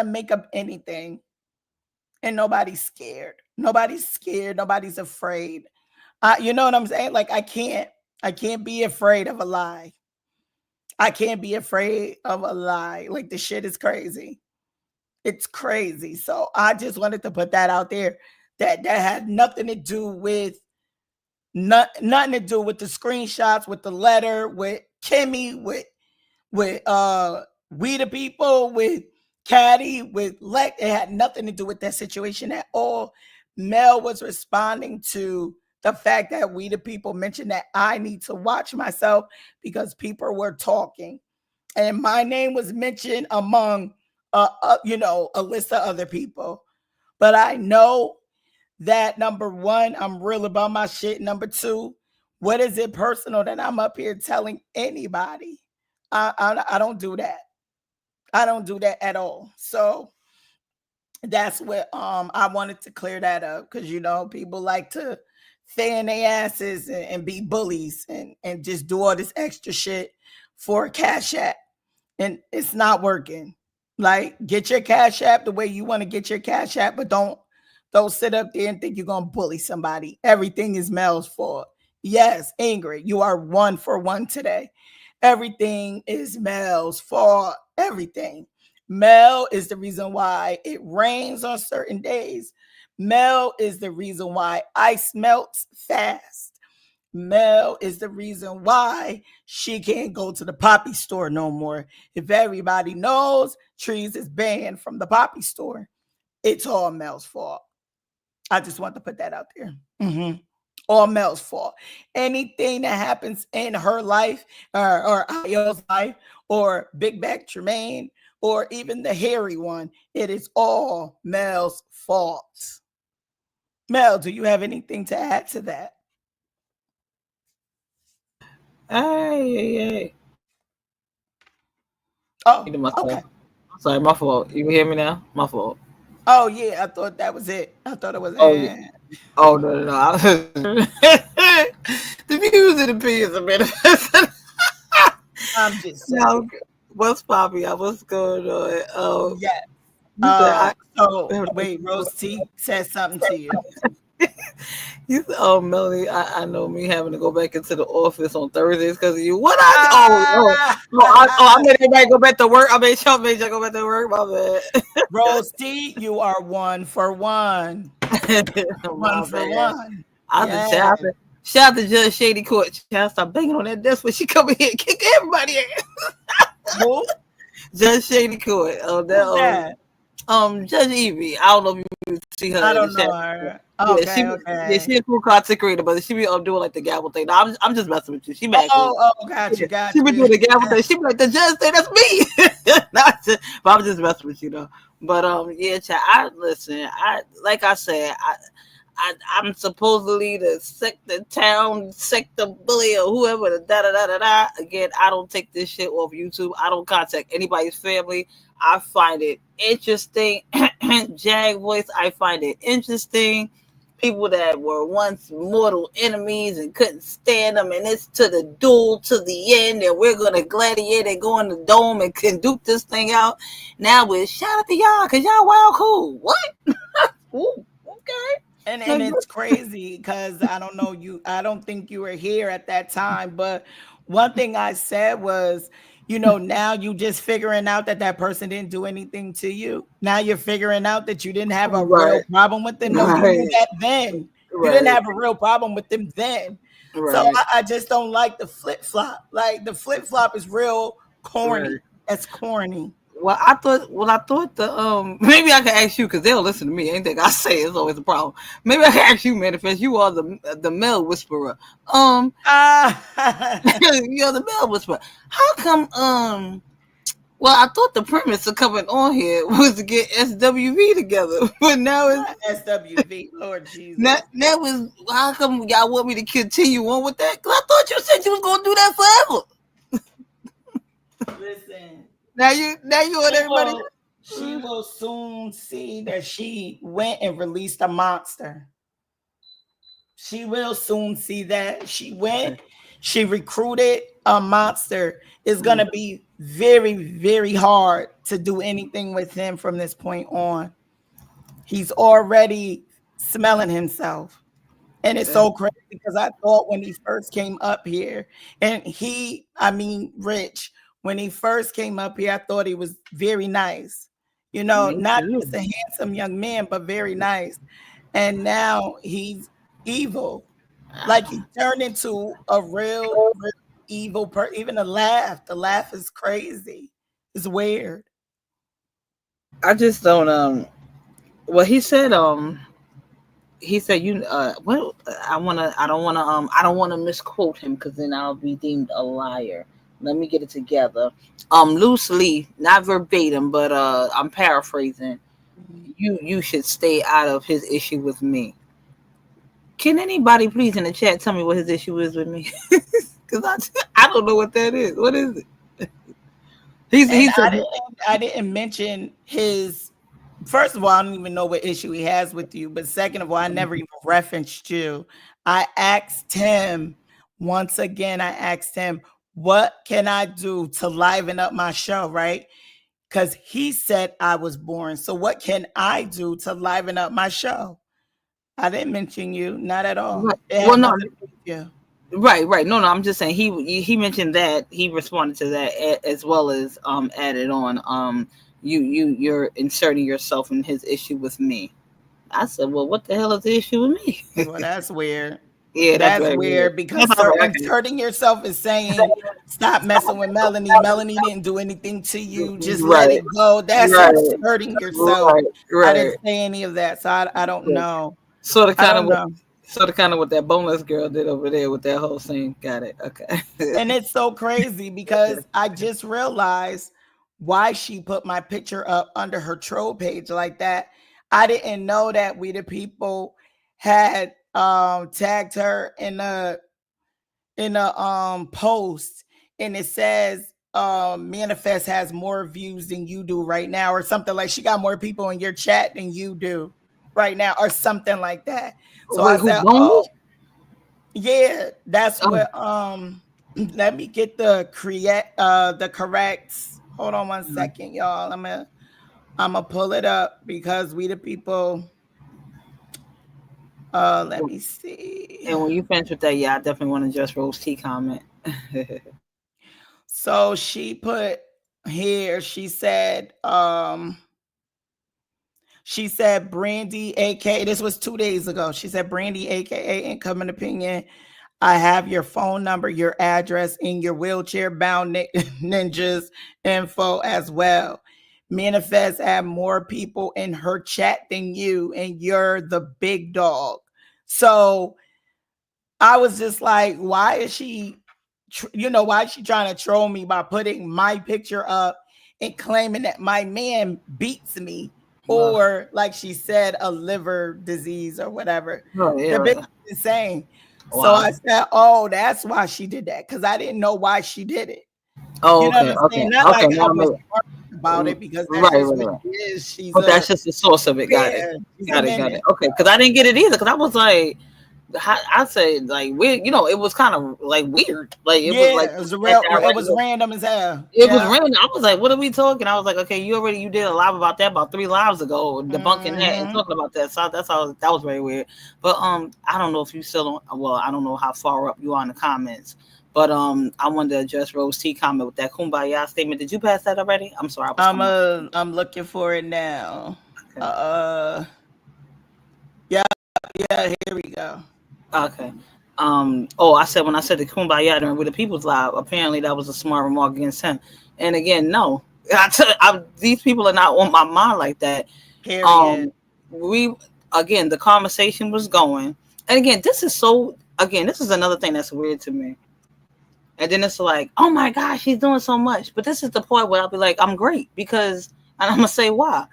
make up anything, and nobody's scared. Nobody's scared. Nobody's afraid. You know what I'm saying? Like I can't be afraid of a lie. I can't be afraid of a lie. Like the shit is crazy. It's crazy. So I just wanted to put that out there. That had nothing to do with nothing to do with the screenshots, with the letter, with Kimmy, with we the people, with Caddy, with Lex. It had nothing to do with that situation at all. Mel was responding to the fact that we the people mentioned that I need to watch myself because people were talking. And my name was mentioned among a list of other people. But I know that number one, I'm real about my shit. Number two, what is it personal that I'm up here telling anybody? I don't do that. I don't do that at all. So that's what I wanted to clear that up because people like to fan their asses and be bullies and just do all this extra shit for a cash app. And it's not working. Like, get your cash app the way you want to get your cash app, but don't sit up there and think you're gonna bully somebody. Everything is Mel's fault. Yes, Ingrid, you are 1 for 1 today. Everything is Mel's fault. Everything. Mel is the reason why it rains on certain days. Mel is the reason why ice melts fast. Mel is the reason why she can't go to the poppy store no more. If everybody knows trees is banned from the poppy store, it's all Mel's fault. I just want to put that out there. All Mel's fault. Anything that happens in her life or Ayo's life or Big Back Tremaine or even the hairy one, it is all Mel's fault. Mel, do you have anything to add to that? Hey. Oh, To myself. okay. Sorry, my fault. You can hear me now? My fault. Oh yeah, I thought that was it. I thought it was. Oh yeah. Oh no. The views and opinions of manifest. I'm just No, saying. what's poppy? What's going on? Yeah. You said So wait, Rose T said something to you. you said, oh Melanie, I know me having to go back into the office on Thursdays because of you. What I Ah! I made everybody go back to work. I made y'all go back to work. My Rose T, you are 1 for 1. bad. One My for bad. one. I have to Yeah. shout out to Judge Shady Court. Child, stop banging on that desk when she come in here and kick everybody in. Who? Judge Shady Court. Oh, that Who's that? Judge Evie. I don't know if you see her I in the don't chat. know her. Yeah, Okay, she okay. a cool content creator, but she be doing like the gavel thing. No, I'm just messing with you. She mad cool. Got you, Yeah, got she be you. doing the gavel thing. She be like the judge thing. That's me. But I'm just messing with you though. But yeah, chat. I listen. I like I said. I'm supposedly the sector town sector bully or whoever. The da da da da da. Again, I don't take this shit off YouTube. I don't contact anybody's family. I find it interesting. Jag voice. I find it interesting. People that were once mortal enemies and couldn't stand them, and it's to the duel to the end, and we're gonna gladiate and go in the dome and can duke this thing out. Now we're shout out to y'all because y'all wild cool. What? Ooh, okay. And it's crazy because I don't know you. I don't think you were here at that time. But one thing I said was, now you just figuring out that that person didn't do anything to you. Now you're figuring out that you didn't have a real Right. problem with them. No, you knew Right. that then. You didn't Right. have a real problem with them then. So Right. I just don't like the flip flop. Like the flip flop is real Right. corny. That's corny. I thought the maybe I can ask you because they'll listen to me. Anything I say is always a problem. Maybe I can ask you, manifest. You are the male whisperer. Ah, You're the male whisperer. How come well, I thought the premise of coming on here was to get SWV together, but now it's SWV, Lord Jesus. now is how come y'all want me to continue on with that? Because I thought you said you was gonna do that forever. Listen, Now you and she everybody. will, she will soon see that she went and released a monster. She will soon see that she went. She recruited a monster. It's gonna be very, very hard to do anything with him from this point on. He's already smelling himself. And it's Yeah. so crazy because I thought when he first came up here, and Rich, when he first came up here, I thought he was very nice. You know, Me not too. just a handsome young man, but very nice. And now he's evil. Like he turned into a real evil person. Even the laugh is crazy. It's weird. I just don't well he said you well I don't wanna misquote him because then I'll be deemed a liar. Let me get it together. Loosely, not verbatim, but I'm paraphrasing. Mhm. You should stay out of his issue with me. Can anybody please in the chat tell me what his issue is with me? Because I don't know what that is. What is it? And He said I didn't mention his. First of all, I don't even know what issue he has with you. But second of all, I never even referenced you. I asked him once again. I asked him, "What can I do to liven up my show?" Right? Because he said I was boring. So what can I do to liven up my show? I didn't mention you, not at all. right. It Well, had no, nothing to do with you. right. No, I'm just saying he mentioned that he responded to that as well as added on you're inserting yourself in his issue with me. I said, well, what the hell is the issue with me? Well, that's weird. Yeah, that's That's very weird. weird That's because not very okay. inserting yourself is saying stop messing with Melanie. Melanie didn't do anything to you. Just let Right, it go. That's right, inserting yourself. right, I didn't right. say any of that. So I don't Yeah. know. Sort of, I kind of don't what, know. what that boneless girl did over there with that whole scene. Got it. Okay. And it's so crazy because I just realized why she put my picture up under her troll page like that. I didn't know that We the People had tagged her in a post, and it says Manifest has more views than you do right now, or something like she got more people in your chat than you do right now, or something like that. So I Wait, who said, oh boneless? yeah, that's Oh, what let me get the correct. Hold on one second, y'all. I'm gonna pull it up because We the People, let me see. and when you finish with that, yeah, I definitely want to just Rose T comment. So she put here, she said Brandy, aka this was 2 days ago. She said Brandy, aka Incoming Opinion. I have your phone number, your address, and your wheelchair bound ninjas info as well. Manifest had more people in her chat than you, and you're the big dog. So I was just like, why is she, why is she trying to troll me by putting my picture up and claiming that my man beats me, Ugh. or like she said, a liver disease or whatever. Oh, yeah, The bitch right. is insane. So Wow. I said, oh, that's why she did that, because I didn't know why she did it. Oh, You know what okay, I'm okay, saying? Not okay. like I Now I'm was arguing about it, because that's right, just right, what right. she is. She's Oh, a that's just the source of it. Got it. yeah, she's a Got it. menace. Okay, because I didn't get it either. Because I was like, I say like weird. It was kind of like weird. Like it was like Yeah, it was at real. that It was random. random as hell. It was Yeah. random. I was like, "What are we talking?" I was like, "Okay, you did a live about that about 3 lives ago, debunking that and Hmm. talking about that." So that's how that was very weird. But I don't know if you still on. Well, I don't know how far up you are in the comments. But I wanted to address Rose T comment with that Kumbaya statement. Did you pass that already? I'm sorry, I was coming up. I'm looking for it now. Okay. Uh yeah, yeah, here we go. Okay. Oh, I said when I said the Kumbaya during with the People's Live, apparently that was a smart remark against him. And again, no, these people are not on my mind like that. Period. Um, we again, the conversation was going, and again, this is so. Again, this is another thing that's weird to me. And then it's like, oh my gosh, he's doing so much. But this is the point where I'll be like, I'm great because, and I'm gonna say why.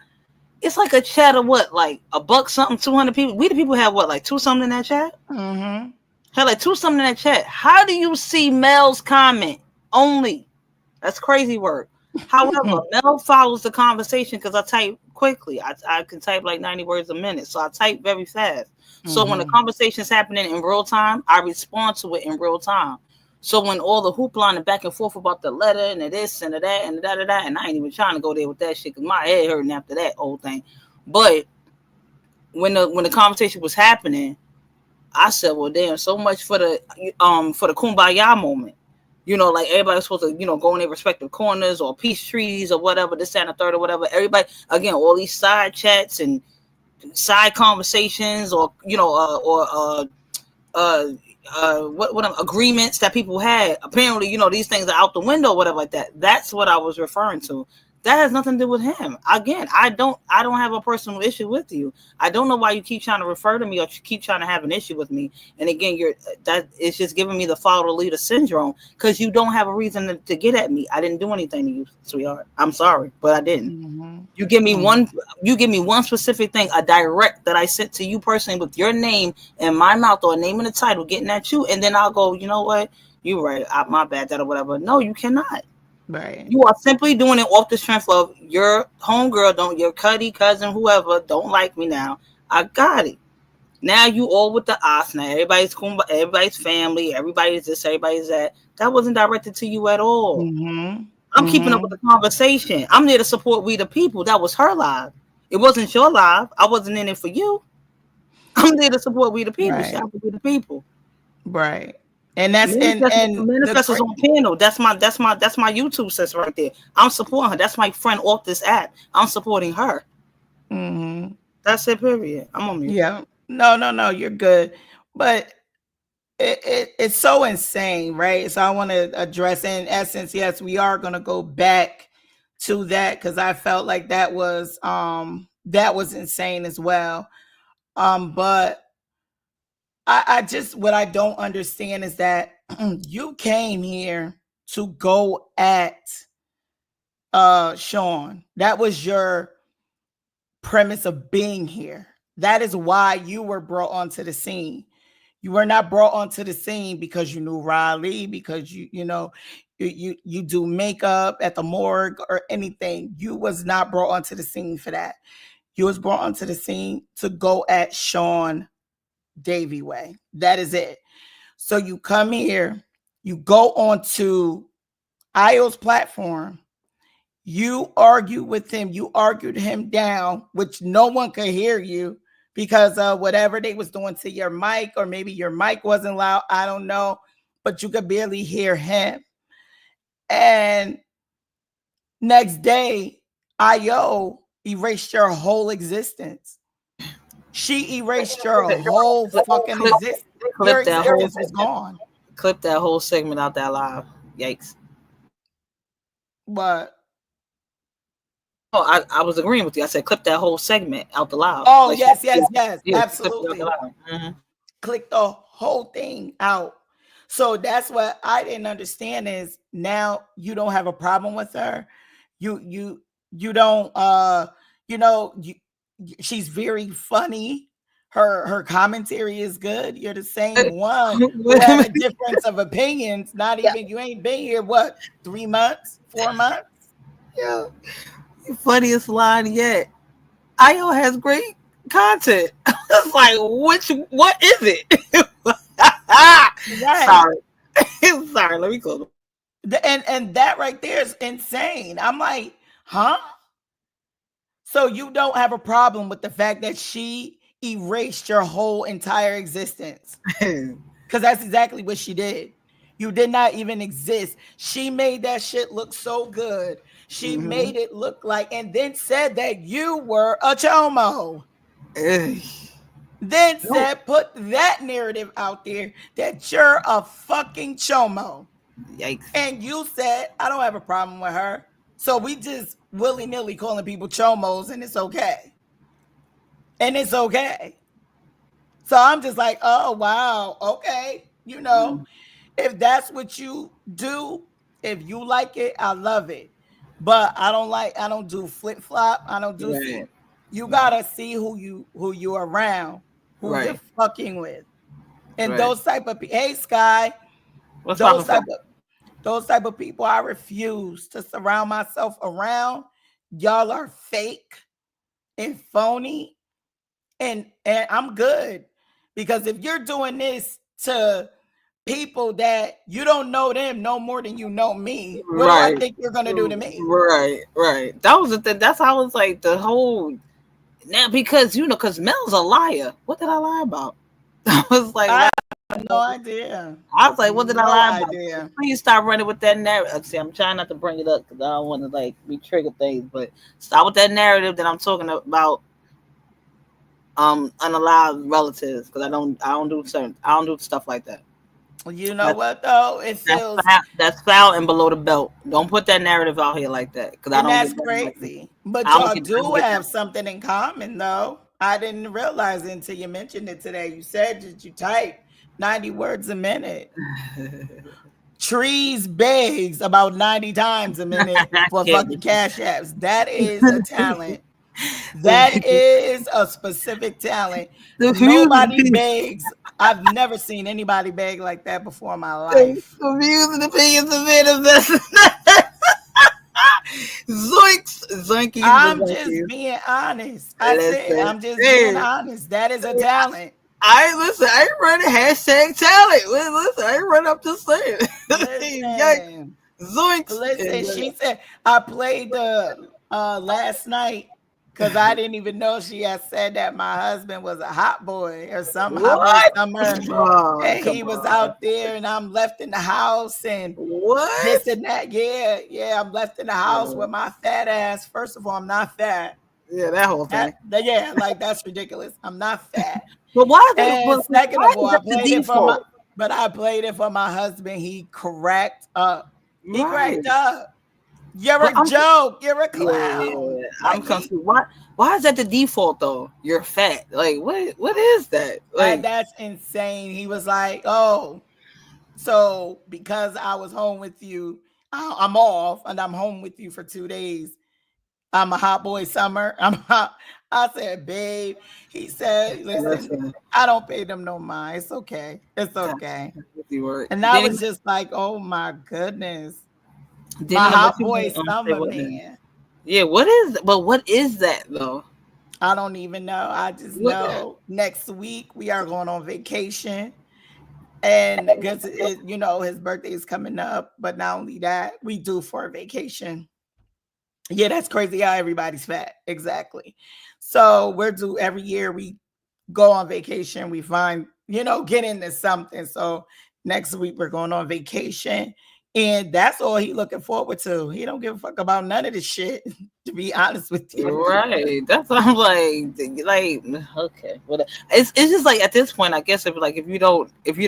It's like a chat of what, like a buck something, 200 people. We the people have what, like two something in that chat. Mm-hmm. Had like two something in that chat. How do you see Mel's comment only? That's crazy work. However, Mel follows the conversation because I type quickly. I can type like 90 words a minute. So I type very fast. So when the Mm-hmm. conversation is happening in real time, I respond to it in real time. So when all the hoopla and the back and forth about the letter and the this and the that and the da da da, and I ain't even trying to go there with that shit because my head hurting after that whole thing. But when the conversation was happening, I said, "Well, damn, so much for the kumbaya moment." You know, like everybody's supposed to, go in their respective corners or peace treaties or whatever, this, that, and the third or whatever. Everybody, again, all these side chats and side conversations or, uh, what agreements that people had. Apparently, these things are out the window, or whatever like that. That's what I was referring to. That has nothing to do with him. Again, I don't have a personal issue with you. I don't know why you keep trying to refer to me or keep trying to have an issue with me. And again, that it's just giving me the follow the leader syndrome because you don't have a reason to get at me. I didn't do anything to you, sweetheart. I'm sorry, but I didn't. Mm-hmm. You give me Mm-hmm. one specific thing, a direct that I sent to you personally with your name in my mouth or a name in the title, getting at you, and then I'll go, you know what? You right, my bad, that or whatever. No, you cannot. Right. You are simply doing it off the strength of your homegirl, don't your cuddy cousin, whoever, don't like me now. I got it. Now you all with the us. Now everybody's family, everybody's this, everybody's that. That wasn't directed to you at all. Mm-hmm. I'm keeping up with Mm-hmm. the conversation. I'm there to support we the people. That was her live. It wasn't your live. I wasn't in it for you. I'm there to support we the people. Right. Shout out to we the people. Right. And that's and the Manifest is on panel. That's my YouTube sis right there. I'm supporting her. That's my friend off this app. I'm supporting her. mm-hmm. That's it. Period. I'm on mute. Yeah. No, no, no, you're good. But it's so insane, right? So I want to address in essence, yes, we are gonna go back to that because I felt like that was insane as well. But I just what I don't understand is that you came here to go at Sean. That was your premise of being here. That is why you were brought onto the scene. You were not brought onto the scene because you knew Riley, because you do makeup at the morgue or anything. You was not brought onto the scene for that. You was brought onto the scene to go at Sean Davy way. That is it. So you come here, you go onto Io's platform, you argue with him, you argued him down, which no one could hear you because of whatever they was doing to your mic, or maybe your mic wasn't loud. I don't know, but you could barely hear him. And next day, Io erased your whole existence. She erased your whole fucking Clip, existence. Your clip that whole existence was gone. clip that whole segment out that live. Yikes. But Oh, I was agreeing with you. I said clip that whole segment out the loud. oh Like yes, yes, yes, yeah, clip it out the absolutely. loud. Mm-hmm. Click the whole thing out. So that's what I didn't understand is now you don't have a problem with her. You don't you know you, she's very funny. Her commentary is good. You're the same one who have a difference of opinions. Not Yeah, even you ain't been here what 3 months, 4 months. yeah. Funniest line yet. IO has great content. It's like what is it? Right. Sorry. Sorry, let me close. And that right there is insane. I'm like, huh? So you don't have a problem with the fact that she erased your whole entire existence? Because that's exactly what she did. You did not even exist. She made that shit look so good. She Mm-hmm. made it look like, and then said that you were a chomo. Then No. said, put that narrative out there that you're a fucking chomo. Yikes. And you said, I don't have a problem with her. So we just willy nilly calling people chomos and it's okay. And it's okay. So I'm just like, oh, wow. Okay. If that's what you do, if you like it, I love it. But I don't do flip flop. I don't do Right. see. You No. gotta see who you around, who you're Right. fucking with. And Right. those type of hey Sky, What's those poppin' for? type of those type of people I refuse to surround myself around. Y'all are fake and phony, and I'm good because if you're doing this to people that you don't know them no more than you know me. What do I Right. think you're gonna do to me? Right. That was the thing. That's how I was like the whole now because because Mel's a liar. What did I lie about? I was like, I wow. have no idea. I was like, what did I No lie about? idea. Please stop running with that narrative. See, I'm trying not to bring it up because I don't want to like be trigger things, but stop with that narrative that I'm talking about unalive relatives because I don't do stuff like that. You know That's what though? It feels, that's foul and below the belt. Don't put that narrative out here like that because I and don't that's get down like that. crazy. But I don't y'all get I don't do get have something in common though. I didn't realize it until you mentioned it today. You said that you type 90 words a minute. Trees begs about 90 times a minute I for can't fucking with you. cash apps. That is a talent. That is a specific talent. The Nobody music, begs. I've never seen anybody beg like that before in my the life. music opinions of manifesting. Zoinks, zoinkies, the I'm just zoinkies. being honest. I said, Listen, I'm just being hey, honest. That is a talent. I listen. I ain't running hashtag talent. Listen, I ain't running up to saying. Yikes, Listen, zoinks. listen. She said, I played the last night because I didn't even know she had said that my husband was a hot boy or some hot boy What? summer. Come on, And he come was on. out there and I'm left in the house and What? this and that. Yeah, yeah. I'm left in the house Yeah, with my fat ass. First of all, I'm not fat. yeah, that whole thing. Yeah, like that's ridiculous. I'm not fat. But why is that? And second Why of all, is that the default? I played it for my husband. He cracked up. He Right. cracked up. You're But a joke. You're a clown. yeah, I'm Like confused. Why is that the default though? You're fat. Like what is that? Like that's insane. He was like, "Oh, so because I was home with you, I'm off and I'm home with you for 2 days. I'm a hot boy summer. I'm hot." I said, babe. He said, listen, listen, I don't pay them no mind. It's okay. It's that's okay. the word. And I was just like, oh my goodness. My But hot you boy say summer what then? man. Yeah, what is that though? I don't even know. I just What know next week we are going on vacation. And because his birthday is coming up. But not only that, we do for a vacation. Yeah, that's crazy how everybody's fat. Exactly. So we're due every year. We go on vacation. We find, get into something. So next week we're going on vacation. And that's all he looking forward to. He don't give a fuck about none of this shit, to be honest with you. right? That's what I'm like okay. But it's just like at this point, I guess if you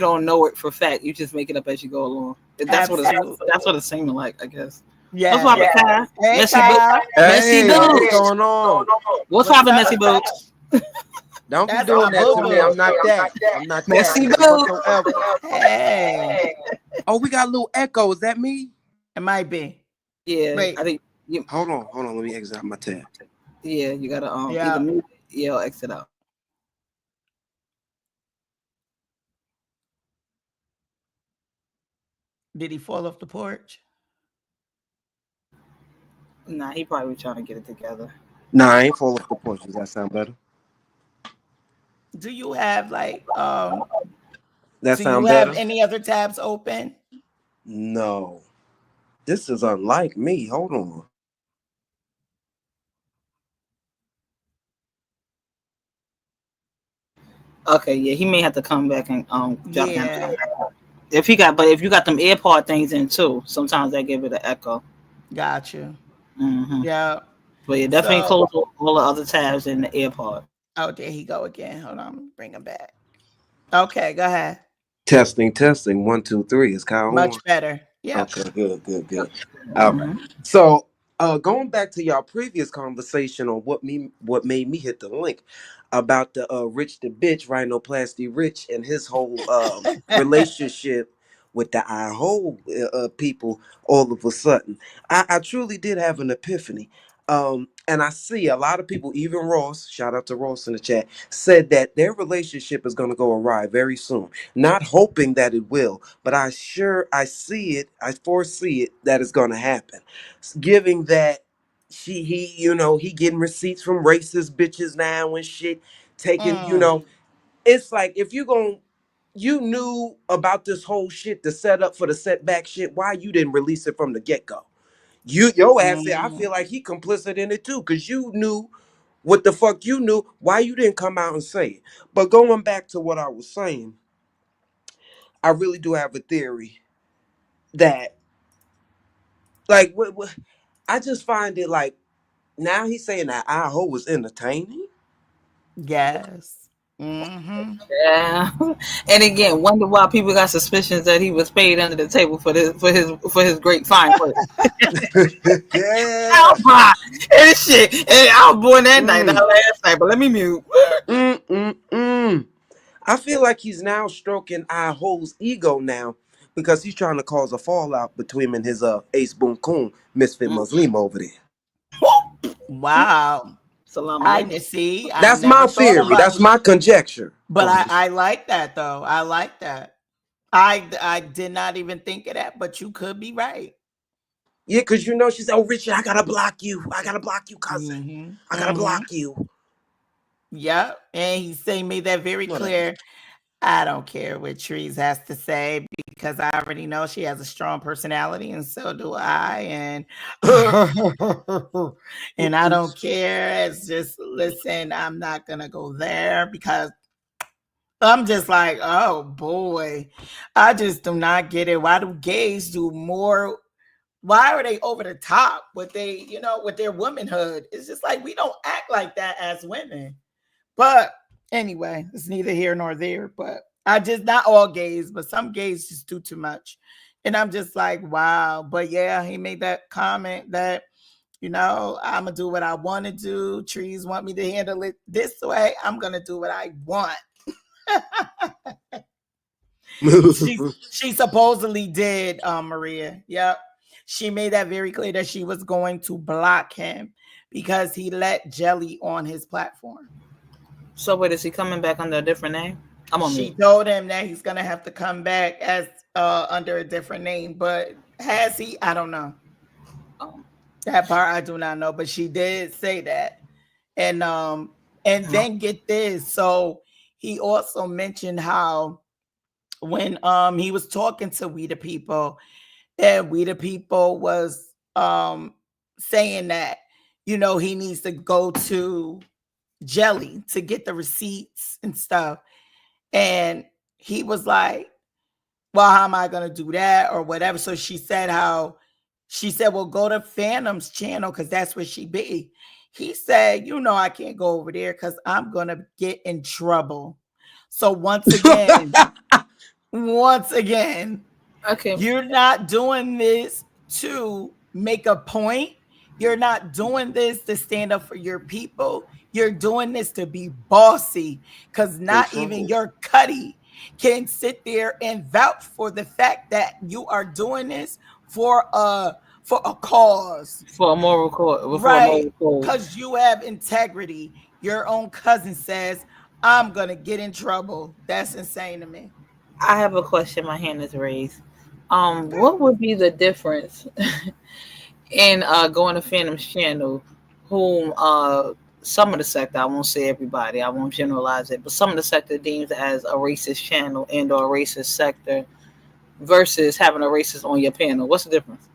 don't know it for fact, you just make it up as you go along. Absolutely. That's what it's seeming like, I guess. What's Yes. poppin', Kai? Hey, Messy boot, Kyle. messy Hey, what's boots. going on? What's What's poppin', up? messy boots? Don't be That's my doing that boo to me. boo. I'm not that. I'm not that Messy whatsoever. boots. Hey. Oh, we got a little echo. Is that me? It might be. Yeah, I Wait. think you. Hold on. Let me exit out my tab. Yeah, you gotta either Yeah. mute, yeah, or exit out. Did he fall off the porch? Nah, he probably was trying to get it together. Nah, I ain't fall off the porch. Does that sound better? Do you have That do you sound have better? any other tabs open? No. This is unlike me. Hold on. Okay, yeah, he may have to come back and drop down. Yeah. If you got them AirPod things in too, sometimes they give it an echo. Got you. Hmm. Yeah. But yeah, definitely So, close all the other tabs in the AirPod. oh, there he go again. Hold on. Bring him back. Okay, go ahead. Testing. 1, 2, 3. Is Kyle on? Much better. Yep. Okay, good. All right. Hmm. So, going back to y'all previous conversation on what made me hit the link about the Rich the Bitch, Rhinoplasty Rich, and his whole relationship with the eye hole people. All of a sudden, I truly did have an epiphany. And I see a lot of people, even Ross, shout out to Ross in the chat, said that their relationship is going to go awry very soon. Not hoping that it will, but I see it, I foresee it that it's gonna happen. Giving that he getting receipts from racist bitches now and shit, taking, Mm, it's like if you gonna you knew about this whole shit, the setup for the setback shit. Why you didn't release it from the get go? Your ass said, I Mm, feel like he complicit in it too, because you knew what the fuck you knew. Why you didn't come out and say it? But going back to what I was saying, I really do have a theory that, like, I just find it like now he's saying that our hoe was entertaining. yes. Mm-hmm. Yeah. And again, wonder why people got suspicions that he was paid under the table for his great fine work. Yeah. Alpine and shit. And I was born that night, not Mm, last night. But let me mute. mm. I feel like he's now stroking our hoe's ego now because he's trying to cause a fallout between him and his Ace Boon Coon Misfit Muslim over there. Wow. Salam I alaikum. see. I That's never my thought theory. about That's my conjecture but on I, this. I like that though. I like that. I did not even think of that, but you could be right. Yeah, because she said, "Oh, Richard, I gotta block you. I gotta block you, cousin. Mm-hmm. I gotta Mm-hmm. block you." Yep. And made that very Whatever. clear. I don't care what Trees has to say because I already know she has a strong personality, and so do I. And and I don't care. It's just listen, I'm not gonna go there because I'm just like, oh boy, I just do not get it. Why do gays do more? Why are they over the top with with their womanhood? It's just like we don't act like that as women. But anyway, it's neither here nor there. But I just not all gays, but some gays just do too much. And I'm just like, wow. But yeah, he made that comment that, I'm gonna do what I want to do. Trees want me to handle it this way. I'm gonna do what I want. She supposedly did, Maria. Yep. She made that very clear that she was going to block him because he let Jelly on his platform. So wait, is he coming back under a different name? I'm on mute. She told him that he's gonna have to come back as under a different name, but has he? I don't know. Um, That part I do not know, but she did say that. And no. then get this. So he also mentioned how when he was talking to We the People, and We the People was saying that, he needs to go to Jelly to get the receipts and stuff. And he was like, well, how am I going to do that or whatever? So she said, well, go to Phantom's channel because that's where she be. He said, I can't go over there because I'm going to get in trouble. So once again, Okay. you're not doing this to make a point. You're not doing this to stand up for your people. You're doing this to be bossy because In not even trouble. your Cuddy can sit there and vouch for the fact that you are doing this for a cause, For a moral code. For a right? moral code. Because you have integrity. Your own cousin says, I'm gonna get in trouble. That's insane to me. I have a question. My hand is raised. What would be the difference in going to Phantom's channel, whom some of the sector, I won't say everybody, I won't generalize it, but some of the sector deems as a racist channel and or a racist sector versus having a racist on your panel? What's the difference?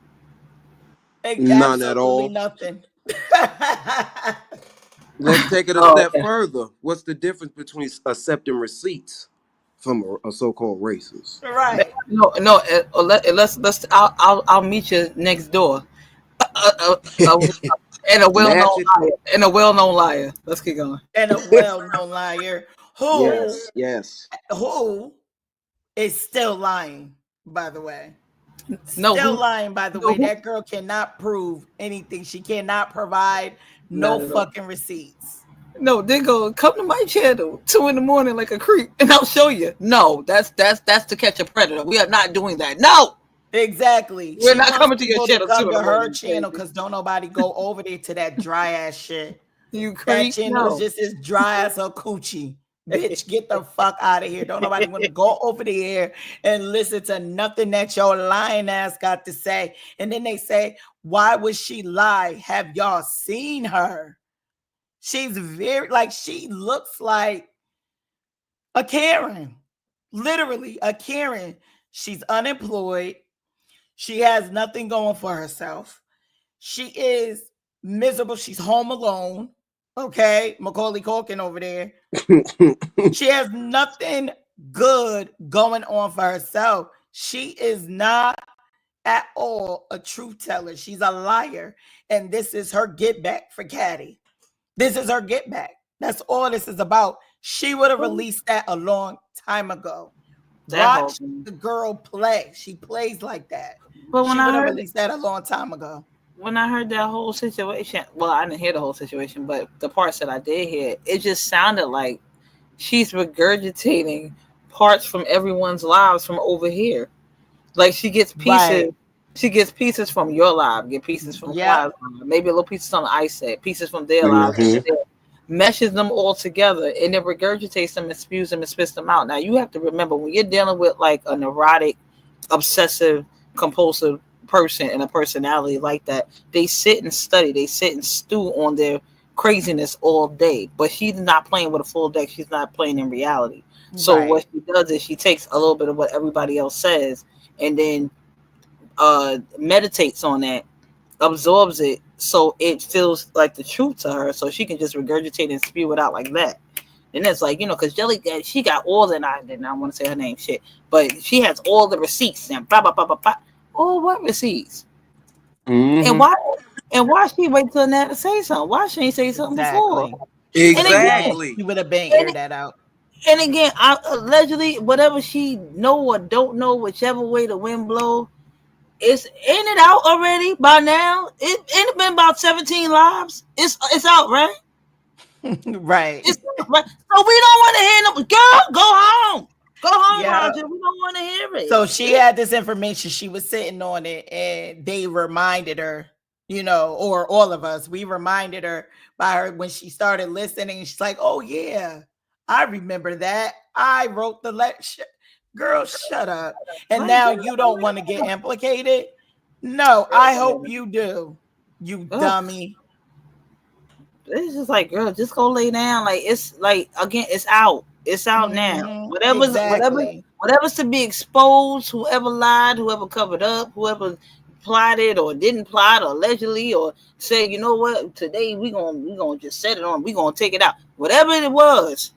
None at Absolutely all. nothing. Let's take it a Oh, step okay. further. What's the difference between accepting receipts from a so-called racist? Right. No, no. Let's. I'll meet you next door. Uh, uh, uh, and a well-known Match it. liar. And a well-known liar. Let's keep going. And a well-known liar who Yes, yes. who is still lying, by the way. No, Still who? lying, by the No, way. who? That girl cannot prove anything. She cannot provide no Not at all. fucking receipts. No, they go come to my channel 2 in the morning like a creep, and I'll show you. No, that's to catch a predator. We are not doing that. No, Exactly. we're She not wants coming to your people to channel two come in the to her morning. You channel crazy? because don't nobody go over there to that dry ass shit. You That creep? channel is No. just as dry as a coochie. Bitch, get the fuck out of here. Don't nobody want to go over there and listen to nothing that your lying ass got to say. And then they say, why would she lie? Have y'all seen her? She's very, like, she looks like a Karen. literally a Karen. She's unemployed. She has nothing going for herself. She is miserable. She's home alone. Okay, Macaulay Culkin over there. She has nothing good going on for herself. She is not at all a truth teller. She's a liar. And this is her get back for Caddy. This is her get back. That's all this is about. She would have released that a long time ago. That whole Watch thing. the girl play. She plays like that. But She would have released that a long time ago. when I heard that whole situation, well, I didn't hear the whole situation, but the parts that I did hear, it just sounded like she's regurgitating parts from everyone's lives from over here. Like she gets pieces. Right. She gets pieces from your life, get pieces from Yeah. lives, maybe a little pieces on the ice set, pieces from their lives, Mhm. meshes them all together, and then regurgitates them and spews them and spits them out. Now you have to remember when you're dealing with like a neurotic, obsessive, compulsive person and a personality like that, they sit and study, they sit and stew on their craziness all day. But she's not playing with a full deck, she's not playing in reality. So Right. what she does is she takes a little bit of what everybody else says and then meditates on that, absorbs it, so it feels like the truth to her, so she can just regurgitate and spew it out like that. And it's like, because Jelly, she got all the, I did not want to say her name, shit, but she has all the receipts and blah blah blah blah blah. Oh, what receipts? Mhm. And why she wait till now to say something? Why she ain't say something before? Exactly. And again, Exactly. You would have been and, aired that out. and again, allegedly, whatever she know or don't know, whichever way the wind blow, it's in it out already by now. It been about 17 lives. It's out, right? Right. It's out, right. So we don't want to hear no girl. Go home. Go home, Yeah. Roger. We don't want to hear it. So she had this information. She was sitting on it, and they reminded her, or all of us, we reminded her by her when she started listening. She's like, "Oh yeah, I remember that. I wrote the lecture." Girl, shut up. And Right, now girl. you don't want to get implicated? No, I hope you do. You Ugh. dummy. It's just like, girl, just go lay down. Like it's like again, it's out. It's out now. Mhm, Whatever's exactly. whatever's to be exposed, whoever lied, whoever covered up, whoever plotted or didn't plot or allegedly or said, you know what, today we gonna just set it on, we gonna take it out. Whatever it was,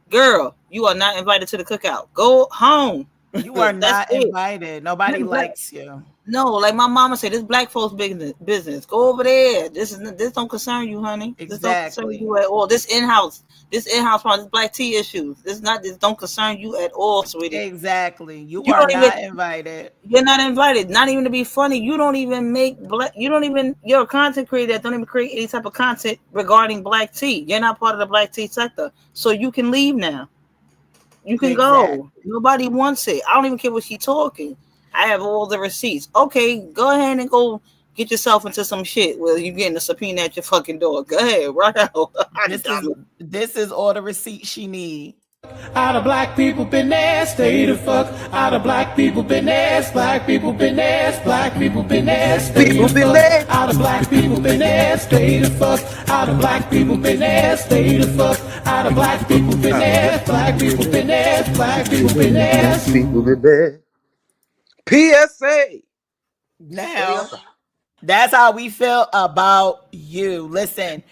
girl, you are not invited to the cookout. Go home. You are That's not it. invited. Nobody likes you. No, like my mama said, this black folks business. Go over there. This don't concern you, honey. This don't concern Exactly. you at all. This in-house problem, this black tea issues. This don't concern you at all, sweetie. Exactly. You You are don't even not invited. you're not invited. Not even to be funny. You don't even make black. You don't even. You're a content creator that don't even create any type of content regarding black tea. You're not part of the black tea sector, so you can leave now. You can Exactly. go. Nobody wants it. I don't even care what she's talking. I have all the receipts. Okay, go ahead and go get yourself into some shit where you getting a subpoena at your fucking door. Go ahead, rock out. This is all the receipts she need. Out of black people business, stay the fuck out of black people business, black people business, black people business, stay the fuck out of black people business, stay the fuck out of black people business, stay the fuck out of black people business, black people business, black people business. People in there. PSA. Now, that's how we feel about you. Listen,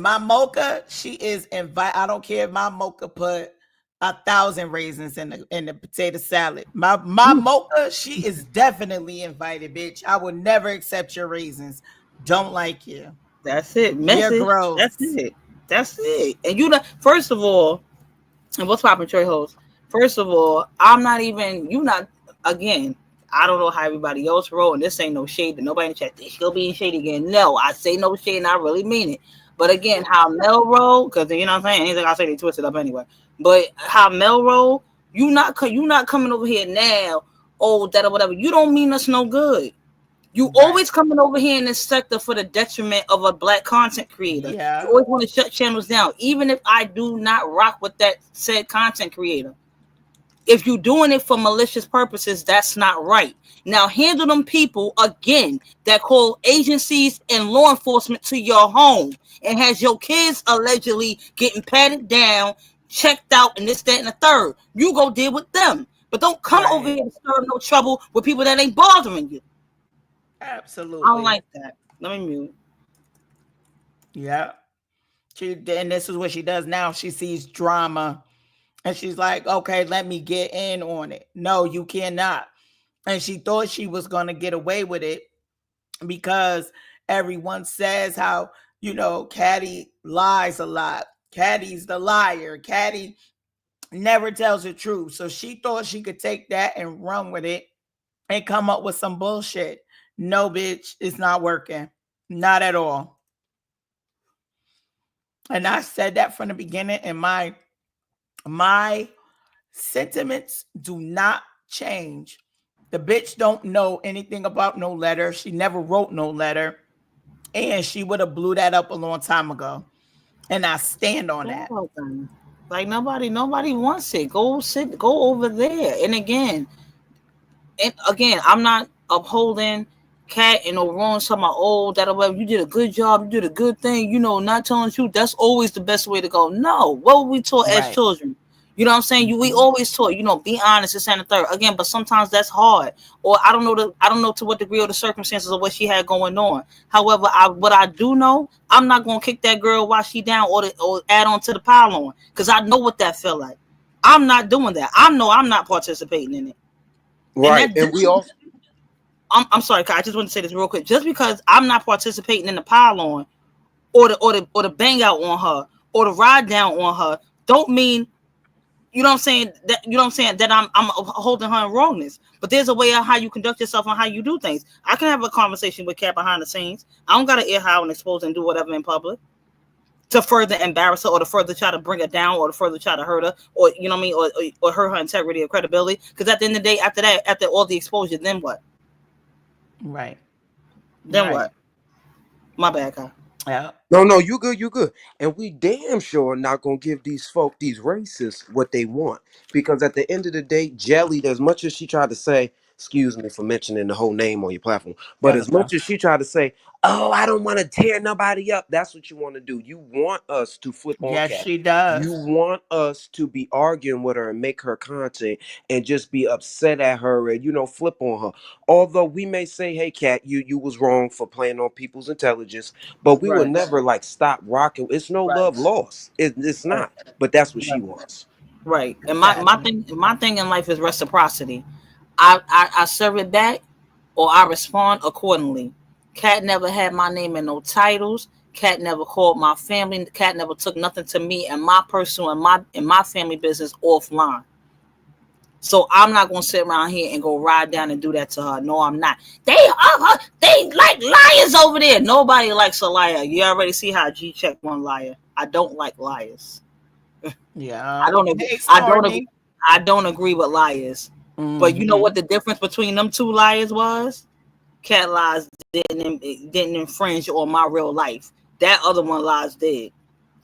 my mocha, she is invite. I don't care if my mocha put 1,000 raisins in the potato salad. My mocha, she is definitely invited, bitch. I will never accept your raisins. Don't like you. That's it. You're Message. gross. That's it. That's it. And you know, first of all, and what's popping, Trey host? First of all, I'm not even. You not again. I don't know how everybody else roll, and this ain't no shade to nobody in the chat. They still being shady again. No, I say no shade, and I really mean it. But again, how Mel roll, because you know what I'm saying. Anything I say, they twist it up anyway. But how Mel roll, you not coming over here now. Oh, that or whatever. You don't mean us no good. You Right. always coming over here in this sector for the detriment of a black content creator. Yeah. You always want to shut channels down, even if I do not rock with that said content creator. If you're doing it for malicious purposes, that's not right. Now handle them people again that call agencies and law enforcement to your home and has your kids allegedly getting patted down, checked out, and this, that, and the third. You go deal with them. But don't come over Right. here to stir no trouble with people that ain't bothering you. I don't Absolutely. like that. Let me mute. Yeah. And this is what she does now. She sees drama and she's like, okay, let me get in on it. No, you cannot. And she thought she was going to get away with it because everyone says how, Caddy lies a lot. Caddy's the liar. Caddy never tells the truth. So she thought she could take that and run with it and come up with some bullshit. No, bitch, it's not working. Not at all. And I said that from the beginning, and my sentiments do not change. The bitch don't know anything about no letter. She never wrote no letter. And she would have blew that up a long time ago. And I stand on that. Like nobody wants it. Go over there. And again, I'm not upholding Cat and no wrong some my old that you did a good job, you did a good thing, not telling the truth. That's always the best way to go. No, what were we taught as Right. children? You know what I'm saying? We always taught, be honest, this and the third. Again, but sometimes that's hard. Or I don't know to what degree or the circumstances of what she had going on. However, what I do know, I'm not gonna kick that girl while she down or add on to the pile on. Because I know what that felt like. I'm not doing that. I know I'm not participating in it. And Right. And we also I'm sorry, Kai, I just want to say this real quick. Just because I'm not participating in the pile on or the bang out on her or the ride down on her, don't mean that I'm holding her in wrongness. But there's a way of how you conduct yourself and how you do things. I can have a conversation with Kat behind the scenes. I don't gotta air how and expose and do whatever in public to further embarrass her or to further try to bring her down or to further try to hurt her or you know what I mean or hurt her integrity or credibility. Because at the end of the day, after all the exposure, then what? Right. Then Right. what? My bad, Kai. Yeah. no, you good, you good. And we damn sure not gonna give these folk, these racists, what they want. Because at the end of the day, Jelly, as much as she tried to say, excuse me for mentioning the whole name on your platform, but Yeah, as much as she tried to say, oh, I don't want to tear nobody up, that's what you want to do. You want us to flip on yes, Cat. she You does. want us to be arguing with her and make her content and just be upset at her and flip on her. Although we may say, hey Cat, you was wrong for playing on people's intelligence, but we would Right, never like stop rocking. It's no right, love lost. It's right, not. But that's what she right. wants. Right. And Exactly. my thing in life is reciprocity. I serve it back or I respond accordingly. Cat never had my name in no titles. Cat never called my family. Cat never took nothing to me and my personal and my family business offline. So I'm not gonna sit around here and go ride down and do that to her. No, I'm not. They like liars over there. Nobody likes a liar. You already see how G checked one liar. I don't like liars. Yeah. I don't agree. Hey, I don't agree. Stormy. I don't agree with liars. But you know what Hmm. the difference between them two liars was? Cat lies didn't infringe on my real life. That other one lies did.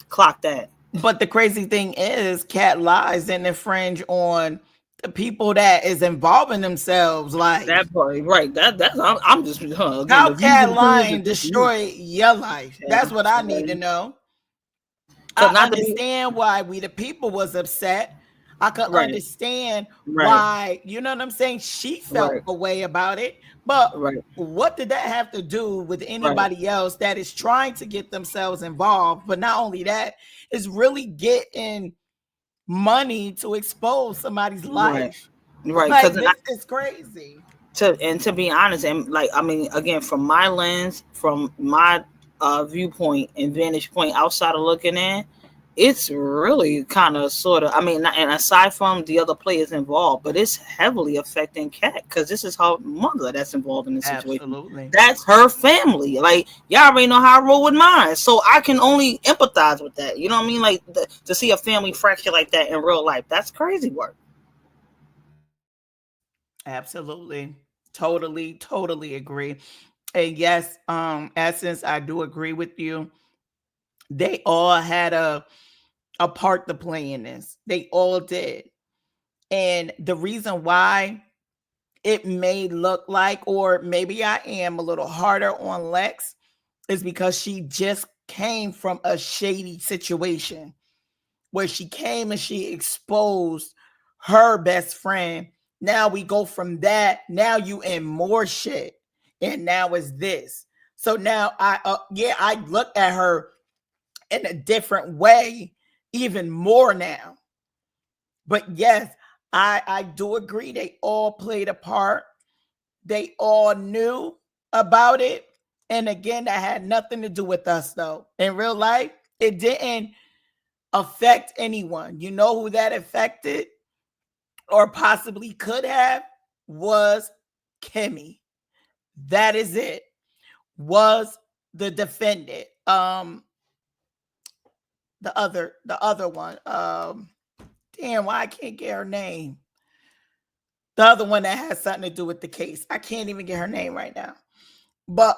Clock that. But the crazy thing is, Cat lies and infringe on the people that is involving themselves. Like, That part, right? I'm just again. how The views Cat and opinions is lying just me. destroy your life? Yeah, That's what I need to right. know. Cause I not to be understand why we the people was upset. I could right, understand right, why, you know what I'm saying? She felt right, a way about it. But right, what did that have to do with right, anybody else that is trying to get themselves involved? But not only that, is really getting money to expose somebody's right, life. right. Like Because this is crazy. to be honest, and like I mean, again, from my lens, from my viewpoint and vantage point, outside of looking in, it's really kind of sort of. I mean, and aside from the other players involved, but it's heavily affecting Cat because this is her mother that's involved in the situation. Absolutely. That's her family. Like y'all already know how I roll with mine, so I can only empathize with that. You know what I mean? Like to see a family fracture like that in real life, that's crazy work. Absolutely. Totally agree. And yes, Essence, I do agree with you. They all had a part to play in this. They all did. And the reason why it may look like, or maybe I am a little harder on Lex, is because she just came from a shady situation. where she came and she exposed her best friend. Now we go from that. Now you in more shit. And now it's this. So now I look at her in a different way, even more now. But yes, I do agree. They all played a part. They all knew about it. And again, that had nothing to do with us, though. In real life, it didn't affect anyone. You know who that affected or possibly could have was Kimmy. That is it. Was the defendant. The other one. Damn, why I can't get her name. The other one that has something to do with the case. I can't even get her name right now. But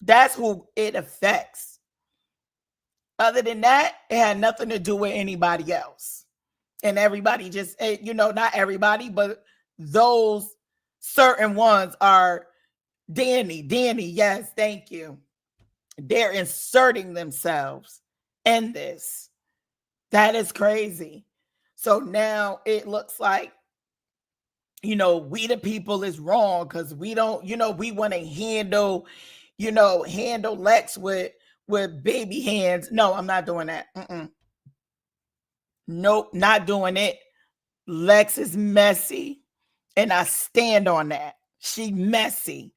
that's who it affects. Other than that, it had nothing to do with anybody else. And everybody just, not everybody, but those certain ones are Danny, yes, thank you. They're inserting themselves in this. That is crazy. So now it looks like, we the people is wrong because we don't, we want to handle Lex with baby hands. No, I'm not doing that. Nope, not doing it. Lex is messy, and I stand on that. She messy.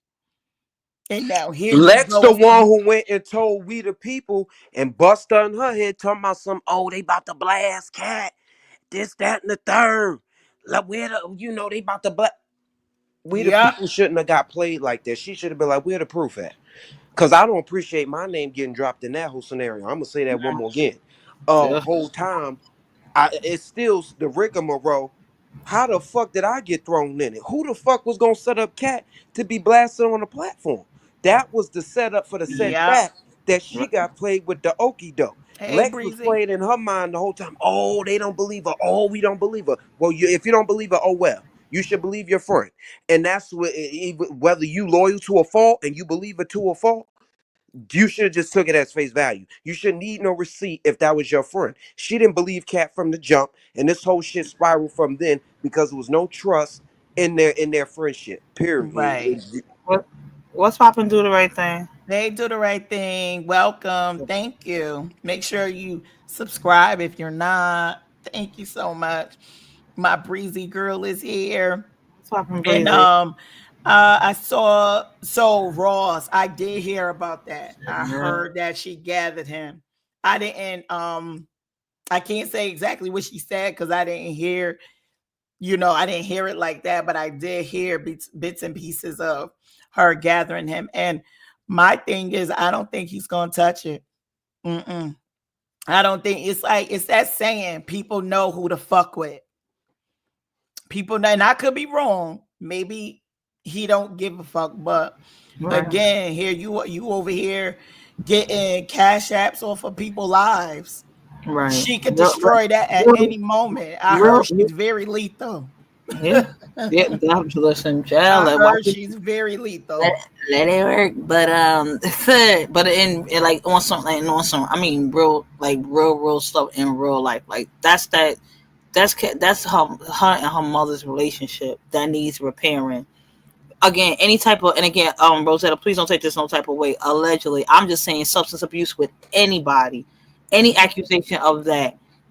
And now here Lex you the go. one who went and told we the people and bust her in her head talking about they about to blast Cat, this, that, and the third. Like where they about to blast. We the Yep. people shouldn't have got played like that. She should have been like, where the proof at? Because I don't appreciate my name getting dropped in that whole scenario. I'm gonna say that one more again. Yeah. Whole time, it's still the rigmarole. How the fuck did I get thrown in it? Who the fuck was gonna set up Cat to be blasted on the platform? That was the setup for the said Yep. fact that she got played with the okie doke. Hey, Lex was Breezy. playing in her mind the whole time. Oh, they don't believe her. Oh, we don't believe her. Well, if you don't believe her, oh well. You should believe your friend, and that's whether you loyal to a fault and you believe it to a fault. You should have just took it as face value. You shouldn't need no receipt if that was your friend. She didn't believe Cat from the jump, and this whole shit spiraled from then because there was no trust in their friendship. Period. Right. What's poppin'? Do the right thing. They do the right thing. Welcome. Thank you. Make sure you subscribe if you're not. Thank you so much. My breezy girl is here. What's poppin', And Breezy? I saw Ross. I did hear about that. I Yeah. heard that she gathered him. I didn't I can't say exactly what she said because I didn't hear, I didn't hear it like that, but I did hear bits and pieces of her gathering him. And my thing is, I don't think he's gonna touch it. I don't think it's that saying, people know who to fuck with. People know, and I could be wrong. Maybe he don't give a fuck, but again, here you over here getting cash apps off of people's lives. Right. She could destroy that at any moment. I heard she's very lethal. Yeah. Listen, child. I heard she's very lethal. Let it work, but but in like on some, I mean, real stuff in real life. Like that's her and her mother's relationship that needs repairing. Again, any type of, and again, Rosetta, please don't take this no type of way. Allegedly, I'm just saying substance abuse with anybody, any accusation of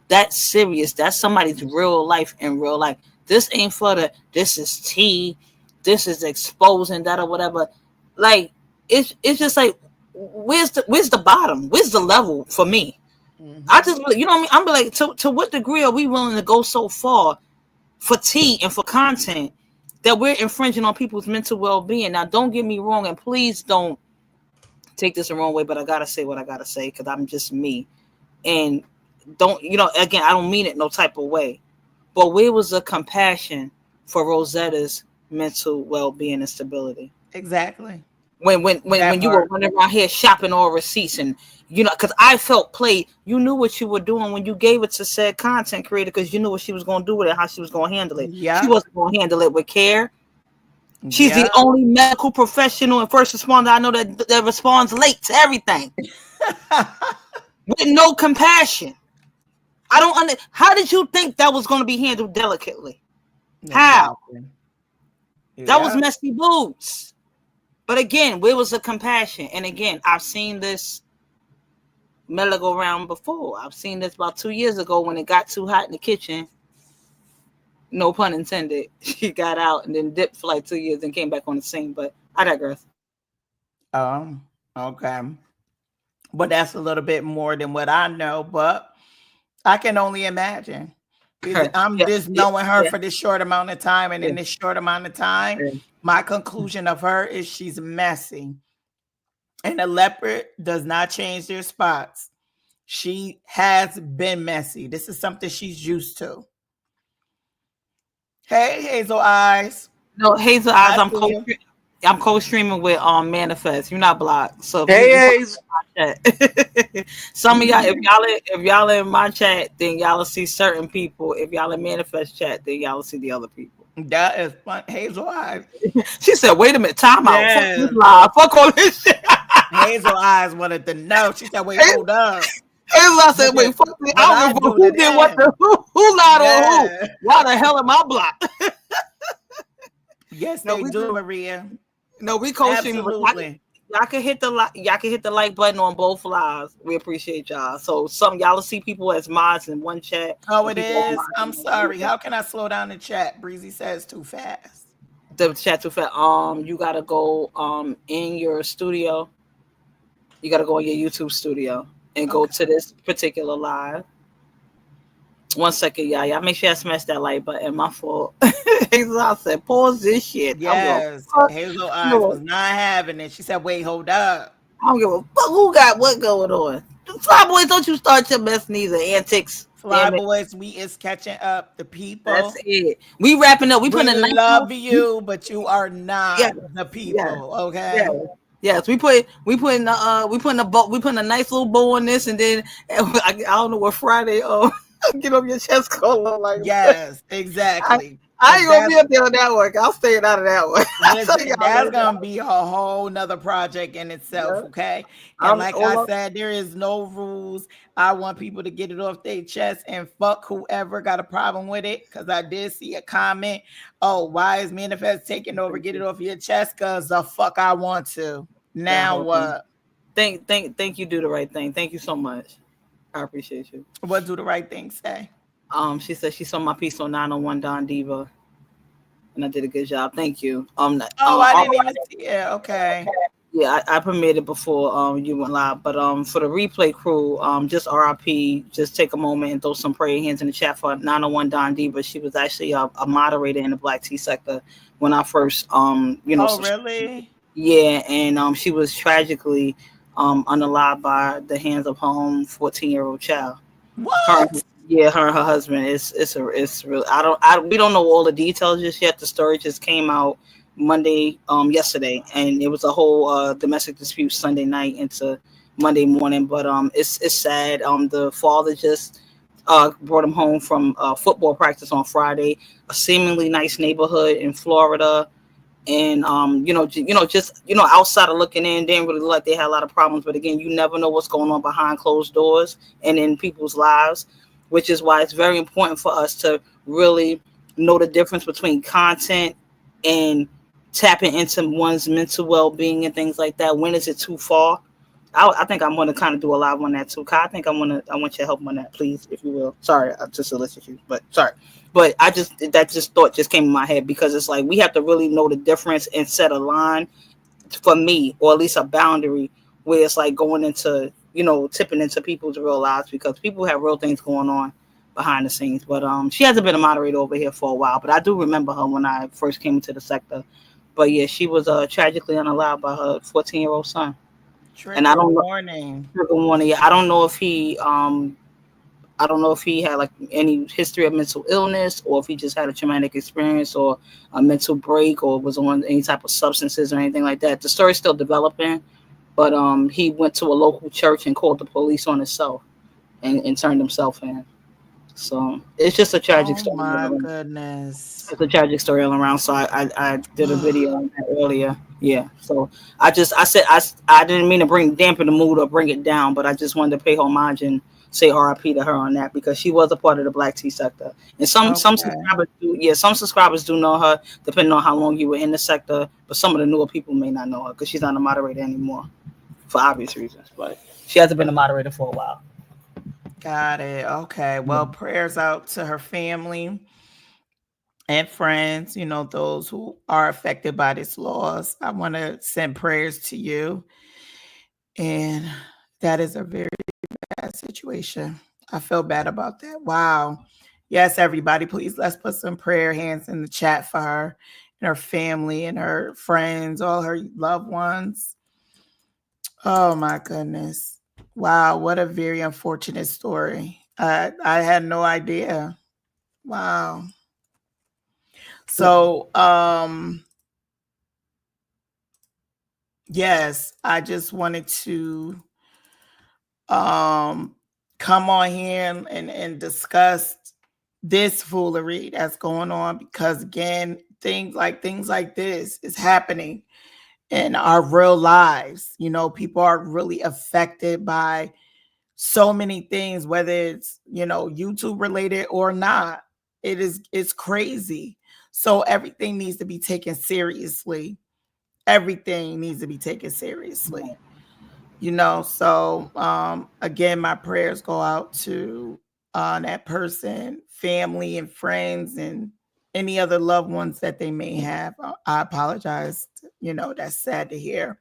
that's serious. That's somebody's real life in real life. This ain't for this is tea. This is exposing that or whatever. Like it's just like where's the bottom? Where's the level for me? I just, what I mean. I'm like, to what degree are we willing to go so far for tea and for content that we're infringing on people's mental well-being? Now, don't get me wrong, and please don't take this the wrong way, but I gotta say what I gotta say because I'm just me. And don't, again, I don't mean it no type of way. But where was the compassion for Rosetta's mental well-being and stability? Exactly. When you were running around here shopping all receipts and because I felt played. You knew what you were doing when you gave it to said content creator because you knew what she was going to do with it, how she was going to handle it. Yeah. She wasn't going to handle it with care. She's the only medical professional and first responder I know that responds late to everything with no compassion. I don't how did you think that was going to be handled delicately? How? Exactly. That was Yeah. messy boots. But again, where was the compassion? And again, I've seen this merry-go-round before. I've seen this about 2 years ago when it got too hot in the kitchen. No pun intended. She got out and then dipped for like 2 years and came back on the scene. But I digress. Okay. But that's a little bit more than what I know, but I can only imagine. Because Her. I'm Yeah, just yeah, knowing her yeah, for this short amount of time. And in yeah, this short amount of time, yeah. my conclusion of her is she's messy. And a leopard does not change their spots. She has been messy. This is something she's used to. Hey, Hazel Eyes. No, Hazel Eyes, I see you. I'm co-streaming with Manifest. You're not blocked. So if you Hey, Ace. chat. Some of y'all, if y'all in my chat, then y'all will see certain people. If y'all in Manifest chat, then y'all will see the other people. That is fun. Hazel Eyes. She said, wait a minute, time out. Fuck Yes. this live. Fuck all this shit. Hazel Eyes wanted to know. She said, wait, hold up. Hazel Eyes said, wait, fuck this. I don't give a fuck who did what who lied on who. Why the hell am I blocked? Yes, No, they we do, do. Maria. No, we coaching. Absolutely. Y'all can hit the like button on both lives. We appreciate y'all. So y'all will see people as mods in one chat. Oh, it is. I'm sorry. How can I slow down the chat? Breezy says too fast. The chat too fast. You gotta go in your studio. You gotta go in your YouTube studio and go to this particular live. 1 second, y'all. Y'all make sure I smash that like button. My fault. Hazel Eyes said, pause this shit. Yes. Hazel Eyes was not having it. She said, wait, hold up. I don't give a fuck who got what going on. Fly Boys, don't you start your mess neither antics. Fly Boys, we is catching up. The people. That's it. We wrapping up. We putting a nice love you, but you are not the people. Yeah. Okay. Yeah. Yes, we putting a nice little bow on this, and then I don't know what Friday. Get off your chest color like. Yes, exactly. I ain't gonna be up there on that one. I'll stay out of that one. That's gonna be a whole nother project in itself, okay? And like I said, there is no rules. I want people to get it off their chest and fuck whoever got a problem with it. Cause I did see a comment. Oh, why is Manifest taking over? Get it off your chest, cause the fuck I want to. Now what? Thank you. Do the right thing. Thank you so much. I appreciate you. What do the right thing say? She said she saw my piece on 901 Don Diva, and I did a good job. Thank you. I didn't even see it. Okay. Yeah, I premiered it before you went live, but for the replay crew, just RIP, just take a moment and throw some prayer hands in the chat for 901 Don Diva. She was actually a moderator in the Black tea sector when I first Oh, really? Yeah, and she was tragically unalived by the hands of her own 14-year-old child. What? Her and her husband. It's real. We don't know all the details just yet. The story just came out Monday, yesterday, and it was a whole domestic dispute Sunday night into Monday morning. But it's sad. The father just brought him home from football practice on Friday, a seemingly nice neighborhood in Florida. And just outside of looking in, didn't really look like they had a lot of problems. But again, you never know what's going on behind closed doors and in people's lives, which is why it's very important for us to really know the difference between content and tapping into one's mental well-being and things like that. When is it too far? I think I'm going to kind of do a live on that too. I think I want you to help me on that, please, if you will. Sorry to solicit you, but sorry. But that thought just came in my head, because it's like we have to really know the difference and set a line for me, or at least a boundary, where it's like going into, tipping into people's real lives, because people have real things going on behind the scenes. But she hasn't been a moderator over here for a while, but I do remember her when I first came into the sector. But yeah, she was tragically unalived by her 14-year-old son. And I don't know. Trigger warning. I don't know if he had like any history of mental illness, or if he just had a traumatic experience or a mental break, or was on any type of substances or anything like that. The story's still developing, but he went to a local church and called the police on himself and turned himself in. So it's just a tragic story. Oh my goodness. It's a tragic story all around. So I did a video on that earlier. Yeah. So I said I didn't mean to dampen the mood or bring it down, but I just wanted to pay homage and say RIP to her on that, because she was a part of the Black Tea sector. And some Okay. subscribers do, yeah, some subscribers do know her, depending on how long you were in the sector. But some of the newer people may not know her because she's not a moderator anymore, for obvious reasons. But she hasn't been a moderator for a while. Got it. Okay. Well, prayers out to her family and friends, those who are affected by this loss. I want to send prayers to you. And that is a very bad situation. I feel bad about that. Wow. Yes, everybody, please let's put some prayer hands in the chat for her and her family and her friends, all her loved ones. Oh my goodness. Wow, what a very unfortunate story. I had no idea. Wow. So, yes, I just wanted to come on here and discuss this foolery that's going on, because again, things like this is happening in our real lives. People are really affected by so many things, whether it's YouTube related or not. It's crazy. So everything needs to be taken seriously. Everything needs to be taken seriously. So again, my prayers go out to that person, family and friends, and any other loved ones that they may have. I apologize. That's sad to hear.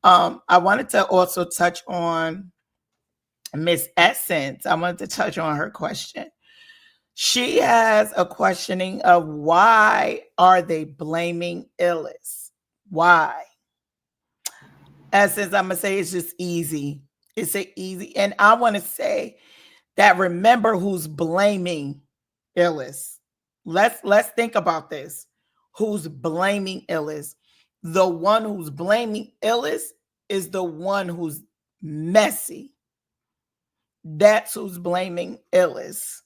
I wanted to also touch on Miss Essence. I wanted to touch on her question. She has a questioning of why are they blaming Illis? Why? Essence, I'm gonna say it's just easy. It's easy, and I want to say that remember who's blaming Illis. Let's think about this. Who's blaming Illis? The one who's blaming Illis is the one who's messy. That's who's blaming Illis.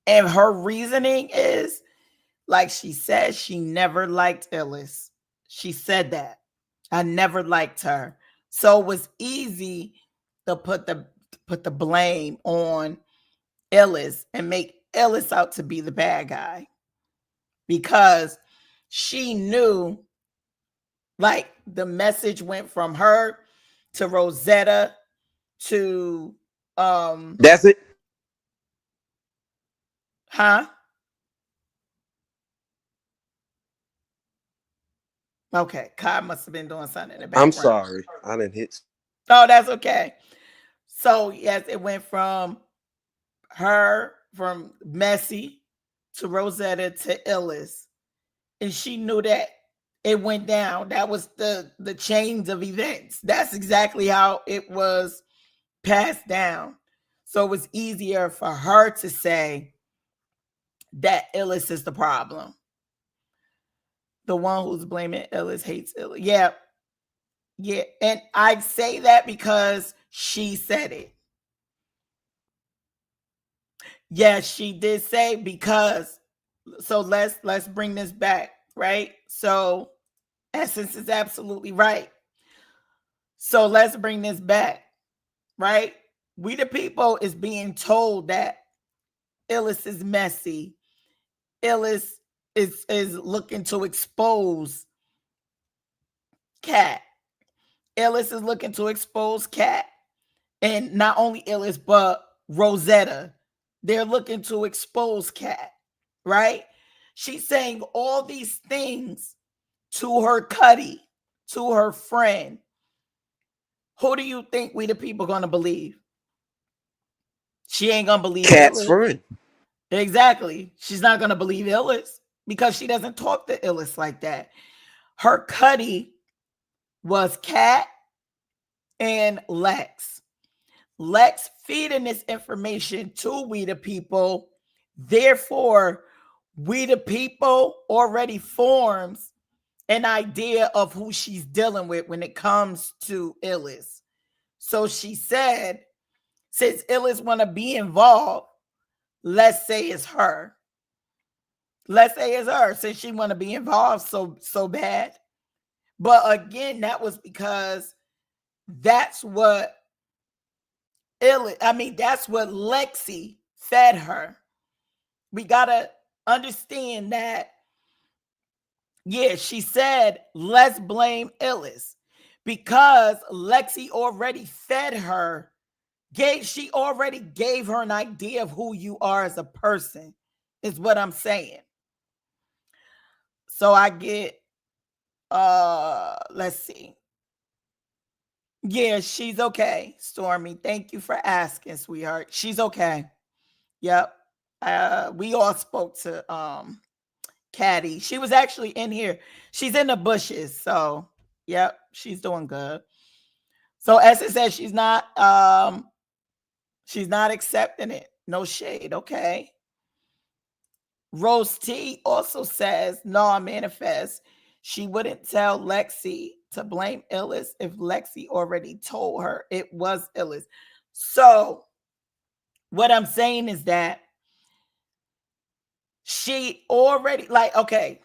And her reasoning is, like she said, she never liked Illis. She said that. I never liked her. So it was easy to put the blame on Illis and make Illis out to be the bad guy, because she knew, like, the message went from her to Rosetta to That's it. huh? Okay, Kai must have been doing something in the I'm background. sorry. I didn't hit. Oh, that's okay. So yes, it went from her, from Messy to Rosetta to Illis, and she knew that it went down. That was the chains of events. That's exactly how it was passed down. So it was easier for her to say that Illis is the problem. The one who's blaming Illis hates Illis. Yeah. Yeah. And I say that because she said it. Yes, she did say, because, so let's bring this back, right? So Essence is absolutely right. So let's bring this back, right? We the people is being told that Illis is messy. Illis is looking to expose Cat. Illis is looking to expose Cat. And not only Illis, but Rosetta. They're looking to expose Cat, right? She's saying all these things to her Cuddy, to her friend. Who do you think we the people gonna believe? She ain't gonna believe Cat's Illis. friend. Exactly. She's not gonna believe Illis because she doesn't talk to Illis like that. Her Cuddy was Cat and Lex. Lex feeding this information to we the people. Therefore, we the people already forms an idea of who she's dealing with when it comes to Illis. So she said, since Illis want to be involved, let's say it's her. Let's say it's her, since she want to be involved so bad. But again, that was because that's what that's what Lexi fed her. We gotta understand that. Yeah, she said, let's blame Illis because Lexi already fed her. She already gave her an idea of who you are as a person, is what I'm saying. So I get, let's see. Yeah, she's okay, Stormy. Thank you for asking, sweetheart. She's okay. Yep. We all spoke to Caddy. She was actually in here. She's in the bushes. So yep, she's doing good. So Essence says she's not accepting it. No shade, okay. Rose T also says, no, I manifest. She wouldn't tell Lexi to blame Illis if Lexi already told her it was Illis. So what I'm saying is that she already, like, okay,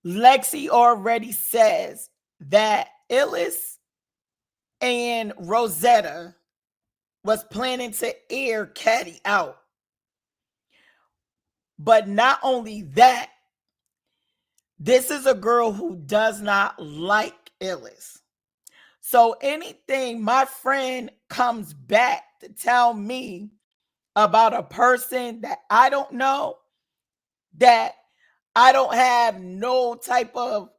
Lexi already says that Illis and Rosetta was planning to air Caddy out. But not only that, this is a girl who does not like Illis. So anything my friend comes back to tell me about a person that I don't know, that I don't have no type of,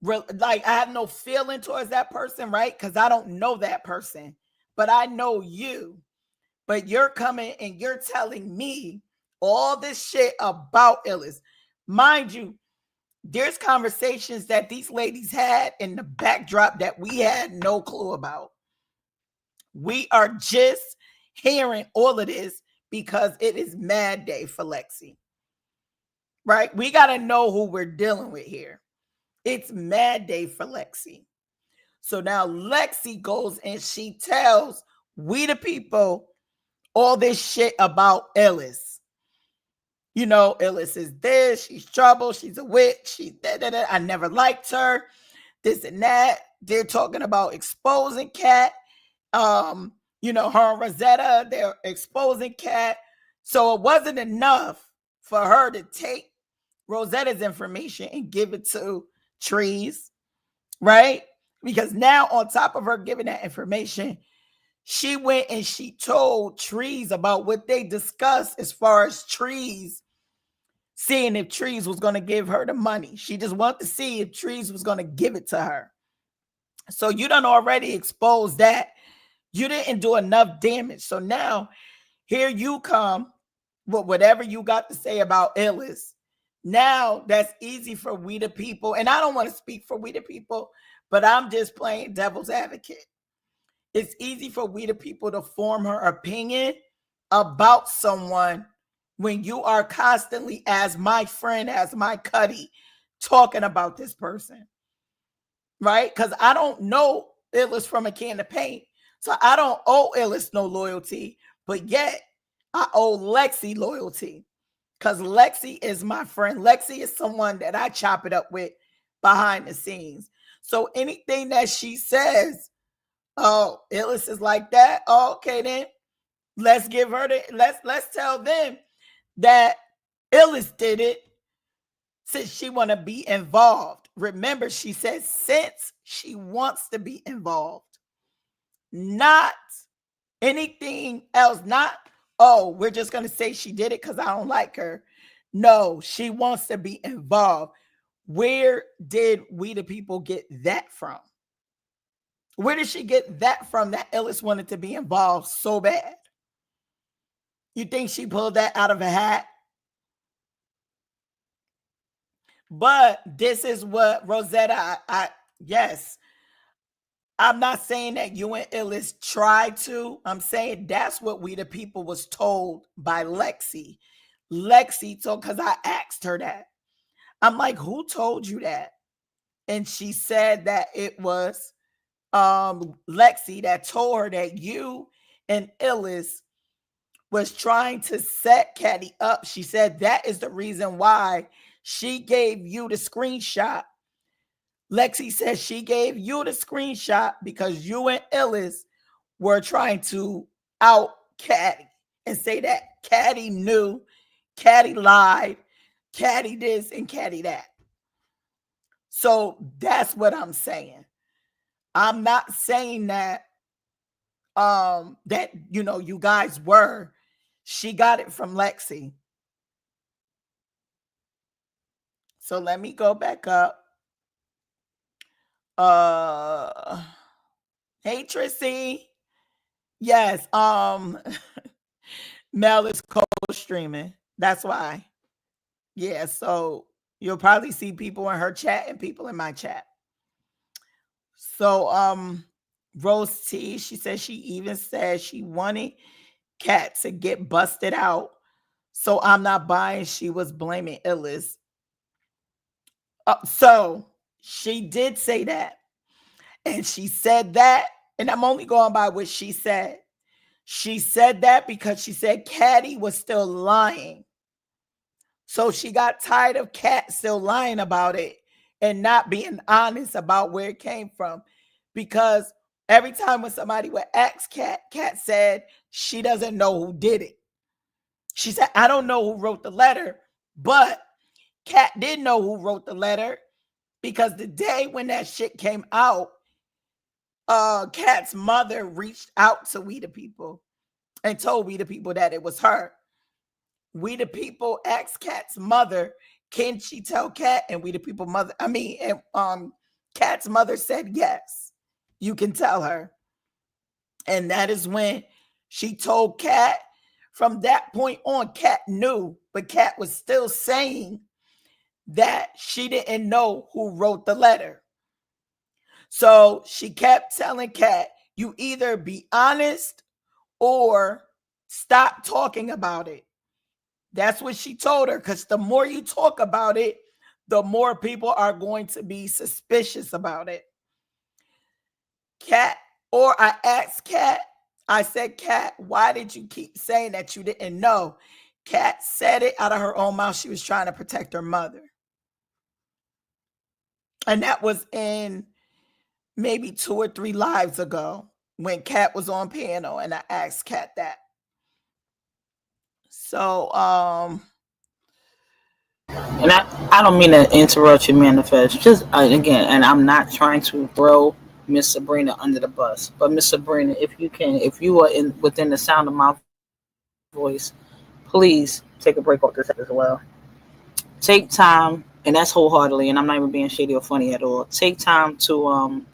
like, I have no feeling towards that person, right? Because I don't know that person, but I know you. But you're coming and you're telling me all this shit about Illis. Mind you, there's conversations that these ladies had in the backdrop that we had no clue about. We are just hearing all of this because it is Mad Day for Lexi. Right? We got to know who we're dealing with here. It's Mad Day for Lexi. So now Lexi goes and she tells we the people all this shit about Illis. You know, Illis is this, she's trouble, she's a witch, she's da-da-da. I never liked her, this and that. They're talking about exposing Cat. You know, her and Rosetta, they're exposing Cat. So it wasn't enough for her to take Rosetta's information and give it to Trees, right? Because now on top of her giving that information, she went and she told Trees about what they discussed as far as Trees seeing if Trees was going to give her the money. She just wanted to see if Trees was going to give it to her. So you done already exposed that. You didn't do enough damage. So now here you come with whatever you got to say about Illis. Now that's easy for we the people. And I don't want to speak for we the people, but I'm just playing devil's advocate. It's easy for we the people to form her opinion about someone when you are constantly, as my friend, as my cuddy, talking about this person, right? Because I don't know Illis from a can of paint. So I don't owe Illis no loyalty, but yet I owe Lexi loyalty because Lexi is my friend. Lexi is someone that I chop it up with behind the scenes. So anything that she says, oh, Illis is like that. Oh, okay, then let's give her let's tell them that Illis did it since she want to be involved. Remember, she says since she wants to be involved, not anything else. Not, oh, we're just going to say she did it because I don't like her. No, she wants to be involved. Where did we the people get that from? Where did she get that from that Illis wanted to be involved so bad? You think she pulled that out of a hat? But this is what Rosetta, yes, I'm not saying that you and Illis tried to. I'm saying that's what we the people was told by Lexi. Lexi told, because I asked her that. I'm like, who told you that? And she said that it was Lexi that told her that you and Illis was trying to set Caddy up. She said that is the reason why she gave you the screenshot. Lexi says she gave you the screenshot because you and Illis were trying to out Caddy and say that Caddy knew, Caddy lied, Caddy this and Caddy that. So that's what I'm saying. I'm not saying that that you guys were. She got it from Lexi. So let me go back up. Hey Trissy. Yes, Mel is co-streaming. That's why. Yeah, so you'll probably see people in her chat and people in my chat. So Rose T, she said she even said she wanted Cat to get busted out. So I'm not buying she was blaming Illis. So she did say that. And she said that, and I'm only going by what she said. She said that because she said Caddy was still lying. So she got tired of Cat still lying about it and not being honest about where it came from. Because every time when somebody would ask Cat, Cat said she doesn't know who did it. She said, I don't know who wrote the letter, but Cat did know who wrote the letter because the day when that shit came out, Cat's mother reached out to We the People and told We the People that it was her. We the People asked Cat's mother, can she tell Cat? And We the People mother, Cat's mother said yes, you can tell her. And that is when she told Cat. From that point on, Cat knew, but Cat was still saying that she didn't know who wrote the letter. So she kept telling Cat, you either be honest or stop talking about it. That's what she told her, because the more you talk about it, the more people are going to be suspicious about it. Cat, or I asked Cat, I said, Cat, why did you keep saying that you didn't know? Cat said it out of her own mouth. She was trying to protect her mother. And that was in maybe 2 or 3 lives ago when Cat was on panel and I asked Cat that. So and I don't mean to interrupt you, Manifest. Just again, and I'm not trying to throw Miss Sabrina under the bus, but Miss Sabrina, if you can, if you are in within the sound of my voice, please take a break off this as well. Take time, and that's wholeheartedly, and I'm not even being shady or funny at all. Take time to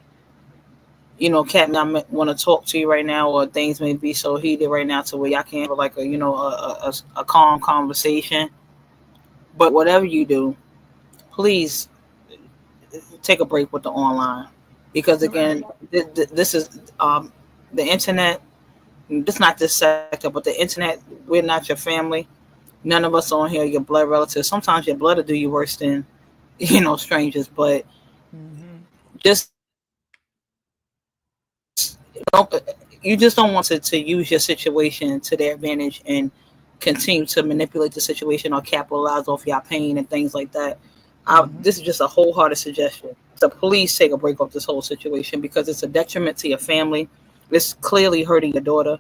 Cat, I want to talk to you right now, or things may be so heated right now to where y'all can't have like a calm conversation. But whatever you do, please take a break with the online, because again, this is the internet. It's not this sector, but the internet. We're not your family. None of us on here are your blood relatives. Sometimes your blood will do you worse than strangers. But just don't. You just don't want to use your situation to their advantage and continue to manipulate the situation or capitalize off your pain and things like that. This is just a wholehearted suggestion. So please take a break off this whole situation, because it's a detriment to your family. It's clearly hurting your daughter.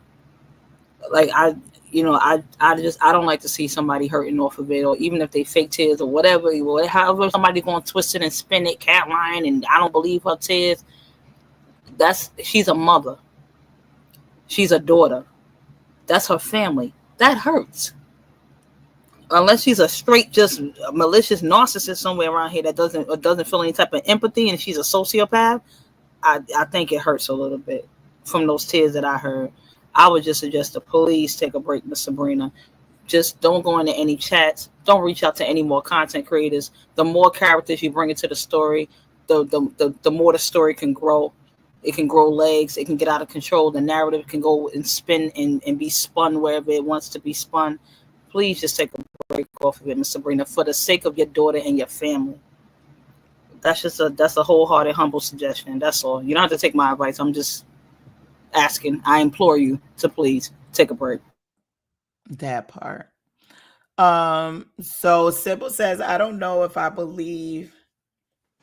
Like I don't like to see somebody hurting off of it, or even if they fake tears or whatever. However, somebody going to twist it and spin it, cat lying, and I don't believe her tears. She's a mother. She's a daughter. That's her family. That hurts. Unless she's a straight, just malicious narcissist somewhere around here that doesn't feel any type of empathy, and she's a sociopath, I think it hurts a little bit from those tears that I heard. I would just suggest the police take a break, Miss Sabrina. Just don't go into any chats. Don't reach out to any more content creators. The more characters you bring into the story, the more the story can grow. It can grow legs. It can get out of control. The narrative can go and spin and be spun wherever it wants to be spun. Please just take a break off of it, Miss Sabrina, for the sake of your daughter and your family. That's a wholehearted, humble suggestion. That's all. You don't have to take my advice. I'm just asking. I implore you to please take a break. That part. So Sybil says, I don't know if I believe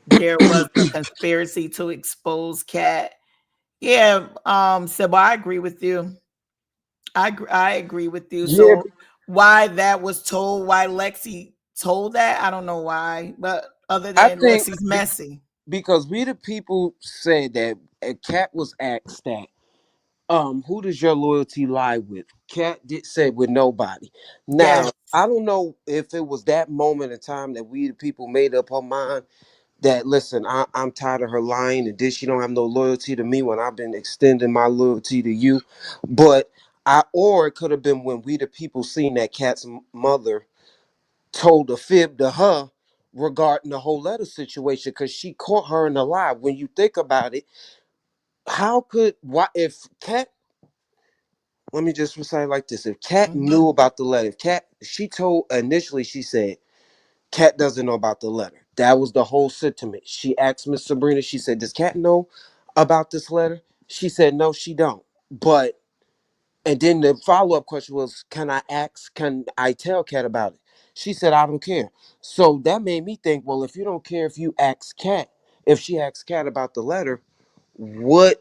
there was a conspiracy to expose Cat. Yeah, Sybil, I agree with you. I agree with you. Yeah, So why that was told, why Lexi told that, I don't know why, but other I than think Lexi's messy. because we the people said that a cat was asked that, who does your loyalty lie with? Cat did say with nobody. Now, Yes, I don't know if it was that moment in time that we the people made up our mind that listen, I'm tired of her lying and this she don't have no loyalty to me when I've been extending my loyalty to you. But or it could have been when we the people seen that Cat's mother told a fib to her regarding the whole letter situation because she caught her in a lie. When you think about it, how could why if Cat, let me just recite it like this. If Cat knew hmm about the letter, if Cat, she told initially, she said, Cat doesn't know about the letter. That was the whole sentiment. She asked Miss Sabrina, she said, does Cat know about this letter? She said, no, she don't. But, and then the follow-up question was, can I tell Cat about it? She said, I don't care. So that made me think, well, if you don't care if you ask Cat, if she asks Cat about the letter, what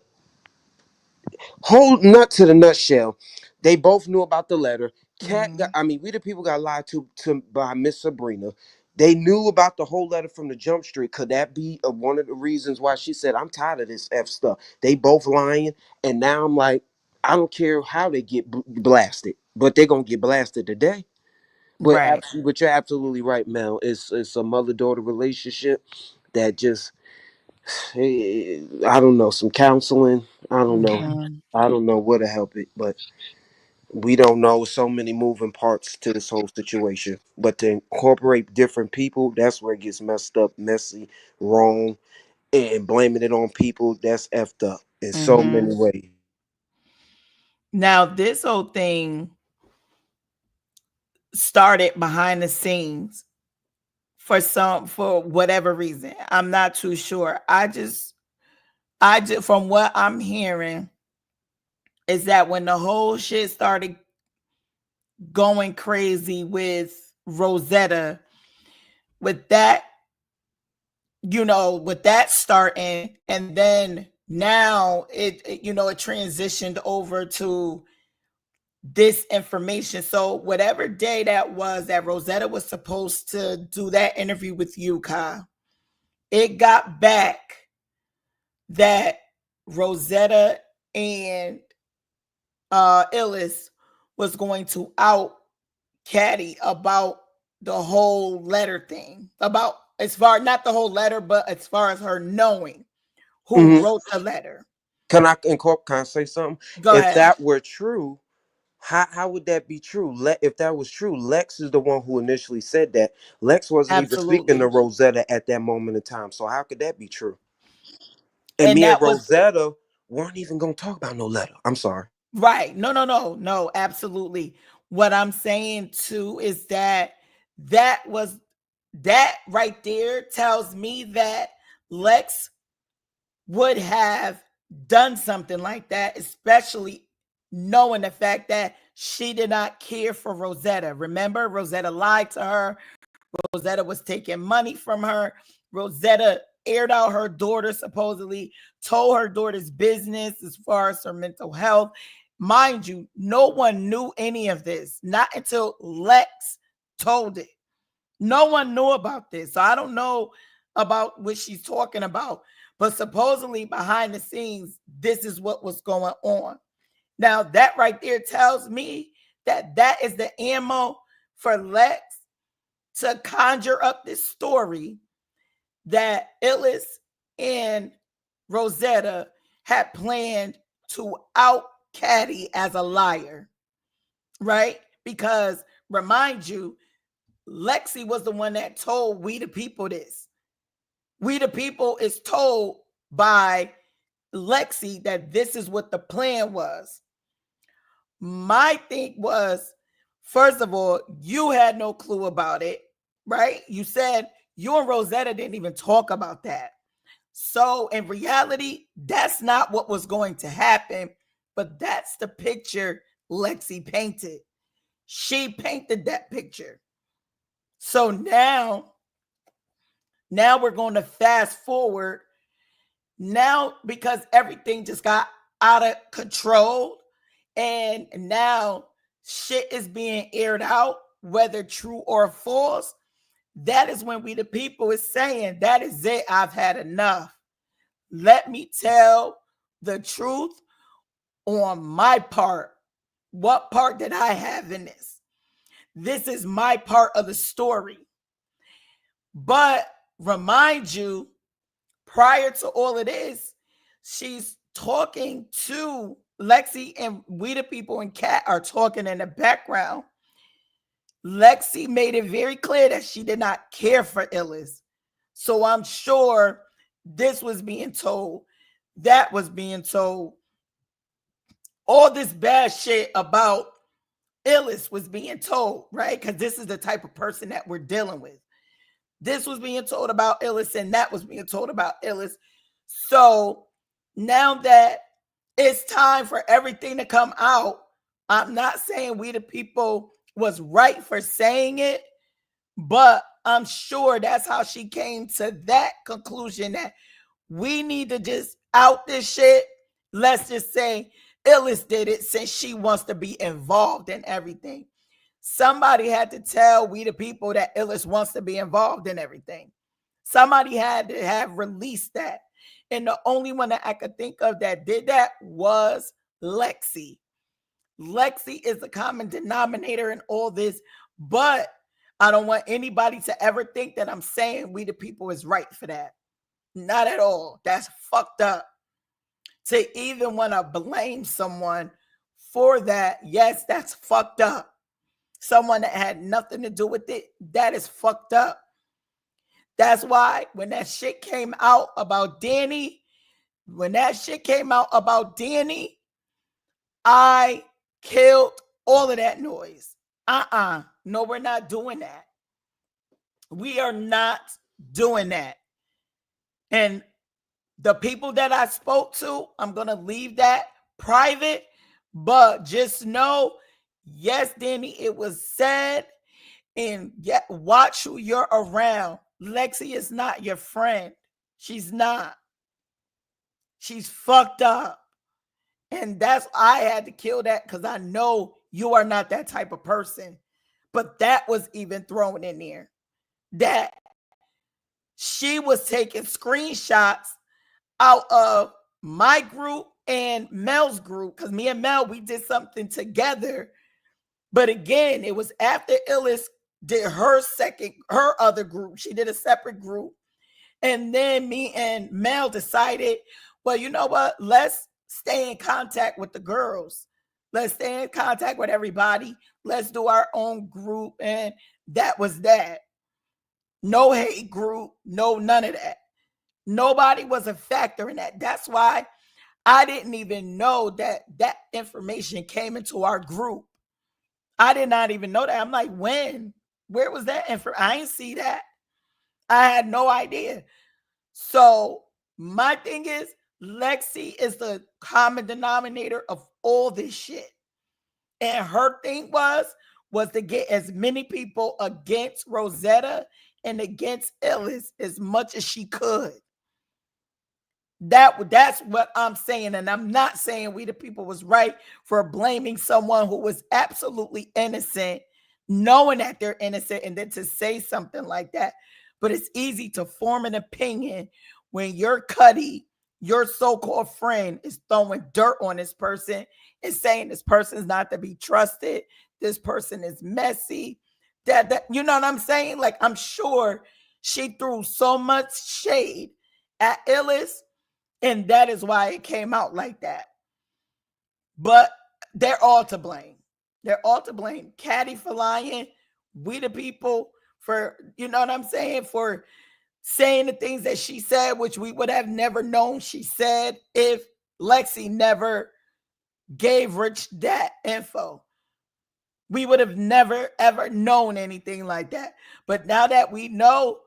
whole nut to the nutshell. They both knew about the letter. Cat got, hmm I mean, we the people got lied to by Miss Sabrina. They knew about the whole letter from the Jump Street. Could that be one of the reasons why she said, I'm tired of this F stuff? They both lying. And now I'm like, I don't care how they get blasted, but they're going to get blasted today. But right. but you're absolutely right, Mel. It's a mother daughter relationship that just, I don't know, some counseling. I don't know. hmm I don't know where to help it, but we don't know, so many moving parts to this whole situation. But to incorporate different people, that's where it gets messed up, messy, wrong, and blaming it on people, that's effed up in so hmm many ways. Now this whole thing started behind the scenes for whatever reason. I'm not too sure. I just from what I'm hearing is that when the whole shit started going crazy with Rosetta, with that, with that starting, and then now it transitioned over to this information. So whatever day that was that Rosetta was supposed to do that interview with you, Kyle, it got back that Rosetta and Illis was going to out Caddy about the whole letter thing. About, as far, not the whole letter, but as far as her knowing who Hmm. wrote the letter. Can I say something? Go If ahead. that were true, how would that be true? If that was true, Lex is the one who initially said that. Lex wasn't even speaking to Absolutely. Rosetta at that moment in time. So how could that be true? And And me and that was Rosetta weren't even gonna talk about no letter. I'm sorry. right. No, no, no, no, absolutely. What I'm saying too is that that was that right there tells me that Lex would have done something like that, especially knowing the fact that she did not care for Rosetta. Remember, Rosetta lied to her. Rosetta was taking money from her. Rosetta aired out her daughter, supposedly, told her daughter's business as far as her mental health. Mind you, no one knew any of this, not until Lex told it. No one knew about this. So I don't know about what she's talking about, but supposedly behind the scenes, this is what was going on. Now, that right there tells me that that is the ammo for Lex to conjure up this story that Illis and Rosetta had planned to out Caddy as a liar, right? Because remind you, Lexi was the one that told We the People this. We the People is told by Lexi that this is what the plan was. My thing was, first of all, you had no clue about it, right? You said you and Rosetta didn't even talk about that. So in reality, that's not what was going to happen, but that's the picture Lexi painted. She painted that picture. So now we're going to fast forward now because everything just got out of control And now shit is being aired out, whether true or false. That is when we the people is saying, that is it, I've had enough. Let me tell the truth on my part. What part did I have in this? This is my part of the story. But remind you, prior to all of this, she's talking to Lexi, and we the people in Cat are talking in the background. Lexi made it very clear that she did not care for Illis. So I'm sure this was being told, that was being told. All this bad shit about Illis was being told, right? Because this is the type of person that we're dealing with. This was being told about Illis, and that was being told about Illis. So now that it's time for everything to come out, I'm not saying we the people was right for saying it, but I'm sure that's how she came to that conclusion, that we need to just out this shit. Let's just say Illis did it, since she wants to be involved in everything. Somebody had to tell we the people that Illis wants to be involved in everything. Somebody had to have released that. And the only one that I could think of that did that was Lexi. Lexi is the common denominator in all this, but I don't want anybody to ever think that I'm saying we the people is right for that. Not at all. That's fucked up. To even want to blame someone for that, yes, that's fucked up. Someone that had nothing to do with it, that is fucked up. That's why when that shit came out about Danny, I killed all of that noise. No, we're not doing that. We are not doing that. And the people that I spoke to, I'm going to leave that private, but just know, yes, Danny, it was said, and watch who you're around. Lexi is not your friend. She's not. She's fucked up. And I had to kill that because I know you are not that type of person. But that was even thrown in there. That she was taking screenshots out of my group and Mel's group, because me and Mel, we did something together. But again, it was after Illis did her other group. She did a separate group. And then me and Mel decided, well, you know what? Let's stay in contact with the girls. Let's stay in contact with everybody. Let's do our own group. And that was that. No hate group, no none of that. Nobody was a factor in that. That's why I didn't even know that that information came into our group. I did not even know that. I'm like, when? Where was that info? I ain't see that. I had no idea. So my thing is, Lexi is the common denominator of all this shit. And her thing was to get as many people against Rosetta and against Illis as much as she could. That's what I'm saying. And I'm not saying we the people was right for blaming someone who was absolutely innocent, knowing that they're innocent, and then to say something like that. But it's easy to form an opinion when your Cuddy, your so-called friend, is throwing dirt on this person and saying this person's not to be trusted. This person is messy. That you know what I'm saying? Like, I'm sure she threw so much shade at Illis, and that is why it came out like that. But they're all to blame. They're all to blame. Caddy for lying. We the people for, you know what I'm saying, for saying the things that she said, which we would have never known she said if Lexi never gave Rich that info. We would have never, ever known anything like that. But now that we know,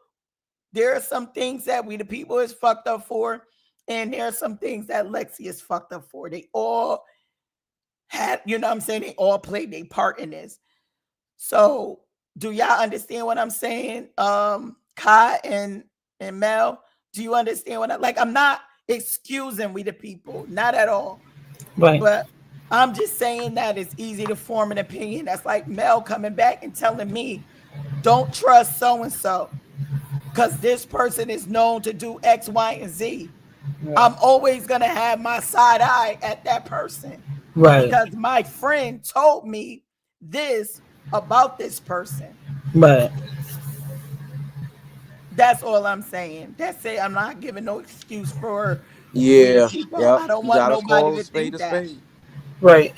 there are some things that we the people is fucked up for, and there are some things that Lexi is fucked up for. They all had, you know what I'm saying, they all played their part in this. So do y'all understand what I'm saying? Kai and Mel, do you understand what I'm not excusing we the people, not at all. Right. But I'm just saying that it's easy to form an opinion. That's like Mel coming back and telling me, don't trust so and so because this person is known to do X, Y, and Z. Right. I'm always going to have my side eye at that person Right. because my friend told me this about this person. Right. That's all I'm saying. That's it. I'm not giving no excuse for weird Yeah, people. yep. I don't You want gotta nobody call a to spade think a that. spade. Right.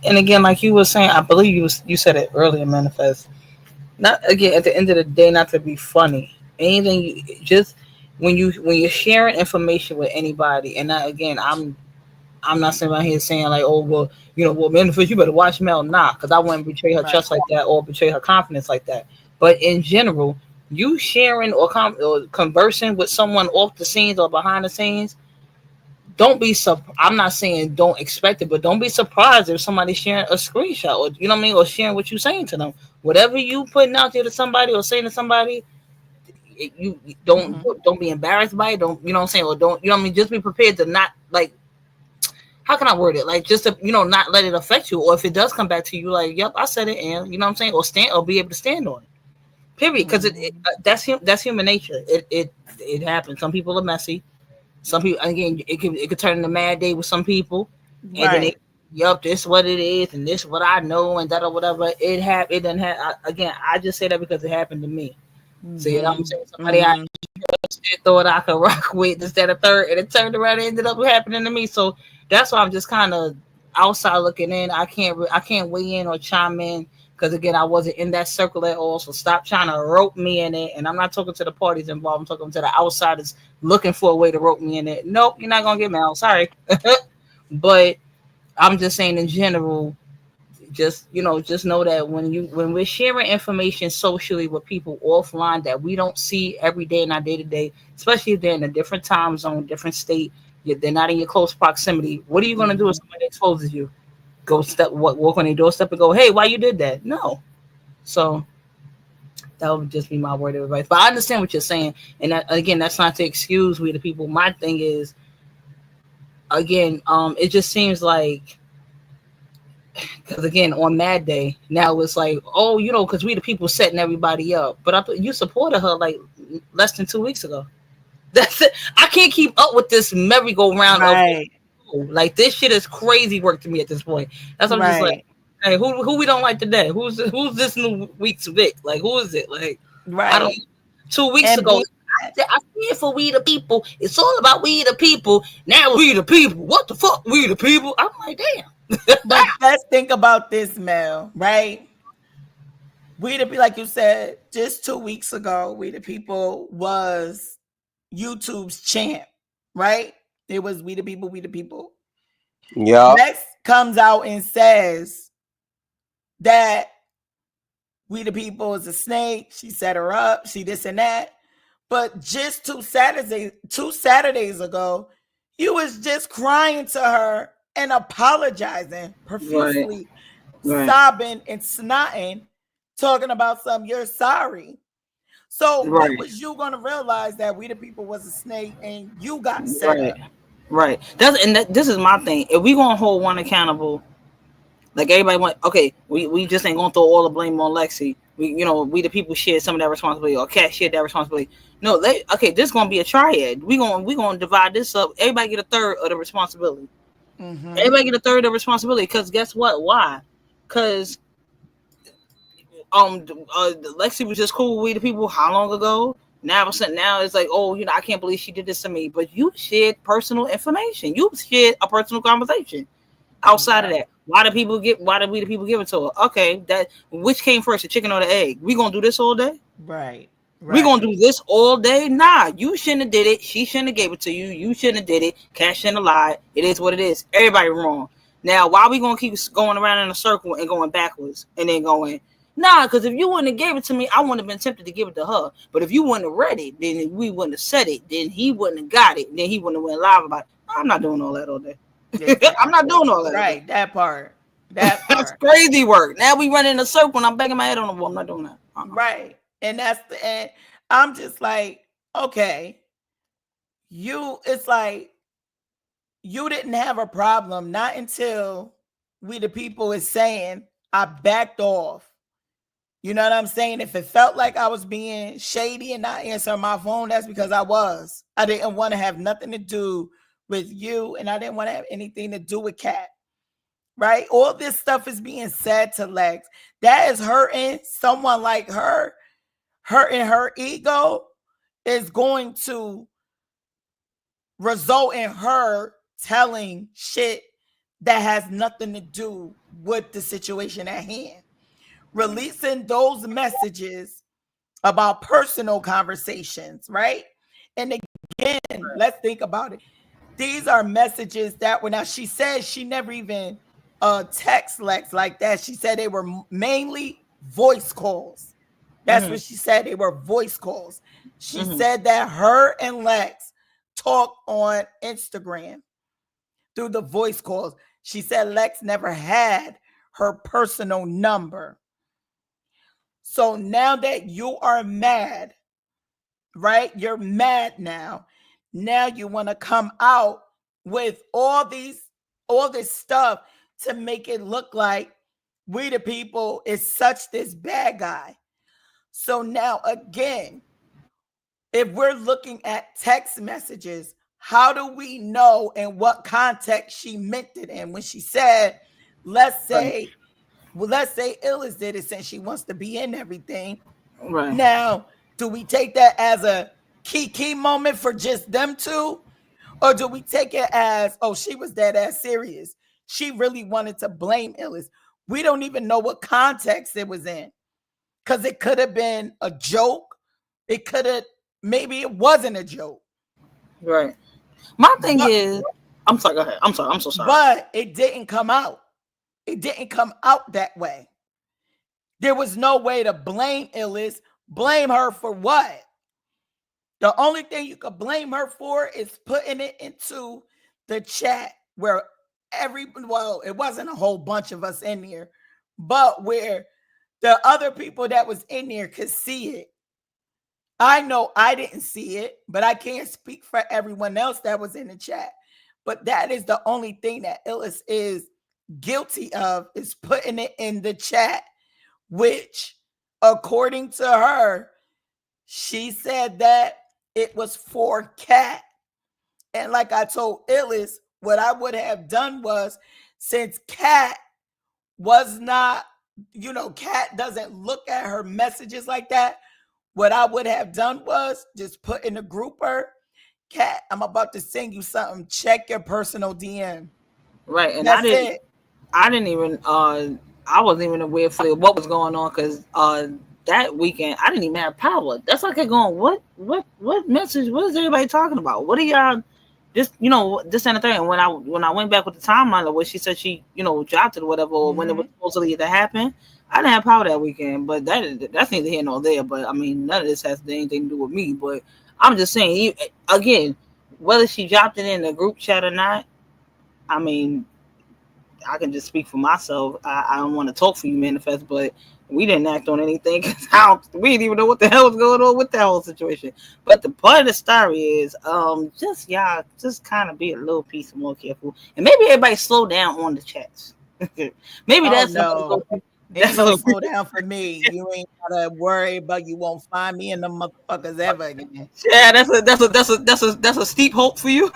And again, like you were saying, I believe you said it earlier, manifest. Not again at the end of the day, not to be funny. Anything you just when you're sharing information with anybody, and that, again, I'm not sitting around here saying like, oh well, well, manifest, you better watch Mel, nah, because I wouldn't betray her Right. trust like that or betray her confidence like that. But in general, you sharing or conversing with someone off the scenes or behind the scenes, don't be I'm not saying don't expect it, but don't be surprised if somebody's sharing a screenshot, or you know what I mean, or sharing what you're saying to them. Whatever you putting out there to somebody or saying to somebody, you Mm-hmm. don't be embarrassed by it. Don't, you know what I'm saying, or don't, you know what I mean. Just be prepared to not, like, how can I word it? Like, just to, not let it affect you, or if it does come back to you, like, yep, I said it, and you know what I'm saying, or stand, or be able to stand on it. Period. Because Mm-hmm. that's human nature. It happens. Some people are messy. Some people, again, it could turn into mad day with some people, and then Right. yup, this what it is, and this what I know, and that or whatever. It doesn't have. Again, I just say that because it happened to me. So you know what I'm Mm-hmm. saying, somebody I Mm-hmm. thought I could rock with instead of third, and it turned around and ended up happening to me. So that's why I'm just kind of outside looking in. I can't weigh in or chime in because, again, I wasn't in that circle at all. So stop trying to rope me in it. And I'm not talking to the parties involved. I'm talking to the outsiders looking for a way to rope me in it. Nope, you're not gonna get me out. Sorry, but I'm just saying in general, just know that when we're sharing information socially with people offline that we don't see every day in our day to day, especially if they're in a different time zone, different state, they're not in your close proximity. What are you going to do if Mm-hmm. somebody exposes you? Go step, walk on their doorstep and go, hey, why you did that? No. So that would just be my word of advice. But I understand what you're saying, and that, again, that's not to excuse we the people. My thing is, again, it just seems like, because, again, on Mad Day, now it's like, oh, because we the people setting everybody up. But I thought you supported her like less than 2 weeks ago. That's it. I can't keep up with this merry-go-round of, Right. like, this shit is crazy work to me at this point. That's what I'm just like, Right. hey, who we don't like today? Who's this new week's Vic? Like, who is it? Like, I don't. Right. 2 weeks And ago, being I stand for we the people. It's all about we the people. Now we the people. What the fuck? We the people. I'm like, damn. but let's think about this, Mel, right? We the like you said, just 2 weeks ago, we the people was YouTube's chant, right? It was we the people, we the people. Yeah. Next comes out and says that we the people is a snake. She set her up. She this and that. But just two Saturdays ago, you was just crying to her and apologizing Right, profusely, right, sobbing and snotting, talking about something. You're sorry. So when right, was you gonna realize that we the people was a snake and you got set right, up? right. This is my thing. If we gonna hold one accountable, like everybody want, okay, we just ain't gonna throw all the blame on Lexi. We the people share some of that responsibility, or Cat shared that responsibility. No, okay, this gonna be a triad. We gonna divide this up. Everybody get a third of the responsibility. Mm-hmm. Everybody get a third of the responsibility. Because guess what? Why? Because Lexi was just cool with we the people how long ago? Now it's like, oh, I can't believe she did this to me. But you shared personal information. You shared a personal conversation. Outside of Right. that, why did we the people give it to her? Okay, that which came first, the chicken or the egg? We gonna do this all day? Right. We gonna Right. do this all day? Nah, you shouldn't have did it. She shouldn't have gave it to you. You shouldn't have did it. Cash shouldn't have lied. It is what it is. Everybody wrong. Now, why we gonna keep going around in a circle and going backwards and then going? Nah, because if you wouldn't have gave it to me, I wouldn't have been tempted to give it to her. But if you wouldn't have read it, then we wouldn't have said it. Then he wouldn't have got it. Then he wouldn't have went live about it. I'm not doing all that all day. I'm not doing Exactly. all that all day. Right. That part. That That's part. crazy work. Now we run in a circle and I'm banging my head on the wall. I'm not doing that. Right. And that's and I'm just like, okay, it's like you didn't have a problem, not until We the People is saying I backed off. You know what I'm saying? If it felt like I was being shady and not answering my phone, that's because I was. I didn't want to have nothing to do with you, and I didn't want to have anything to do with Kat. Right? All this stuff is being said to Lex. That is hurting someone like her. Hurting her ego is going to result in her telling shit that has nothing to do with the situation at hand. Releasing those messages about personal conversations, right? And again, let's think about it. These are messages that were, now she said she never even text Lex like that. She said they were mainly voice calls. That's what she said. They were voice calls. She said that her and Lex talk on Instagram through the voice calls. She said Lex never had her personal number. So now that you are mad, right? You're mad now. Now you want to come out with all this stuff to make it look like We the People is such this bad guy. So now again, if we're looking at text messages, how do we know in what context she meant it in when she said, let's say Illis did it since she wants to be in everything. Right. Now, do we take that as a key moment for just them two? Or do we take it as, oh, she was dead ass serious. She really wanted to blame Illis. We don't even know what context it was in. Because it could have been a joke. It could have, maybe it wasn't a joke. Right. My thing is, I'm sorry, go ahead. I'm so sorry. But it didn't come out. It didn't come out that way. There was no way to blame Illis. Blame her for what? The only thing you could blame her for is putting it into the chat where it wasn't a whole bunch of us in there, but where the other people that was in there could see it. I know I didn't see it, but I can't speak for everyone else that was in the chat. But that is the only thing that Illis is guilty of, is putting it in the chat, which, according to her, she said that it was for Kat. And like I told Illis, what I would have done was, since Kat was not, Kat doesn't look at her messages like that, what I would have done was just put in the grouper, Kat, I'm about to send you something. Check your personal DM. Right. And That's I didn't even I wasn't even aware of what was going on, because that weekend I didn't even have power. That's like I going, what message? What is everybody talking about? What are y'all this and the thing? And when I went back with the timeline of what she said she dropped it or whatever, or when it was supposedly to happen, I didn't have power that weekend. But that's neither here nor there. But I mean, none of this has anything to do with me. But I'm just saying, again, whether she dropped it in the group chat or not, I mean, I can just speak for myself. I don't want to talk for you, Manifest, but we didn't act on anything because we didn't even know what the hell was going on with that whole situation. But the part of the story is, just kind of be a little piece more careful, and maybe everybody slow down on the chats. Maybe that's no. That's a slow down for me. You ain't gotta worry about, you won't find me in the motherfuckers ever again. Yeah, that's a steep hope for you.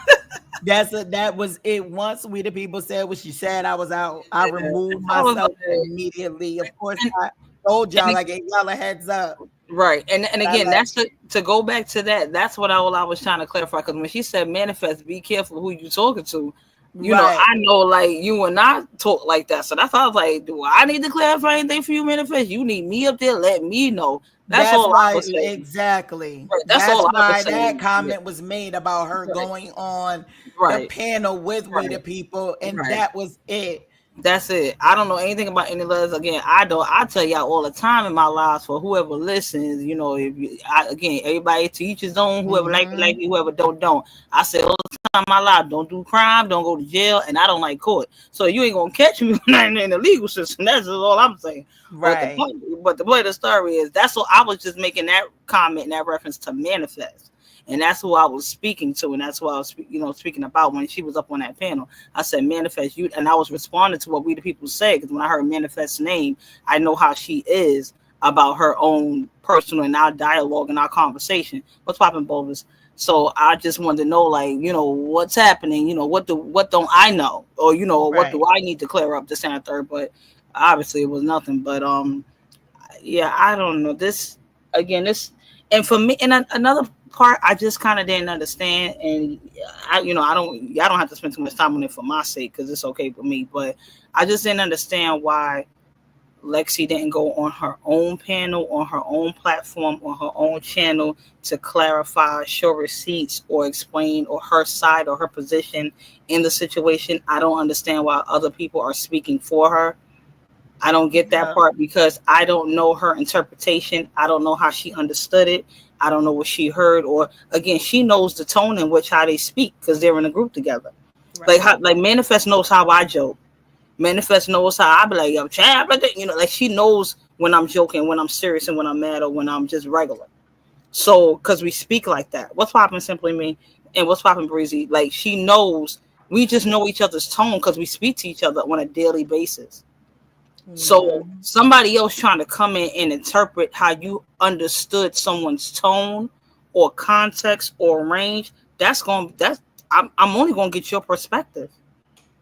That was it. Once We the People said what she said, I was out. I removed myself immediately. Of course, I told y'all, I gave y'all a heads up. Right. And again, that's to go back to that. That's what I was trying to clarify. Because when she said manifest, be careful who you talking to. You know, I know, like, you and I talk like that. So that's why I was like, do I need to clarify anything for you, manifest? You need me up there, let me know. That's all why, I was saying. Exactly. Right, that's all why that comment was made about her going on the panel with We the People, and that was it. That's it. I don't know anything about any letters. Again, I tell y'all all the time in my lives, for whoever listens, again, everybody to each his own. Whoever like me, whoever don't. I say all the time in my life, don't do crime, don't go to jail, and I don't like court. So you ain't gonna catch me in the legal system. That's just all I'm saying. Right. But the point of the story is, that's what I was just making that comment and that reference to manifest. And that's who I was speaking to, and that's what I was, speaking about when she was up on that panel. I said, Manifest, you, and I was responding to what We the People said, because when I heard Manifest's name, I know how she is about her own personal and our dialogue and our conversation. What's popping, Bovis? So I just wanted to know, like, what's happening, what don't I know? Or, what do Right. I need to clear up, this and that third. But obviously it was nothing. But yeah, I don't know. This, and for me, and another part I just kind of didn't understand, and I don't have to spend too much time on it for my sake, because it's okay for me, but I just didn't understand why Lexi didn't go on her own panel, on her own platform, on her own channel to clarify, show receipts, or explain or her side or her position in the situation. I don't understand why other people are speaking for her. I don't get that Yeah. part, because I don't know her interpretation. I don't know how she understood it. I don't know what she heard, or again, she knows the tone in which how they speak, because they're in a group together. Right. Like Manifest knows how I joke. Manifest knows how I be like, yo, champ, like that. Like she knows when I'm joking, when I'm serious, and when I'm mad, or when I'm just regular. So, because we speak like that. What's popping, Simply Me, and what's popping, Breezy? Like, she knows, we just know each other's tone because we speak to each other on a daily basis. So Mhm. somebody else trying to come in and interpret how you understood someone's tone or context or range, I'm only gonna get your perspective.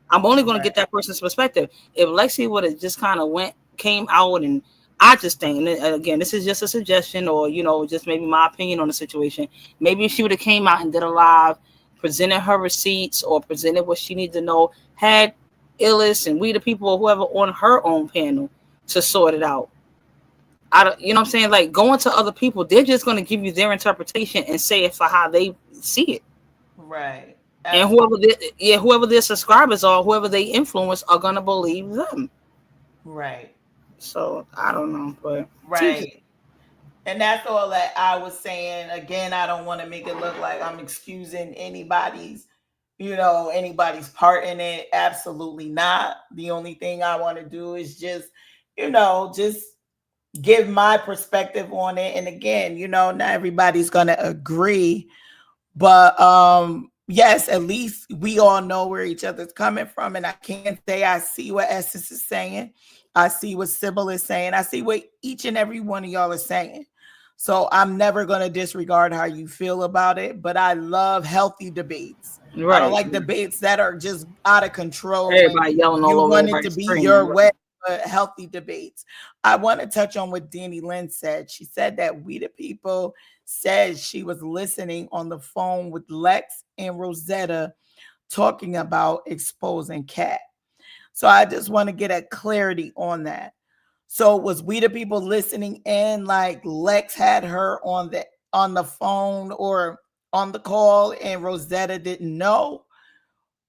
I'm only gonna Right. get that person's perspective. If Lexi would have just kind of came out, and I just think, and again, this is just a suggestion, or just maybe my opinion on the situation. Maybe if she would have came out and did a live, presented her receipts, or presented what she needed to know, had Illis and We the People or whoever on her own panel to sort it out. I don't, you know what I'm saying? Like, going to other people, they're just going to give you their interpretation and say it for how they see it. Right. And Absolutely. whoever their subscribers are, whoever they influence, are going to believe them. Right. So I don't know, but teach it. Right. And that's all that I was saying. Again, I don't want to make it look like I'm excusing anybody's part in it. Absolutely not. The only thing I want to do is just give my perspective on it. And again, not everybody's going to agree, but yes, at least we all know where each other's coming from. And I can say I see what Essence is saying. I see what Sybil is saying. I see what each and every one of y'all is saying. So I'm never going to disregard how you feel about it, but I love healthy debates. I don't Right. like debates that are just out of control and Everybody yelling all you over want it to everybody's be screen. your Right. way, but healthy debates. I want to touch on what Danny Lynn said. She said that We the People said she was listening on the phone with Lex and Rosetta talking about exposing Cat. So I just want to get a clarity on that. So was We the People listening in, like Lex had her on the phone or on the call and Rosetta didn't know?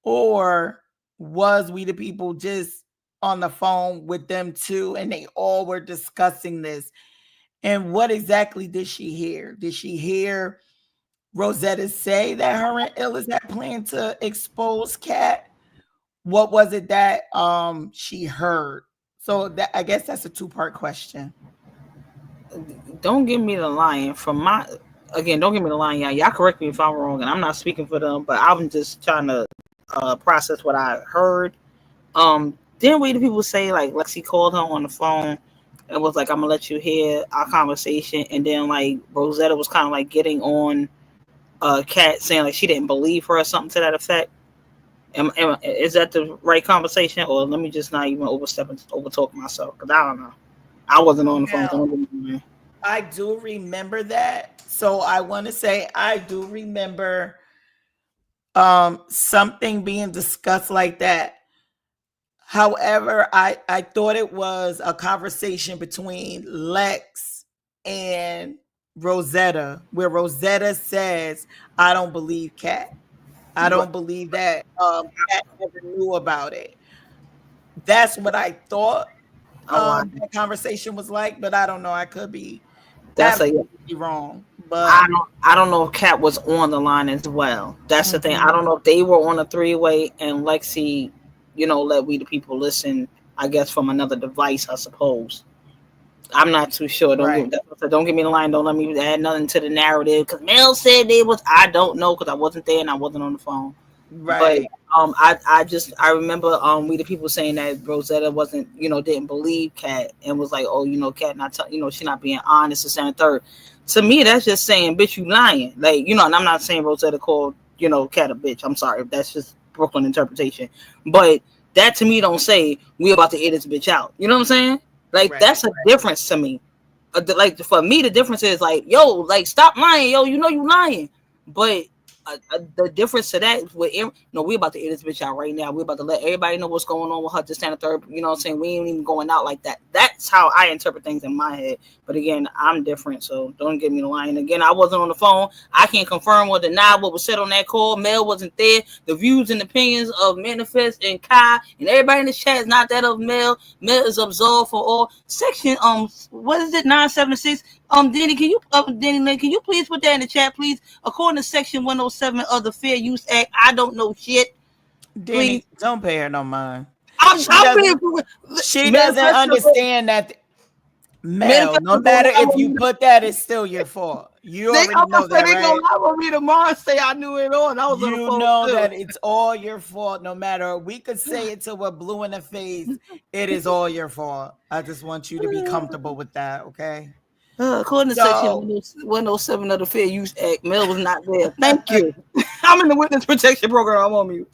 Or was We the People just on the phone with them too and they all were discussing this? And what exactly did she hear? Did she hear Rosetta say that her and Illis had planned to expose Cat? What was it that she heard? So that, I guess that's a two-part question. Don't give me the line from my. Again, don't give me the line, y'all. Y'all correct me if I'm wrong, and I'm not speaking for them, but I'm just trying to process what I heard. Then We the People say, like, Lexi called her on the phone and was like, "I'm gonna let you hear our conversation," and then like Rosetta was kind of like getting on Kat, saying like she didn't believe her or something to that effect. Is that the right conversation, or let me just not even over talk myself? Because I don't know. I wasn't on the phone. Now, So don't I do remember that. So I want to say I do remember something being discussed like that. However, I thought it was a conversation between Lex and Rosetta, where Rosetta says, "I don't believe Cat. I But don't believe that Cat never knew about it." That's what I thought oh, wow. that conversation was like, but I don't know. I could be That's a absolutely wrong, but I don't know if Kat was on the line as well. That's the thing. I mhm. don't know if they were on a three-way and Lexi, let We the People listen, I guess from another device, I suppose. I'm not too sure. Right. Don't get me the line. Don't let me add nothing to the narrative because Mel said they was. I don't know because I wasn't there and I wasn't on the phone. But Right. I remember we the people saying that Rosetta wasn't didn't believe Kat and was like, oh, Kat not she not being honest, this and the third. To me, that's just saying, bitch, you lying. Like, and I'm not saying Rosetta called Kat a bitch. I'm sorry, that's just Brooklyn interpretation. But that to me don't say we about to air this bitch out. You know what I'm saying? Like, Right. that's a difference to me. Like, for me, the difference is like, yo, like, stop lying, yo. You lying, but the difference to that is with we about to eat this bitch out right now. We about to let everybody know what's going on with her. This and the third. You know what I'm saying? We ain't even going out like that. That's how I interpret things in my head. But again, I'm different, so don't get me the line. Again, I wasn't on the phone. I can't confirm or deny what was said on that call. Mel wasn't there. The views and opinions of Manifest and Kai and everybody in the chat is not that of Mel. Mel is absolved for all. Section what is it? 976. Danny, can you please put that in the chat, please? According to Section 107 of the Fair Use Act, I don't know shit. Please, Denny, don't pay her no mind. She I'm being doesn't. She doesn't manifest. understand that. Mel, Manifest no is gonna matter lie if on you me. put that, it's still your fault. You already I'm gonna know say that, they gonna right? lie on me tomorrow and say I knew it all, and I was on the You phone know too. that it's all your fault. No matter, we could say it till we're blue in the face. It is all your fault. I just want you to be comfortable with that, okay? According to Section So, 107 of the Fair Use Act, Mel was not there. Thank you. I'm in the witness protection program. I'm on mute.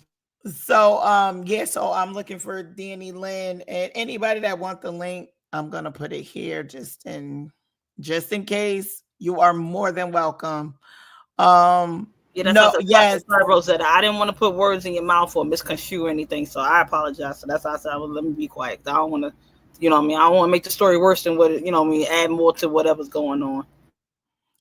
yeah, so I'm looking for Danny Lynn and anybody that want the link. I'm gonna put it here just in case. You are more than welcome. Yeah, that's how I No, said. yes, Sorry, Rosetta. I didn't want to put words in your mouth or misconstrue anything, so I apologize. So that's how I said, well, let me be quiet. I don't want to, what I mean? I don't want to make the story worse than what what I mean, add more to whatever's going on.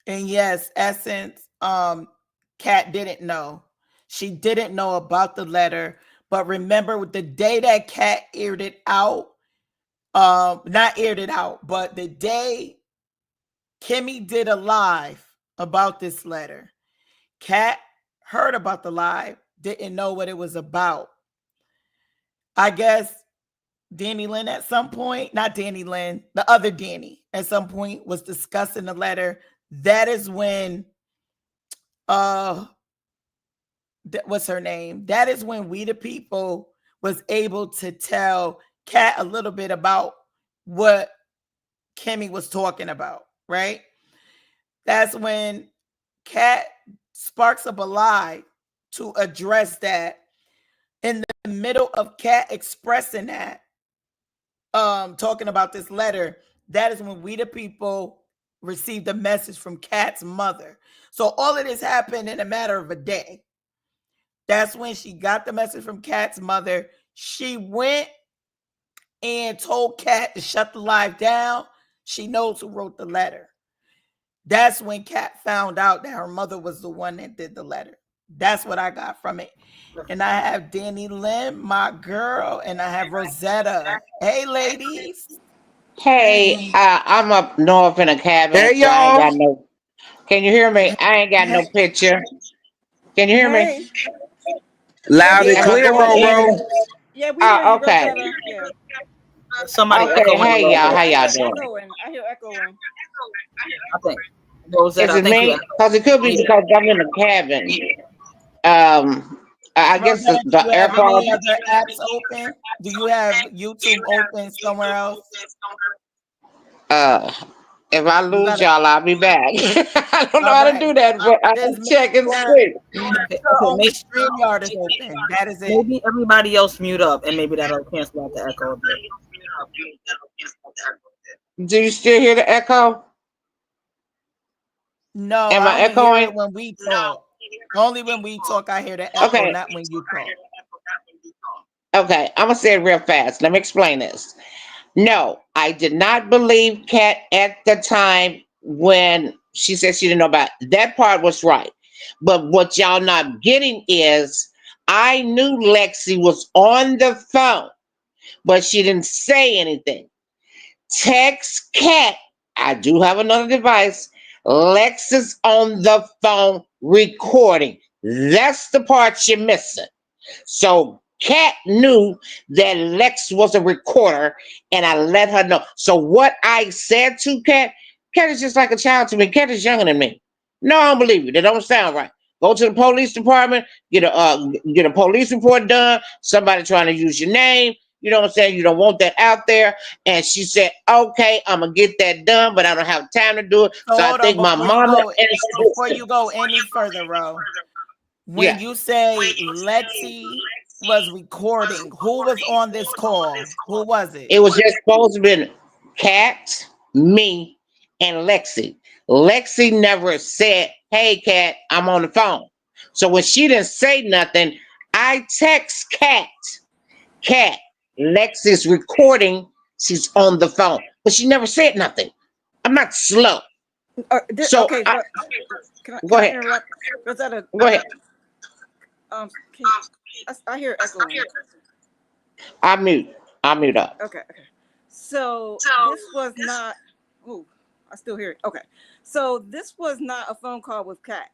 and yes, Essence, Kat didn't know. She didn't know about the letter, but remember the day that Kat aired it out, not aired it out, but the day Kimmy did a live about this letter, Kat heard about the live, didn't know what it was about. I guess Danny Lynn at some point, not Danny Lynn, the other Danny at some point was discussing the letter. That is when uh what's her name? That is when We the People was able to tell Kat a little bit about what Kimmy was talking about, right? That's when Kat sparks up a lie to address that. In the middle of Kat expressing that, talking about this letter, that is when We the People received a message from Kat's mother. So all of this happened in a matter of a day. That's when she got the message from Kat's mother. She went and told Kat to shut the live down. She knows who wrote the letter. That's when Kat found out that her mother was the one that did the letter. That's what I got from it. And I have Danny Lynn, my girl, and I have Rosetta. Hey, ladies. Hey, I'm up north in a cabin, Hey so I ain't y'all. got no. Can you hear me? I ain't got Hey, no picture. Can you hear me? Hey, yeah, Loud we and Am hear I you. clear, going Roro. in? Yeah, we hear you, Okay. Rosetta. Yeah. Somebody Okay. echoing a Hey, little y'all. bit. How I y'all hear doing? echoing. I hear echoing. I think Rosetta. Is I it think you me? echo. Because it could be Yeah. because I'm in a cabin. I guess Rosetta, do the you have any AirPods. other apps open? Do you have YouTube open somewhere else? Uh, if I You lose gotta. y'all, I'll be back. I don't know All how to right. do that, but I Just can make check and sure see. only StreamYard is open. That is it. Maybe everybody else mute up, and maybe that'll cancel out the echo a bit. Do you still hear the echo? No, Am I I only hear it echoing? when we talk. Only when we talk, I hear the echo, Okay. not when you talk. Okay. I'm gonna say it real fast. Let me explain this. No, I did not believe Kat at the time when she said she didn't know about it. That part was right. But what y'all not getting is I knew Lexi was on the phone, but she didn't say anything. Text Kat. I do have another device. Lex is on the phone recording. That's the part you're missing. So Kat knew that Lex was a recorder, and I let her know. So what I said to Kat is just like a child to me. Kat is younger than me. No, I don't believe it. It don't sound right. Go to the police department, get a police report done. Somebody trying to use your name. You know what I'm saying? You don't want that out there. And she said, "Okay, I'm gonna get that done, but I don't have time to do it." So So I hold on think my mama and before sister, you go any further, Ro. When yeah, you say Lexi was recording, who was on this call? Who was it? it was just supposed to be Kat, me, and Lexi. Lexi never said, "Hey, Kat, I'm on the phone." So when she didn't say nothing, I text Kat, Lexi's recording. She's on the phone, but she never said nothing. I'm not slow. So Okay, I, but can go I ahead. interrupt? Was that a Go ahead. can I hear echoing? I mute. I mute up. Okay. So this was not. Oh, I still hear it. Okay. So this was not a phone call with Kat.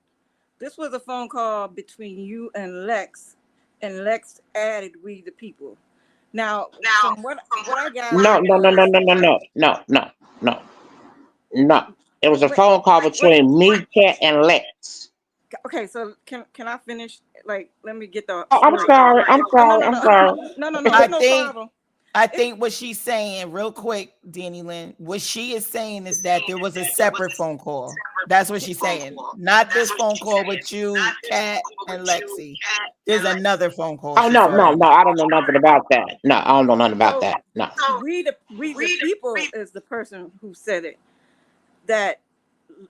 This was a phone call between you and Lex added we the people. Now, from what I No, gather no, no, no, was no, no, no, no, no, no, no. It was a wait, phone call wait. between me, Kat, and Lex. Okay, so can I finish? Like, let me get the Oh, I'm story. sorry. I'm Oh, no, sorry. no, I'm no, sorry. no. I It's no think problem. I It's think what she's saying, real quick, Danny Lynn, what she is saying is that there was a separate phone call. That's what she's saying. Not this phone call with you, Kat, and Lexi. There's another phone call, Oh she no, no, said. no. I don't know nothing about that. No, I don't know nothing about so that. No. we the people is the person who said it. That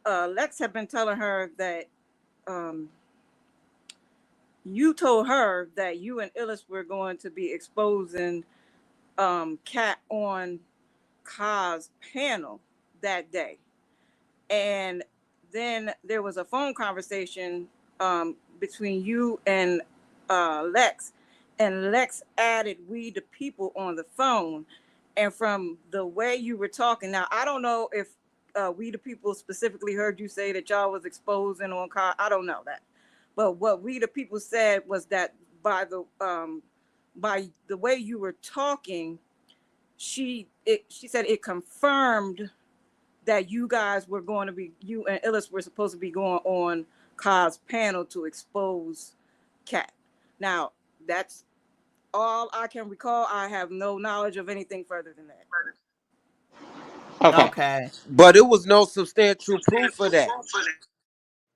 Lex had been telling her that um, you told her that you and Illis were going to be exposing Kat on Ka's panel that day. And then there was a phone conversation between you and Lex, and Lex added we the people on the phone. And from the way you were talking, now I don't know if we the people specifically heard you say that y'all was exposing on car. I don't know that, but what we the people said was that by the way you were talking, she said it confirmed that you guys were going to be, you and Illis were supposed to be going on Ka's panel to expose Kat. Now, that's all I can recall. I have no knowledge of anything further than that. Okay. Okay. But it was no substantial proof of that.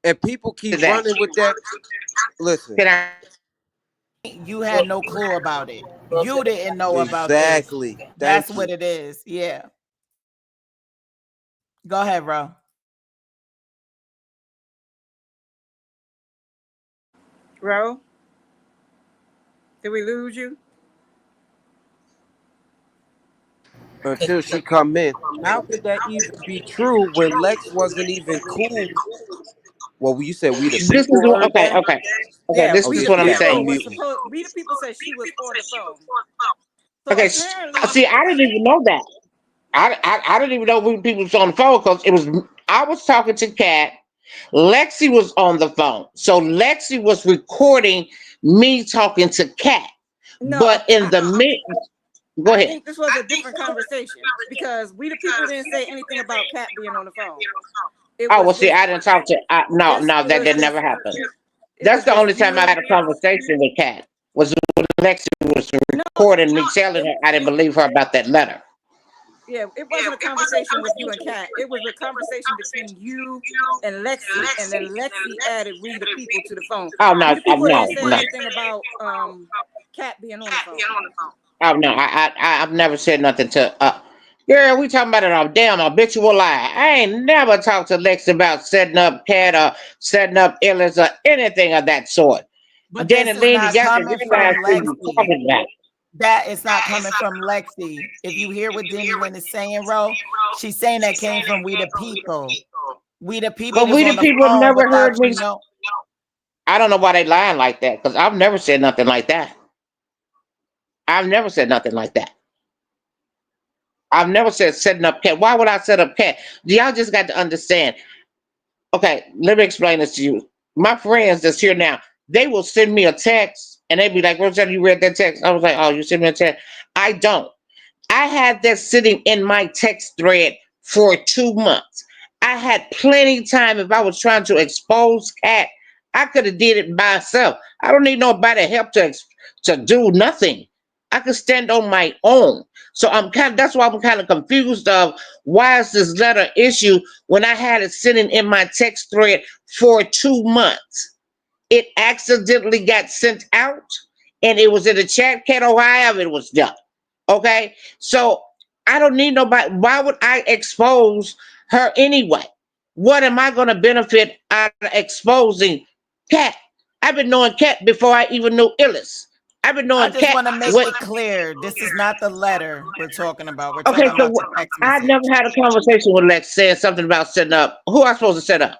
And people keep That. running with that. Listen, Can I? You had no clue about it. You didn't know about this. exactly. That's Thank what you. it is. Yeah. Go ahead, bro. Ro, did we lose you? Until she come in. How could that even be true when Lex wasn't even cool? Well, you said we the This is people heard okay. that. Okay. Okay. Yeah, This Oh, we is the this what I'm cat people saying. was unmute me. supposed. We the people said she was on the phone. So Okay. apparently, See, I didn't even know that. I didn't even know we people was on the phone because it was I was talking to Kat. Lexi was on the phone, so Lexi was recording me talking to Kat. no, But in the mid, go I ahead. think this was a different conversation because we the people didn't say anything about Kat being on the phone. It Oh well, was see, just I didn't talk to. No, just no, it that was did just never happen. it That's was the just only time I you. had a conversation with Kat was when Lexi was No, recording me telling it her I didn't believe her about that letter. yeah, it wasn't a conversation with you and Kat. It was a conversation between you and Lexi, and then Lexi added we the people to the phone. Oh We no, the people didn't no, say no. anything about Kat being on the phone. Oh no, I've never said nothing to. Girl, we talking about it on damn habitual lie. I ain't never talked to Lex about setting up Cat or setting up Illis or anything of that sort. But Danny this is Lean, you not got to coming realize from who you Lexi. talking about. That is not coming from Lexi. If you hear what Denny Lynn is saying, Ro, she's saying that came from We the People. We the People But was we on the the people phone never without heard you me. know. I don't know why they lying like that because I've never said nothing like that. I've never said nothing like that. I've never said setting up Cat. Why would I set up Cat? Y'all just got to understand. Okay, let me explain this to you. My friends that's here now, they will send me a text And they'd be like, Rosetta, you read that text? I was like, oh, you sent me a text? I don't. I had that sitting in my text thread for 2 months. I had plenty time if I was trying to expose Cat. I could have did it by myself. I don't need nobody help to do nothing. I could stand on my own. So that's why I'm kind of confused of why is this letter issue when I had it sitting in my text thread for 2 months. It accidentally got sent out and it was in the chat can or however it was done. Okay? So I don't need nobody. Why would I expose her anyway? What am I going to benefit out of exposing Cat? I've been knowing Cat before I even knew Illis. I've been I knowing just Cat. want to make When, it clear. This is not the letter we're talking about. We're okay, talking so about the text I message. never had a conversation with Lex saying something about setting up. Who I supposed to set up?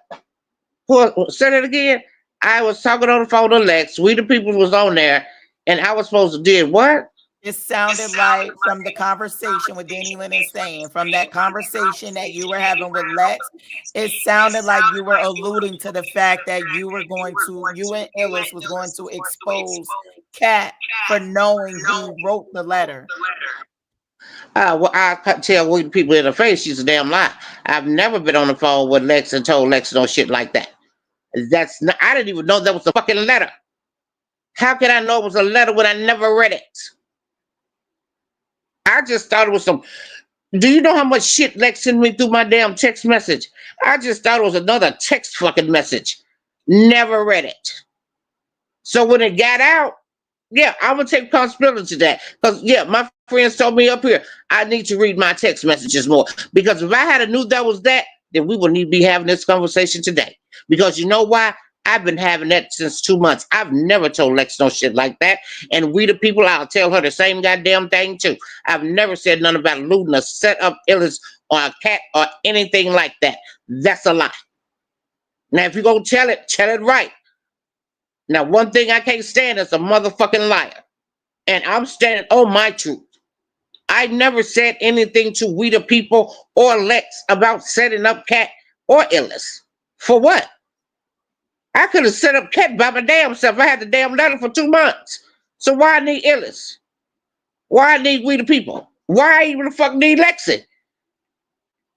Who said it again? I was talking on the phone to Lex. We the people was on there, and I was supposed to did what? It sounded like from the conversation with Danny Lynn is saying, from that conversation that you were having with Lex, it sounded like you were alluding to the fact that you and Illis was going to expose Kat for knowing who wrote the letter. Well, I tell we the people in the face she's a damn lie. I've never been on the phone with Lex and told Lex no shit like that. That's not. I didn't even know that was a fucking letter. How could I know it was a letter when I never read it? I just thought it was some. Do you know how much shit Lex sent me through my damn text message? I just thought it was another text fucking message. Never read it. So when it got out, yeah, I'm gonna take responsibility to that. Because yeah, my friends told me up here I need to read my text messages more. Because if I had a knew that was that, then we wouldn't even be having this conversation today. Because you know why? I've been having that since 2 months. I've never told Lex no shit like that. And we the people, I'll tell her the same goddamn thing too. I've never said nothing about looting a set up Illis or a cat or anything like that. That's a lie. Now if you're gonna tell it right. Now one thing I can't stand is a motherfucking liar. And I'm standing on my truth. I never said anything to we the people or Lex about setting up Cat or Illis. For what? I could have set up Cat by my damn self. I had the damn letter for 2 months. So why I need Illis? Why I need we the people? Why I even the fuck need Lexi?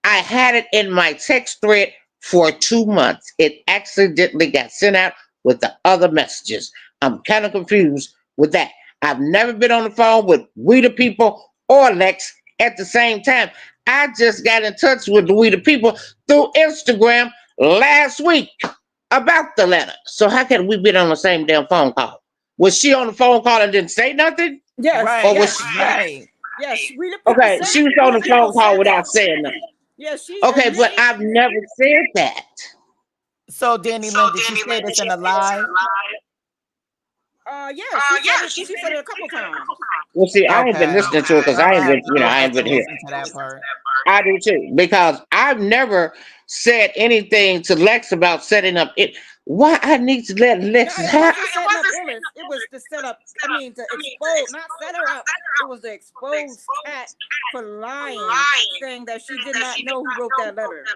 I had it in my text thread for 2 months. It accidentally got sent out with the other messages. I'm kind of confused with that. I've never been on the phone with We the People or Lex at the same time. I just got in touch with the We the People through Instagram last week about the letter. So how can we been on the same damn phone call? Was she on the phone call and didn't say nothing? Yes, Or Right, was yes, she, right. yes. We the people okay? said. She was We on the the phone people call said that. without saying nothing. Yeah, she Okay, but admitted. I've never said that. So Danny Lynn, did she say this in a live? Yeah, she said it. She said it a couple times. Well, see, I ain't been Okay. listening to it because I'm I gonna ain't have been, to go I back ain't been and here. listen to that part. I do too because I've never said anything to Lex about setting up it. Why I need to let No, Lex it have? wasn't setting up Illis. It was to set up. I mean, to expose, not set her up. It was to expose Kat for lying, saying that she did not know who wrote that letter.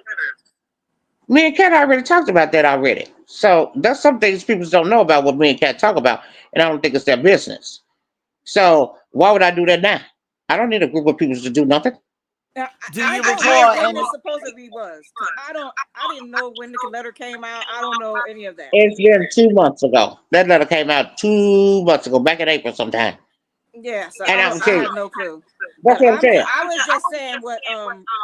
Me and Kat already talked about that already. So that's some things people don't know about what me and Kat talk about, and I don't think it's their business. So why would I do that now? I don't need a group of people to do nothing. Now, Do I you don't know recall when any? this supposedly was, because I didn't know when the letter came out. I don't know any of that. It's been 2 months ago. That letter came out 2 months ago, back in April sometime. Yeah, so And I I'm don't. I saying have no clue. that's But what I'm saying. I was just saying what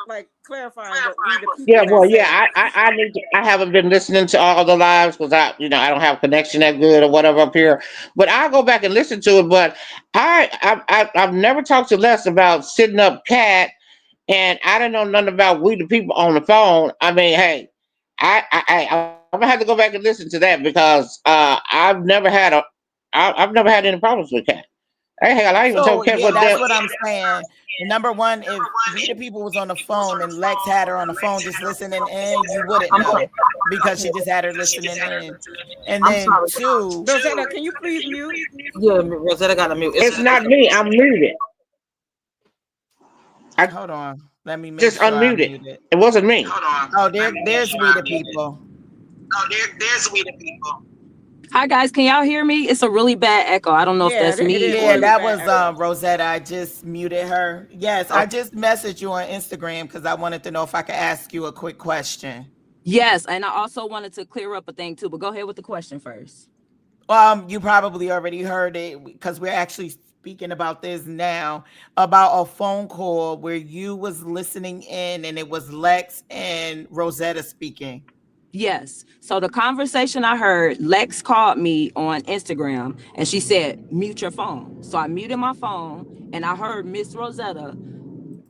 like clarifying what we the Yeah, people had well, yeah, said. I need to, I haven't been listening to all the lives because I don't have connection that good or whatever up here. But I'll go back and listen to it. But I've never talked to Les about sitting up Cat, and I don't know nothing about we the people on the phone. I mean, hey, I'm gonna have to go back and listen to that because I've never had any problems with Cat. Hey, hell, I even told So Cat yeah, what that's damn. what I'm saying. Number one, if we the people was on the phone and Lex had her on the phone just listening in, you wouldn't I'm sorry. know because she just had her listening in. And I'm then sorry. two, Rosetta, can you please mute? Yeah, Rosetta got a mute. It's not me. I'm muted. I hold on, let me make just sure I'm unmuted. muted. It wasn't me. Oh, there's we the people. Hi guys, can y'all hear me? It's a really bad echo. I don't know if Yeah, that's it me is Yeah, or really that bad was echo. Rosetta. I just muted her. Yes, I just messaged you on Instagram because I wanted to know if I could ask you a quick question. yes, and I also wanted to clear up a thing too, but go ahead with the question first. You probably already heard it because we're actually speaking about this now about a phone call where you was listening in and it was Lex and Rosetta speaking. Yes. So the conversation I heard, Lex called me on Instagram and she said, mute your phone. So I muted my phone and I heard Miss Rosetta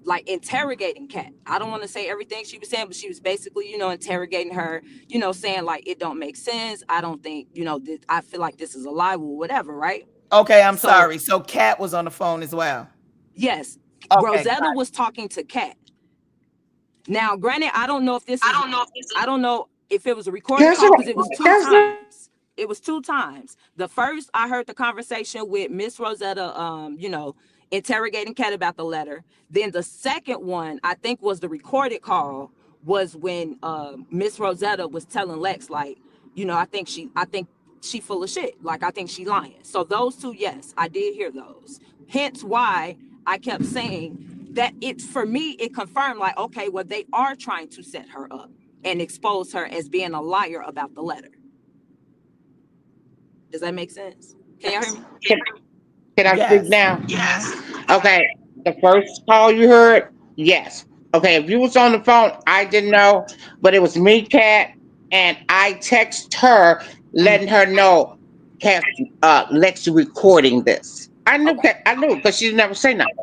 like interrogating Kat. I don't want to say everything she was saying, but she was basically, interrogating her, saying like it don't make sense. I don't think, I feel like this is a lie or whatever, right? Okay, I'm So sorry. So Kat was on the phone as well. yes, Okay, Rosetta got was talking to Kat. Now, granted, I don't know if it was a recorded That's call because right. it was two That's right. times. It was two times. The first, I heard the conversation with Miss Rosetta, interrogating Kat about the letter. Then the second one, I think, was the recorded call. Was when Miss Rosetta was telling Lex, like, I think she full of shit. Like, I think she lying. So those two, yes, I did hear those. Hence why I kept saying that it for me it confirmed like okay well they are trying to set her up and expose her as being a liar about the letter. Does that make sense? Can y'all hear me? Can, can I speak yes. now? Hmm. Okay. The first call you heard, yes. Okay, if you was on the phone, I didn't know, but it was me, Kat, and I text her, letting her know, Kat, Lexi recording this. I knew Okay. Kat, I knew because she never say nothing.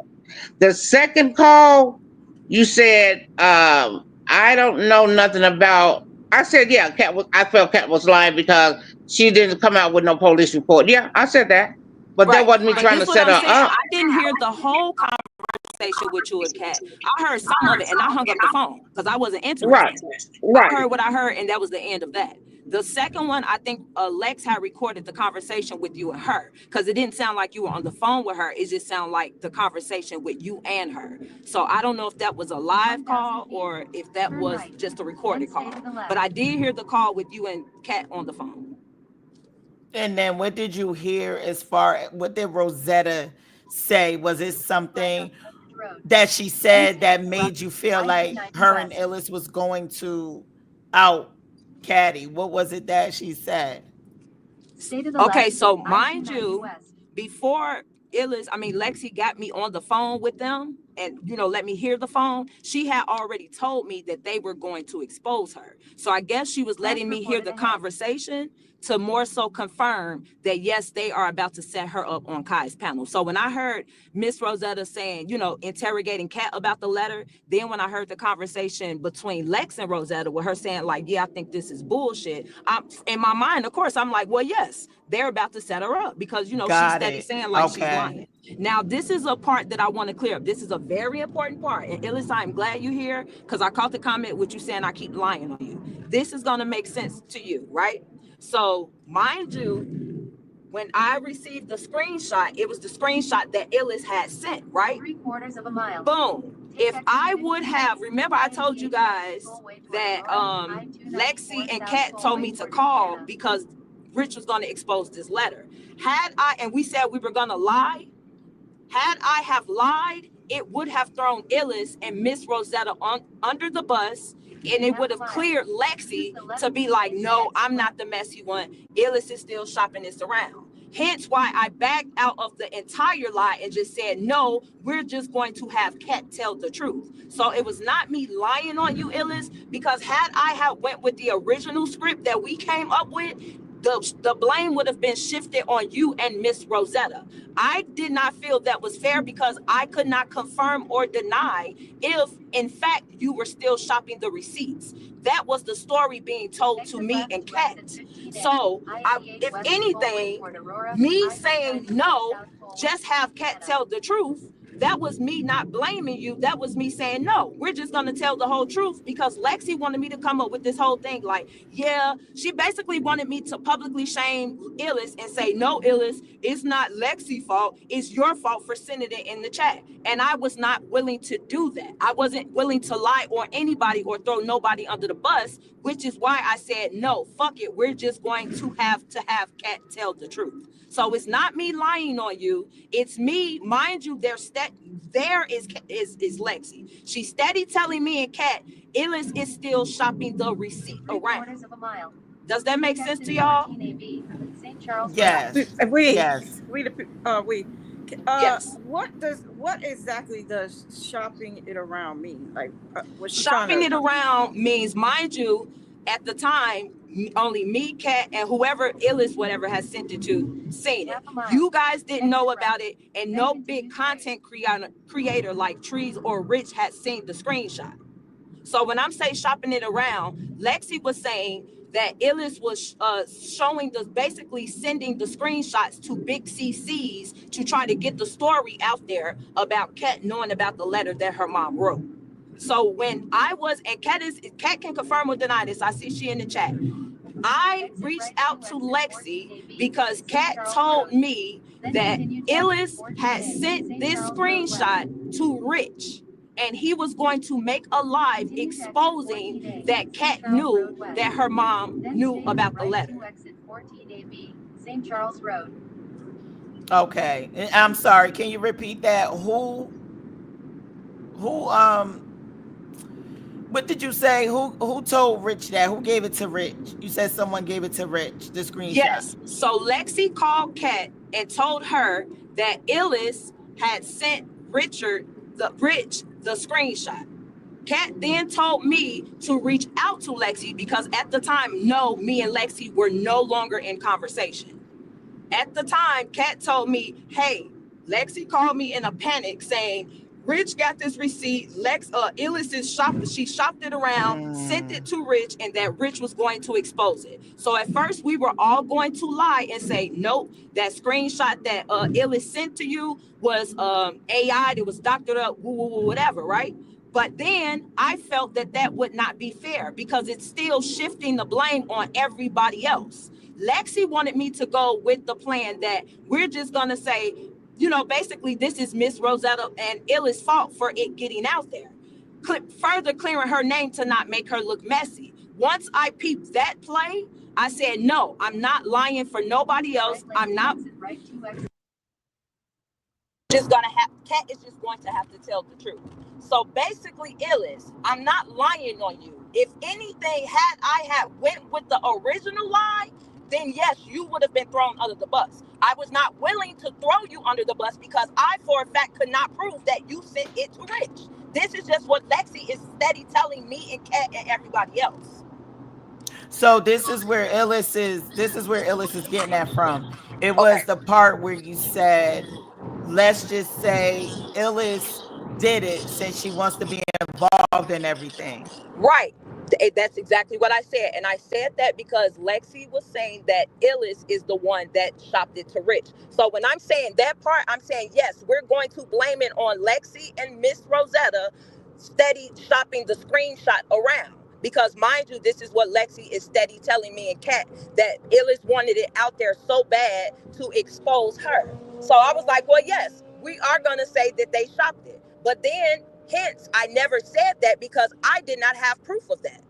The second call, you said, I don't know nothing about. I said, yeah, I felt Kat was lying because she didn't come out with no police report. Yeah, I said that, but that Right. wasn't me But trying this to what set I'm her saying. up. I didn't hear the whole conversation with you and Kat. I heard some of it and I hung up the phone because I wasn't Right, interested. I right. heard what I heard, and that was the end of that. The second one, I think Lex had recorded the conversation with you and her because it didn't sound like you were on the phone with her. It just sounded like the conversation with you and her. So I don't know if that was a live call or if that was just a recorded call. But I did hear the call with you and Kat on the phone. And then what did you hear as far what did Rosetta say? Was it something that she said that made you feel like her and Ellis was going to out Caddy? What was it that she said? Okay, so mind you, before Lexi got me on the phone with them and let me hear the phone, she had already told me that they were going to expose her. So I guess she was letting me hear the conversation to more so confirm that yes, they are about to set her up on Kai's panel. So when I heard Miss Rosetta saying, interrogating Kat about the letter, then when I heard the conversation between Lex and Rosetta with her saying like, yeah, I think this is bullshit. I'm in my mind, of course, I'm like, well, yes, they're about to set her up because she's Got steady it. saying like she's Okay. lying. Now, this is a part that I want to clear up. This is a very important part. And Illis, I'm glad you're here because I caught the comment with you saying I keep lying on you. This is gonna make sense to you, right? So mind you, when I received the screenshot, it was the screenshot that Illis had sent, right? 3/4 of a mile. Boom. If I would have, remember I told you guys that Lexi and Kat told me to call because Rich was gonna expose this letter. And we said we were gonna lie, had I have lied, it would have thrown Illis and Miss Rosetta under the bus, and it would have cleared Lexi to be like, no, I'm not the messy one. Illis is still shopping this around. Hence why I backed out of the entire lie and just said, no, we're just going to have Kat tell the truth. So it was not me lying on you, Illis, because had I have went with the original script that we came up with, the blame would have been shifted on you and Miss Rosetta. I did not feel that was fair because I could not confirm or deny if, in fact, you were still shopping the receipts. That was the story being told to me and Kat. So, if anything, me saying no, just have Kat tell the truth, that was me not blaming you. That was me saying, no, we're just going to tell the whole truth, because Lexi wanted me to come up with this whole thing. Like, yeah, she basically wanted me to publicly shame Illis and say, no, Illis, it's not Lexi's fault. It's your fault for sending it in the chat. And I was not willing to do that. I wasn't willing to lie or anybody or throw nobody under the bus, which is why I said, no, fuck it. We're just going to have Kat tell the truth. So it's not me lying on you. It's me, mind you. There is Lexi. She's steady telling me and Kat, Illis is still shopping the receipt around. Does that make sense to y'all? Yes. Yes. Yes. What exactly does shopping it around mean? Like, shopping it around means, mind you, at the time, only me, Kat, and whoever Illis, whatever, has sent it to, seen it. You guys didn't know about it, and no big content creator like Trees or Rich had seen the screenshot. So when I'm saying shopping it around, Lexi was saying that Illis was showing basically sending the screenshots to big CCs to try to get the story out there about Kat knowing about the letter that her mom wrote. So when I was, and Kat can confirm or deny this, I see she in the chat. I reached out to Lexi because Kat told me that Illis had sent this screenshot to Rich, and he was going to make a live exposing that Kat knew that her mom knew about the letter. St. Charles Road. Okay, I'm sorry. Can you repeat that? Who? What did you say? Who told Rich that? Who gave it to Rich? You said someone gave it to Rich, the screenshot. Yes. So Lexi called Kat and told her that Illis had sent Rich the screenshot. Kat then told me to reach out to Lexi because at the time, no, me and Lexi were no longer in conversation. At the time, Kat told me, hey, Lexi called me in a panic saying, Rich got this receipt. Illis is she shopped it around, sent it to Rich, and that Rich was going to expose it. So at first we were all going to lie and say, nope, that screenshot that Illis sent to you was AI, it was doctored up, whatever, right? But then I felt that would not be fair because it's still shifting the blame on everybody else. Lexi wanted me to go with the plan that we're just going to say, basically this is Miss Rosetta and Illis' fault for it getting out there. Further clearing her name to not make her look messy. Once I peeped that play, I said, no, I'm not lying for nobody else. I'm not just going to Kat is just going to have to tell the truth. So basically, Illis, I'm not lying on you. If anything, had I went with the original lie, then yes, you would have been thrown under the bus. I was not willing to throw you under the bus because I, for a fact, could not prove that you sent it to Rich. This is just what Lexi is steady telling me and Kat and everybody else. So this is where Illis is getting that from. It was the part where you said, let's just say Illis did it since she wants to be involved in everything. Right. That's exactly what I said. And I said that because Lexi was saying that Illis is the one that shopped it to Rich. So when I'm saying that part, I'm saying, yes, we're going to blame it on Lexi and Miss Rosetta steady shopping the screenshot around. Because mind you, this is what Lexi is steady telling me and Kat, that Illis wanted it out there so bad to expose her. So I was like, well, yes, we are going to say that they shopped it. But then, hence, I never said that because I did not have proof of that.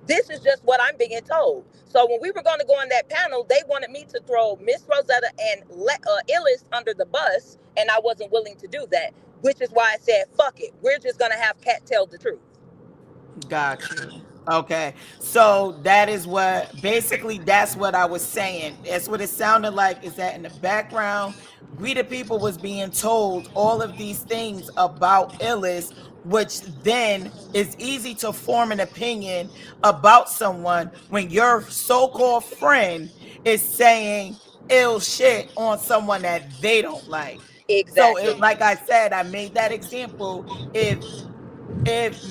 This is just what I'm being told. So when we were going to go on that panel, they wanted me to throw Miss Rosetta and Illis under the bus, and I wasn't willing to do that, which is why I said, fuck it. We're just going to have Kat tell the truth. Got you. Okay. So that is that's what I was saying. That's what it sounded like, is that in the background, we the people was being told all of these things about Illis, which then is easy to form an opinion about someone when your so-called friend is saying ill shit on someone that they don't like. Exactly. So like I said, I made that example. If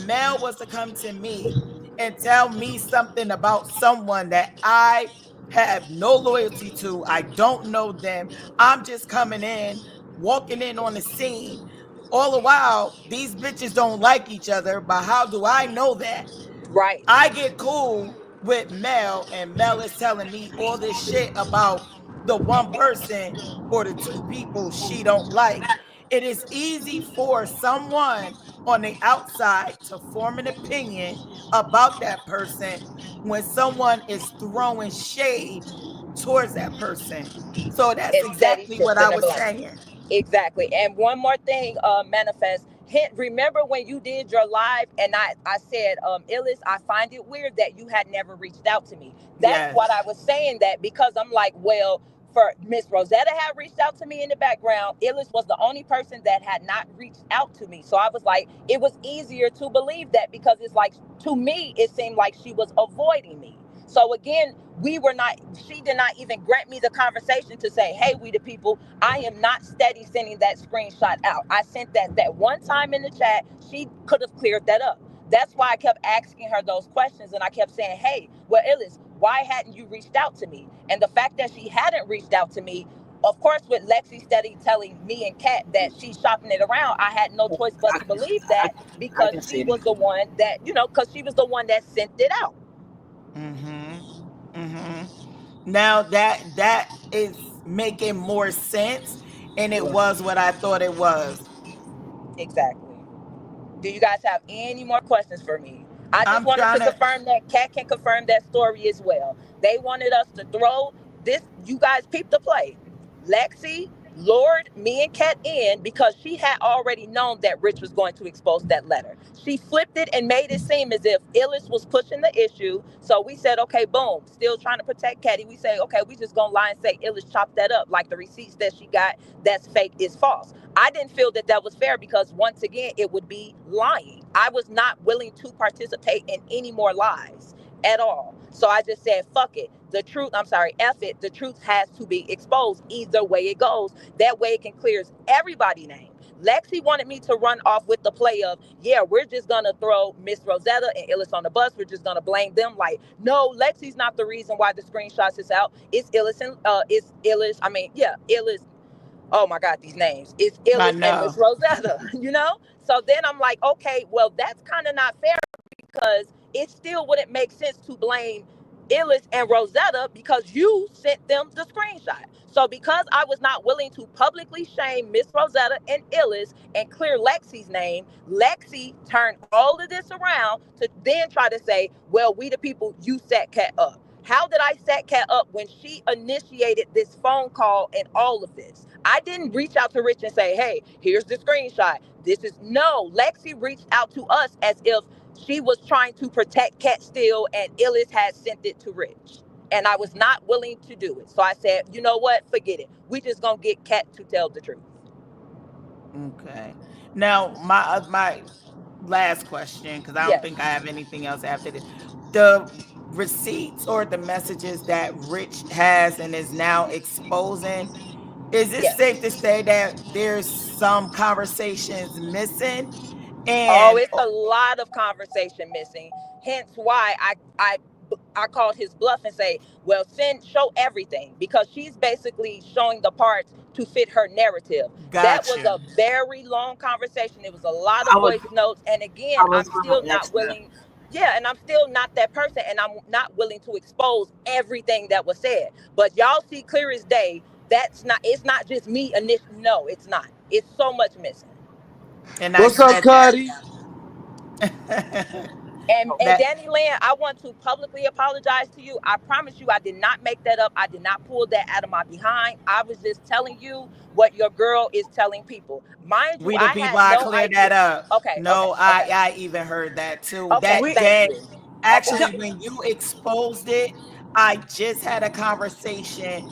Mel was to come to me and tell me something about someone that I have no loyalty to, I don't know them, I'm just coming in, walking in on the scene, all the while, these bitches don't like each other. But how do I know that? Right. I get cool with Mel, and Mel is telling me all this shit about the one person or the two people she don't like. It is easy for someone on the outside to form an opinion about that person when someone is throwing shade towards that person. So that's It's steady exactly what shifting I the was blame. saying. Exactly. And one more thing, manifest. Hint, remember when you did your live and I said, Illis, I find it weird that you had never reached out to me. That's Yes. what I was saying, that because I'm like, well, for Miss Rosetta had reached out to me in the background. Illis was the only person that had not reached out to me. So I was like, it was easier to believe that because it's like, to me, it seemed like she was avoiding me. So again, we were not, she did not even grant me the conversation to say, hey, we the people, I am not steady sending that screenshot out. I sent that one time in the chat. She could have cleared that up. That's why I kept asking her those questions, and I kept saying, hey, well, Illis, why hadn't you reached out to me? And the fact that she hadn't reached out to me, of course, with Lexi steady telling me and Kat that she's shopping it around, I had no choice but I to can, believe I, that I because can she see was that. the one that, because she was the one that sent it out. Mm-hmm. Mm-hmm. Now that is making more sense, and it Right. was what I thought it was. Exactly. Do you guys have any more questions for me? I just I'm wanted trying to to. confirm that Kat can confirm that story as well. They wanted us to throw this. You guys peep the play. Lexi lured me and Kat in because she had already known that Rich was going to expose that letter. She flipped it and made it seem as if Illis was pushing the issue. So we said, okay, boom, still trying to protect Katty. We say, okay, we just gonna lie and say Illis chopped that up. Like the receipts that she got that's fake is false. I didn't feel that that was fair because once again, it would be lying. I was not willing to participate in any more lies at all. So I just said, fuck it. The truth, I'm sorry, F it. The truth has to be exposed either way it goes. That way it can clear everybody's name. Lexi wanted me to run off with the play of, yeah, we're just gonna throw Miss Rosetta and Illis on the bus. We're just gonna blame them. Like, no, Lexi's not the reason why the screenshots is out. It's Illis and Illis, oh my God, these names. It's I Illis and Miss know. Rosetta, you know? So then I'm like, okay, well, that's kind of not fair because it still wouldn't make sense to blame Illis and Rosetta because you sent them the screenshot. So because I was not willing to publicly shame Miss Rosetta and Illis and clear Lexi's name, Lexi turned all of this around to then try to say, well, we the people, you set Kat up. How did I set Kat up when she initiated this phone call and all of this? I didn't reach out to Rich and say, hey, here's the screenshot. This is no. Lexi reached out to us as if she was trying to protect Kat Steele and Illis had sent it to Rich. And I was not willing to do it. So I said, you know what? Forget it. We just gonna get Kat to tell the truth. Okay. Now my last question, because I don't Yes. think I have anything else after this. The receipts or the messages that Rich has and is now exposing, is it Yes. safe to say that there's some conversations missing? Oh, And it's a lot of conversation missing. Hence why I called his bluff and say, well, show everything because she's basically showing the parts to fit her narrative. That got was you. a very long conversation. It was a lot I of was voice notes. And again, I was I'm going still to not ask that. willing. Yeah, and I'm still not that person, and I'm not willing to expose everything that was said. But y'all see clear as day, it's not just me initially. No, it's not. It's so much missing. And I What's up, get Cuddy? that. And That Danny Land, I want to publicly apologize to you. I promise you, I did not make that up. I did not pull that out of my behind. I was just telling you what your girl is telling people. Mind you, we the I people, had I no cleared idea. that up. Okay, okay, No, okay, I even heard that too. okay. That We Thank day, you. Okay, actually, when you exposed it, I just had a conversation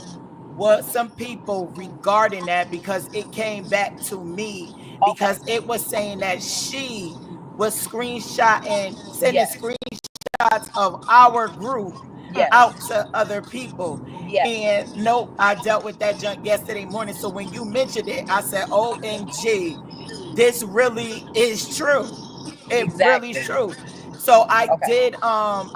with some people regarding that because it came back to me okay. because it was saying that she was screenshotting, sending Yes, screenshots of our group yes, out to other people. yes. And nope, I dealt with that junk yesterday morning. So when you mentioned it, I said, OMG, this really is true. It really is Exactly. true. So I Okay, did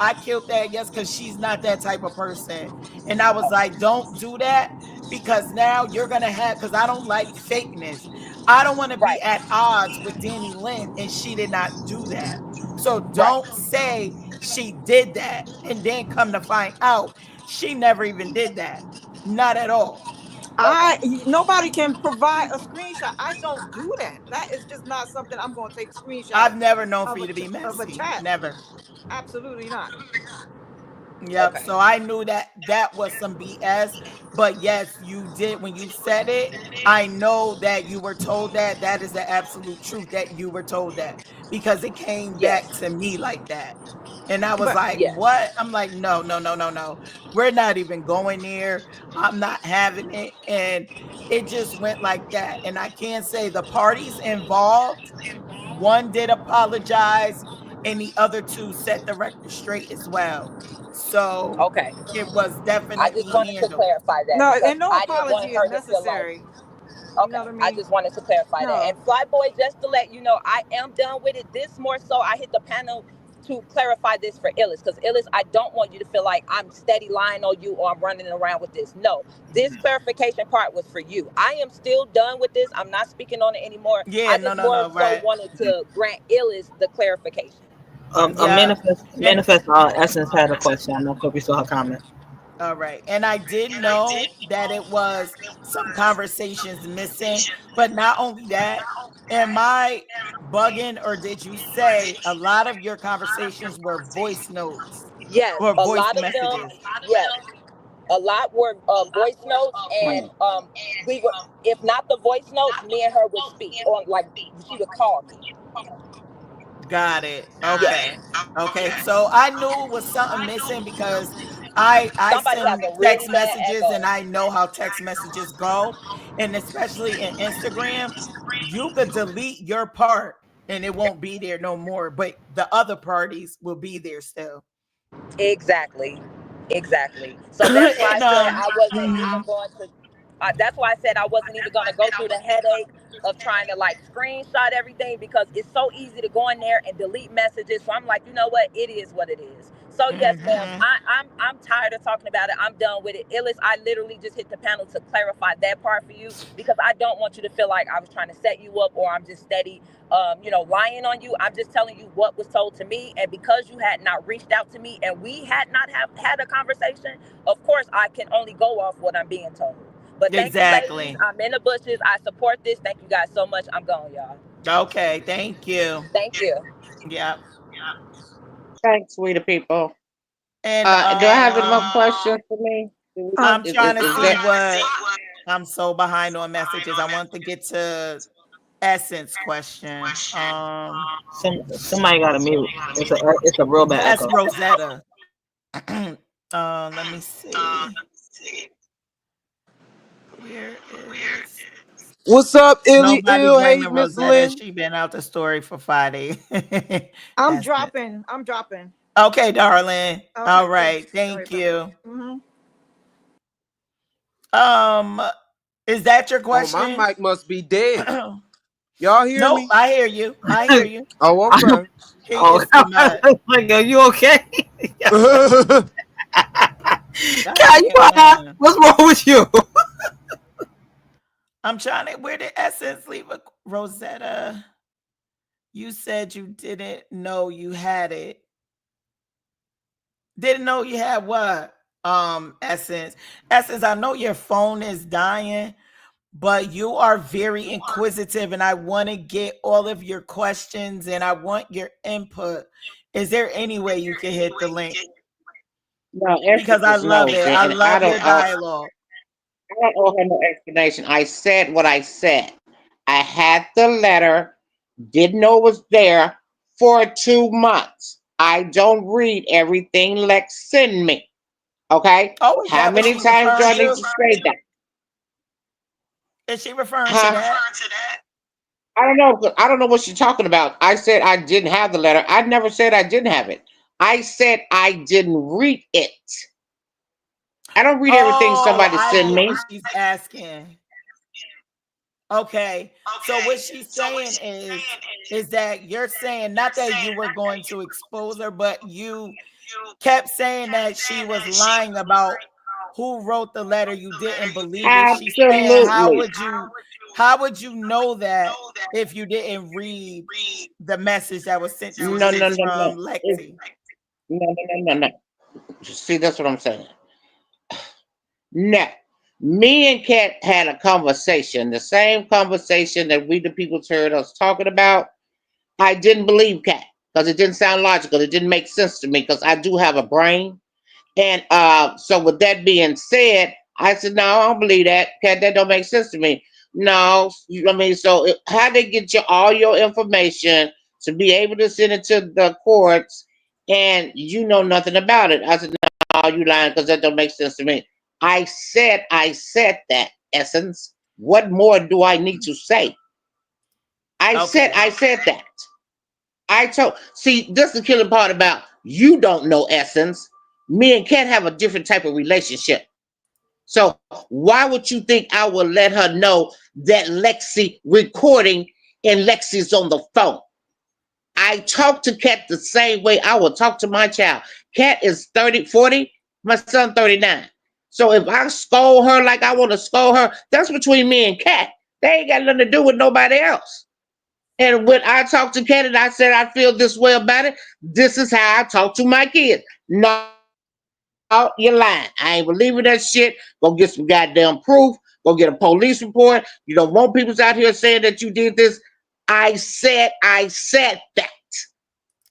I killed that, yes, because she's not that type of person. And I was okay. like, don't do that because now you're gonna have, because I don't like fakeness. I don't want to be Right. at odds with Danny Lynn, and she did not do that. So Right. don't say she did that and then come to find out she never even did that. Not at all. Okay. Nobody can provide a screenshot. I don't do that. That is just not something I'm going to take a screenshot I've never known for of you to be of a messy. chat. Never. Absolutely not. Yep. Okay. So I knew that that was some BS. But yes, you did. When you said it, I know that you were told that. That is the absolute truth that you were told that because it came back Yes. to me like that. And I was But like, Yes. what? I'm like, no, no, no, no, no. We're not even going there. I'm not having it. And it just went like that. And I can't say the parties involved, one did apologize, and the other two set the record straight as well. So Okay. it was I just definitely wanted to handled. clarify that no, because and no I didn't want apology is her to feel like. necessary. You know Okay, what I I mean? just wanted to clarify that. And No. Flyboy, just to let you know, I am done with it. This more so, I hit the panel to clarify this for Illis, because Illis, I don't want you to feel like I'm steady lying on you or I'm running around with this. No, this clarification part was for you. I am still done with this. I'm not speaking on it anymore. Yeah, I no, just no, more no, so right. wanted to grant Illis the clarification. A Yeah. And manifest essence had a question. I'm not sure if you saw her comment. all right. And I did know that it was some conversations missing, but not only that, am I bugging or did you say a lot of your conversations were voice notes Yes, or a voice lot of them. messages? Yes, a lot were voice notes, and we were, if not the voice notes, me and her would speak on, like, she would call me. Got it. Yes, Okay. Okay. So I knew it was something missing because I somebody has send a really text bad messages and echo. I know how text messages go. And especially in Instagram, you could delete your part and it won't be there no more, but the other parties will be there still. Exactly, exactly. So that's why I And said I wasn't even mhm. going to. That's why I said I wasn't even going to go through the headache of trying to like screenshot everything, because it's so easy to go in there and delete messages. So I'm like, you know what? It is what it is. So yes, ma'am. Mhm. I'm tired of talking about it. I'm done with it. Illis, I literally just hit the panel to clarify that part for you, because I don't want you to feel like I was trying to set you up or I'm just steady lying on you. I'm just telling you what was told to me. And because you had not reached out to me and we had not have had a conversation, of course I can only go off what I'm being told. But thank you, ladies. Exactly. I'm in the bushes. I support this. Thank you guys so much. I'm gone, y'all. Okay. Thank you. Thank you. Yeah. Thanks, sweetie people. And Do I have any more questions for me? I'm trying to Is see that what I'm so behind on messages. I want to get to Essence question. Somebody got to mute. It's a real bad That's echo. Rosetta. Let me see. Where is What's up, Illy nobody Ill? Hey, blaming Miss Rosetta? Lynn. She been out the story for 5 days. I'm That's it. dropping. I'm dropping. Okay, darling. Okay, All cool. right. All right, Thank bye. you. Mm-hmm. Um, is that your Oh, my question? mic must be dead. Y'all hear Nope, me? I hear you. I hear you. Oh, okay. He Oh, is too much. like, are you okay? God Kai, you damn, man. what's wrong with you? I'm trying to. Where did Essence leave a Rosetta? You said you didn't know you had it. Didn't know you had what? Essence. Essence, I know your phone is dying, but you are very inquisitive and I want to get all of your questions and I want your input. Is there any way you can hit the link? no? Because Essence I is love nosy, it. I and love your dialogue. I don't owe her no explanation. I said what I said. I had the letter, didn't know it was there for 2 months. I don't read everything Lex send me. Okay? Oh, is How that what many she's times do referring I need to? to say that? Is she referring to Huh? that? I don't know. I don't know what she's talking about. I said I didn't have the letter. I never said I didn't have it. I said I didn't read it. I don't read everything Oh, somebody I send get me. what she's asking. Okay. So what she's saying is that you're saying not that you were going to expose her, but you kept saying that she was lying about who wrote the letter. You didn't believe it. She's saying, Absolutely. How would you know that if you didn't read the message that was sent to No, you no, no, from no. Lexi? No. See, that's what I'm saying. No. Me and Kat had a conversation, the same conversation that we the people heard us talking about. I didn't believe Kat because it didn't sound logical. It didn't make sense to me because I do have a brain. And so with that being said, I said, no, I don't believe that. Kat, that don't make sense to me. No, I mean, so how they get you all your information to be able to send it to the courts and you know nothing about it? I said, no, you lying because that don't make sense to me. I said that, Essence. What more do I need to say? Okay. I said that. I told. See, this is the killing part about you don't know Essence. Me and Kat have a different type of relationship. So why would you think I will let her know that Lexi recording and Lexi's on the phone? I talk to Kat the same way I will talk to my child. Kat is 30, 40, my son 39. So if I scold her like I want to scold her, that's between me and Kat. They ain't got nothing to do with nobody else. And when I talked to Kat and I said I feel this way about it, this is how I talk to my kids. No, you're lying. I ain't believing that shit. Go get some goddamn proof. Go get a police report. You don't want people out here saying that you did this. I said that.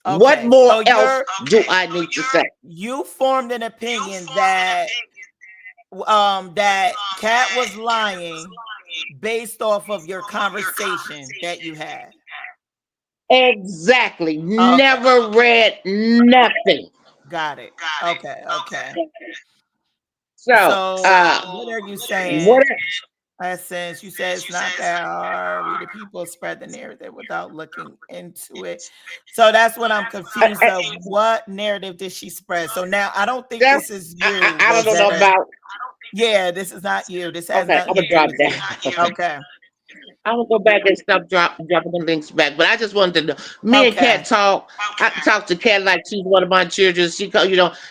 What Okay. more So else do I need to say? you formed an opinion that that Kat was lying based off of your conversation that you had. Exactly. Okay. Never read nothing. Got it. Okay. Okay. So, So what are you saying? what? Since you said it's not that hard, we the people spread the narrative without looking into it. So that's what I'm confused of. What narrative did she spread? So now I don't think That's this is you, I don't know Rosetta. about. Yeah, this is not you. This has Okay, I'm nothing to gonna do drop with you. that. Okay. I'm gonna go back and stop dropping the links back. But I just wanted to know. Me and Okay. Kat talk. I talk to Kat like she's one of my children. She call,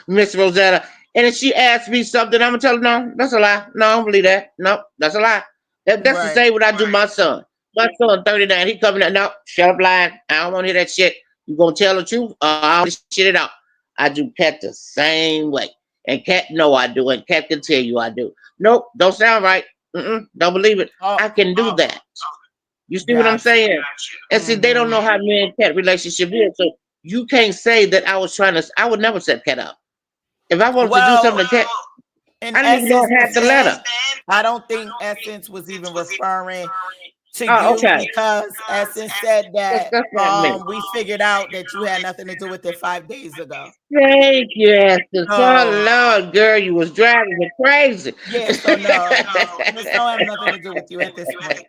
Miss Rosetta. And if she asks me something, I'm gonna tell her, no, that's a lie. No, I don't believe that. No, that's a lie. That's the Right. same what I do my son. My son 39. He coming out. No, shut up, lying. I don't want to hear that shit. You gonna tell the truth? I'll shit it out. I do Kat the same way. And Kat know I do, and Kat can tell you I do. Nope, don't sound right. Don't believe it. Oh, I can do that. You see what I'm got you. saying? And see, they don't Mm-hmm. know how me and Kat relationship is. So you can't say that I was trying to. I would never set Kat up. If I wanted to do Well, something to Kat, in I didn't even know essence, I the had the letter. saying, I don't think Essence was even referring to Oh, you okay. because Essence said that That's not me. we figured out that you had nothing to do with it 5 days ago. Thank you, Esther. So Oh Lord, girl, you was driving me crazy. yeah, so no, this don't have nothing to do with you at this point.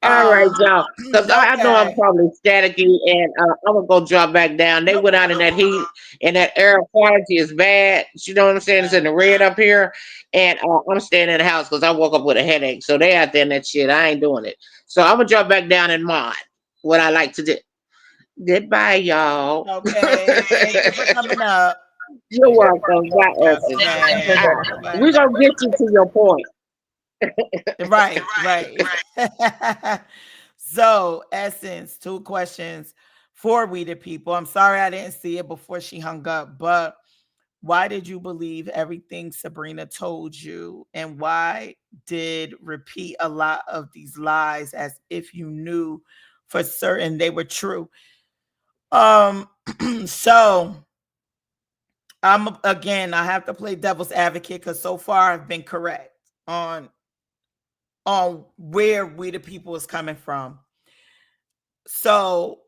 All right, Um, y'all. Because I know I'm okay, probably staticky and I'm going to go drop back down. They went out in that heat and that air quality is bad. You know what I'm saying? It's in the red up here. And I'm staying in the house because I woke up with a headache. So they out there in that shit. I ain't doing it. So I'm going to drop back down and mod what I like to do. Goodbye, y'all. okay. Thank you for coming up. You're welcome. Bye, Essence. Okay, bye bye. We're going to get you to your point. Right, right. So, Essence, two questions for we the people. I'm sorry I didn't see it before she hung up, but why did you believe everything Sabrina told you? And why did repeat a lot of these lies as if you knew for certain they were true? Um, so I'm again, I have to play devil's advocate because so far I've been correct on where we the people is coming from. So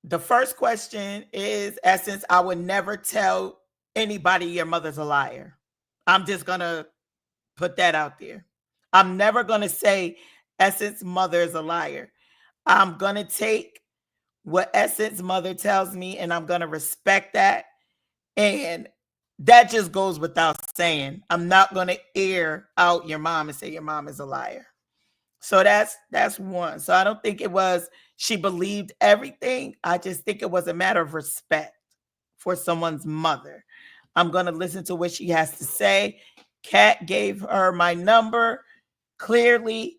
the first question is, Essence, I would never tell anybody your mother's a liar. I'm just gonna put that out there. I'm never gonna say Essence mother is a liar. I'm gonna take what Essence mother tells me and I'm gonna respect that. And that just goes without saying. I'm not gonna air out your mom and say your mom is a liar. So that's one. So I don't think it was she believed everything. I just think it was a matter of respect for someone's mother. I'm going to listen to what she has to say. Kat gave her my number clearly.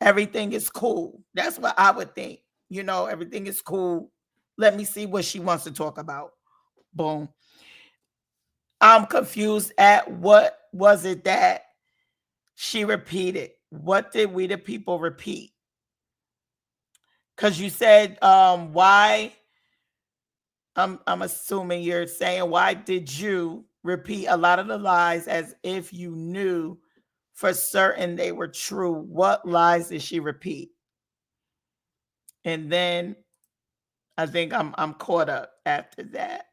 Everything is cool. That's what I would think. Everything is cool. Let me see what she wants to talk about. Boom. I'm confused at what was it that she repeated. What did we the people repeat? Because you said why. I'm assuming you're saying, why did you repeat a lot of the lies as if you knew for certain they were true? What lies did she repeat? And then I think I'm caught up after that.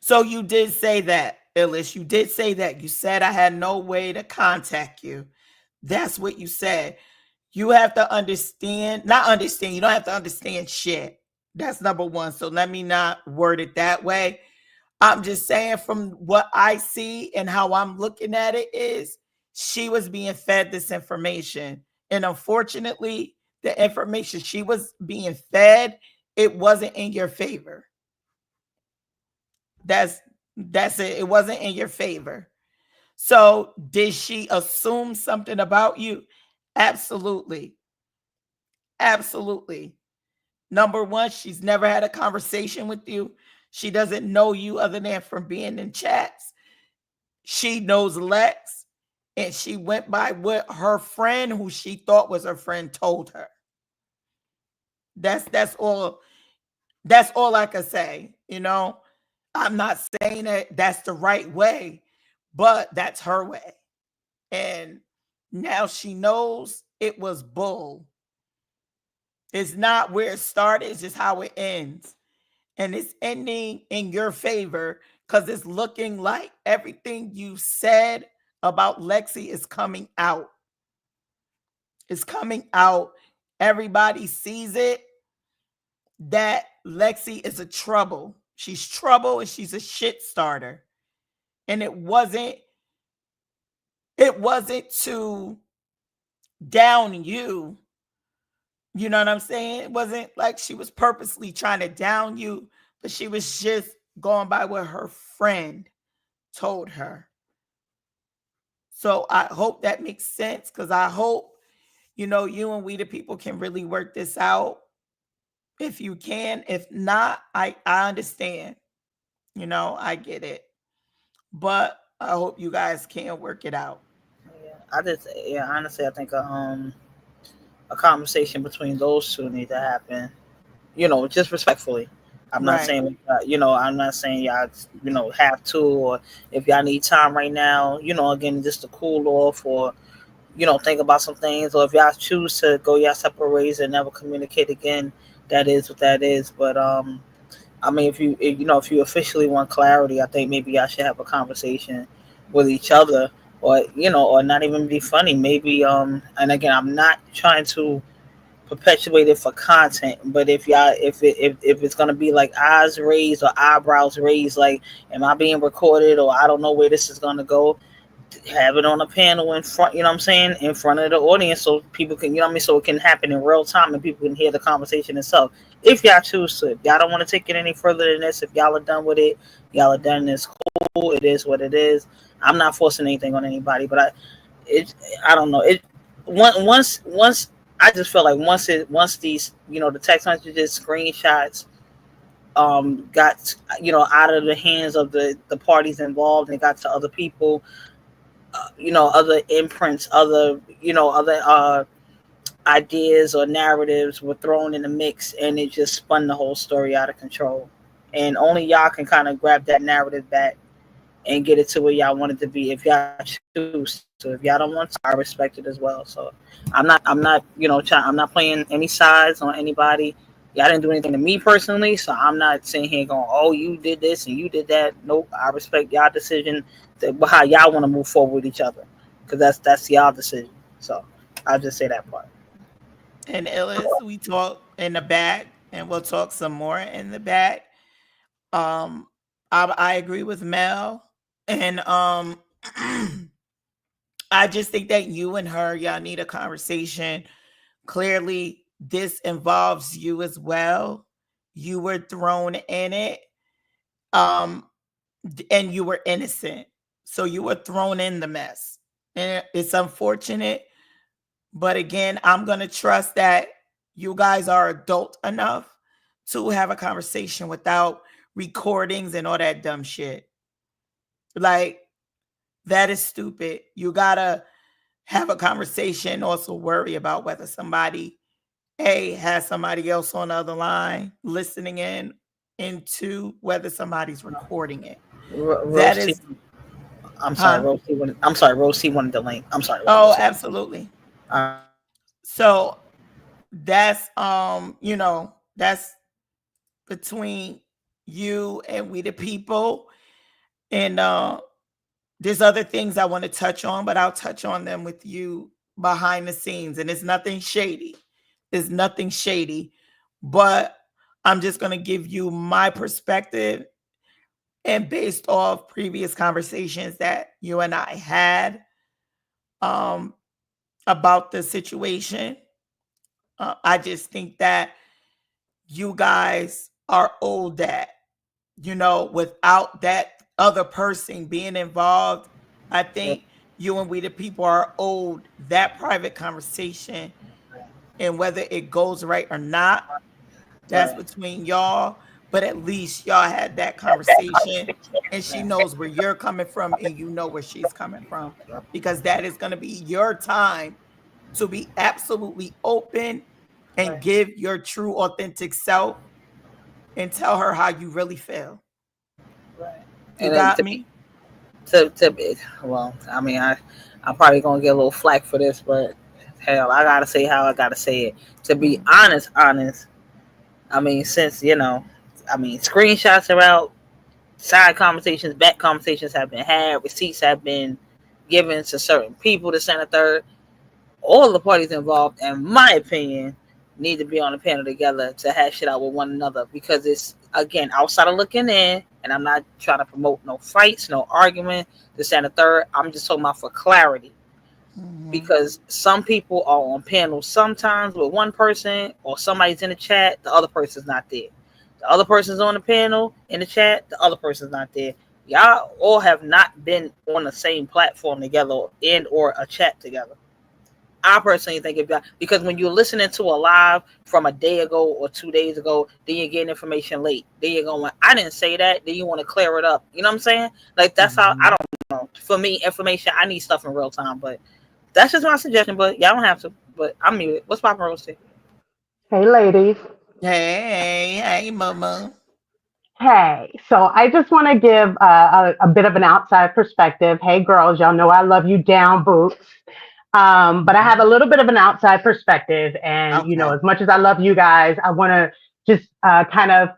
So you did say that, Illis. You did say that. You said I had no way to contact you. That's what you said. You have to understand, not understand, you don't have to understand shit. That's number one. So let me not word it that way. I'm just saying, from what I see and how I'm looking at it, is she was being fed this information. And unfortunately, the information she was being fed, it wasn't in your favor. That's it. It wasn't in your favor. So did she assume something about you? Absolutely. Absolutely. Number one, she's never had a conversation with you. She doesn't know you other than from being in chats. She knows Lex, and she went by what her friend, who she thought was her friend, told her. That's all. That's all I could say. I'm not saying that that's the right way, but that's her way. And now she knows it was bull. It's not where it started, it's just how it ends. And it's ending in your favor because it's looking like everything you said about Lexi is coming out. It's coming out. Everybody sees it, that Lexi is a trouble. She's trouble and she's a shit starter. And it wasn't to down you. You know what I'm saying? It wasn't like she was purposely trying to down you, but she was just going by what her friend told her. So I hope that makes sense, because I hope, you and we the people can really work this out. If you can, if not, I understand. I get it. But I hope you guys can work it out. Honestly, I think a conversation between those two need to happen. Just respectfully. I'm not Right. saying, I'm not saying y'all, have to, or if y'all need time right now, again, just to cool off, or think about some things, or if y'all choose to go y'all separate ways and never communicate again, that is what that is. But I mean, if you officially want clarity, I think maybe y'all should have a conversation with each other, or or not even be funny. Maybe and again, I'm not trying to perpetuate it for content, but if it's gonna be like eyes raised or eyebrows raised, like, am I being recorded, or I don't know where this is gonna go, have it on a panel in front, what I'm saying, in front of the audience, so people can, so it can happen in real time and people can hear the conversation itself. If y'all choose to, if y'all don't want to take it any further than this, if y'all are done with it, y'all are done. It's cool. It is what it is. I'm not forcing anything on anybody, but I don't know. Once I just feel like once these, the text messages, screenshots, got, out of the hands of the parties involved and got to other people, other imprints, other ideas or narratives were thrown in the mix, and it just spun the whole story out of control. And only y'all can kind of grab that narrative back and get it to where y'all want it to be, if y'all choose to. If y'all don't want to, I respect it as well. So I'm not, I'm not playing any sides on anybody. Y'all didn't do anything to me personally, so I'm not sitting here going, "Oh, you did this and you did that." Nope. I respect y'all decision to how y'all want to move forward with each other, because that's y'all decision. So I'll just say that part. And Illis, we talk in the back, and we'll talk some more in the back. Um, I agree with Mel, and I just think that you and her, y'all need a conversation. Clearly, this involves you as well. You were thrown in it, um, and you were innocent, so you were thrown in the mess. And it's unfortunate, but again, I'm going to trust that you guys are adult enough to have a conversation without recordings and all that dumb shit. Like, that is stupid. You got to have a conversation, also worry about whether somebody A has somebody else on the other line listening in, and two, whether somebody's recording it. That Roast. is, I'm sorry, huh? Rose. I'm sorry, Rose. He wanted the link. I'm sorry, Oh, Rose. absolutely. Uh, So that's that's between you and we the people. And there's other things I want to touch on, but I'll touch on them with you behind the scenes. And it's nothing shady. It's nothing shady. But I'm just going to give you my perspective, and based off previous conversations that you and I had um, about the situation. I just think that you guys are owed that, without that other person being involved. I think you and we the people are owed that private conversation, and whether it goes right or not, that's right. between y'all. But at least y'all had that conversation, and she knows where you're coming from and you know where she's coming from, because that is going to be your time to be absolutely open and Right. give your true authentic self and tell her how you really feel. Right. You And then got me? to be, well, I mean, I'm probably gonna get a little flack for this, but hell, I gotta say how I gotta say it. To be honest, I mean, since I mean, screenshots are out, side conversations, back conversations have been had, receipts have been given to certain people to send a third. All the parties involved, in my opinion, need to be on a panel together to hash it out with one another, because it's, again, outside of looking in, and I'm not trying to promote no fights, no argument, this and the third. I'm just talking about for clarity, Mm-hmm. because some people are on panels sometimes with one person, or somebody's in the chat, the other person's not there. The other person's on the panel in the chat, the other person's not there. Y'all all have not been on the same platform together and or a chat together. I personally think because when you're listening to a live from a day ago or 2 days ago, then you're getting information late. Then you're going, I didn't say that. Then you want to clear it up. You know what I'm saying? Like, that's how, I Mm-hmm. don't know. For me, information, I need stuff in real time. But that's just my suggestion. But y'all don't have to. But I'm muted. What's poppin', Roasty? Hey, ladies. Hey, mama. Hey, so I just want to give a bit of an outside perspective. Hey, girls, y'all know I love you down, boots. But I have a little bit of an outside perspective, and Okay. as much as I love you guys, I want to just kind of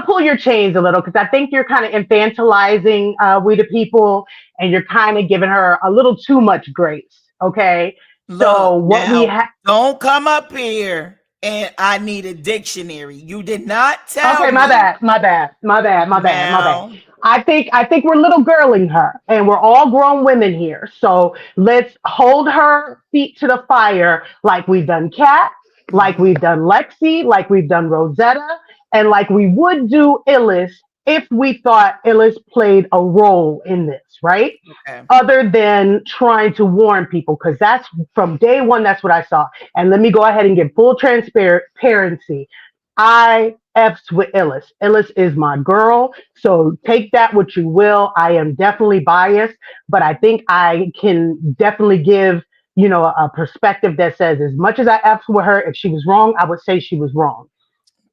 pull your chains a little, because I think you're kind of infantilizing we the people, and you're kind of giving her a little too much grace. Okay, so Look, what we now, have. don't come up here and I need a dictionary. You did not tell Okay, my me. bad, my bad, my bad, my bad, my bad. Now, I think we're little girling her, and we're all grown women here. So let's hold her feet to the fire, like we've done Kat, like mhm, we've done Lexi, like we've done Rosetta, and like we would do Illis if we thought Illis played a role in this, right? okay. Other than trying to warn people, because that's from day one, that's what I saw. And let me go ahead and give full transparency. I F's with Illis. Illis is my girl. So take that what you will. I am definitely biased, but I think I can definitely give, a perspective that says, as much as I F's with her, if she was wrong, I would say she was wrong.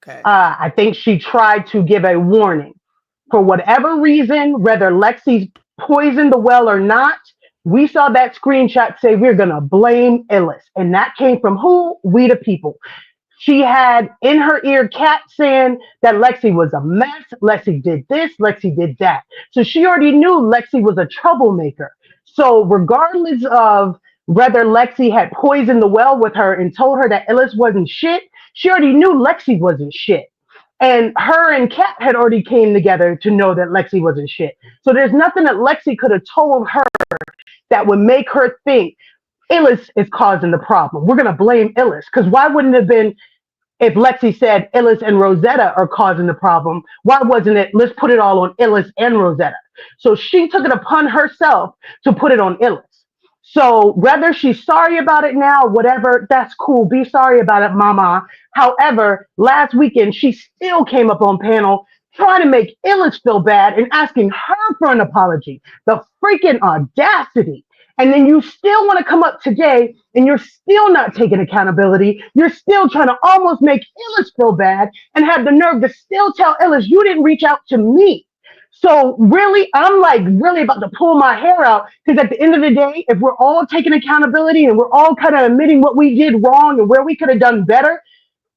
Okay. I think she tried to give a warning. For whatever reason, whether Lexi's poisoned the well or not, we saw that screenshot say we're going to blame Illis. And that came from who? We the people. She had in her ear Kat saying that Lexi was a mess. Lexi did this. Lexi did that. So she already knew Lexi was a troublemaker. So regardless of whether Lexi had poisoned the well with her and told her that Illis wasn't shit, she already knew Lexi wasn't shit. And her and Kat had already came together to know that Lexi wasn't shit. So there's nothing that Lexi could have told her that would make her think Illis is causing the problem. We're going to blame Illis. Because why wouldn't it have been, if Lexi said Illis and Rosetta are causing the problem, why wasn't it, let's put it all on Illis and Rosetta? So she took it upon herself to put it on Illis. So whether she's sorry about it now, whatever, that's cool. Be sorry about it, mama. However, last weekend she still came up on panel trying to make Illich feel bad and asking her for an apology. The freaking audacity. And then you still want to come up today and you're still not taking accountability. You're still trying to almost make Illich feel bad and have the nerve to still tell Illich you didn't reach out to me. So really, I'm like really about to pull my hair out because at the end of the day, if we're all taking accountability and we're all kind of admitting what we did wrong and where we could have done better,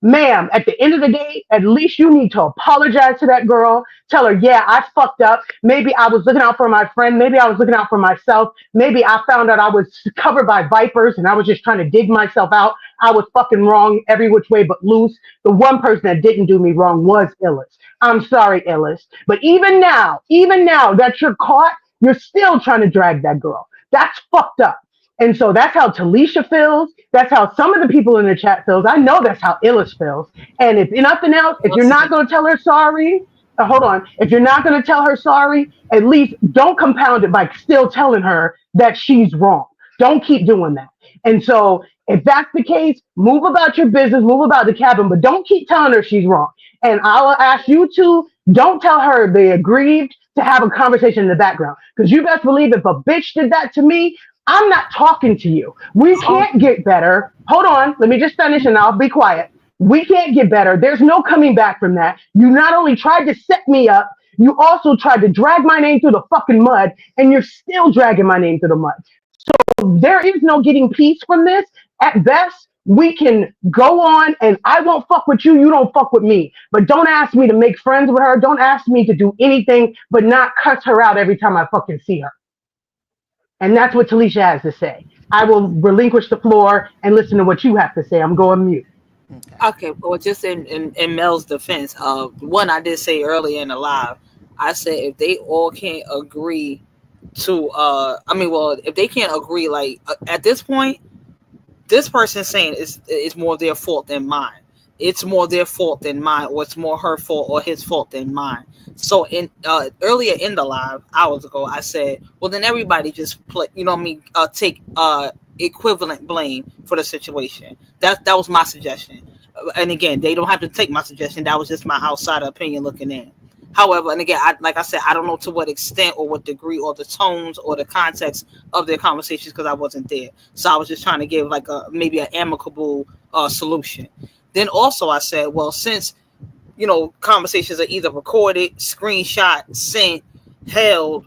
ma'am, at the end of the day, at least you need to apologize to that girl. Tell her, yeah, I fucked up. Maybe I was looking out for my friend. Maybe I was looking out for myself. Maybe I found out I was covered by vipers and I was just trying to dig myself out. I was fucking wrong every which way but loose. The one person that didn't do me wrong was Illis. I'm sorry, Illis. But even now that you're caught, you're still trying to drag that girl. That's fucked up. And so that's how Talisha feels. That's how some of the people in the chat feels. I know that's how Illis feels. And if nothing else, if you're not going to tell her sorry, hold on. If you're not going to tell her sorry, at least don't compound it by still telling her that she's wrong. Don't keep doing that. And so if that's the case, move about your business, move about the cabin, but don't keep telling her she's wrong. And I'll ask you to don't tell her they agreed to have a conversation in the background. Because you best believe if a bitch did that to me, I'm not talking to you. We can't get better. Hold on. Let me just finish and I'll be quiet. We can't get better. There's no coming back from that. You not only tried to set me up, you also tried to drag my name through the fucking mud, and you're still dragging my name through the mud. So there is no getting peace from this. At best, we can go on and I won't fuck with you. You don't fuck with me. But don't ask me to make friends with her. Don't ask me to do anything but not cuss her out every time I fucking see her. And that's what Talisha has to say. I will relinquish the floor and listen to what you have to say. I'm going mute. Okay, well, just in Mel's defense, one I did say earlier in the live, I said if they all can't agree to, if they can't agree, like at this point, this person saying it's more their fault than mine. It's more their fault than mine, or it's more her fault or his fault than mine. So in earlier in the live hours ago, I said, well, then everybody just play, take equivalent blame for the situation. That was my suggestion. And again, they don't have to take my suggestion. That was just my outside opinion looking in. However, and again, like I said, I don't know to what extent or what degree or the tones or the context of their conversations because I wasn't there. So I was just trying to give like maybe an amicable solution. Then also I said, well, since, conversations are either recorded, screenshot, sent, held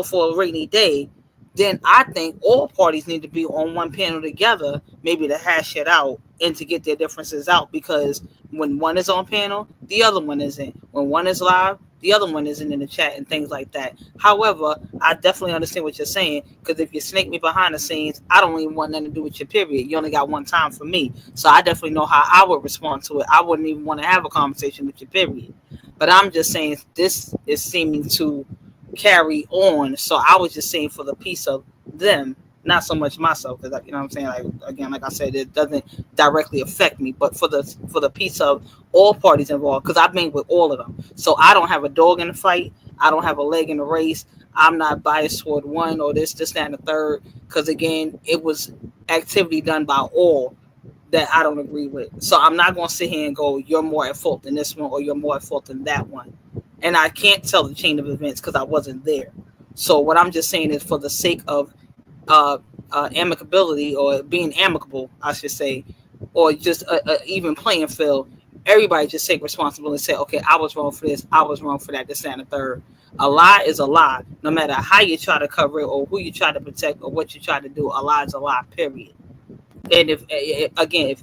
for a rainy day, then I think all parties need to be on one panel together, maybe to hash it out and to get their differences out. Because when one is on panel, the other one isn't. When one is live, the other one isn't in the chat and things like that. However, I definitely understand what you're saying, because if you snake me behind the scenes, I don't even want nothing to do with your period. You only got one time for me. So I definitely know how I would respond to it. I wouldn't even want to have a conversation with your period. But I'm just saying this is seeming to carry on. So I was just saying for the peace of them, not so much myself, because you know what I'm saying. Like again, like I said, it doesn't directly affect me, but for the peace of all parties involved, because I've been with all of them, so I don't have a dog in the fight. I don't have a leg in the race. I'm not biased toward one or this, that, and the third, because again, it was activity done by all that I don't agree with. So I'm not going to sit here and go, you're more at fault than this one, or you're more at fault than that one. And I can't tell the chain of events because I wasn't there. So what I'm just saying is, for the sake of amicability, or being amicable, I should say, or just a even playing field, everybody just take responsibility and say, okay, I was wrong for this, I was wrong for that, this and the third. A lie is a lie, no matter how you try to cover it, or who you try to protect, or what you try to do. A lie is a lie, period. And if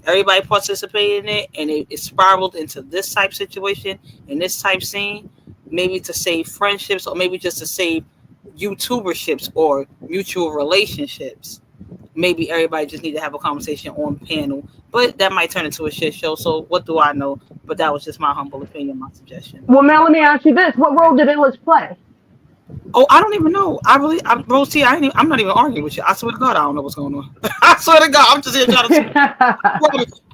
everybody participated in it and it spiraled into this type situation, in this type scene, maybe to save friendships, or maybe just to save YouTuberships or mutual relationships, maybe everybody just need to have a conversation on panel. But that might turn into a shit show, so what do I know? But that was just my humble opinion, my suggestion. Well, Mel, let me ask you this. What role did Illis play? Oh, I don't even know. I really, Rose T, I'm not even arguing with you. I swear to God, I don't know what's going on. I swear to God, I'm just here trying to.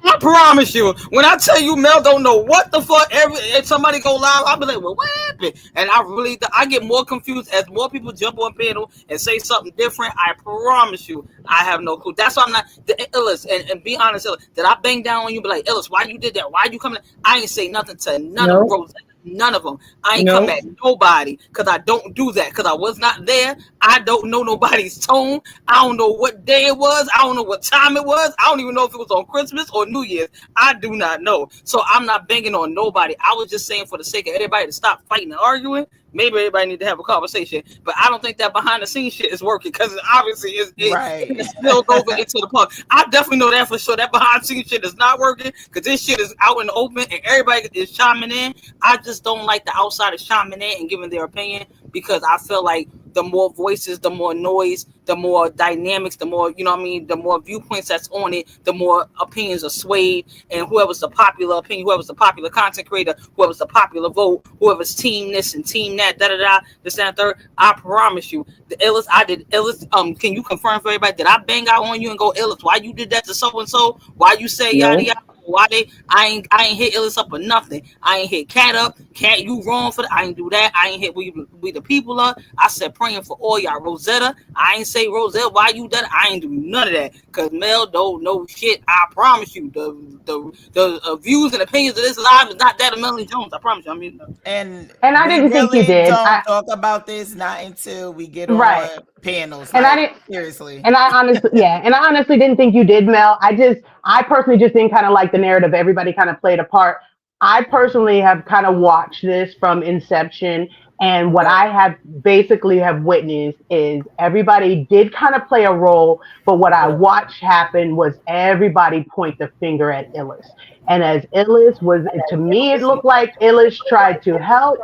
I promise you, when I tell you Mel don't know what the fuck, if somebody go live, I'll be like, well, what happened? And I get more confused as more people jump on panel and say something different. I promise you, I have no clue. That's why I'm not the Illis. And be honest, Illis, did I bang down on you? Be like, Illis, why you did that? Why you coming? I ain't say nothing to none of No, Rose. None of them. I ain't come no. at nobody because I don't do that because I was not there. I don't know nobody's tone. I don't know what day it was. I don't know what time it was. I don't even know if it was on Christmas or New Year's. I do not know. So I'm not banging on nobody. I was just saying for the sake of everybody to stop fighting and arguing. Maybe everybody need to have a conversation, but I don't think that behind the scenes shit is working because obviously it Right. spilled over into the pub. I definitely know that for sure. That behind the scenes shit is not working because this shit is out in the open and everybody is chiming in. I just don't like the outsiders chiming in and giving their opinion because I feel like the more voices, the more noise, the more dynamics, the more, you know what I mean, the more viewpoints that's on it, the more opinions are swayed. And whoever's the popular opinion, whoever's the popular content creator, whoever's the popular vote, whoever's team this and team that, da da da, this and that, third, I promise you, the illest I did, illest, can you confirm for everybody, did I bang out on you and go, illest, why you did that to so and so? Why you say yada No. yada? Why they? I ain't hit Illis up or nothing. I ain't hit Cat up. Cat, you wrong for that. I ain't do that. I ain't hit we the people up. I said praying for all y'all. Rosetta, I ain't say Rosetta. Why you done? I ain't do none of that. Cause Mel don't know shit. I promise you. The views and opinions of this live is not that of Melanie Jones. I promise you. I mean, And And I we didn't think you really did. don't talk about this not until we get Right. on panels. And I Like, didn't. seriously. And I honestly, yeah, and I honestly didn't think you did, Mel. I personally just didn't kind of like the narrative. Everybody kind of played a part. I personally have kind of watched this from inception, and what Right. I have basically have witnessed is everybody did kind of play a role, but what I Right. watched happen was everybody point the finger at Illis, and as Illis was, to me, it looked like Illis tried to help.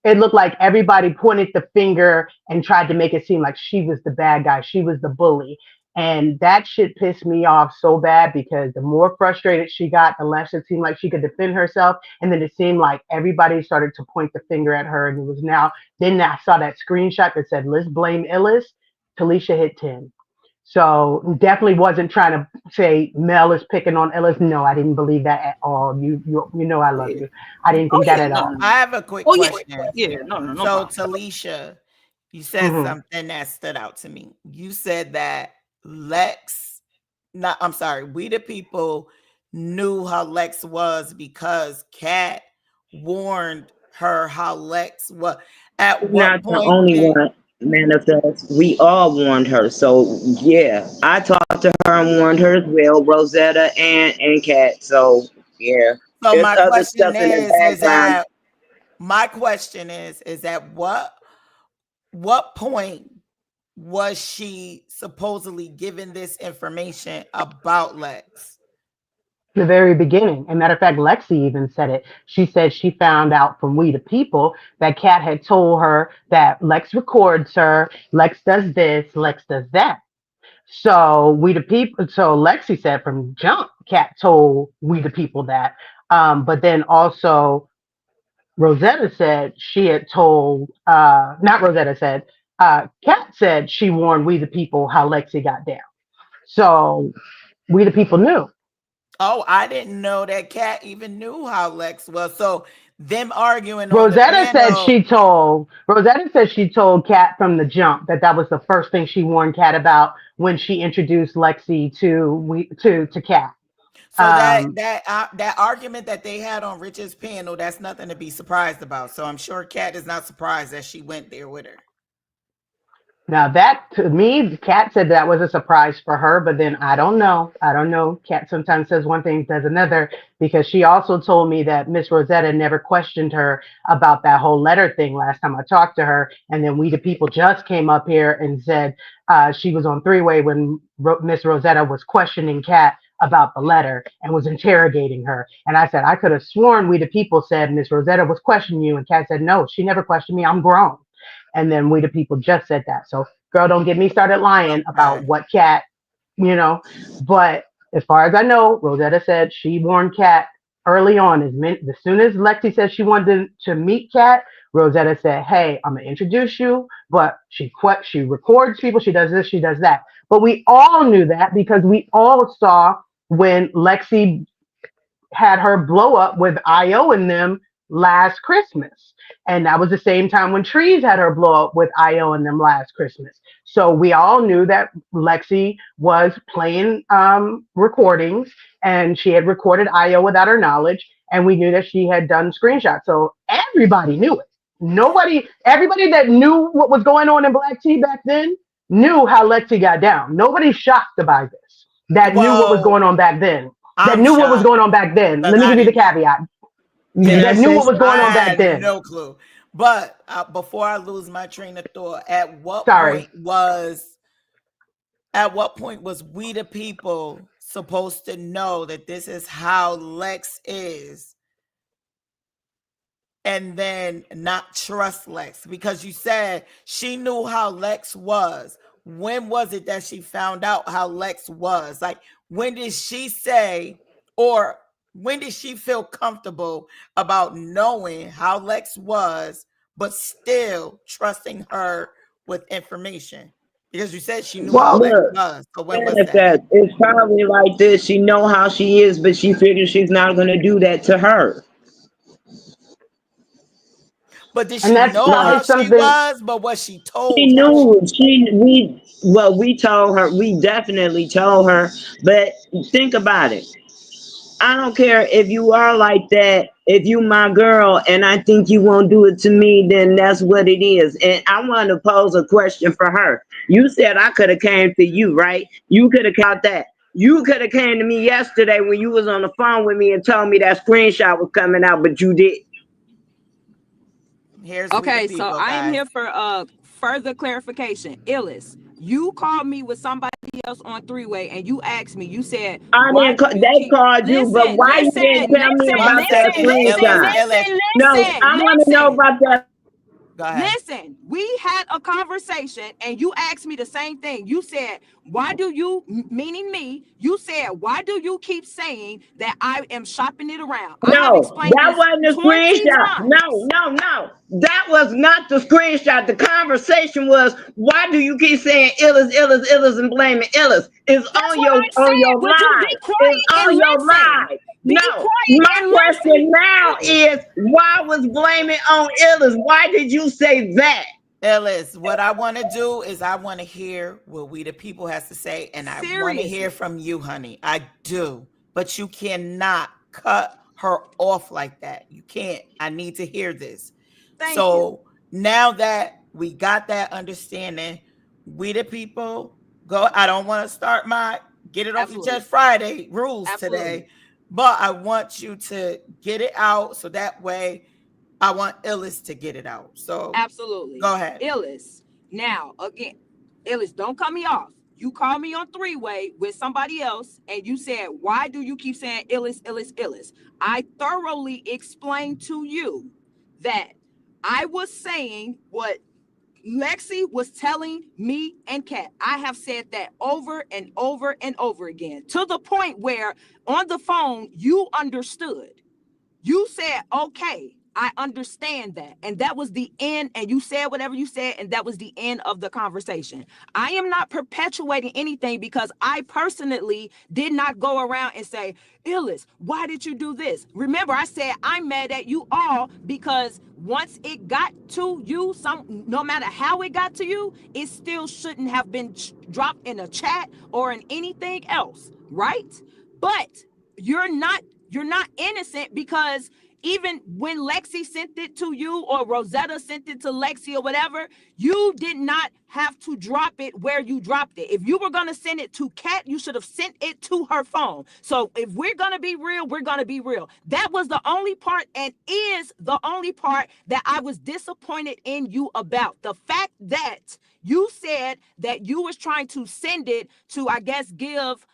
It looked like everybody pointed the finger and tried to make it seem like she was the bad guy, she was the bully. And that shit pissed me off so bad because the more frustrated she got, the less it seemed like she could defend herself. And then it seemed like everybody started to point the finger at her. And it was now, then I saw that screenshot that said, let's blame Illis. Talisha hit 10. So definitely wasn't trying to say Mel is picking on Ellis. No, I didn't believe that at all. You know I love yeah. you. I didn't Oh think that yeah, at no, all. no, no. I have a quick Oh yeah, question. yeah, no, no, no So, problem. Talisha, you said Hmm. something that stood out to me. You said that Lex, not, I'm sorry, we the people knew how Lex was because Kat warned her how Lex was. At She's what not the point only did, one manifest. We all warned her. So yeah, I talked to her and warned her as well, Rosetta and Kat. So yeah, so there's my other question stuff in the is background. that my question is at what point was she supposedly given this information about Lex? The very beginning. And matter of fact, Lexi even said it. She said she found out from We the People that Kat had told her that Lex records her, Lex does this, Lex does that. So We the People, so Lexi said from jump, Kat told We the People that. But then also Rosetta said she had told, not Rosetta said, Kat said she warned We the People how Lexi got down. So We the People knew. Oh, I didn't know that Kat even knew how Lex was. So them arguing on the piano. Rosetta said she told Kat from the jump that that was the first thing she warned Kat about when she introduced Lexi to Kat. So Um, that argument that they had on Rich's panel, that's nothing to be surprised about. So I'm sure Kat is not surprised that she went there with her. Now that to me, Kat said that was a surprise for her, but then I don't know. I don't know. Kat sometimes says one thing, says another, because she also told me that Miss Rosetta never questioned her about that whole letter thing last time I talked to her. And then We the People just came up here and said she was on three-way when Miss Rosetta was questioning Kat about the letter and was interrogating her. And I said, I could have sworn We the People said Miss Rosetta was questioning you. And Kat said, no, she never questioned me. I'm grown. And then We the People just said that. So, girl, don't get me started lying about Okay. what Kat, you know. But as far as I know, Rosetta said she warned Kat early on. As soon as Lexi said she wanted to meet Kat, Rosetta said, "Hey, I'm gonna introduce you," but she records people. She does this. She does that. But we all knew that because we all saw when Lexi had her blow up with IO and them last Christmas. And that was the same time when Trees had her blow up with IO and them last Christmas. So we all knew that Lexi was playing recordings and she had recorded IO without her knowledge. And we knew that she had done screenshots. So everybody knew it. Everybody that knew what was going on in Black Tea back then knew how Lexi got down. Nobody's shocked by this that knew what was going Well, on back then that I'm knew what was shocked going on back then. because Let me I give you the didn't know. caveat. Can I That knew say what was I going something? on back had then. no clue. But before I lose my train of thought, Sorry. at what point was we the people supposed to know that this is how Lex is and then not trust Lex? Because you said she knew how Lex was. When was it that she found out how Lex was? Like, when did she say, or when did she feel comfortable about knowing how Lex was, but still trusting her with information? Because you said she knew how Well, Lex look, was. So when was that? manifest. It's probably like this. She know how she is, but she figures she's not gonna do that to her. But did And she that's know Like how it's she something. was? But was she she told how she knew was? we told her, we definitely told her, but think about it. I don't care if you are like that. If you my girl and I think you won't do it to me, then that's what it is. And I want to pose a question for her. You said I could have came to you, right? You could have caught that. You could have came to me yesterday when you was on the phone with me and told me that screenshot was coming out, but you did. Here's we the Okay, so people, I am guys. here for further clarification. Illis, you called me with somebody else on three-way and you asked me, you said, I why didn't. do you They keep called you, but listen, why you listen, didn't tell me listen, One about that listen, second, listen, screenshot? Ellis. listen, No, listen, I want to know listen. about that. Go ahead. Listen, we had a conversation and you asked me the same thing. You said, why do you, meaning me, you said, why do you keep saying that I am shopping it around? I have No, explained that this wasn't a 20 screenshot. times. No. That was not the screenshot. The conversation was, why do you keep saying Illis, and blaming Illis? It's That's what I on said. your Would you be live. It's quiet on and your listen? live. Be No, quiet my and question now listen. is, why was blaming on Illis? Why did you say that? Ellis, what I want to do is I want to hear what we the people has to say, and I want to hear Seriously. from you, honey. I do, but you cannot cut her off like that. You can't. I need to hear this. Thank you. So now that we got that understanding, we the people go. I don't want to start my get it off your Absolutely. chest Friday rules Absolutely. today, but I want you to get it out so that way I want Ellis to get it out. So Absolutely. go ahead. Illis. Now, again, Illis, don't cut me off. You called me on three-way with somebody else, and you said, why do you keep saying Illis, Illis, Illis? I thoroughly explained to you that I was saying what Lexi was telling me and Kat. I have said that over and over and over again to the point where on the phone you understood. You said, okay, I understand that. And that was the end. And you said whatever you said, and that was the end of the conversation. I am not perpetuating anything because I personally did not go around and say, Illis, why did you do this? Remember, I said I'm mad at you all because once it got to you, no matter how it got to you, it still shouldn't have been dropped in a chat or in anything else, right? But you're not you're not innocent because even when Lexi sent it to you or Rosetta sent it to Lexi or whatever, you did not have to drop it where you dropped it. If you were going to send it to Kat, you should have sent it to her phone. So if we're going to be real, we're going to be real. That was the only part and is the only part that I was disappointed in you about. The fact that you said that you was trying to send it to, I guess, give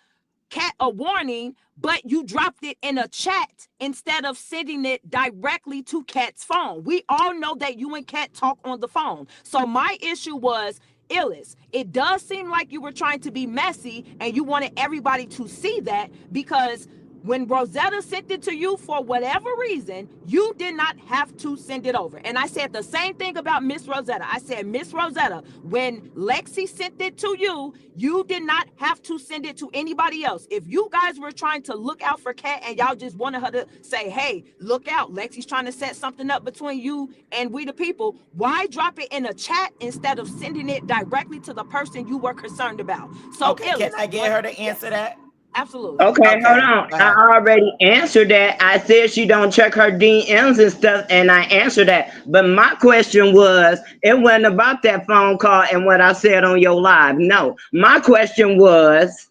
Kat a warning, but you dropped it in a chat instead of sending it directly to Kat's phone. We all know that you and Kat talk on the phone. So my issue was, Illis, it does seem like you were trying to be messy and you wanted everybody to see that because When Rosetta sent it to you for whatever reason, you did not have to send it over. And I said the same thing about Miss Rosetta. I said, Miss Rosetta, when Lexi sent it to you, you did not have to send it to anybody else. If you guys were trying to look out for Kat and y'all just wanted her to say, hey, look out, Lexi's trying to set something up between you and we the people, why drop it in a chat instead of sending it directly to the person you were concerned about? So, Okay, can Illis, I get what? her to answer Yes, that? absolutely. Okay, hold Okay, on. go I ahead. already answered that. I said she don't check her DMs and stuff, and I answered that. But my question was, it wasn't about that phone call and what I said on your live. No, my question was,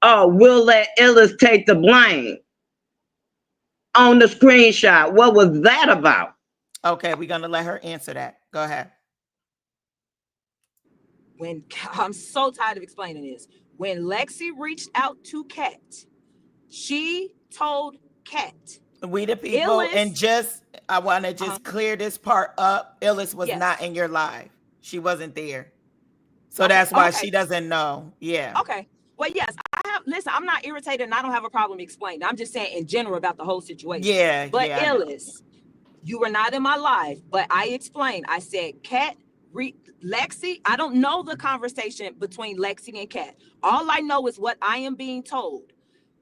oh, we'll let Illis take the blame on the screenshot. What was that about? Okay, we're gonna let her answer that. Go ahead. When I'm so tired of explaining this. When Lexi reached out to Kat, she told Kat, We the people, and Illis, just I want to uh-huh, just clear this part up. Illis was not yes, in your live. She wasn't there. So okay, that's why okay, she doesn't know. Yeah. okay. Well, yes, I have. Listen, I'm not irritated, and I don't have a problem explaining. I'm just saying in general about the whole situation. Yeah, But yeah, I know. Illis, you were not in my live, but I explained. I said, Kat, Lexi. I don't know the conversation between Lexi and Kat. All I know is what I am being told.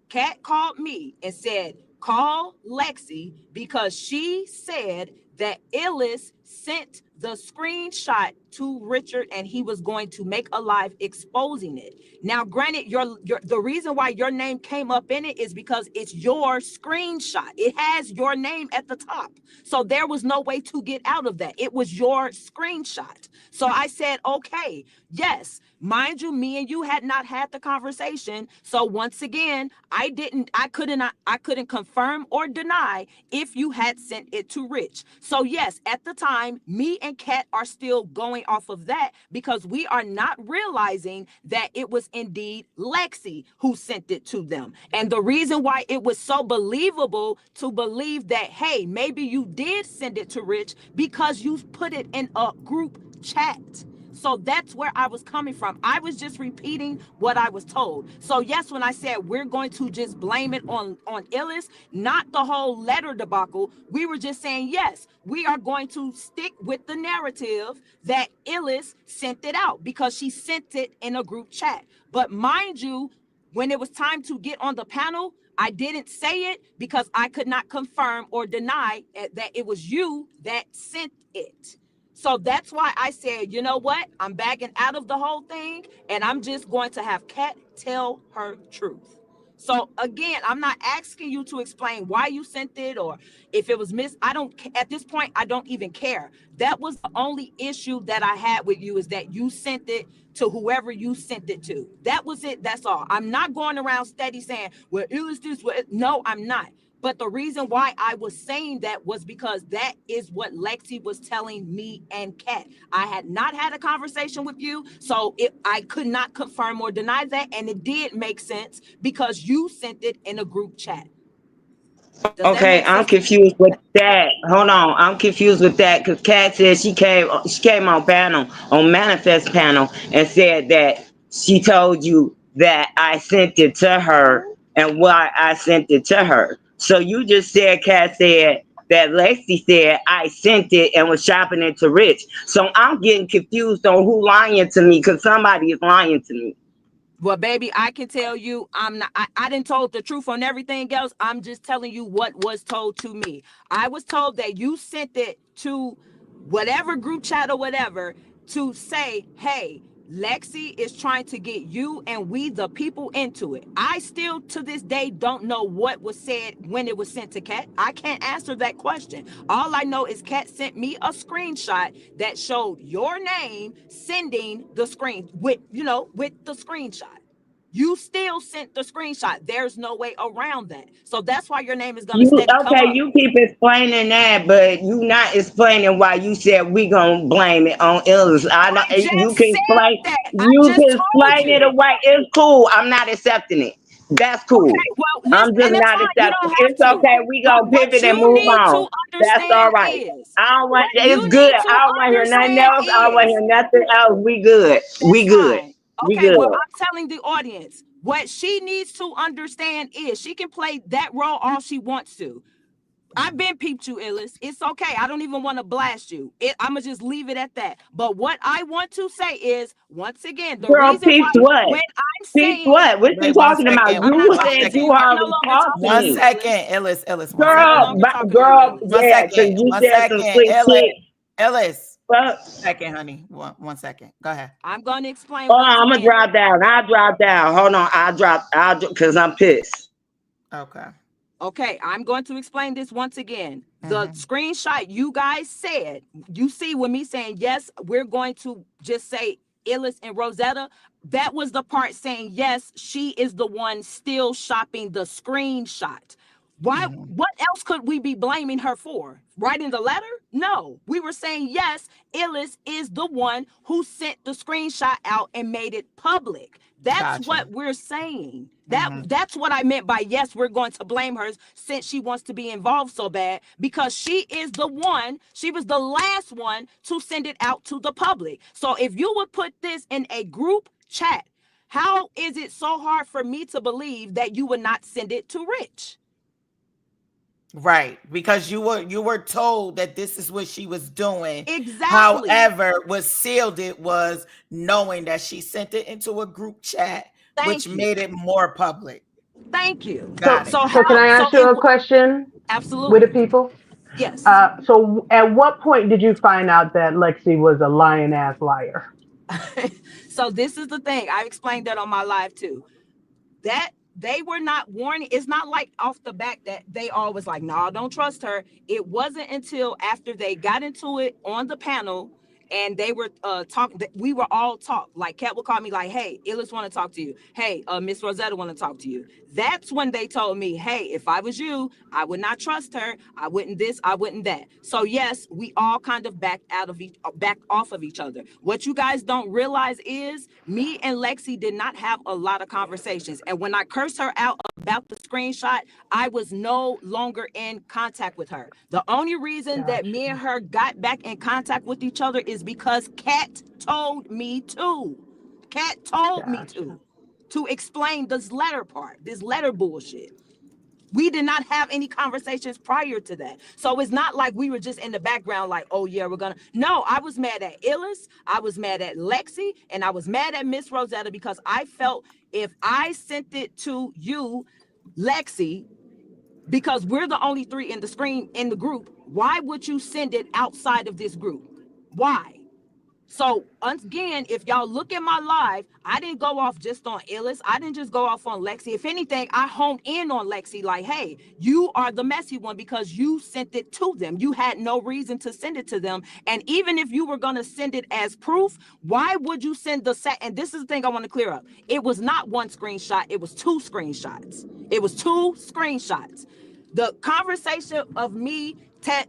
Kat called me and said, call Lexi because she said that Illis sent the screenshot to Richard and he was going to make a live exposing it. Now, granted, your the reason why your name came up in it is because it's your screenshot. It has your name at the top. So there was no way to get out of that. It was your screenshot. So I said, okay, yes, mind you, me and you had not had the conversation. So once again, I couldn't confirm or deny if you had sent it to Rich. So yes, at the time, me and Kat are still going off of that because we are not realizing that it was indeed Lexi who sent it to them. And the reason why it was so believable to believe that, hey, maybe you did send it to Rich because you put it in a group chat. So that's where I was coming from. I was just repeating what I was told. So yes, when I said we're going to just blame it on Illis, not the whole letter debacle, we were just saying yes, we are going to stick with the narrative that Illis sent it out because she sent it in a group chat. But mind you, when it was time to get on the panel, I didn't say it because I could not confirm or deny that it was you that sent it. So that's why I said, you know what? I'm backing out of the whole thing and I'm just going to have Kat tell her truth. So again, I'm not asking you to explain why you sent it or if it was I don't, at this point, I don't even care. That was the only issue that I had with you is that you sent it to whoever you sent it to. That was it. That's all. I'm not going around steady saying, well, it was this. No, I'm not. But the reason why I was saying that was because that is what Lexi was telling me and Kat. I had not had a conversation with you, so I could not confirm or deny that. And it did make sense because you sent it in a group chat. Does that Okay, make I'm sense? confused with that. Hold on, I'm confused with that because Kat said she came on panel on manifest panel and said that she told you that I sent it to her and why I sent it to her. So you just said Kat said that Lexi said I sent it and was shopping it to Rich. So I'm getting confused on who lying to me because somebody is lying to me. Well, baby, I can tell you I'm not I didn't told the truth on everything else. I'm just telling you what was told to me. I was told that you sent it to whatever group chat or whatever to say, hey, Lexi is trying to get you and we the people into it. I still to this day don't know what was said when it was sent to Kat. I can't answer that question. All I know is Kat sent me a screenshot that showed your name sending the screen with the screenshot. You still sent the screenshot. There's no way around that. So that's why your name is gonna You steady come okay? up. You keep explaining that, but you not explaining why you said we gonna blame it on illness. I know I just you can said explain. that. I You just can told explain it you. away. It's cool. I'm not accepting it. That's cool. Okay, well, I'm listen, just and that's not fine. You accepting. don't have It's to. okay. We But gonna what pivot and you move need on. to That's all understand right. is, I don't want. what It's you good. need I to don't want to hear nothing understand else. I don't want to is, hear nothing else. We good. that's We good. fine. We Okay, good. well, I'm telling the audience, What she needs to understand is she can play that role all she wants to. I've been peeped you, Illis. It's okay. I don't even want to blast you. I'm going to just leave it at that. But what I want to say is, once again, the Girl, reason why peeps what? when I'm Peeps saying, what? What you Wait one talking about? second. I'm not You One talking said to second. you you. I'm no always longer talk to talking to One you, me. second, Illis. Ellis. One I'm no second. Girl, longer talking to you, girl, Illis. One yeah, because second. you One said some second. slick shit. Ellis. But Second, honey. One second. Go ahead. I'm going to explain hold on, once I'm gonna again. drop down. I'll drop down. Hold on, because I'm pissed. Okay. Okay, I'm going to explain this once again. The Mm-hmm. screenshot you guys said, you see with me saying, yes, we're going to just say Illis and Rosetta. That was the part saying, yes, she is the one still shopping the screenshot. Why? Mm-hmm. What else could we be blaming her for? Writing the letter? No. We were saying, yes, Illis is the one who sent the screenshot out and made it public. That's Gotcha. what we're saying. Mm-hmm. That's what I meant by yes, we're going to blame her since she wants to be involved so bad, because she is the one, she was the last one to send it out to the public. So if you would put this in a group chat, how is it so hard for me to believe that you would not send it to Rich? Right, because you were told that this is what she was doing. Exactly. However, what sealed it was knowing that she sent it into a group chat, which Thank you. made it more public. Thank you. Got it. So can I ask you a question with the Absolutely. people? Yes. So at what point did you find out that Lexi was a lying ass liar? So this is the thing. I explained that on my live too. That they were not warning. It's not like off the back that they all was like, no, don't trust her. It wasn't until after they got into it on the panel and they were talking, we were all talk. Like Kat would call me like, hey, Illis want to talk to you. Hey, Miss Rosetta want to talk to you. That's when they told me, hey, if I was you, I would not trust her. I wouldn't this, I wouldn't that. So yes, we all kind of back off of each other. What you guys don't realize is me and Lexi did not have a lot of conversations. And when I cursed her out about the screenshot, I was no longer in contact with her. The only reason that me and her got back in contact with each other is because Kat told me to. Kat told me to explain this letter part, this letter bullshit. We did not have any conversations prior to that. So it's not like we were just in the background like, oh yeah, we're gonna. No, I was mad at Illis, I was mad at Lexi, and I was mad at Miss Rosetta because I felt if I sent it to you, Lexi, because we're the only three in the group, why would you send it outside of this group? Why? So again, if y'all look at my live, I didn't go off just on Illis. I didn't just go off on Lexi. If anything, I honed in on Lexi like, hey, you are the messy one because you sent it to them. You had no reason to send it to them. And even if you were going to send it as proof, why would you send the set? And this is the thing I want to clear up. It was not one screenshot. It was two screenshots. It was two screenshots. The conversation of me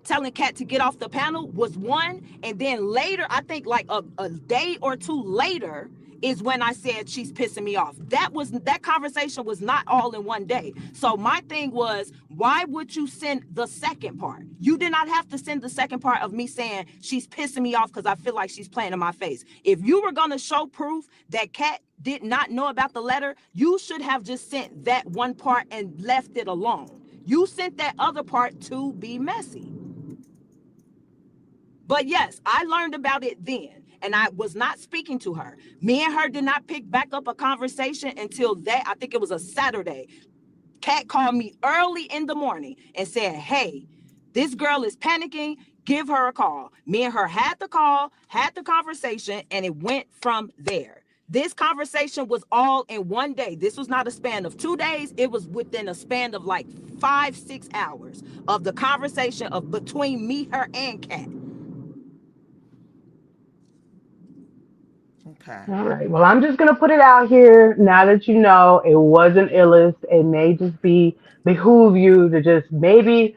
telling Kat to get off the panel was one, and then later, I think like a day or two later, is when I said she's pissing me off. That conversation was not all in one day. So my thing was, why would you send the second part? You did not have to send the second part of me saying she's pissing me off because I feel like she's playing in my face. If you were gonna show proof that Kat did not know about the letter, you should have just sent that one part and left it alone. You sent that other part to be messy. But yes, I learned about it then, and I was not speaking to her. Me and her did not pick back up a conversation until that, I think it was a Saturday. Kat called me early in the morning and said, hey, this girl is panicking. Give her a call. Me and her had the call, had the conversation, and it went from there. This conversation was all in one day. This was not a span of 2 days. It was within a span of like 5-6 hours of the conversation of between me, her, and Kat. Okay. All right. Well, I'm just gonna put it out here now that you know it wasn't Illis. It may just be behoove you to just maybe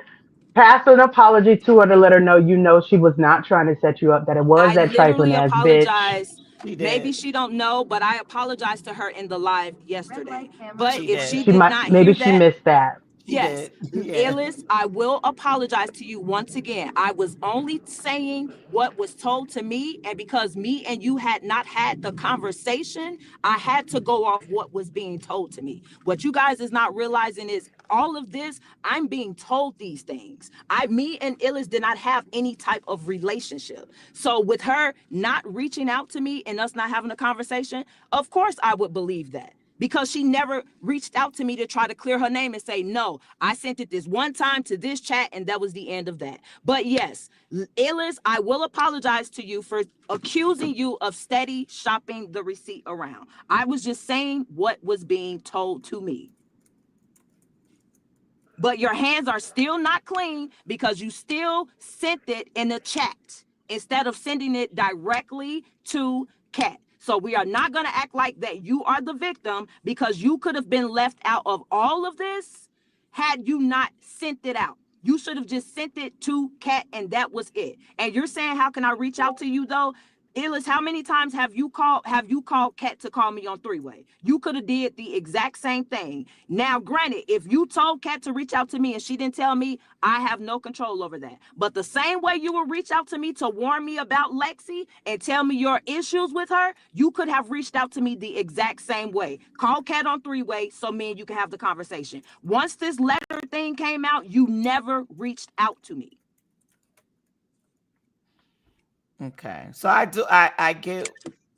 pass an apology to her to let her know you know she was not trying to set you up. That it was I that trifling literally ass bitch. apologized. She Maybe did. she don't know, but I apologized to her in the live yesterday. Red light, camera. But She if did. she She did might not maybe hear she that, missed that. He Yes, did. Yeah. Illis, I will apologize to you once again. I was only saying what was told to me, and because me and you had not had the conversation, I had to go off what was being told to me. What you guys is not realizing is all of this, I'm being told these things. Me and Illis did not have any type of relationship. So with her not reaching out to me and us not having a conversation, of course I would believe that, because she never reached out to me to try to clear her name and say, no, I sent it this one time to this chat and that was the end of that. But yes, Illis, I will apologize to you for accusing you of steady shopping the receipt around. I was just saying what was being told to me. But your hands are still not clean because you still sent it in the chat instead of sending it directly to Kat. So we are not going to act like that you are the victim, because you could have been left out of all of this had you not sent it out. You should have just sent it to Kat and that was it. And you're saying, how can I reach out to you though? Illis, how many times have you called Kat to call me on three-way? You could have did the exact same thing. Now, granted, if you told Kat to reach out to me and she didn't tell me, I have no control over that. But the same way you would reach out to me to warn me about Lexi and tell me your issues with her, you could have reached out to me the exact same way. Call Kat on three-way so me and you can have the conversation. Once this letter thing came out, you never reached out to me. Okay. So I get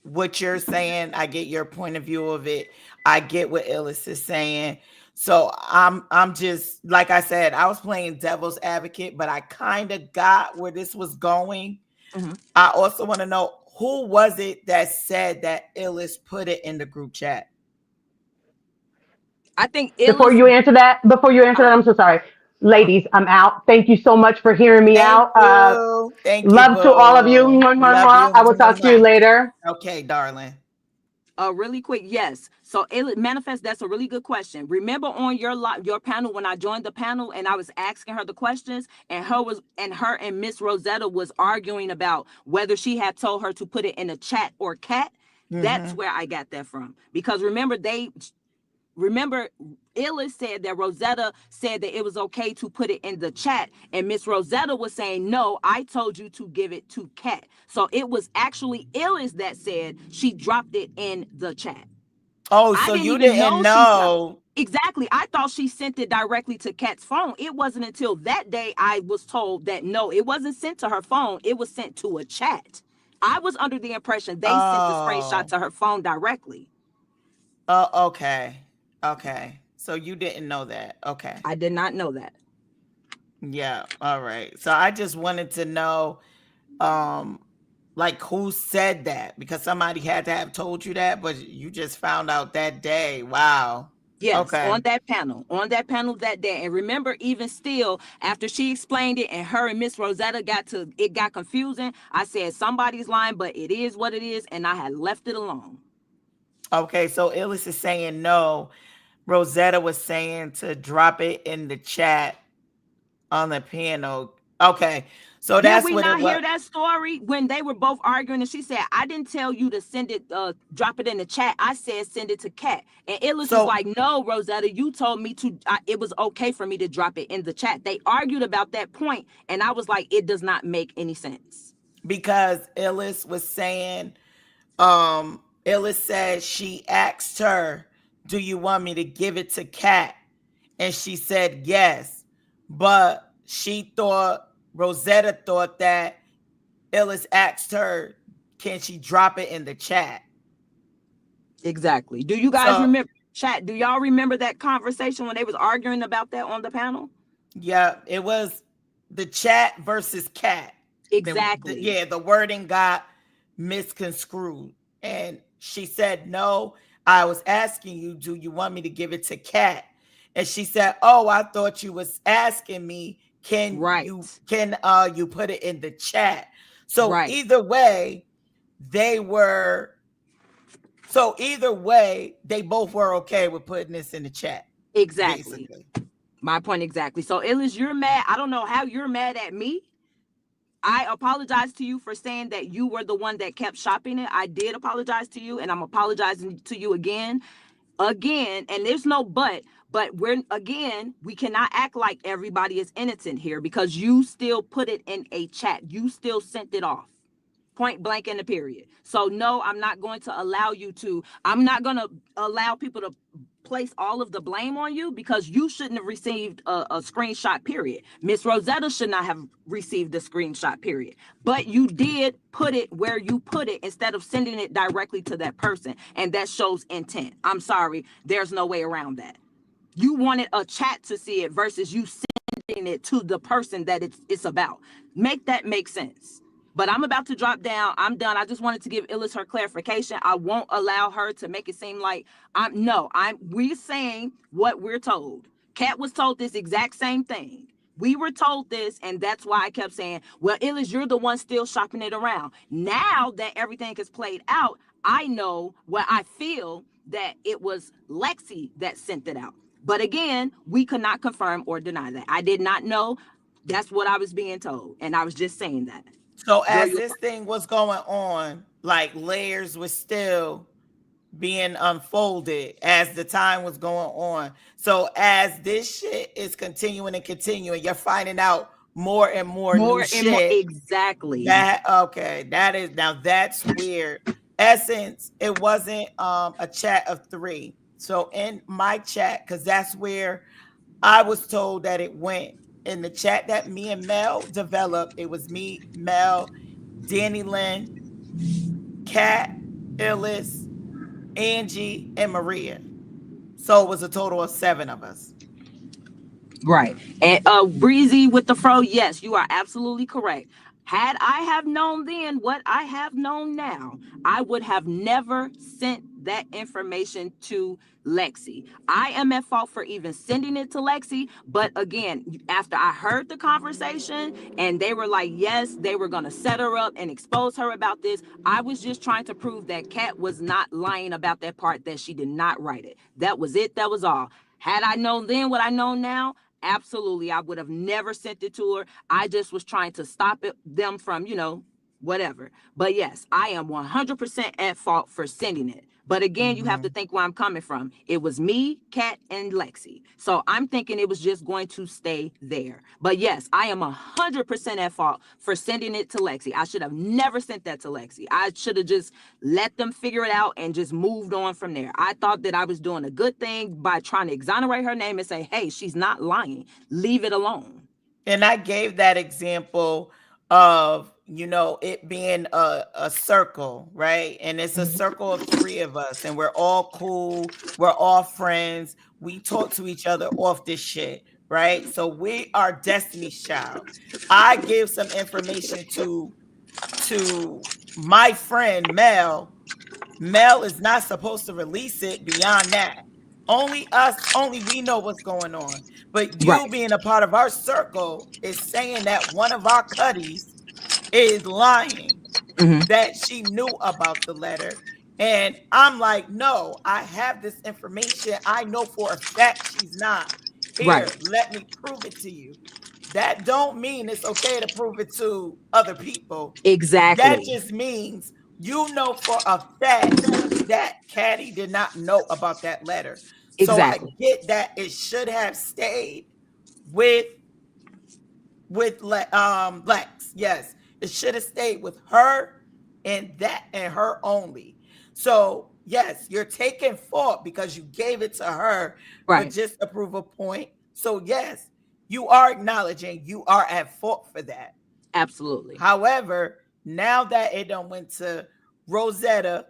what you're saying. I get your point of view of it. I get what Illis is saying. So I'm just, like I said, I was playing devil's advocate, but I kind of got where this was going. Mm-hmm. I also want to know, who was it that said that Illis put it in the group chat? I think Before Illis. you answer that, I'm so sorry. Ladies, I'm out. Thank you so much for hearing me Thank out. you. Thank you, Love to all of you. boo. Mwah, mwah, Love mwah. you. I will talk to you later. Okay, darling. Really quick, yes. So manifest. That's a really good question. Remember on your panel when I joined the panel and I was asking her the questions, and her and Miss Rosetta was arguing about whether she had told her to put it in a chat or Cat. That's where I got that from. Because remember Illis said that Rosetta said that it was okay to put it in the chat, and Miss Rosetta was saying, no, I told you to give it to Kat. So it was actually Illis that said she dropped it in the chat. Oh, I so didn't you even didn't know know. exactly. I thought she sent it directly to Kat's phone. It wasn't until that day I was told that no, it wasn't sent to her phone. It was sent to a chat. I was under the impression they sent the screenshot to her phone directly. Oh, okay. Okay. So you didn't know that. Okay. I did not know that. Yeah. All right. So I just wanted to know, like, who said that, because somebody had to have told you that, but you just found out that day. Wow. Yes, Okay. on that panel that day. And remember, even still, after she explained it and her and Miss Rosetta got confusing, I said somebody's lying, but it is what it is, and I had left it alone. Okay, so Illis is saying no. Rosetta was saying to drop it in the chat on the piano. Okay, so Did that's we what it not was. hear that story when they were both arguing and she said, I didn't tell you to send it, drop it in the chat. I said, send it to Kat. And Illis was like, no, Rosetta, you told me it was okay for me to drop it in the chat. They argued about that point, and I was like, it does not make any sense. Because Illis was saying, Illis said she asked her, do you want me to give it to Kat? And she said yes. But Rosetta thought that Illis asked her, can she drop it in the chat? Exactly. Do you guys remember, chat? Do y'all remember that conversation when they was arguing about that on the panel? Yeah, it was the chat versus Kat. Exactly. The wording got misconstrued. And she said, no, I was asking you, do you want me to give it to Kat? And she said, oh, I thought you was asking me, can you put it in the chat? So either way, they both were okay with putting this in the chat. Exactly. Basically. My point exactly. So Illis, you're mad. I don't know how you're mad at me. I apologize to you for saying that you were the one that kept shopping it. I did apologize to you, and I'm apologizing to you again, and there's no but But we cannot act like everybody is innocent here, because you still put it in a chat. You still sent it off. Point blank in the period. So no, I'm not going to allow I'm not going to allow people to place all of the blame on you, because you shouldn't have received a screenshot, period. Miss Rosetta should not have received the screenshot, period. But you did put it where you put it instead of sending it directly to that person. And that shows intent. I'm sorry. There's no way around that. You wanted a chat to see it versus you sending it to the person that it's about. Make that make sense. But I'm about to drop down. I'm done. I just wanted to give Illis her clarification. I won't allow her to make it seem like we're saying what we're told. Kat was told this exact same thing. We were told this, and that's why I kept saying, well, Illis, you're the one still shopping it around. Now that everything is played out, I know what I feel, that it was Lexi that sent it out. But again, we could not confirm or deny that. I did not know. That's what I was being told. And I was just saying that. So as this thing was going on, like layers were still being unfolded as the time was going on. So as this shit is continuing and continuing, you're finding out more and more new shit. Exactly. That's weird. Essence, it wasn't a chat of 3. So in my chat, because that's where I was told that it went. In the chat that me and Mel developed, it was me, Mel, Danny Lynn, Kat, Illis, Angie, and Maria. So it was a total of 7 of us. Right. And Breezy with the fro, yes, you are absolutely correct. Had I have known then what I have known now, I would have never sent that information to Lexi. I am at fault for even sending it to Lexi. But again, after I heard the conversation and they were like, yes, they were going to set her up and expose her about this, I was just trying to prove that Kat was not lying about that part, that she did not write it. That was it. That was all. Had I known then what I know now, absolutely, I would have never sent it to her. I just was trying to stop them from, whatever. But yes, I am 100% at fault for sending it. But again, you have to think where I'm coming from. It was me, Kat, and Lexi. So I'm thinking it was just going to stay there. But yes, I am 100% at fault for sending it to Lexi. I should have never sent that to Lexi. I should have just let them figure it out and just moved on from there. I thought that I was doing a good thing by trying to exonerate her name and say, hey, she's not lying. Leave it alone. And I gave that example of, it being a circle, right? And it's a circle of 3 of us, and we're all cool. We're all friends. We talk to each other off this shit, right? So we are Destiny's Child. I give some information to my friend Mel. Mel is not supposed to release it beyond that. Only we know what's going on. But you being a part of our circle is saying that one of our cutties is lying, that she knew about the letter. And I'm like, no, I have this information. I know for a fact she's not. Here, let me prove it to you. That don't mean it's okay to prove it to other people. Exactly. That just means you know for a fact that Caddy did not know about that letter. Exactly. So I get that it should have stayed with Lex. Yes, it should have stayed with her and her only. So yes, you're taking fault because you gave it to her for just to prove a point. So yes, you are acknowledging you are at fault for that. Absolutely. However, now that it done went to Rosetta,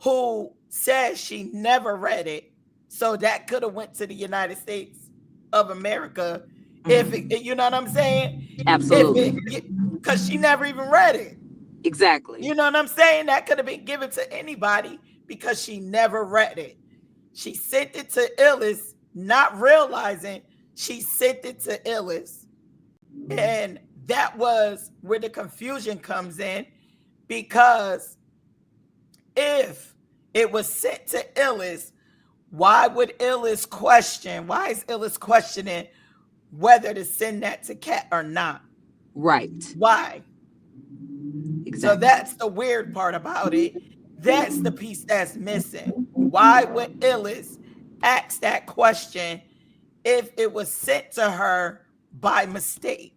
who says she never read it, so that could have went to the United States of America. If it, you know what I'm saying? Absolutely. Because she never even read it. Exactly. You know what I'm saying? That could have been given to anybody because she never read it. She sent it to Illis, not realizing she sent it to Illis. And that was where the confusion comes in, because if it was sent to Illis, why is Illis questioning whether to send that to Kat or not? Right. Why? Exactly. So that's the weird part about it. That's the piece that's missing. Why would Illis ask that question if it was sent to her by mistake.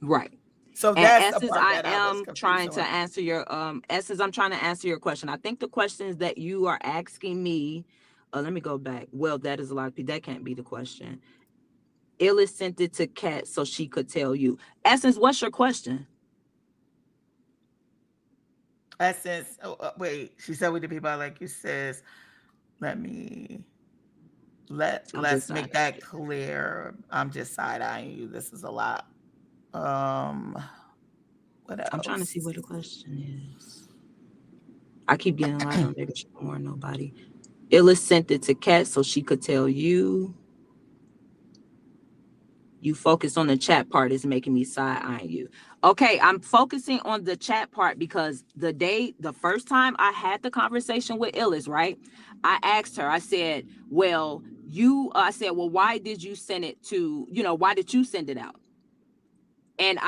Right. So And that's the Essence, part I that I was am confused trying to on. answer your Essence, I'm trying to answer your question. I think the questions that you are asking me, let me go back. Well, that is a lot of people. That can't be the question. Illis sent it to Kat so she could tell you. Essence, what's your question? Essence. Wait, she said we the people like you says. Let me I'm just let's side make that clear. I'm just side eyeing you. This is a lot. Um, what I'm trying to see else? what the question is. I keep getting a lot on there, but you don't want nobody. Illis sent it to Kat so she could tell you. You focus on the chat part is making me side eyeing you. Okay, I'm focusing on the chat part because the first time I had the conversation with Illis, right? I asked her, I said, well, why did you send it to, why did you send it out? And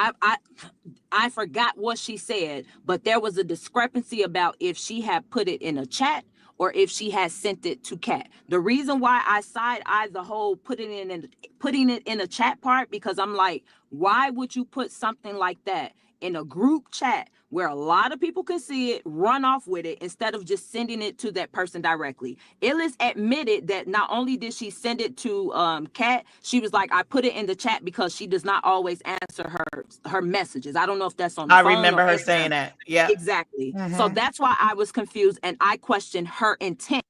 I forgot what she said, but there was a discrepancy about if she had put it in a chat or if she had sent it to Kat. The reason why I side-eyed the whole putting it in a chat part, because I'm like, why would you put something like that in a group chat where a lot of people can see it, run off with it, instead of just sending it to that person directly? Illis admitted that not only did she send it to Kat, she was like, I put it in the chat because she does not always answer her messages. I don't know if that's on the I phone or remember her saying anytime. that. Yep. Exactly. So Mm-hmm. that's why I was confused and I questioned her intent.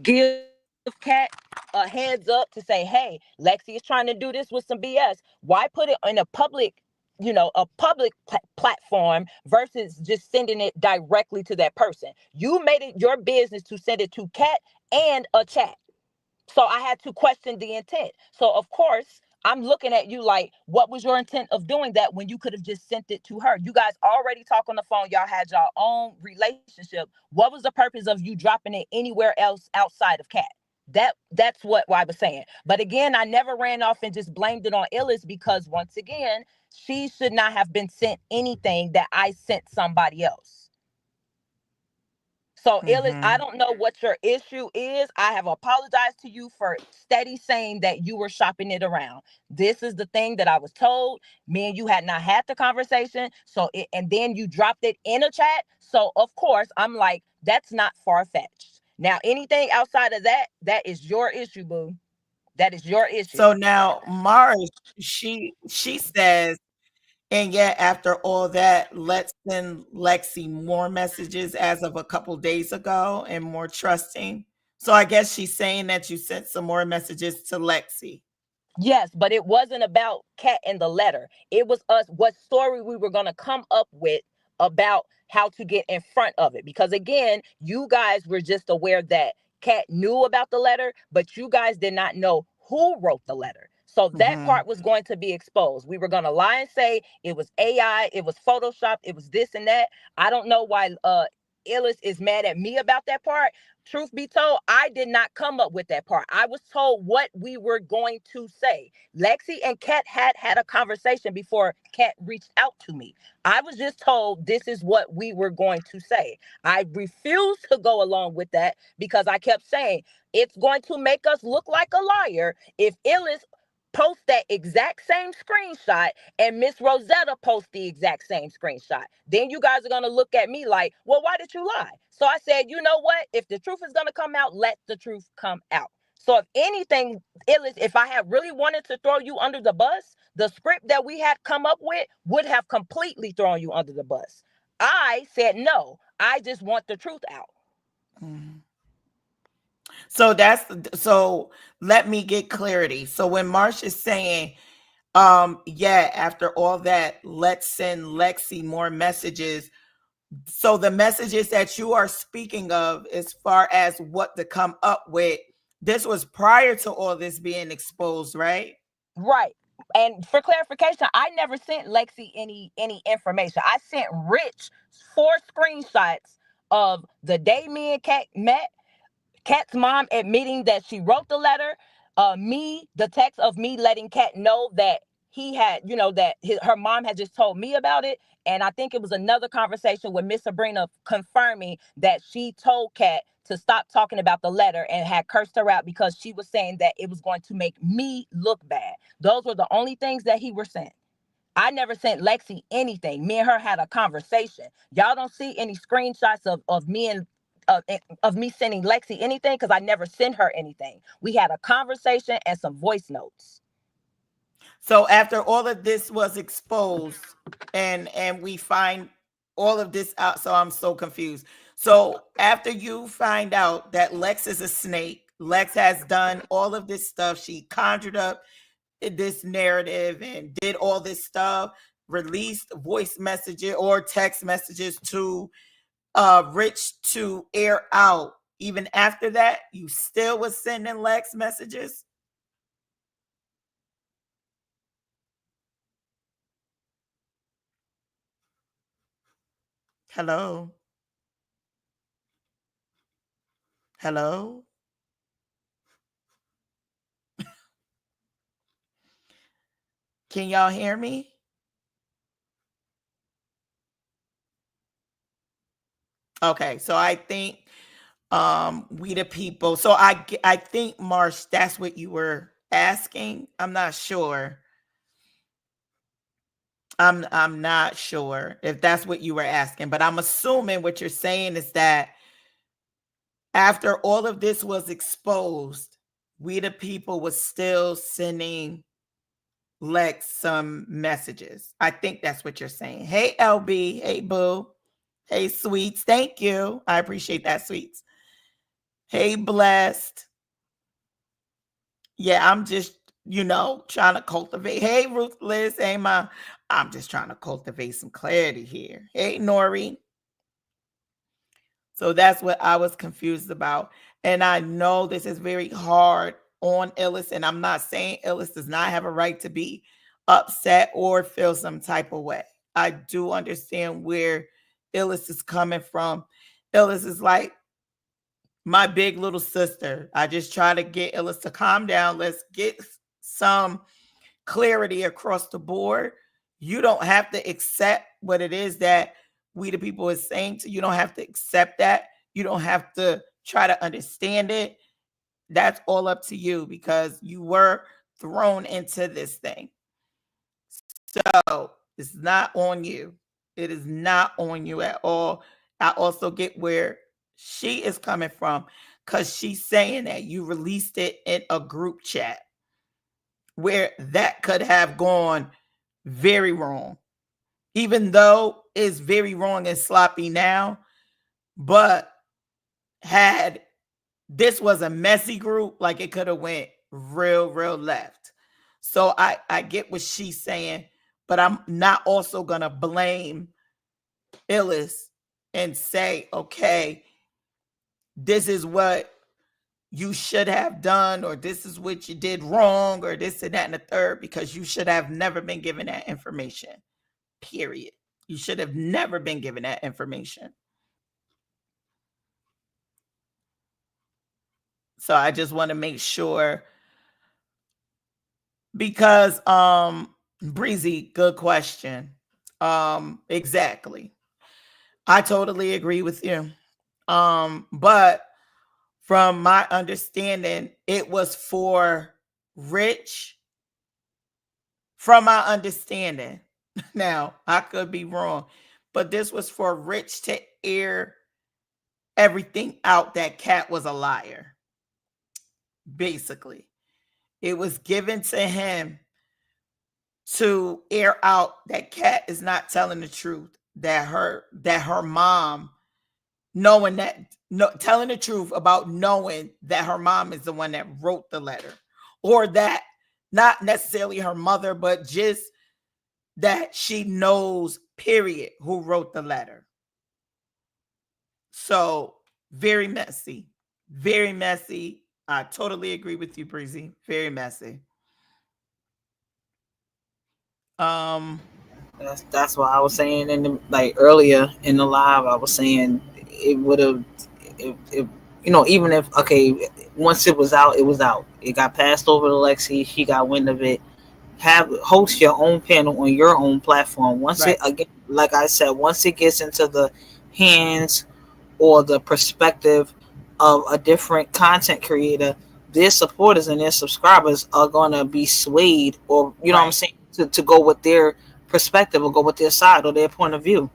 Give Kat a heads up to say, hey, Lexi is trying to do this with some BS. Why put it in a public, platform versus just sending it directly to that person? You made it your business to send it to Kat and a chat. So I had to question the intent. So of course, I'm looking at you like, what was your intent of doing that when you could have just sent it to her? You guys already talk on the phone. Y'all had your own relationship. What was the purpose of you dropping it anywhere else outside of Cat? That's what I was saying. But again, I never ran off and just blamed it on Illis, because once again, she should not have been sent anything that I sent somebody else. So, Illis, I Mm-hmm. don't know what your issue is. I have apologized to you for steady saying that you were shopping it around. This is the thing that I was told. Me and you had not had the conversation. And then you dropped it in a chat. So, of course, I'm like, that's not far-fetched. Now, anything outside of that, that is your issue, boo. That is your issue. So now Mars, she says, and yet after all that, let's send Lexi more messages as of a couple days ago and more trusting. So I guess she's saying that you sent some more messages to Lexi. Yes, but it wasn't about Cat and the letter. It was us, what story we were going to come up with about how to get in front of it. Because again, you guys were just aware that Cat knew about the letter, but you guys did not know who wrote the letter. So that Mm-hmm. part was going to be exposed. We were going to lie and say it was AI, it was Photoshop, it was this and that. I don't know why Illis is mad at me about that part. Truth be told, I did not come up with that part. I was told what we were going to say. Lexi and Kat had a conversation before Kat reached out to me. I was just told this is what we were going to say. I refused to go along with that because I kept saying it's going to make us look like a liar if Illis post that exact same screenshot and Miss Rosetta posts the exact same screenshot. Then you guys are going to look at me like, well, why did you lie? So I said, you know what? If the truth is going to come out, let the truth come out. So if anything, Illis, if I had really wanted to throw you under the bus, the script that we had come up with would have completely thrown you under the bus. I said, no, I just want the truth out. Mm-hmm. So let me get clarity. So when Marsh is saying, yeah, after all that, let's send Lexi more messages. So the messages that you are speaking of, as far as what to come up with, this was prior to all this being exposed, right? Right. And for clarification, I never sent Lexi any information. I sent Rich 4 screenshots of the day me and Kat met, Kat's mom admitting that she wrote the letter, the text of me letting Kat know that he had, that her mom had just told me about it. And I think it was another conversation with Miss Sabrina confirming that she told Kat to stop talking about the letter and had cursed her out because she was saying that it was going to make me look bad. Those were the only things that he were saying. I never sent Lexi anything. Me and her had a conversation. Y'all don't see any screenshots of me and of me sending Lexi anything because I never sent her anything. We had a conversation and some voice notes. So after all of this was exposed and we find all of this out, so I'm so confused. So after you find out that Lex is a snake, Lex has done all of this stuff, she conjured up this narrative and did all this stuff, released voice messages or text messages to Rich to air out. Even after that, you still was sending Lex messages? Hello? Hello? Can y'all hear me? Okay, so I think we the people. So I think Marsh, that's what you were asking. I'm not sure. I'm not sure if that's what you were asking, but I'm assuming what you're saying is that after all of this was exposed, we the people was still sending Lex some messages. I think that's what you're saying. Hey LB, hey Boo, hey Sweets, thank you. I appreciate that, Sweets. Hey Blessed. Yeah, I'm just, trying to cultivate. Hey Ruthless, hey Ma. I'm just trying to cultivate some clarity here. Hey Nori. So that's what I was confused about. And I know this is very hard on Illis, and I'm not saying Illis does not have a right to be upset or feel some type of way. I do understand where Illis is coming from. Illis is like my big little sister. I just try to get Illis to calm down. Let's get some clarity across the board. You don't have to accept what it is that we the people is saying to you. You don't have to accept that. You don't have to try to understand it. That's all up to you because you were thrown into this thing. So it's not on you. It is not on you at all. I also get where she is coming from because she's saying that you released it in a group chat where that could have gone very wrong, even though it's very wrong and sloppy now. But had this was a messy group, like it could have went real left. So I get what she's saying, but I'm not also gonna blame Illis and say, okay, this is what you should have done, or this is what you did wrong, or this and that and the third, because you should have never been given that information. Period. You should have never been given that information. So I just want to make sure because Breezy, good question. Exactly. I totally agree with you. But from my understanding, it was for Rich. From my understanding. Now, I could be wrong, but this was for Rich to air everything out that Kat was a liar. Basically, it was given to him to air out that Kat is not telling the truth, that her mom, knowing that, no, telling the truth about knowing that her mom is the one that wrote the letter, or that not necessarily her mother, but just that she knows, period, who wrote the letter. So very messy. Very messy. I totally agree with you, Breezy. Very messy. That's why I was saying in the, like earlier in the live, I was saying it would have, if even if, okay, once it was out, it was out. It got passed over to Lexi. She got wind of it. host your own panel on your own platform. Once it Right. again, like I said, once it gets into the hands or the perspective of a different content creator, their supporters and their subscribers are gonna be swayed, or you know what I'm Right. saying, to go with their perspective or go with their side or their point of view.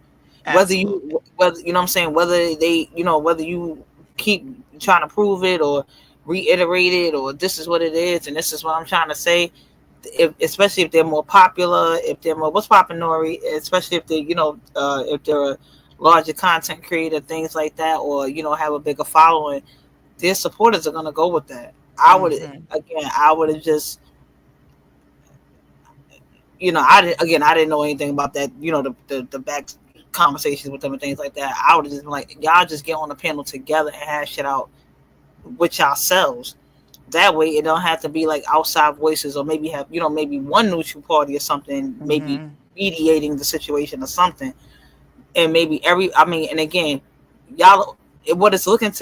Absolutely. Whether you know what I'm saying, whether they, whether you keep trying to prove it or reiterate it, or this is what it is and this is what I'm trying to say. Especially if they're more popular, if they're more, what's popping, Nori, especially if they, if they're a larger content creator, things like that, or have a bigger following, their supporters are gonna go with that. Hmm. I would have just, I didn't know anything about that, the back conversations with them and things like that. I would have just been like, y'all just get on the panel together and hash it out with yourselves. That way it don't have to be like outside voices, or maybe have, maybe one neutral party or something, maybe Hmm. mediating the situation or something. And maybe and again, y'all, what it's looking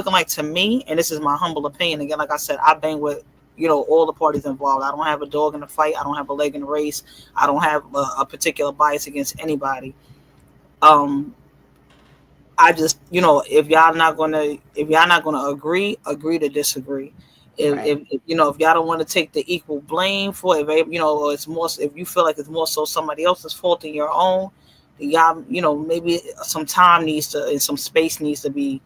like to me, and this is my humble opinion, again, like I said, I bang with all the parties involved. I don't have a dog in the fight, I don't have a leg in the race, I don't have a particular bias against anybody. um I just, if y'all not gonna agree to disagree. Right. If if y'all don't want to take the equal blame for it, or it's more, if you feel like it's more so somebody else's fault than your own, then y'all, maybe some time needs to, and some space needs to be,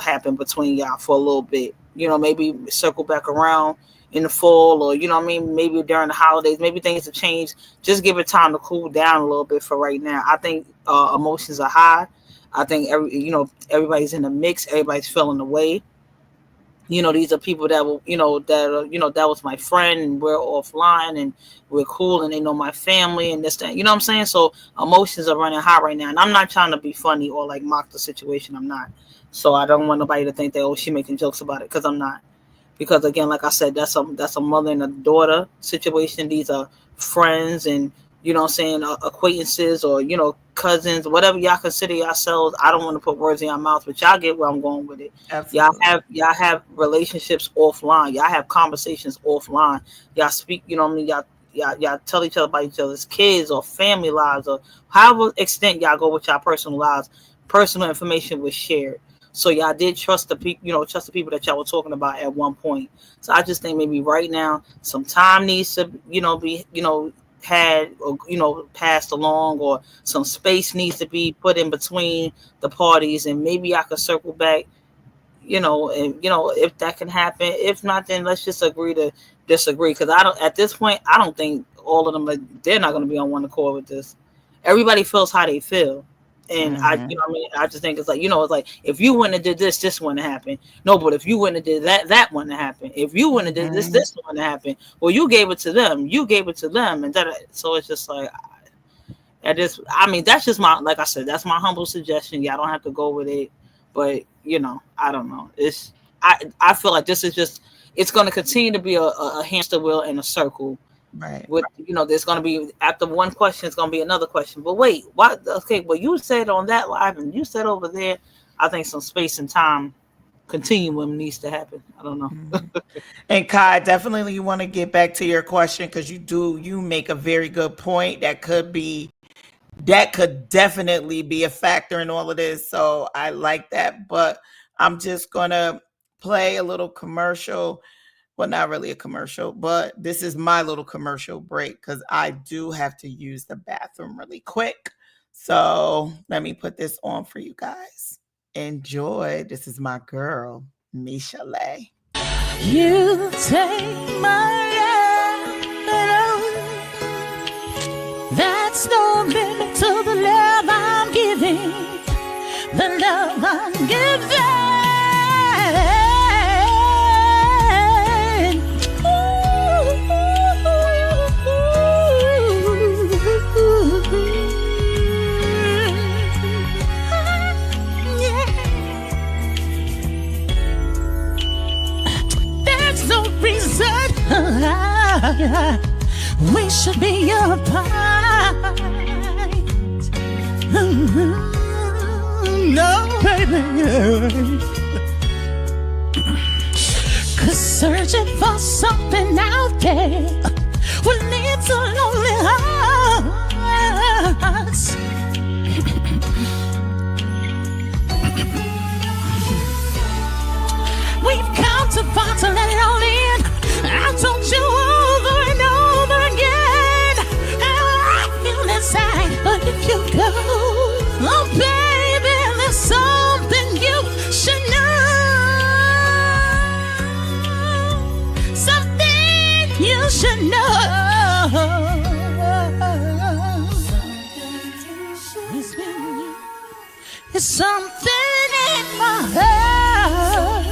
happen between y'all for a little bit. Maybe circle back around in the fall, or maybe during the holidays, maybe things have changed. Just give it time to cool down a little bit for right now. I think emotions are high. I think everybody's in the mix. Everybody's feeling the way. These are people that will, that was my friend, and we're offline, and we're cool, and they know my family, and this, that. You know what I'm saying? So emotions are running high right now, and I'm not trying to be funny or like mock the situation. I'm not. So I don't want nobody to think that, oh, she making jokes about it, because I'm not. Because again, like I said, that's a mother and a daughter situation. These are friends, and what I'm saying, acquaintances, or cousins, whatever y'all consider yourselves. I don't want to put words in your mouth, but y'all get where I'm going with it. Absolutely. Y'all have relationships offline. Y'all have conversations offline. Y'all speak. You know what I mean? Y'all tell each other about each other's kids or family lives, or however extent y'all go with y'all personal lives. Personal information was shared. So y'all did trust the people, trust the people that y'all were talking about at one point. So I just think maybe right now some time needs to, be, had, or passed along, or some space needs to be put in between the parties, and maybe I could circle back, and if that can happen. If not, then let's just agree to disagree. Because I don't, at this point, I don't think all of them they're not going to be on one accord with this. Everybody feels how they feel. And I, Hmm. I just think it's like, it's like, if you wouldn't have did this wouldn't happen. No, but if you wouldn't have did that wouldn't happen. If you wouldn't have did Hmm. this wouldn't happen. Well, you gave it to them. You gave it to them, and that. So it's just like, that's just my, like I said, that's my humble suggestion. Y'all don't have to go with it, but I don't know. I feel like this is just, it's going to continue to be a hamster wheel in a circle. Right. With there's going to be, after one question, it's going to be another question. But wait, what? Okay, well, you said on that live, and you said over there. I think some space and time continuum needs to happen. I don't know. Mhm. And Kai, definitely you want to get back to your question, because you make a very good point that could definitely be a factor in all of this. So I like that. But I'm just gonna play a little commercial. Well, not really a commercial, but this is my little commercial break, because I do have to use the bathroom really quick. So let me put this on for you guys. Enjoy. This is my girl, Misha Lay. You take my love, that's no limit to the love I'm giving, the love I'm giving. There's no reason we should be apart. No, baby. 'Cause searching for something out there will lead to lonely hearts. We've come too far to let it all in. I told you over and over again how I feel inside, but if you go, oh baby, there's something you should know. Something you should know. It's something in my heart.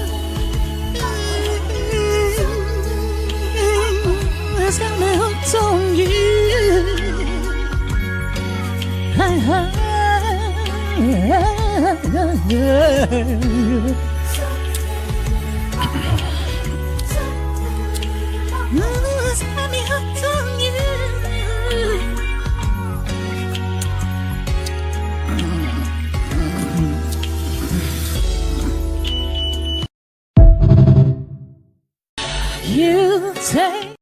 It's got me hooked on you. It's got me hooked on you. You take.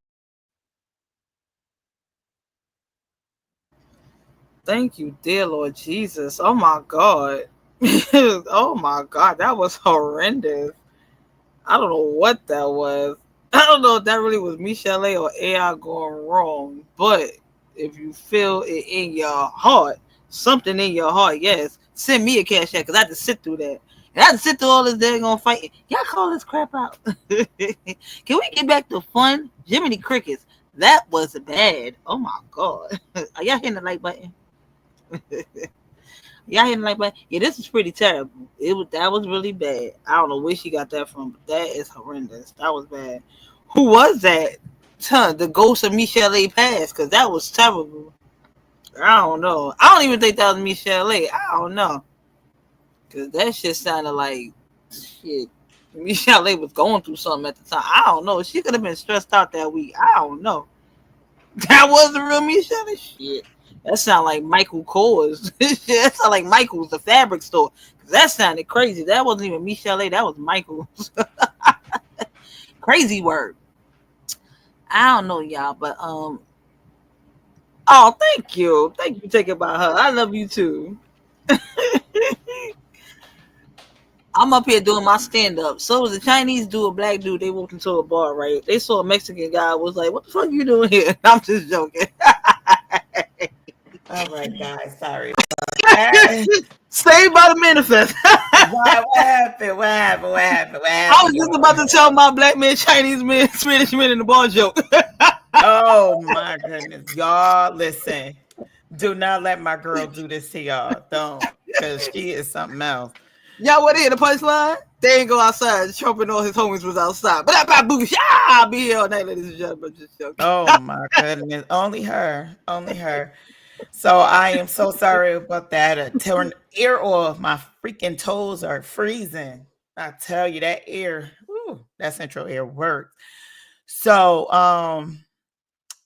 Thank you, dear Lord Jesus. Oh my God. Oh my God. That was horrendous. I don't know what that was. I don't know if that really was Michelle or AI going wrong. But if you feel it in your heart, something in your heart, yes, send me a cash app because I had to sit through that. And I had to sit through all this daggone fighting. Y'all call this crap out. Can we get back to fun? Jiminy Crickets. That was bad. Oh my God. Are y'all hitting the like button? Y'all hitting the like button? Yeah, this is pretty terrible. That was really bad. I don't know where she got that from, but that is horrendous. That was bad. Who was that? The ghost of Michelle A. passed, because that was terrible. I don't know. I don't even think that was Michelle A. I don't know. Because that shit sounded like shit. Michelle A. was going through something at the time. I don't know. She could have been stressed out that week. I don't know. That was the real Michelle A. Shit. That sounded like Michael Kors. That sounded like Michael's, the fabric store. That sounded crazy. That wasn't even Michelle A. That was Michael's. Crazy word. I don't know, y'all, but oh, thank you for taking about her. I love you too. I'm up here doing my stand up. So was a Chinese dude, a black dude. They walked into a bar, right? They saw a Mexican guy. Was like, "What the fuck you doing here?" I'm just joking. All right, guys. Sorry. Saved by the manifest. What happened? What happened? What happened? What happened? I was just about to tell my black man, Chinese man, Swedish man in the bar joke. Oh my goodness, y'all! Listen, do not let my girl do this to y'all. Don't, because she is something else. Y'all want to hear the punchline? They ain't go outside. Trump and all his homies was outside. But I'll be here all night, ladies and gentlemen. Just joking. Oh my goodness, only her, only her. So I am so sorry about that. A torn ear off. My freaking toes are freezing. I tell you, that ear, whew, that central ear worked. So,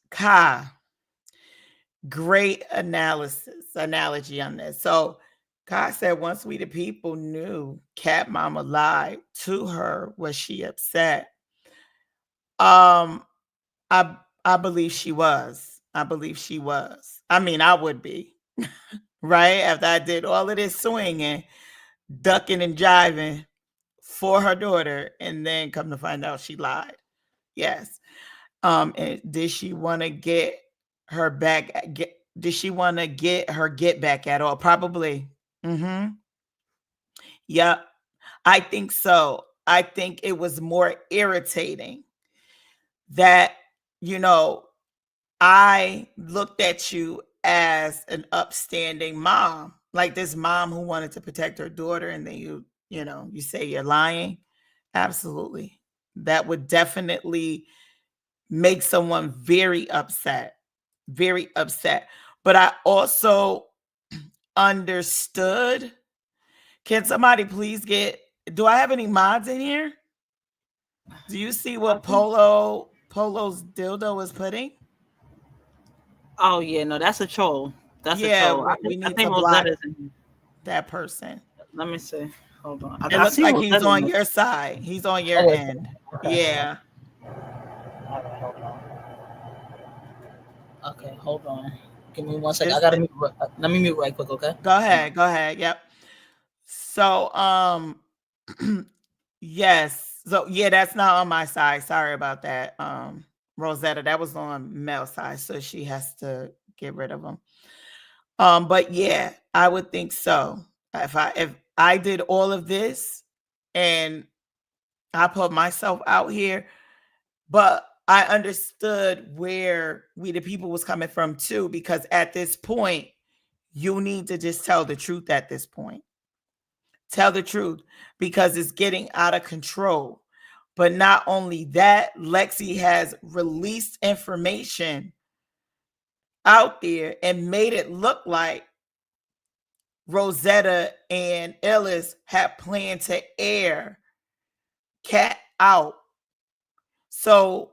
Kai, great analogy on this. So, Kai said, once we the people knew Cat Mama lied to her, was she upset? I believe she was. I believe she was. I mean, I would be, right? After I did all of this swinging, ducking and jiving for her daughter, and then come to find out she lied. Yes. And did she want to get her back? Did she want to get her get back at all? Probably. Mm-hmm. Yeah, I think so. I think it was more irritating that, you know, I looked at you as an upstanding mom, like this mom who wanted to protect her daughter, and then you say you're lying. Absolutely. That would definitely make someone very upset, very upset. But I also understood. Can somebody please do I have any mods in here? Do you see what Polo's dildo is putting? Oh yeah, no, that's a troll. That's a Yeah, troll. we I need think to block Rosetta's in here. that person. Let me see. Hold on. It I looks see like he's Rosetta on in your side. He's on your Oh, end. Yeah. Okay, hold on. Give me 1 second. I It's, gotta mute. Let me mute right quick, okay? go ahead. Go ahead. Yep. So, yes. So yeah, that's not on my side. Sorry about that. Rosetta, that was on Mel's side, so she has to get rid of them. But yeah, I would think so. If I did all of this and I put myself out here, but I understood where we the people was coming from too, because at this point, you need to just tell the truth at this point. Tell the truth because it's getting out of control. But not only that, Lexi has released information out there and made it look like Rosetta and Ellis had planned to air Cat out. So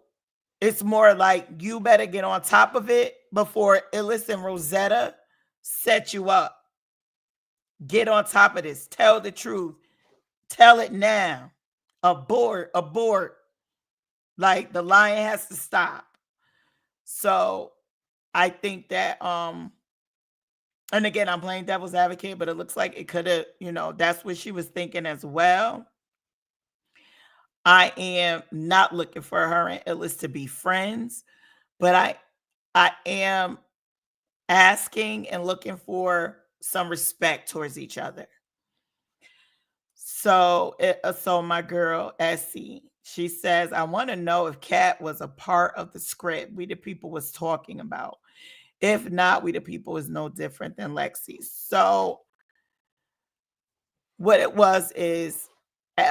it's more like you better get on top of it before Ellis and Rosetta set you up. Get on top of this. Tell the truth. Tell it now. Abort, abort. Like the lying has to stop. So I think that and again, I'm playing devil's advocate, but it looks like it could have, that's what she was thinking as well. I am not looking for her and Illis to be friends, but I am asking and looking for some respect towards each other. So, so my girl Essie, she says, I want to know if Kat was a part of the script We the People was talking about. If not, We the People is no different than Lexi. So what it was is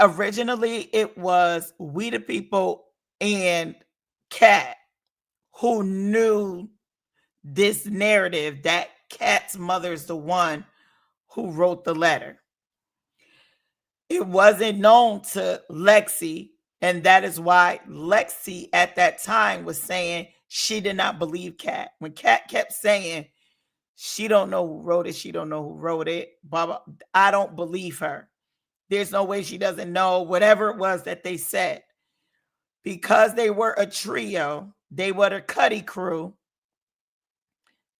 originally it was We the People and Kat who knew this narrative that Kat's mother is the one who wrote the letter. It wasn't known to Lexi, and that is why Lexi at that time was saying she did not believe Kat. When Kat kept saying she don't know who wrote it, she don't know who wrote it, blah, blah, I don't believe her. There's no way she doesn't know whatever it was that they said. Because they were a trio, they were the Cuddy crew.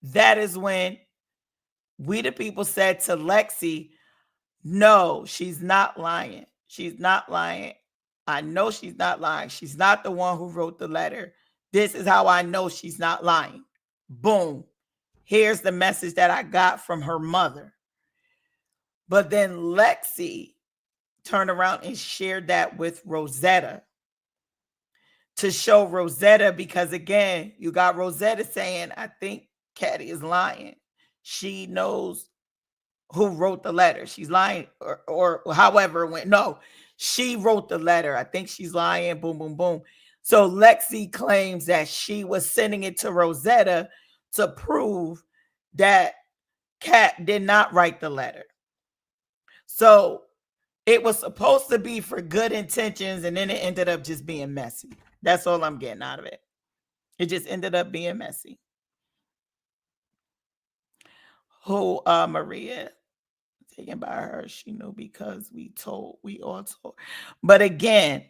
That is when We the People said to Lexi, no, she's not lying. She's not lying. I know she's not lying. She's not the one who wrote the letter. This is how I know she's not lying. Boom. Here's the message that I got from her mother. But then Lexi turned around and shared that with Rosetta to show Rosetta, because again, you got Rosetta saying, I think Caddy is lying. She knows who wrote the letter. She's lying, or however it went. No, she wrote the letter. I think she's lying. Boom, boom, boom. So Lexi claims that she was sending it to Rosetta to prove that Kat did not write the letter. So it was supposed to be for good intentions, and then it ended up just being messy. That's all I'm getting out of it. It just ended up being messy. Who, Maria, taken by her, she knew because we all told. But again,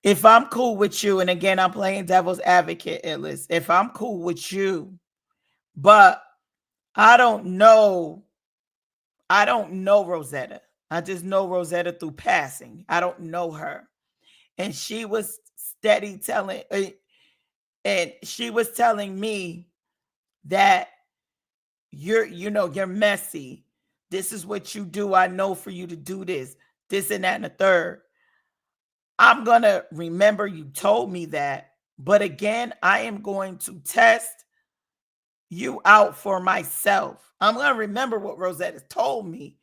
if I'm cool with you, and again, I'm playing devil's advocate, Ellis, if I'm cool with you, but I don't know Rosetta. I just know Rosetta through passing. I don't know her. And she was steady telling, and she was telling me that you're messy. This is what you do. I know for you to do this and that, and the third. I'm going to remember you told me that. But again, I am going to test you out for myself. I'm going to remember what Rosetta told me,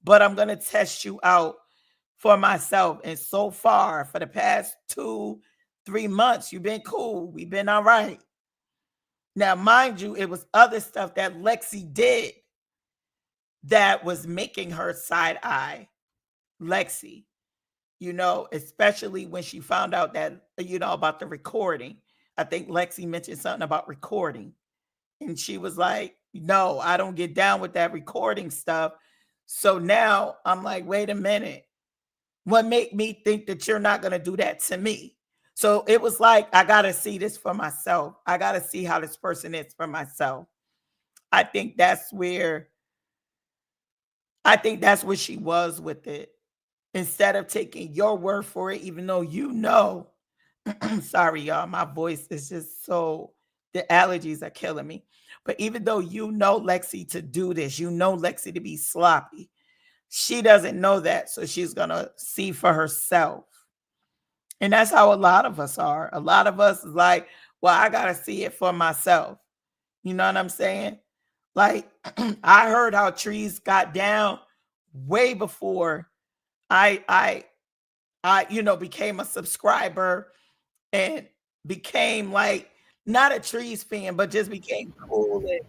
but I'm going to test you out for myself. And so far, for the past 2-3 months, you've been cool. We've been all right. Now, mind you, it was other stuff that Lexi did that was making her side eye Lexi, especially when she found out that, about the recording. I think Lexi mentioned something about recording. And she was like, no, I don't get down with that recording stuff. So now I'm like, wait a minute. What made me think that you're not going to do that to me? So it was like, I got to see this for myself. I got to see how this person is for myself. I think that's where she was with it. Instead of taking your word for it, even though you know, sorry, y'all, my voice is just so, the allergies are killing me. But even though you know Lexi to do this, you know Lexi to be sloppy, she doesn't know that. So she's going to see for herself. And that's how a lot of us are. A lot of us is like, well, I got to see it for myself. You know what I'm saying? Like, I heard how trees got down way before I became a subscriber and became like not a Trees fan, but just became cool and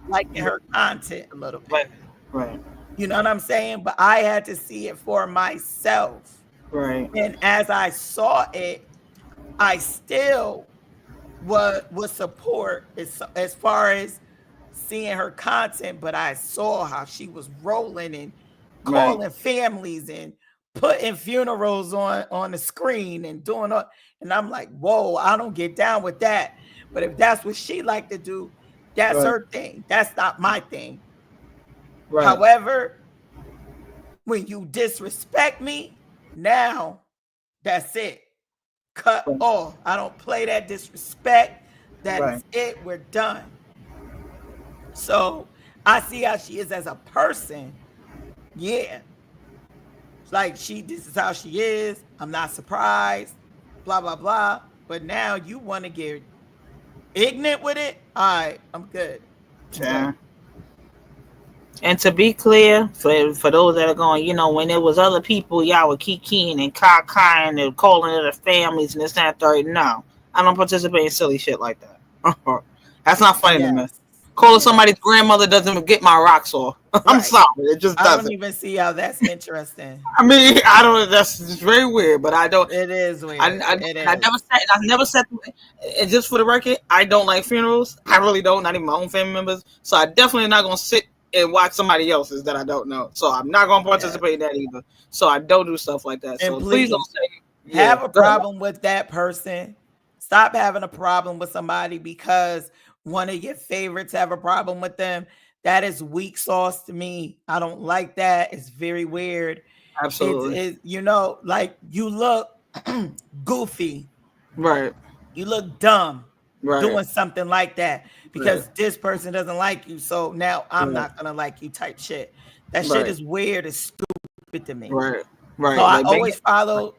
liking her content a little bit. Right. Right. You know what I'm saying? But I had to see it for myself. Right. And as I saw it, I still would support as far as seeing her content, but I saw how she was rolling and Right. calling families and putting funerals on the screen and doing all, and I'm like, whoa, I don't get down with that. But if that's what she like to do, that's Right. her thing. That's not my thing. Right. However, when you disrespect me, now that's it. Cut Right. off. I don't play that disrespect. That Right. is it. We're done. So I see how she is as a person. Yeah. Like this is how she is. I'm not surprised. Blah, blah, blah. But now you want to get ignorant with it? All right, I'm good. Yeah. And to be clear, for those that are going, when there was other people, y'all were kikiing and cockeying and calling it families and this, that, third. No, I don't participate in silly shit like that. That's not funny to me. Yes. Calling Yeah. somebody's grandmother doesn't get my rocks off. I'm Right. sorry, it just I don't doesn't. even see how that's interesting. I mean, I don't. That's just very weird, but I don't. It is weird. It I is. never said. And just for the record, I don't like funerals. I really don't. Not even my own family members. So I definitely not gonna sit and watch somebody else's that I don't know. So I'm not gonna Yeah. participate in that either. So I don't do stuff like that. And So please don't say. have a Go ahead. problem with that person. Stop having a problem with somebody because one of your favorites have a problem with them. That is weak sauce to me. I don't like that. It's very weird. Absolutely. It's like you look goofy. Right. You look dumb Right. doing something like that because Right. this person doesn't like you. So now I'm Right. not gonna like you type shit. That shit Right. is weird and stupid to me. Right. Right. So I Like always follow,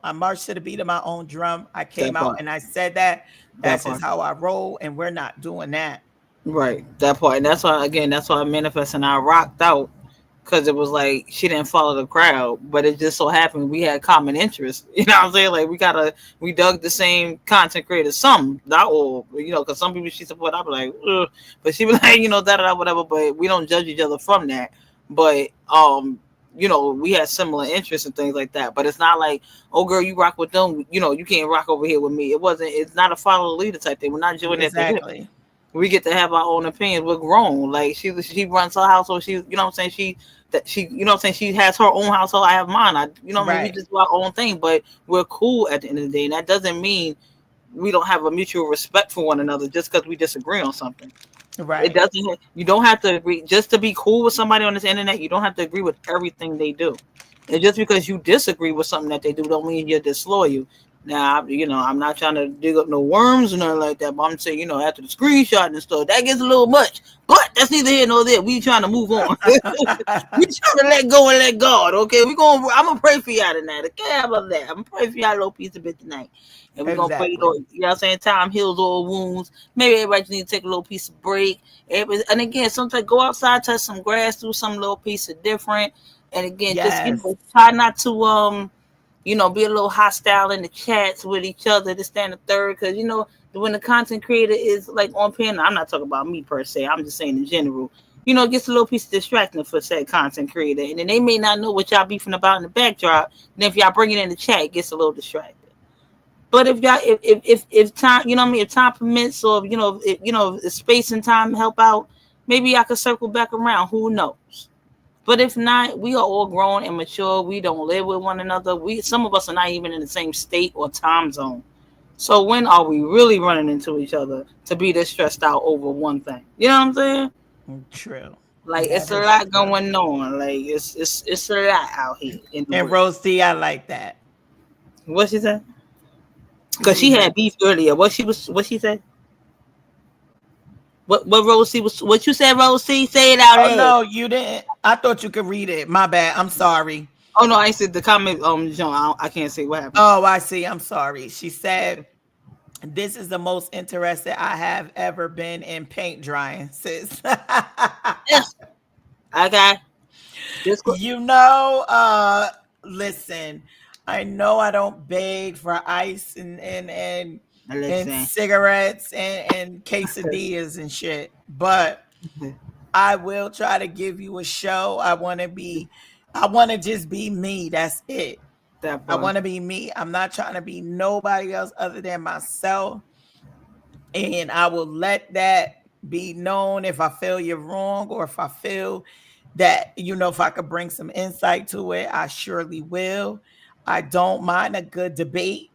I march to the beat of my own drum. I came That out part. and I said that. That That's part. just how I roll, and we're not doing that. Right, that part, and that's why I manifested and I rocked out because it was like she didn't follow the crowd, but it just so happened we had common interests. You know what I'm saying? Like we dug the same content creators, some not all, because some people she support, I be like, ugh. But she be like, da da da whatever. But we don't judge each other from that. But we had similar interests and things like that. But it's not like, oh girl, you rock with them, you can't rock over here with me. It's not a follow the leader type thing. We're not doing that to him. Exactly. We get to have our own opinions. We're grown. Like she runs her household. She, what I'm saying, she has her own household. I have mine. We Right. just do our own thing, but we're cool at the end of the day. And that doesn't mean we don't have a mutual respect for one another just because we disagree on something. It Right. doesn't. You don't have to agree just to be cool with somebody on this internet. You don't have to agree with everything they do. And just because you disagree with something that they do, don't mean you're disloyal. Now, I'm not trying to dig up no worms or nothing like that, but I'm saying, after the screenshot and stuff, that gets a little much. But that's neither here nor there. We trying to move on. We trying to let go and let God. Okay, I'm gonna pray for y'all tonight. Okay, how about that? I'm gonna pray for y'all a little piece of it tonight, and we're gonna pray. Exactly. What I'm saying? Time heals all wounds. Maybe everybody just need to take a little piece of break. And again, sometimes go outside, touch some grass, do some little piece of different. And again, just Yes. try not to be a little hostile in the chats with each other, this, that, and the third. Because, when the content creator is like on pen, I'm not talking about me per se. I'm just saying in general, it gets a little piece of distracting for said content creator. And then they may not know what y'all beefing about in the backdrop. And if y'all bring it in the chat, it gets a little distracted. But if y'all, if time, if time permits, or, if space and time help out, maybe I could circle back around. Who knows? But if not, we are all grown and mature. We don't live with one another. Some of us are not even in the same state or time zone. So when are we really running into each other to be this stressed out over one thing? You know what I'm saying? True. Like That it's a is lot true. going on. Like it's a lot out here in the And world. Rose T, I like that. What she said? Because she You had beef earlier. What she said? What Rosie was what you said, Rosie? Say it out Oh loud. no, you didn't. I thought you could read it. My bad. I'm sorry. Oh no, I said the comment. John, I can't say what happened. Oh, I see. I'm sorry. She said, "This is the most interested I have ever been in paint drying, sis." Yes. Okay. This. You know, listen, I know I don't beg for ice and Listen. cigarettes and quesadillas and shit, but I will try to give you a show. I want to just be me. That's it. That I part. want to be me. I'm not trying to be nobody else other than myself. And I will let that be known if I feel you're wrong or if I feel that, if I could bring some insight to it, I surely will. I don't mind a good debate.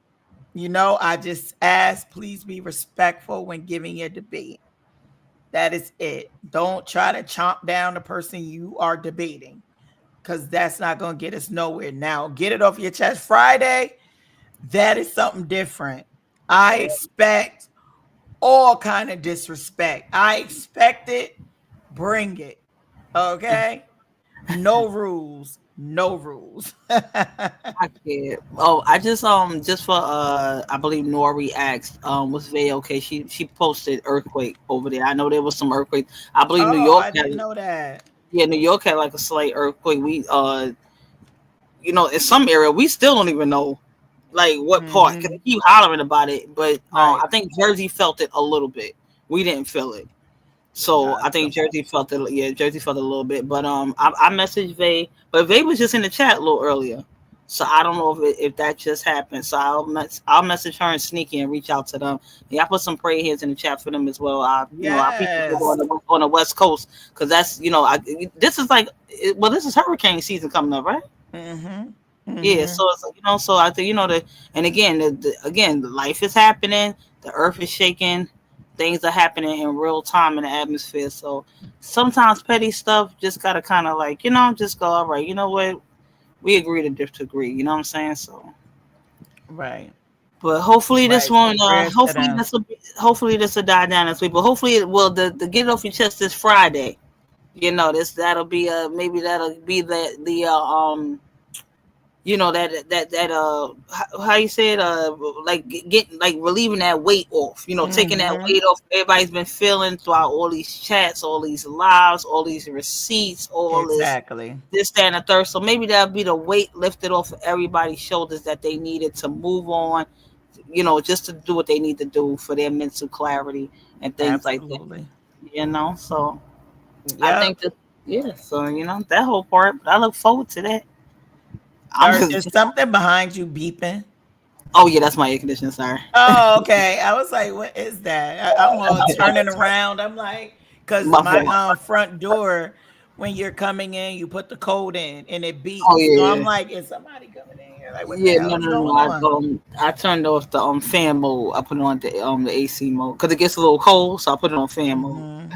I just ask, please be respectful when giving your debate. That is it. Don't try to chomp down the person you are debating because that's not going to get us nowhere. Now, get it off your chest. Friday, that is something different. I expect all kind of disrespect. I expect it. Bring it. Okay? No rules. No rules. I can't. Oh, I just for I believe Nori asked was Vay okay? She posted earthquake over there. I know there was some earthquake. I believe New Oh, York I had didn't know that. New York had like a slight earthquake. We in some area we still don't even know like what part because Hmm. they keep hollering about it. But Right. I think Jersey felt it a little bit. We didn't feel it. So I Gotcha. think Jersey felt it. Yeah, Jersey felt it a little bit. But I messaged Vay, but Vay was just in the chat a little earlier. So I don't know if that just happened. So I'll message her and sneaky and reach out to them. Yeah, I put some prayer hands in the chat for them as well. I people who Yes. on the West Coast because that's this is like this is hurricane season coming up, right? Hmm. Yeah, Hmm. so it's like, so I think and again, the life is happening, the earth is shaking, things are happening in real time in the atmosphere. So sometimes petty stuff just gotta kind of like just go all right. You know what? We agree to disagree. You know what I'm saying? So, Right. but hopefully this Right. So one, prayers to them. hopefully this will die down this week. But hopefully it will. The get it off your chest this Friday. That'll be maybe that'll be the how you say it like getting like relieving that weight off, taking that Hmm. weight off everybody's been feeling throughout all these chats, all these lives, all these receipts, all Exactly. this that and the third. So maybe that'll be the weight lifted off of everybody's shoulders that they needed to move on, just to do what they need to do for their mental clarity and things like that, Absolutely. so I Yep. think that, yeah, so that whole part, but I look forward to that. I'm Or is just something behind you beeping? Oh yeah, that's my air conditioner. Sorry. Oh, okay. I was like, what is that? I'm all turning around. I'm like, because My my fault. front door, when you're coming in, you put the code in and it Oh beeps. So I'm yeah, like, is somebody coming in here? Like, what the yeah. hell No, is no, no. going on? I turned off the fan mode. I put it on the AC mode because it gets a little cold, so I put it on fan mode. Hmm.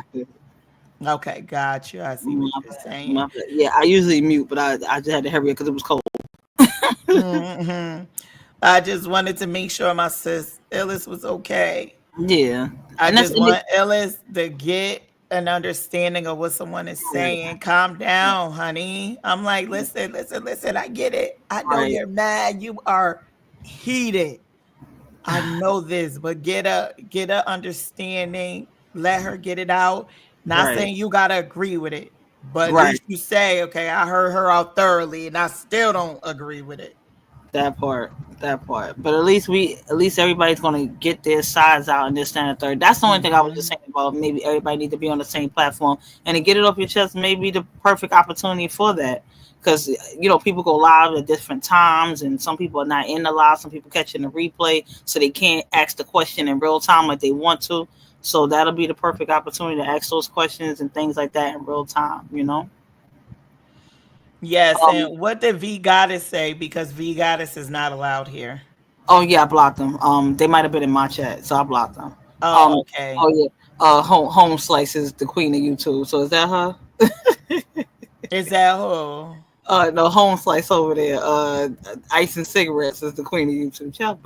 Okay, got you. I see what My you're bad, saying. my bad. Yeah, I usually mute, but I just had to hurry because it was cold. Hmm. I just wanted to make sure my sis Illis was okay. Yeah, I and that's just and it, want Ellis to get an understanding of what someone is right, saying. Calm down, honey. I'm like, listen, listen, listen. I get it. I know right, you're mad. You are heated. I know this, but get a understanding. Let her get it out. Not right. saying you gotta agree with it, but at Right. least you say, okay, I heard her out thoroughly, and I still don't agree with it. That part, that part. But at least everybody's gonna get their sides out and this and the third. That's the only thing I was just Hmm. saying about maybe everybody need to be on the same platform and to get it off your chest. Maybe the perfect opportunity for that, because people go live at different times, and some people are not in the live. Some people catching the replay, so they can't ask the question in real time like they want to. So that'll be the perfect opportunity to ask those questions and things like that in real time. Yes, Um, and what did V Goddess say? Because V Goddess is not allowed here. oh yeah, I blocked them. They might have been in my chat, so I blocked them. Oh, Um, okay. oh yeah. Home Slice is the queen of YouTube. So is that her? Is that who? No, Home Slice over there. Ice and Cigarettes is the queen of YouTube. Child.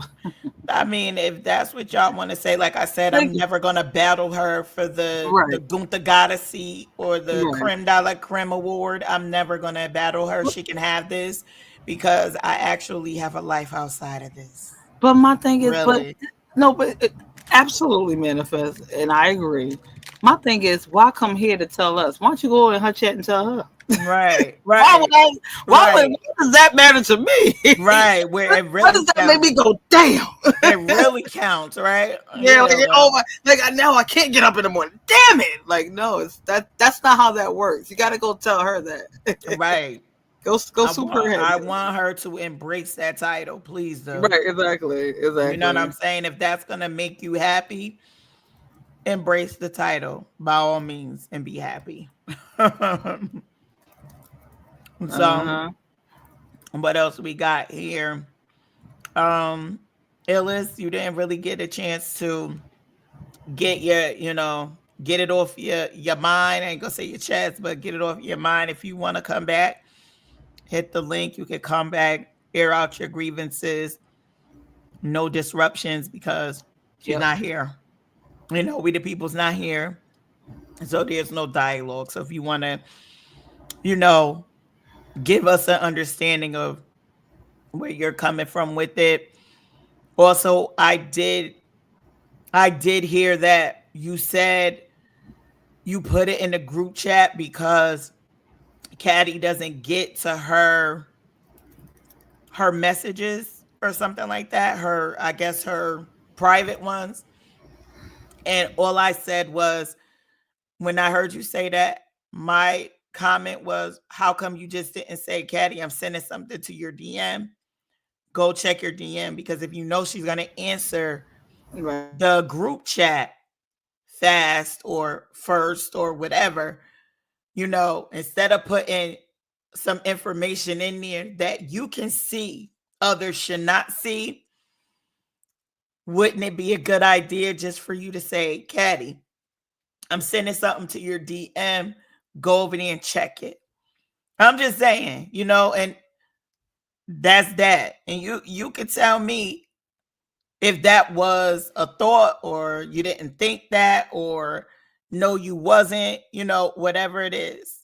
I mean, if that's what y'all want to say, like I said, I'm Thank you. never gonna battle her for the Right, Gunta Goddess seat or the right. Creme de la Creme award. I'm never gonna battle her. She can have this because I actually have a life outside of this. But my thing is, but Really. no, but absolutely manifest, and I agree. My thing is, why come here to tell us? Why don't you go in her chat and tell her? Right, Why would right, I? right, Why does that matter to me? right. Where it Why really does that make counts. me go damn? It really counts, right? Yeah, like Yeah, oh well, my, like now I can't get up in the morning. Damn it! Like no, it's that. That's not how that works. You got to go tell her that. right. Go soup her head. I want her to embrace that title, please do. Right, exactly, You know what exactly. I'm saying? If that's gonna make you happy, embrace the title by all means and be happy. Uh So, huh. what else we got here? Um, Illis, you didn't really get a chance to get get it off your mind. I ain't gonna say your chest, but get it off your mind. If you want to come back, hit the link. You can come back, air out your grievances, no disruptions because she's Yep. not here. We the people's not here. So there's no dialogue. So if you want to, you know, give us an understanding of where you're coming from with it. Also, I did hear that you said you put it in the group chat because Caddy doesn't get to her messages or something like that. I guess her private ones. And all I said was when I heard you say that, my comment was, how come you just didn't say, Caddy, I'm sending something to your DM? Go check your DM because if you know she's going to answer Right. the group chat fast or first or whatever, instead of putting some information in there that you can see, others should not see, wouldn't it be a good idea just for you to say, Caddy, I'm sending something to your DM, go over there and check it. I'm just saying, and that's that. And you could tell me if that was a thought or you didn't think that or no, you wasn't, whatever it is.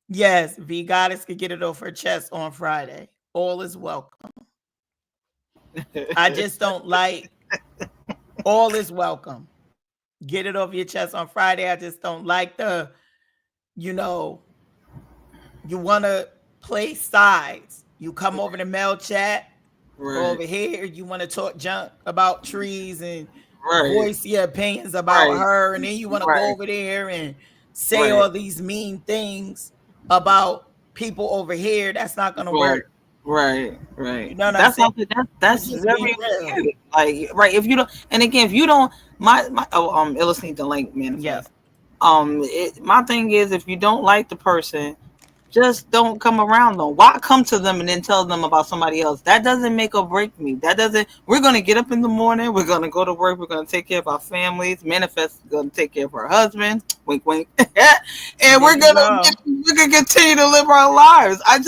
Yes, V Goddess could get it off her chest on Friday. All is welcome. I just don't like all is welcome. Get it off your chest on Friday. I just don't like you know, you want to play sides. You come over the mail chat Right. over here. You want to talk junk about trees and Right. voice your opinions about Right. her. And then you want to go Right. over there and say Right. all these mean things about people over here. That's not going to Right. work. Right. You Right. know what I'm That's saying? not that's Just be very real. weird. Like right. If you don't, and again, if you don't, my illustrate the link Yeah. manifest. My thing is, if you don't like the person, just don't come around them. Why come to them and then tell them about somebody else? That doesn't make or break me. That doesn't. We're gonna get up in the morning. We're gonna go to work. We're gonna take care of our families. Manifest is gonna take care of her husband. Wink, wink. And There you go. we're gonna continue to live our lives. I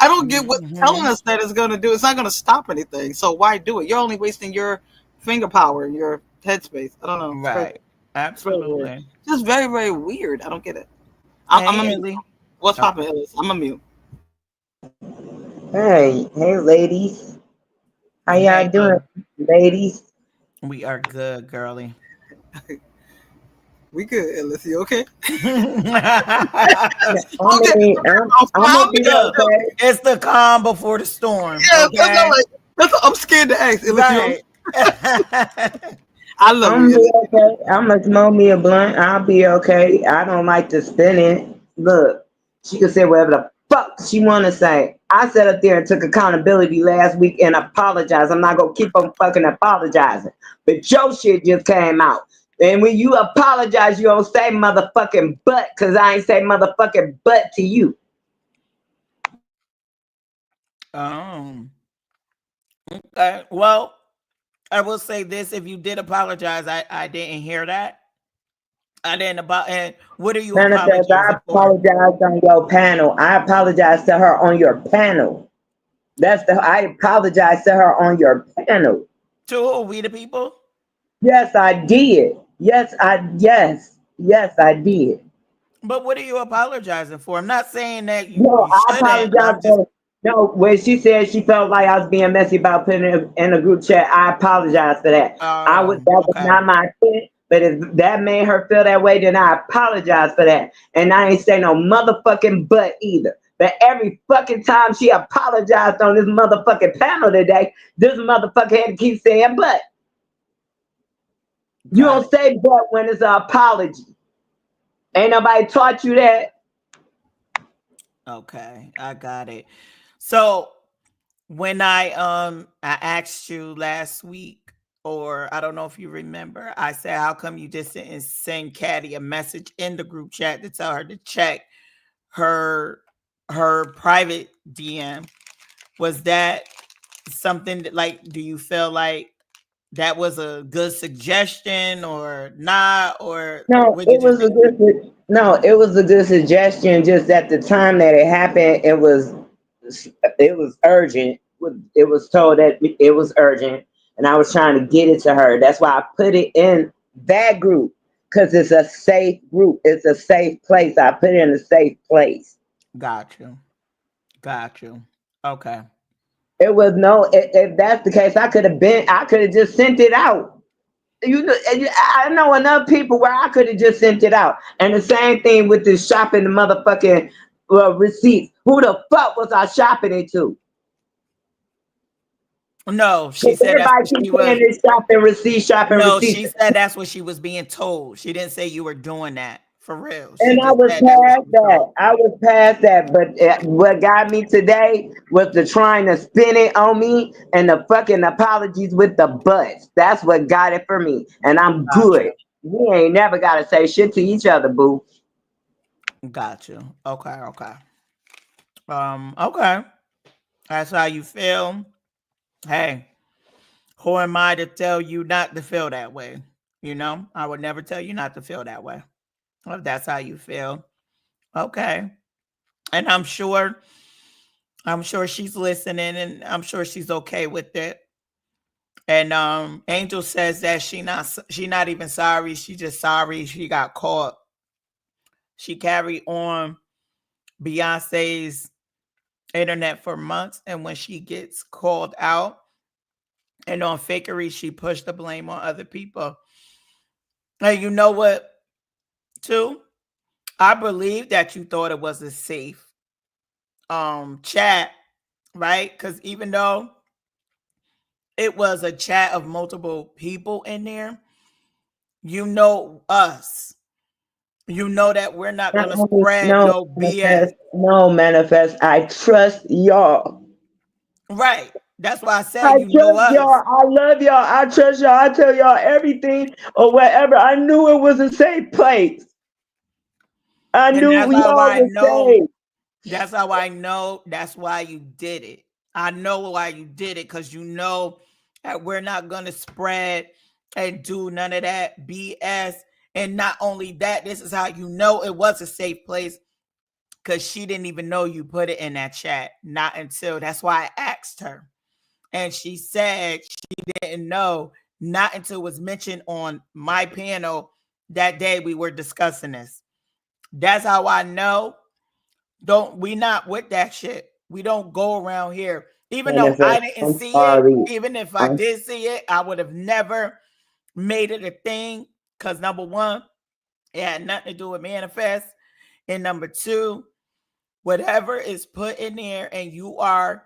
don't get what telling Mhm. us that is gonna do. It's not gonna stop anything. So why do it? You're only wasting your finger power, your headspace. I don't know. It's crazy. Right. It's very weird. Absolutely. Just very, very weird. I don't get it. I'm a Hey, mute. Illy. What's Oh, popping, Ellis? I'm a mute. Hey, ladies. How hey, y'all doing, boo. ladies? We are good, girly. We good, Ellis. You okay? I Okay. mean, I'm gonna be Look, okay. it's the calm before the storm. Yeah, Okay. I'm scared to ask. Ellis, you okay? Right. I love I'm you, be Ellis. okay. I'm gonna smoke me a blunt. I'll be okay. I don't like to spin it. Look, she can say whatever the fuck she wanna say. I sat up there and took accountability last week and apologized. I'm not gonna keep on fucking apologizing. But your shit just came out. And when you apologize, you don't say motherfucking butt, cause I ain't say motherfucking butt to you. Um. Okay. Well, I will say this: if you did apologize, I didn't hear that. I didn't about. And what are you Manifest, I apologizing for? apologized on your panel. I apologized to her on your panel. I apologized to her on your panel. To who? We the people. Yes, I did. Yes, I did. But what are you apologizing for? I'm not saying that No, you I shouldn't. apologize I'm just. for no. When she said she felt like I was being messy about putting it in a group chat, I apologize for that. That was Okay. not my intent. But if that made her feel that way, then I apologize for that. And I ain't say no motherfucking but either. But every fucking time she apologized on this motherfucking panel today, this motherfucker had to keep saying but. You Got don't say but when it's an apology. Ain't nobody taught you that. it. Okay. I got it. So when I asked you last week, or I don't know if you remember, I said, how come you just didn't send Caddy a message in the group chat to tell her to check her private DM? Was that something that, like, do you feel like that was a good suggestion or not? Or No, what it did you was a think? good. No, it was a good suggestion. Just at the time that it happened, it was urgent. It was told that it was urgent, and I was trying to get it to her. That's why I put it in that group because it's a safe group. It's a safe place. I put it in a safe place. Got you. Got you. Okay. It was no. If that's the case, I could have been. I could have just sent it out. I know enough people where I could have just sent it out. And the same thing with the shopping the motherfucking receipts. Who the fuck was I shopping it to? No, she Because said that's everybody what keeps she saying was. this shopping No, receipts. she said that's what she was being told. She didn't say you were doing that for real. She And I just was said that's what she past was told. that. I was past that. But what got me today was the trying to spin it on me and the fucking apologies with the butts. That's what got it for me. And I'm Got good. you. We ain't never got to say shit to each other, boo. Got you. Okay. Okay. Okay. That's how you feel. Hey, who am I to tell you not to feel that way? I would never tell you not to feel that way. If that's how you feel. Okay. And I'm sure she's listening, and I'm sure she's okay with it. And Angel says that she not even sorry. She just sorry she got caught. She carried on Beyonce's internet for months, and when she gets called out and on fakery, she pushed the blame on other people. And you know what, too? I believe that you thought it was a safe chat, right? Because even though it was a chat of multiple people in there, you know us. You know that we're not Not gonna only spread no no BS. manifest, no manifest. I trust y'all. Right. That's why I I said you know trust us. y'all. I love y'all. I trust y'all. I tell y'all everything or whatever. I knew it was a safe place. I And knew that's how y'all I was know. safe. That's how I know. That's why you did it. I know why you did it, because you know that we're not gonna spread and do none of that BS. And not only that, this is how you know it was a safe place, because she didn't even know you put it in that chat. Not until that's why I asked her. And she said she didn't know, not until it was mentioned on my panel that day we were discussing this. That's how I know. Don't we not with that shit. We don't go around here. Even though I Manifest. didn't I'm see it, sorry. even if I I'm did see it, I would have never made it a thing. Because number one, it had nothing to do with manifest. And number two, whatever is put in there and you are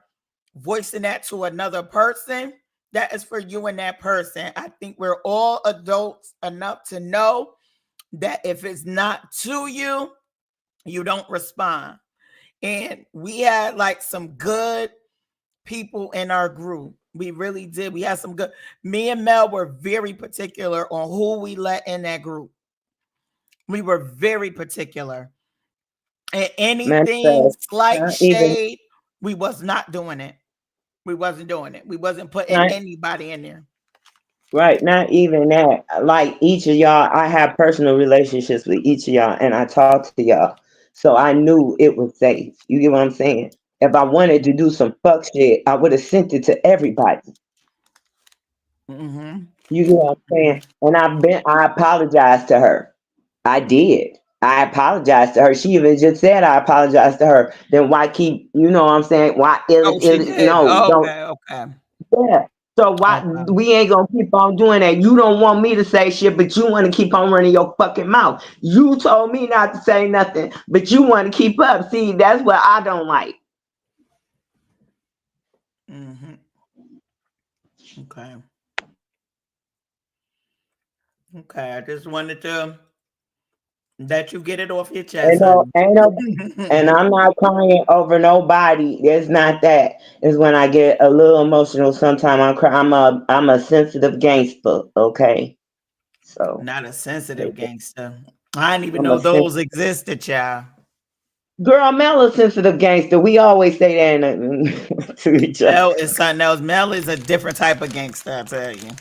voicing that to another person, that is for you and that person. I think we're all adults enough to know that if it's not to you, you don't respond. And we had like some good people in our group. We really did. We had some good. Me and Mel were very particular on who we let in that group. We were very particular. And anything manifest. slight Not even shade, we was not doing it. We wasn't doing it. We wasn't putting Not anybody in there. right, not even that. Like each of y'all, I have personal relationships with each of y'all, and I talk to y'all, so I knew it was safe. You get what I'm saying? If I wanted to do some fuck shit, I would have sent it to everybody. Mm-hmm. You get what I'm saying? And I apologized to her. I did. I apologized to her. She even just said I apologized to her. Then why keep, you know what I'm saying? Why Oh, she did. no, don't. Okay, okay, Yeah. So why okay. we ain't gonna keep on doing that? You don't want me to say shit, but you want to keep on running your fucking mouth. You told me not to say nothing, but you want to keep up. See, that's what I don't like. Mm-hmm. Okay. Okay. I just wanted to let you get it off your chest, honey. Ain't no, and I'm not crying over nobody. It's not that. It's when I get a little emotional. Sometimes I'm cry. I'm a sensitive gangster. Okay, so Not a sensitive gangster. I didn't even I'm a know sen- those existed, child. girl. Mel a sensitive gangster. We always say that to each other. Mel is something else. Mel is a different type of gangster, I tell you.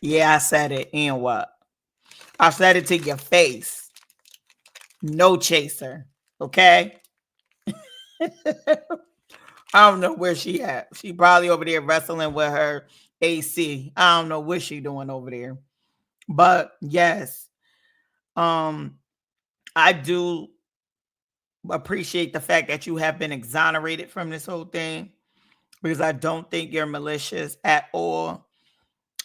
Yeah, I said it. And what? I said it to your face. No chaser. Okay? I don't know where she at. She probably over there wrestling with her AC. I don't know what she doing over there. But yes, um, I do appreciate the fact that you have been exonerated from this whole thing because I don't think you're malicious at all.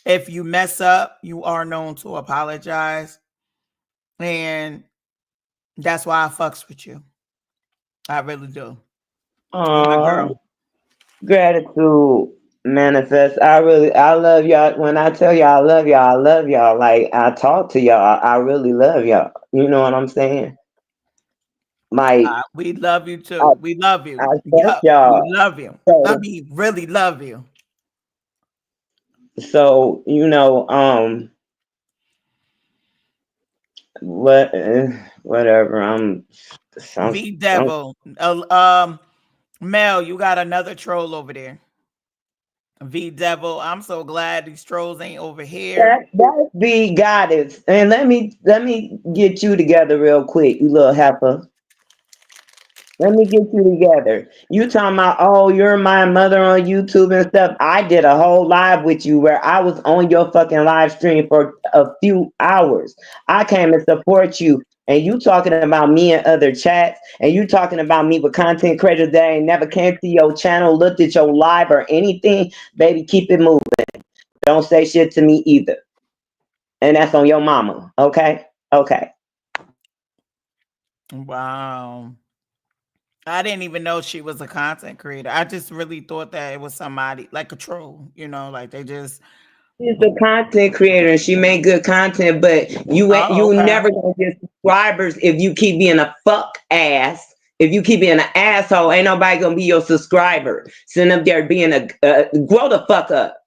If you mess up, you are known to apologize. And that's why I fucks with you. I really do. You my girl. Gratitude manifest. I love y'all. When I tell y'all I love y'all, I love y'all. Like I talk to y'all, I really love y'all. You know what I'm saying? Like We love you I, too. We love I you. trust Yup. We y'all. love you. I So, mean, really love you. so what, whatever. I'm, V I'm Devil. Mel, you got another troll over there. V Devil. I'm so glad these trolls ain't over here. that be goddess. And let me get you together real quick, you little heifer. Let me get you together. You talking about, oh, you're my mother on YouTube and stuff. I did a whole live with you where I was on your fucking live stream for a few hours. I came to support you. And you talking about me in other chats, and you talking about me with content creators that ain't never came to your channel, looked at your live or anything, baby, keep it moving. Don't say shit to me either. And that's on your mama. Okay? Okay. Wow. I didn't even know she was a content creator. I just really thought that it was somebody like a troll, like they just. She's a content creator and she made good content, but Oh, you okay. never gonna get subscribers if you keep being a fuck ass. If you keep being an asshole, ain't nobody gonna be your subscriber. Sitting up there being grow the fuck up.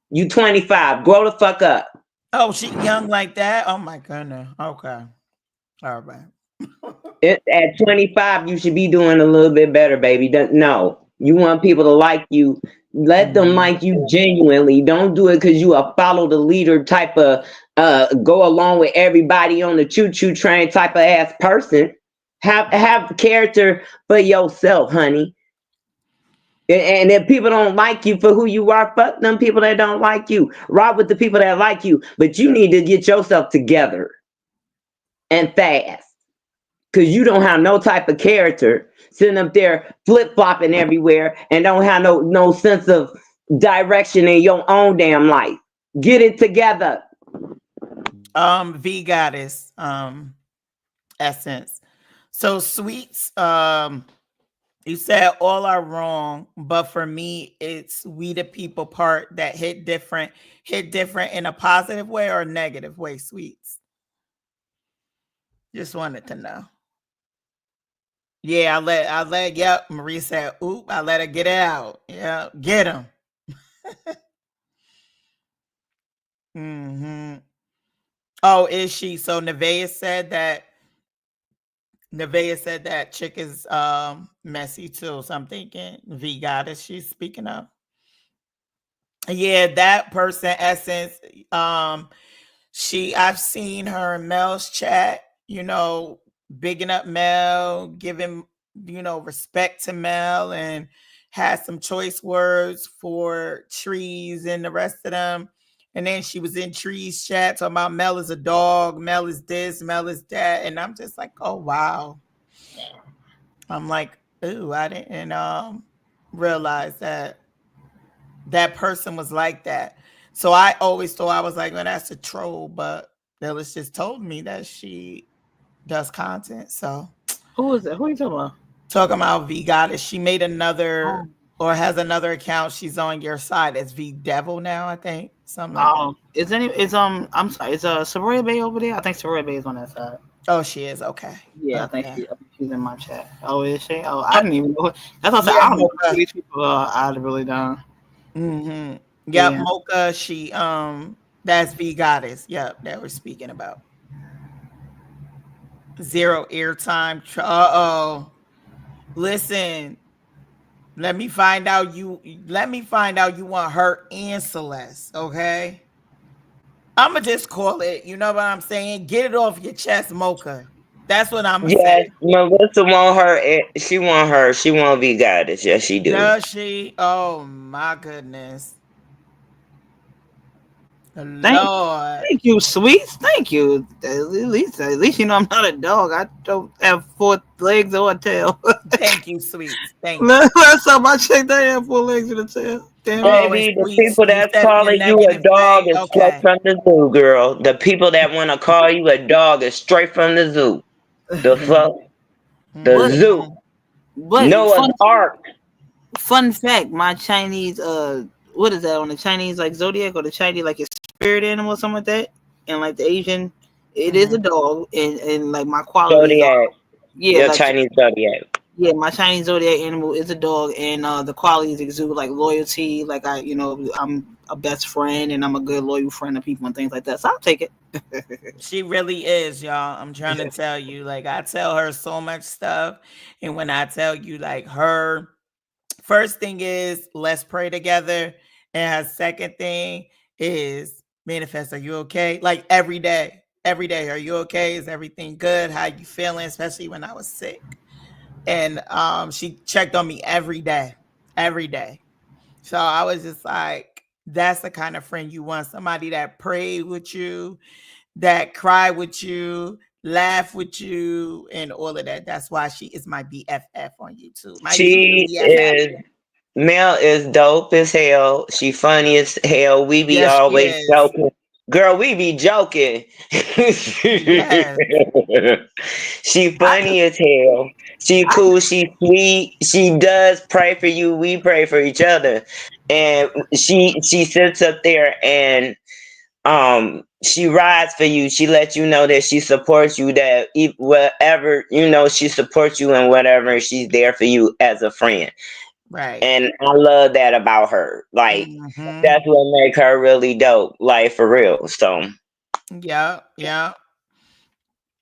You 25, grow the fuck up. Oh, she young like that? Oh my goodness. Okay. All right. At 25, you should be doing a little bit better, baby. No, you want people to like you. Let them Mhm. like you genuinely. Don't do it because you a follow the leader type of go along with everybody on the choo choo train type of ass person. Have character for yourself, honey. And if people don't like you for who you are, fuck them people that don't like you. Rock with the people that like you. But you need to get yourself together and fast. Cause you don't have no type of character sitting up there flip flopping everywhere and don't have no sense of direction in your own damn life. Get it together. V goddess, essence. So sweets, you said all are wrong, but for me, it's we the people part that hit different in a positive way or a negative way, sweets. Just wanted to know. Yeah, yep. Marie said, oop, I let her get it out. Yeah, get him. Hmm. Oh, is she? So Nevaeh said that Nevaeh said that chick is messy too. So I'm thinking V goddess she's speaking of. Yeah, that person essence. Um, I've seen her in Mel's chat, bigging up Mel, giving, respect to Mel, and had some choice words for Trees and the rest of them. And then she was in Trees chat talking about Mel is a dog, Mel is this, Mel is that. And I'm just like, oh wow. I'm like, ooh, I didn't realize that person was like that. So I always thought I was like, well, that's a troll, but Phyllis just told me that she does content. So Who is that? Who are you talking about? talking about V Goddess, she made Oh, another or has another account. She's on your side. It's V Devil now, I think. Something like that. I'm sorry, is Soraya Bay over there? I think Soraya Bay is on that side. Oh, she is. Okay. Yeah, Okay. I think she's in my chat. Oh, is she? Oh, I Oh, didn't even know. That's what I said. yeah, I don't even know who Mocha. these people are. I really don't. Mm-hmm. Yep, Yeah. Mocha. She that's V Goddess. Yep, that we're speaking about. Zero airtime. Uh-oh. Listen, let me find out you want her and Celeste, okay? I'ma just call it, you know what I'm saying? Get it off your chest, Mocha. That's what I'ma say. Yes, Melissa want her. She want her. She want to be goddess. Yes, she do. Does she? Oh my goodness. Thank, Lord. thank you, sweets. Thank you. At least you know I'm not a dog. I don't have four legs or a tail. Thank you, sweets. Thank you. Last time I checked, I had four legs and a tail. Damn it. Oh, and Baby, the sweets, people you that's said it in a calling you a negative dog way. is straight Okay. from the zoo, girl. The people that want to call you a dog is straight from the zoo. The fuck? The but zoo. Mm-hmm. but Noah's Ark. fun fact, my Chinese what is that on the Chinese like zodiac or the Chinese like your spirit animal or something like that? And like the Asian, it is a Mm-hmm. dog and like my qualities are Zodiac. yeah, Your like Chinese zodiac. yeah, my Chinese zodiac animal is a dog and the qualities exude like loyalty, like I'm a best friend and I'm a good loyal friend of people and things like that. So I'll take it. She really is, y'all. I'm trying to tell you. Like, I tell her so much stuff. And when I tell you, like, her first thing is let's pray together. And her second thing is manifest. Are you okay? Like every day. Every day. Are you okay? Is everything good? How you feeling? Especially when I was sick. And she checked on me every day. Every day. So I was just like, that's the kind of friend you want. Somebody that prayed with you, that cry with you, laugh with you, and all of that. That's why she is my BFF on YouTube. My YouTube She BFF. is Mel is dope as hell. She funny as hell. We be Yes, she always is. joking. Girl, we be joking. Yes. She I just, funny as hell. She I cool. just, She sweet. She does pray for you. We pray for each other. And she sits up there and she rides for you. She lets you know that she supports you. That whatever she supports you and whatever. She's there for you as a friend. right. And I love that about her. Like Mm-hmm. that's what make her really dope. Like for real. So Yeah, yeah.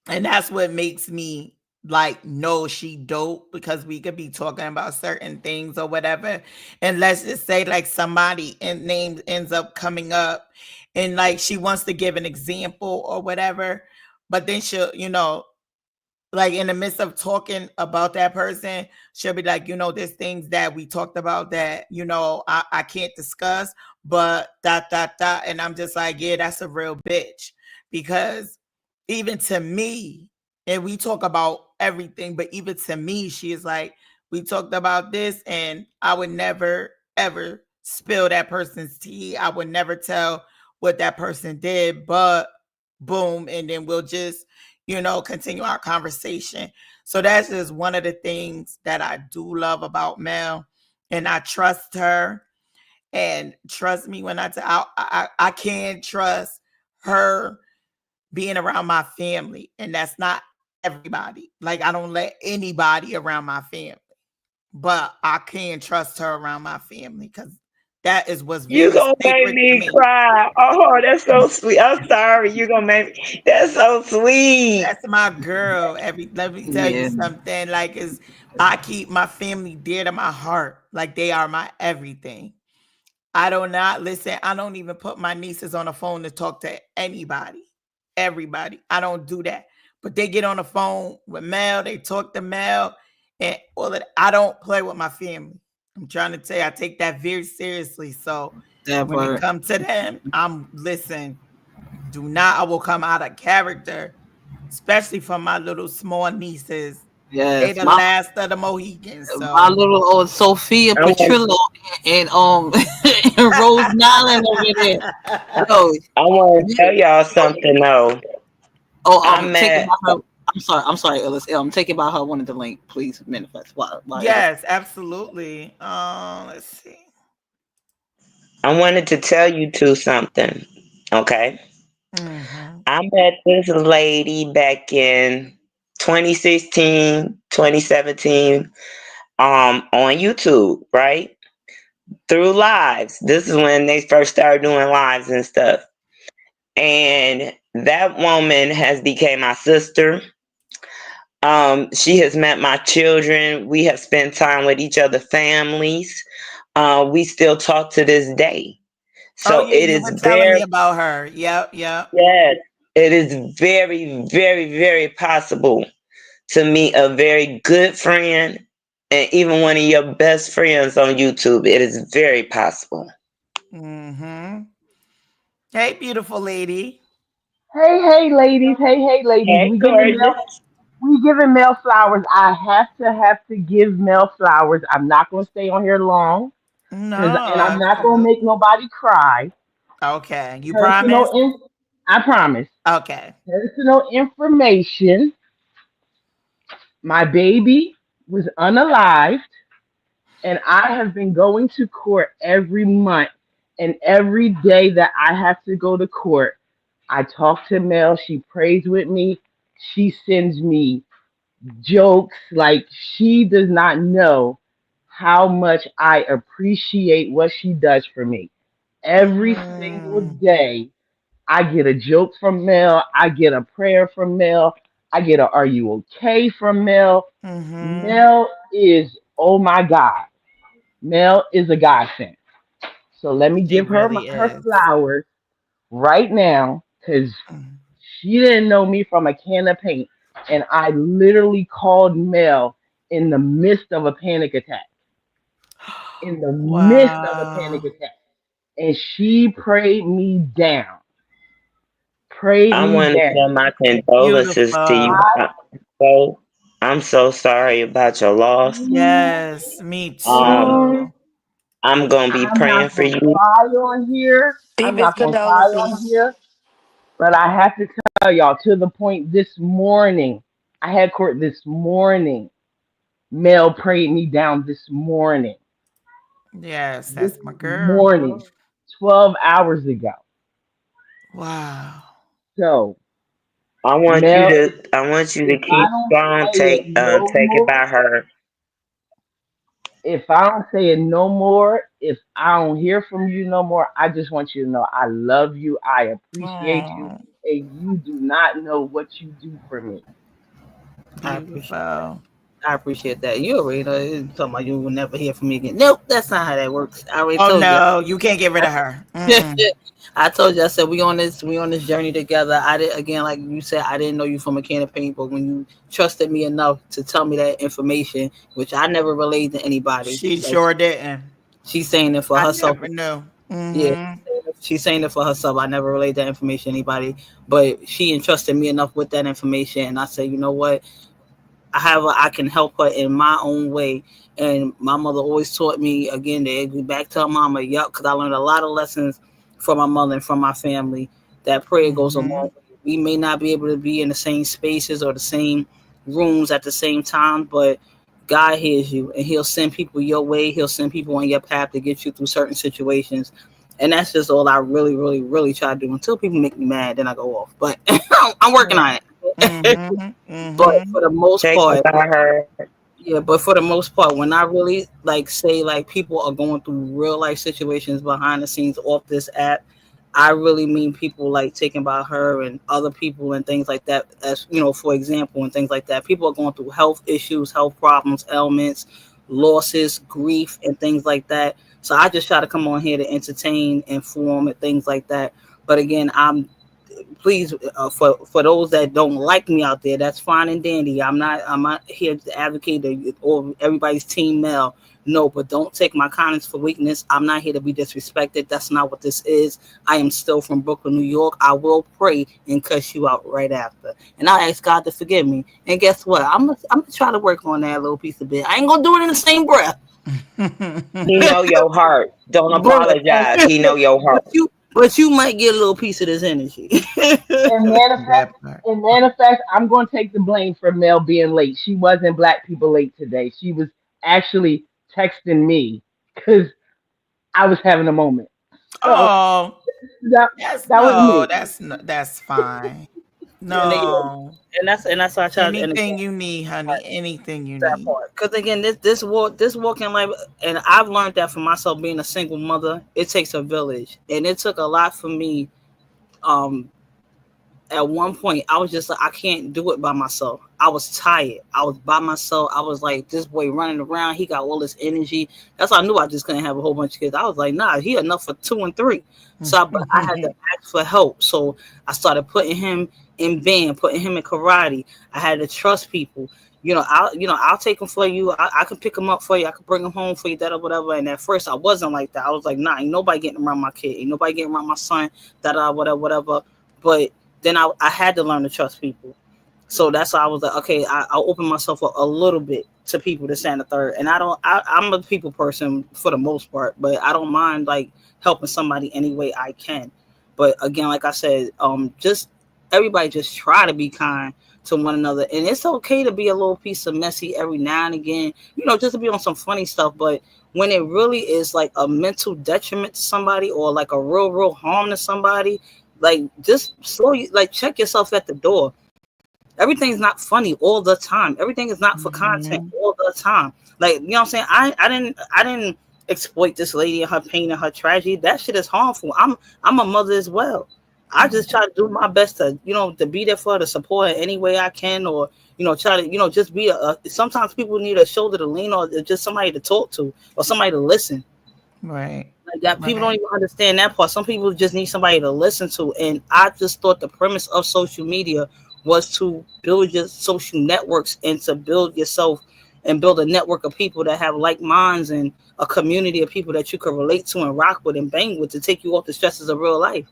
And that's what makes me like know she dope because we could be talking about certain things or whatever. And let's just say like somebody and name ends up coming up and like she wants to give an example or whatever, but then she'll, like in the midst of talking about that person, she'll be like, there's things that we talked about that, I can't discuss, but dot, dot, dot. And I'm just like, yeah, that's a real bitch. Because even to me, and we talk about everything, but even to me, she is like, we talked about this, and I would never, ever spill that person's tea. I would never tell what that person did, but boom. And then we'll just, continue our conversation. So that's just one of the things that I do love about Mel. And I trust her. And trust me when I can trust her being around my family. And that's not everybody. Like I don't let anybody around my family. But I can trust her around my family because That is what's You very gonna make sacred to me me. cry. Oh, that's so sweet. I'm sorry. You gonna make me. That's so sweet. That's my girl. Let me tell you Yeah, something. Like, is I keep my family dear to my heart. Like they are my everything. I do not listen. I don't even put my nieces on the phone to talk to anybody, everybody. I don't do that. But they get on the phone with Mel. They talk to Mel, and all of that. I don't play with my family. I'm trying to tell you, I take that very seriously. So that when it part. comes to them, I'm listen. Do not. I will come out of character, especially for my little small nieces. They Yes, the last of the Mohicans. my So little old Sophia I want. Petrillo and and Rose Nyland over there. Yo, I want to tell you, y'all something though. I take it met. by her. I'm sorry, Ellis. Take it by her. Wanted the link, please manifest. Why Ellis? yes, absolutely. Let's see. I wanted to tell you two something. Okay. Mm-hmm. I met this lady back in 2016, 2017, on YouTube, right? Through lives. This is when they first started doing lives and stuff. And that woman has became my sister. She has met my children. We have spent time with each other families. We still talk to this day. Oh So yeah, it you is were telling very, me about her. Yep, yep. yes, it is very, very, very possible to meet a very good friend and even one of your best friends on YouTube. It is very possible. Mm-hmm. Hey, beautiful lady. Hey, ladies. Hey, ladies. Hey, gorgeous. We giving Mel flowers. I have to give Mel flowers. I'm not gonna stay on here long and No, I'm not gonna absolutely. make nobody cry. Okay, you Personal, promise? I promise. Okay. Personal information. My baby was unalived, and I have been going to court every month. And every day that I have to go to court, I talk to Mel. She prays with me. She sends me jokes. Like, she does not know how much I appreciate what she does for me. Every single Mm, day, I get a joke from Mel. I get a prayer from Mel. I get a "Are you okay?" from Mel. mm-hmm. Mel is, oh my God. Mel is a godsend. So let me She give her really her is. flowers right now because Mm. she didn't know me from a can of paint. And I literally called Mel in the midst of a panic attack. In the midst of a panic Wow. attack. And she prayed me down. Prayed I me want to down. send my condolences to you. Beautiful. So I'm so sorry about your loss. Yes, me Um, too. I'm gonna be I'm praying not for gonna you. cry on here. I'm Deepest not gonna cry on condolences. here. But I have to tell y'all to the point this morning. I had court this morning. Mel prayed me down this morning. Yes, This that's my girl. morning, 12 hours ago. Wow. So, I want you Mel, to. I want you to if I keep don't strong. say it no Take it more, by her. if I don't say it no more, if I don't hear from you no more, I just want you to know I love you. I appreciate you. Oh, And you do not know what you do for me. I appreciate. beautiful. I appreciate that. You already know. You talking about you will never hear from me again. Nope, that's not how that works. I already Oh told you. no, you can't get rid of her. Mm-mm. I told you. I said we on this journey together. I did again, like you said. I didn't know you from a can of paint, but when you trusted me enough to tell me that information, which I never relayed to anybody, She like sure didn't. she's saying it for I herself. never knew. Yeah, Mm-hmm. she's saying it for herself. I never relayed that information to anybody, but she entrusted me enough with that information, and I said, you know what? I can help her in my own way. And my mother always taught me again to go back to her mama. Yup, because I learned a lot of lessons from my mother and from my family. That prayer goes a Mm-hmm. long way. We may not be able to be in the same spaces or the same rooms at the same time, but God hears you and He'll send people your way. He'll send people on your path to get you through certain situations. And that's just all I really, really, really try to do until people make me mad. Then I go off. But I'm working Right. on it. Mm-hmm. But Mm-hmm. for the most Take it part, by her. Yeah, but for the most part, when I really like say like people are going through real life situations behind the scenes off this app, I really mean people like taken by her and other people and things like that. As you know, for example, and things like that. People are going through health issues, health problems, ailments, losses, grief, and things like that. So I just try to come on here to entertain, inform, and things like that. But again, I'm please for those that don't like me out there, that's fine and dandy. I'm not here to advocate or everybody's team male. No, but don't take my kindness for weakness. I'm not here to be disrespected. That's not what this is. I am still from Brooklyn, New York. I will pray and cuss you out right after, and I ask God to forgive me. And guess what? I'm gonna try to work on that little piece of bit. I ain't gonna do it in the same breath. He know your heart. Don't apologize. He know your heart. But you might get a little piece of this energy. And manifest, That part. and manifest. I'm going to take the blame for Mel being late. She wasn't Black People Late today. She was actually texting me because I was having a moment. So Oh, that that's that was no, me. that's no, that's fine. and, they, No. and that's why I try. And again, Anything you need, honey. Anything you that need. part. Because again, this walk in life, and I've learned that for myself being a single mother. It takes a village, and it took a lot for me. Um, at one point I was just like, I can't do it by myself. I was tired. I was by myself. I was like, this boy running around, he got all this energy. That's why I knew I just couldn't have a whole bunch of kids. I was like, nah, he enough for 2 and 3. But I had to ask for help. So I started putting him in band, putting him in karate. I had to trust people. I'll take him for you. I can pick him up for you. I can bring him home for you, that or whatever. And at first I wasn't like that. I was like, nah, ain't nobody getting around my kid. Ain't nobody getting around my son, that whatever, whatever. But then I had to learn to trust people. So that's why I was like, okay, I'll open myself up a little bit to people to stand a third. And I'm a people person for the most part, but I don't mind like helping somebody any way I can. But again, like I said, just everybody just try to be kind to one another. And it's okay to be a little piece of messy every now and again, just to be on some funny stuff. But when it really is like a mental detriment to somebody or like a real harm to somebody, like just like check yourself at the door. Everything's not funny all the time. Everything is not for content Mhm. all the time. Like, what I'm saying? I didn't exploit this lady and her pain and her tragedy. That shit is harmful. I'm a mother as well. I just try to do my best to be there for her, to support her any way I can, or try to just be sometimes people need a shoulder to lean on, or just somebody to talk to, or somebody to listen. Right. Like that, people don't Right. even understand that part. Some people just need somebody to listen to. And I just thought the premise of social media was to build your social networks and to build yourself and build a network of people that have like minds and a community of people that you can relate to and rock with and bang with to take you off the stresses of real life.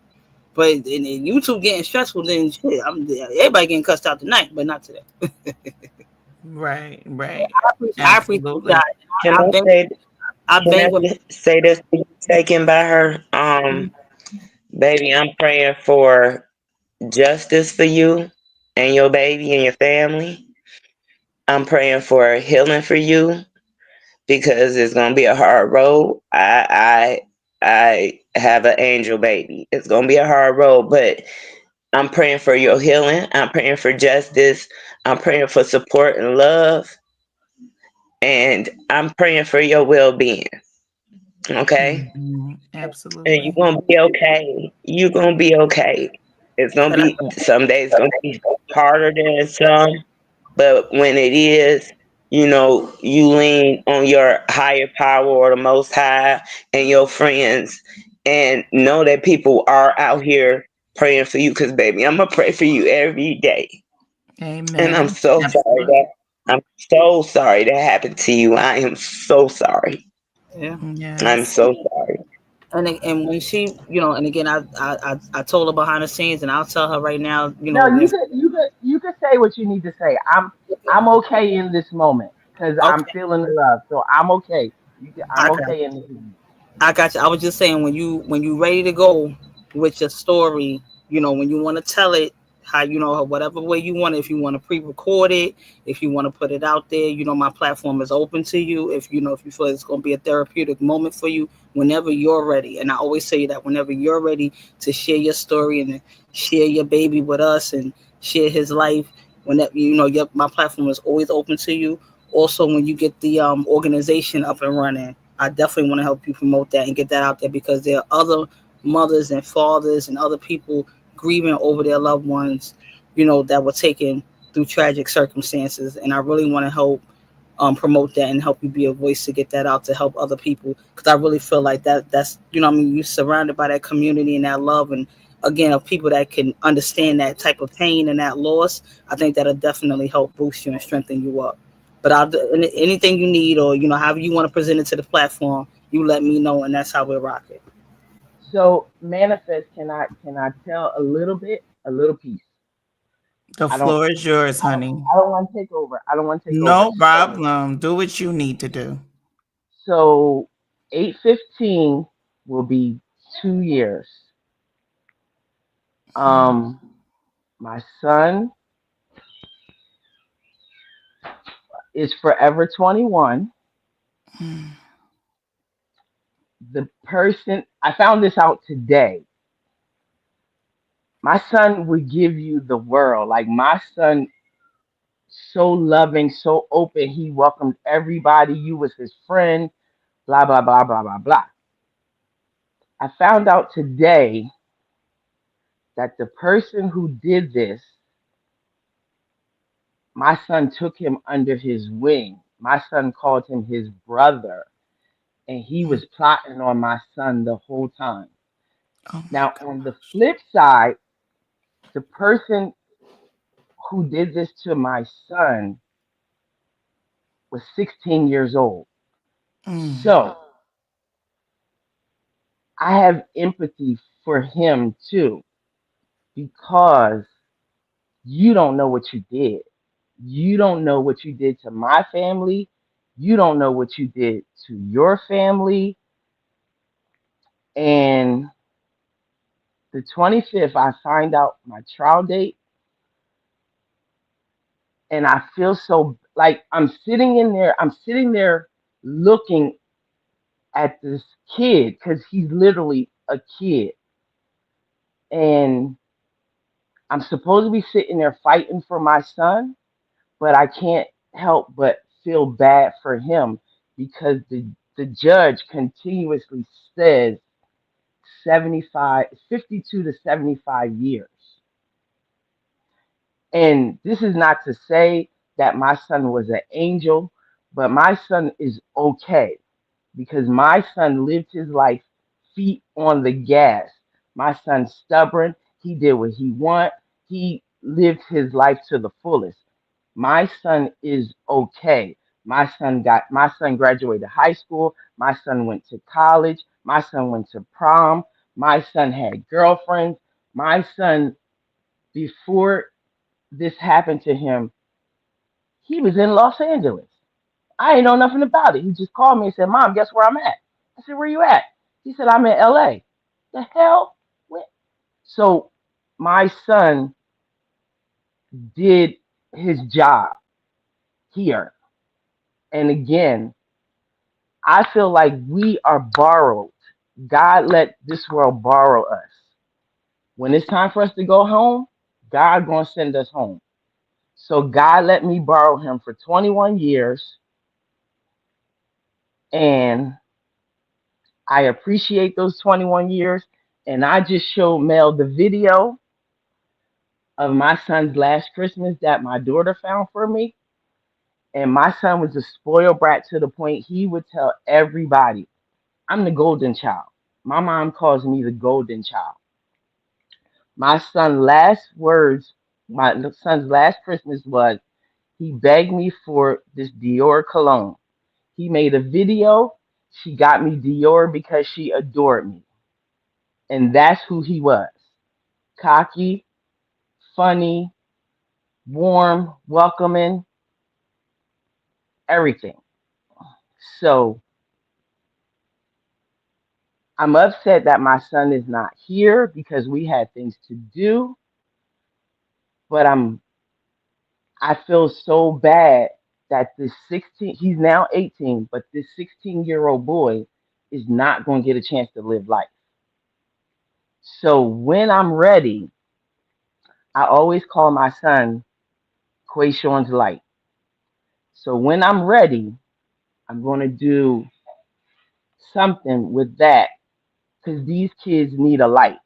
But in YouTube getting stressful, then shit, everybody getting cussed out tonight, but not today. Right. Right. I appreciate Absolutely. that. Can I I bang, say I can bang I with. say this to you taken by her? Baby, I'm praying for justice for you and your baby and your family. I'm praying for healing for you because it's gonna be a hard road. I have an angel baby. It's gonna be a hard road, but I'm praying for your healing. I'm praying for justice. I'm praying for support and love. And I'm praying for your well being. Okay? Mhm. And you're Absolutely. gonna be okay. You're gonna be okay. It's gonna And I, be some days gonna be harder than some, but when it is, you lean on your higher power or the most high and your friends and know that people are out here praying for you because baby, I'm gonna pray for you every day. And I'm Amen. so sorry Absolutely. that happened to you. I am so sorry. yeah. I'm Yes. so sorry. And when she, and again, I told her behind the scenes, and I'll tell her right now, No, you if could you could say what you need to say. I'm okay in this moment because I'm okay, feeling the love, so I'm okay. I'm I got okay in this moment. I got you. I was just saying when you ready to go with your story, when you want to tell it, how whatever way you want it. If you want to pre-record it, if you want to put it out there, my platform is open to you. If you feel it's going to be a therapeutic moment for you, whenever you're ready. And I always say that whenever you're ready to share your story and to share your baby with us and share his life, whenever my platform is always open to you. also when you get the organization up and running, I definitely want to help you promote that and get that out there, because there are other mothers and fathers and other people grieving over their loved ones, that were taken through tragic circumstances. And I really want to help promote that and help you be a voice to get that out to help other people, because I really feel like that's you're surrounded by that community and that love, and again, of people that can understand that type of pain and that loss. I think that'll definitely help boost you and strengthen you up. But anything you need, or however you want to present it to the platform, you let me know, and that's how we'll rock it. So manifest, can I tell a little bit, a little piece? The I don't floor is yours, I don't honey. I don't want to take over. I don't want to take over. No problem. Do what you need to do. So 8/15 will be 2 years. Um, my son is forever 21. The person I found this out today. My son would give you the world. Like my son, so loving, so open. He welcomed everybody. You was his friend. Blah blah blah blah blah blah. I found out today that the person who did this, my son took him under his wing. My son called him his brother, and he was plotting on my son the whole time. Oh my Now, God. on the flip side, the person who did this to my son was 16 years old. So I have empathy for him too, because you don't know what you did. You don't know what you did to my family. You don't know what you did to your family. And the 25th, I find out my trial date, and I feel so like I'm sitting there looking at this kid because he's literally a kid. And I'm supposed to be sitting there fighting for my son, but I can't help but feel bad for him because the judge continuously says 52 to 75 years. And this is not to say that my son was an angel, but my son is okay because my son lived his life feet on the gas. My son's stubborn. He did what he want. He lived his life to the fullest. My son is okay. My son graduated high school. My son went to college. My son went to prom. My son had girlfriends. My son, before this happened to him, he was in Los Angeles. I ain't know nothing about it. He just called me and said, "Mom, guess where I'm at?" I said, "Where you at?" He said, "I'm in LA." The hell? What? So my son did his job here. And again, I feel like we are borrowed. God let this world borrow us. When it's time for us to go home, God gonna send us home. So God let me borrow him for 21 years, and I appreciate those 21 years. And I just showed Mel the video of my son's last Christmas that my daughter found for me. And my son was a spoiled brat to the point he would tell everybody, "I'm the golden child." My mom calls me the golden child. My son's last words, my son's last Christmas was he begged me for this Dior cologne. He made a video. She got me Dior because she adored me. And that's who he was. Cocky, funny, warm, welcoming, everything. So I'm upset that my son is not here because we had things to do, but I feel so bad that this 16, he's now 18, but this 16-year-old boy is not going to get a chance to live life. So when I'm ready, I always call my son Quayshawn's light. So when I'm ready, I'm going to do something with that because these kids need a light.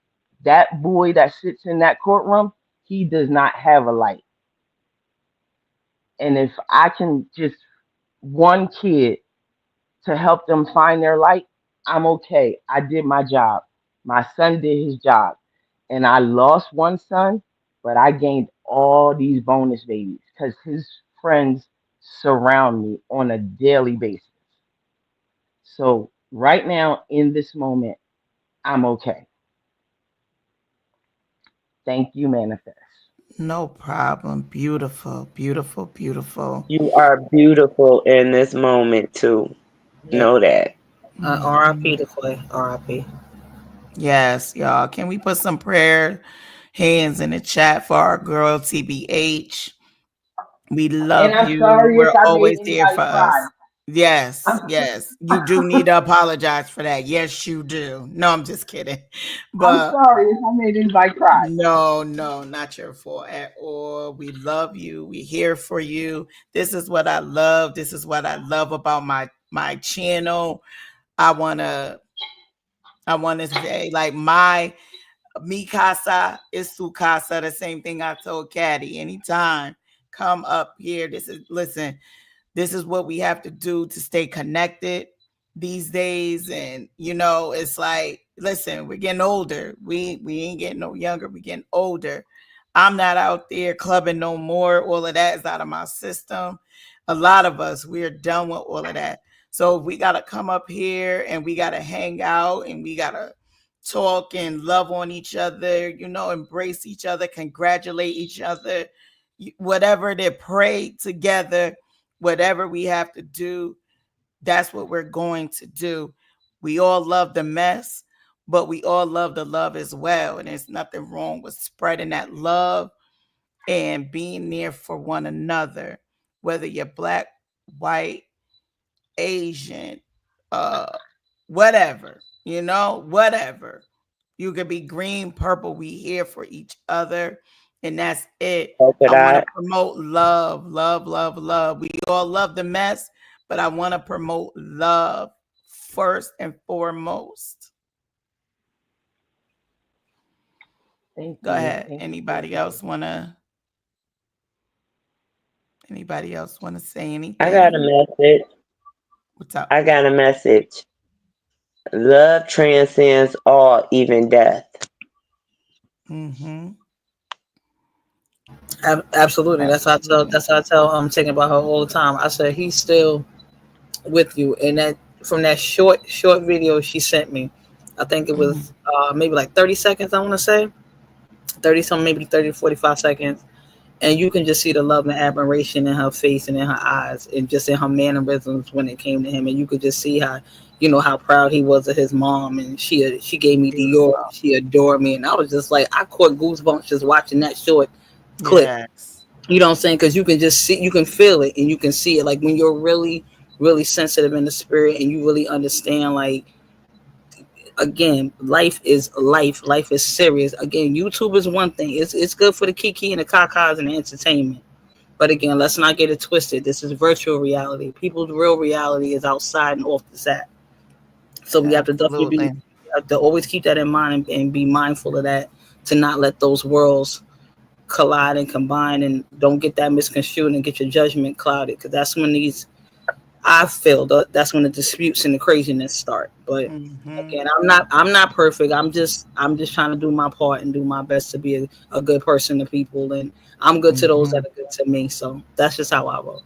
That boy that sits in that courtroom, he does not have a light. And if I can just one kid to help them find their light, I'm okay. I did my job. My son did his job. And I lost one son, but I gained all these bonus babies because his friends surround me on a daily basis. So right now, in this moment, I'm okay. Thank you, Manifest. No problem. Beautiful, beautiful, beautiful. You are beautiful in this moment too. Yeah. Know that. R.I.P. to Clay. R.I.P. Yes, y'all. Can we put some prayer hands in the chat for our girl TBH? We And love I'm you. sorry if We're I made always here anybody for cry. us. Yes, I'm, yes. You do need to apologize for that. Yes, you do. No, I'm just kidding. I'm But sorry if I made anybody cry. no, no, not your fault at all. We love you. We're here for you. This is what I love. This is what I love about my channel. I wanna I wanna say like mi casa is su casa. The same thing I told Caddy. Anytime, come up here. This is what we have to do to stay connected these days. And it's like, listen, we're getting older. We ain't getting no younger. We getting older. I'm not out there clubbing no more. All of that is out of my system. A lot of us, we're done with all of that. So we gotta come up here and we gotta hang out and we gotta talk and love on each other, embrace each other, congratulate each other, whatever they pray together, whatever we have to do, that's what we're going to do. We all love the mess, but we all love the love as well. And there's nothing wrong with spreading that love and being there for one another, whether you're black, white, Asian, uh, whatever, whatever. You could be green, purple. We here for each other. And that's it. Polka I want to dot. promote love, love, love, love. We all love the mess, but I want to promote love first and foremost. Thank Go you. ahead. Thank you very much. Anybody else wanna say I got a anything? message. What's up? I got a message. Love transcends all, even death. Mm-hmm. Absolutely. Absolutely. That's how I tell thinking about her all the time. I said he's still with you. And that from that short video she sent me, I think it Mm-hmm. was maybe like 30 seconds, I wanna say. 30 something, maybe 30 to 45 seconds. And you can just see the love and admiration in her face and in her eyes and just in her mannerisms when it came to him. And you could just see how, how proud he was of his mom. And she gave me Dior. Beautiful. She adored me. And I was just like, I caught goosebumps just watching that short clip. Yes. You know what I'm saying? Because you can just see, you can feel it and you can see it. Like when you're really, really sensitive in the spirit and you really understand, like, again, life is life. Life is serious. Again, YouTube is one thing. It's good for the kiki and the kakas and the entertainment. But again, let's not get it twisted. This is virtual reality. People's real reality is outside and off the set. So we have to definitely Absolutely. have to always keep that in mind and be mindful of that to not let those worlds collide and combine and don't get that misconstrued and get your judgment clouded because that's when I feel that's when the disputes and the craziness start. But Mm-hmm. again, I'm not perfect. I'm just trying to do my part and do my best to be a good person to people and I'm good to those Mm-hmm. that are good to me. So that's just how I roll.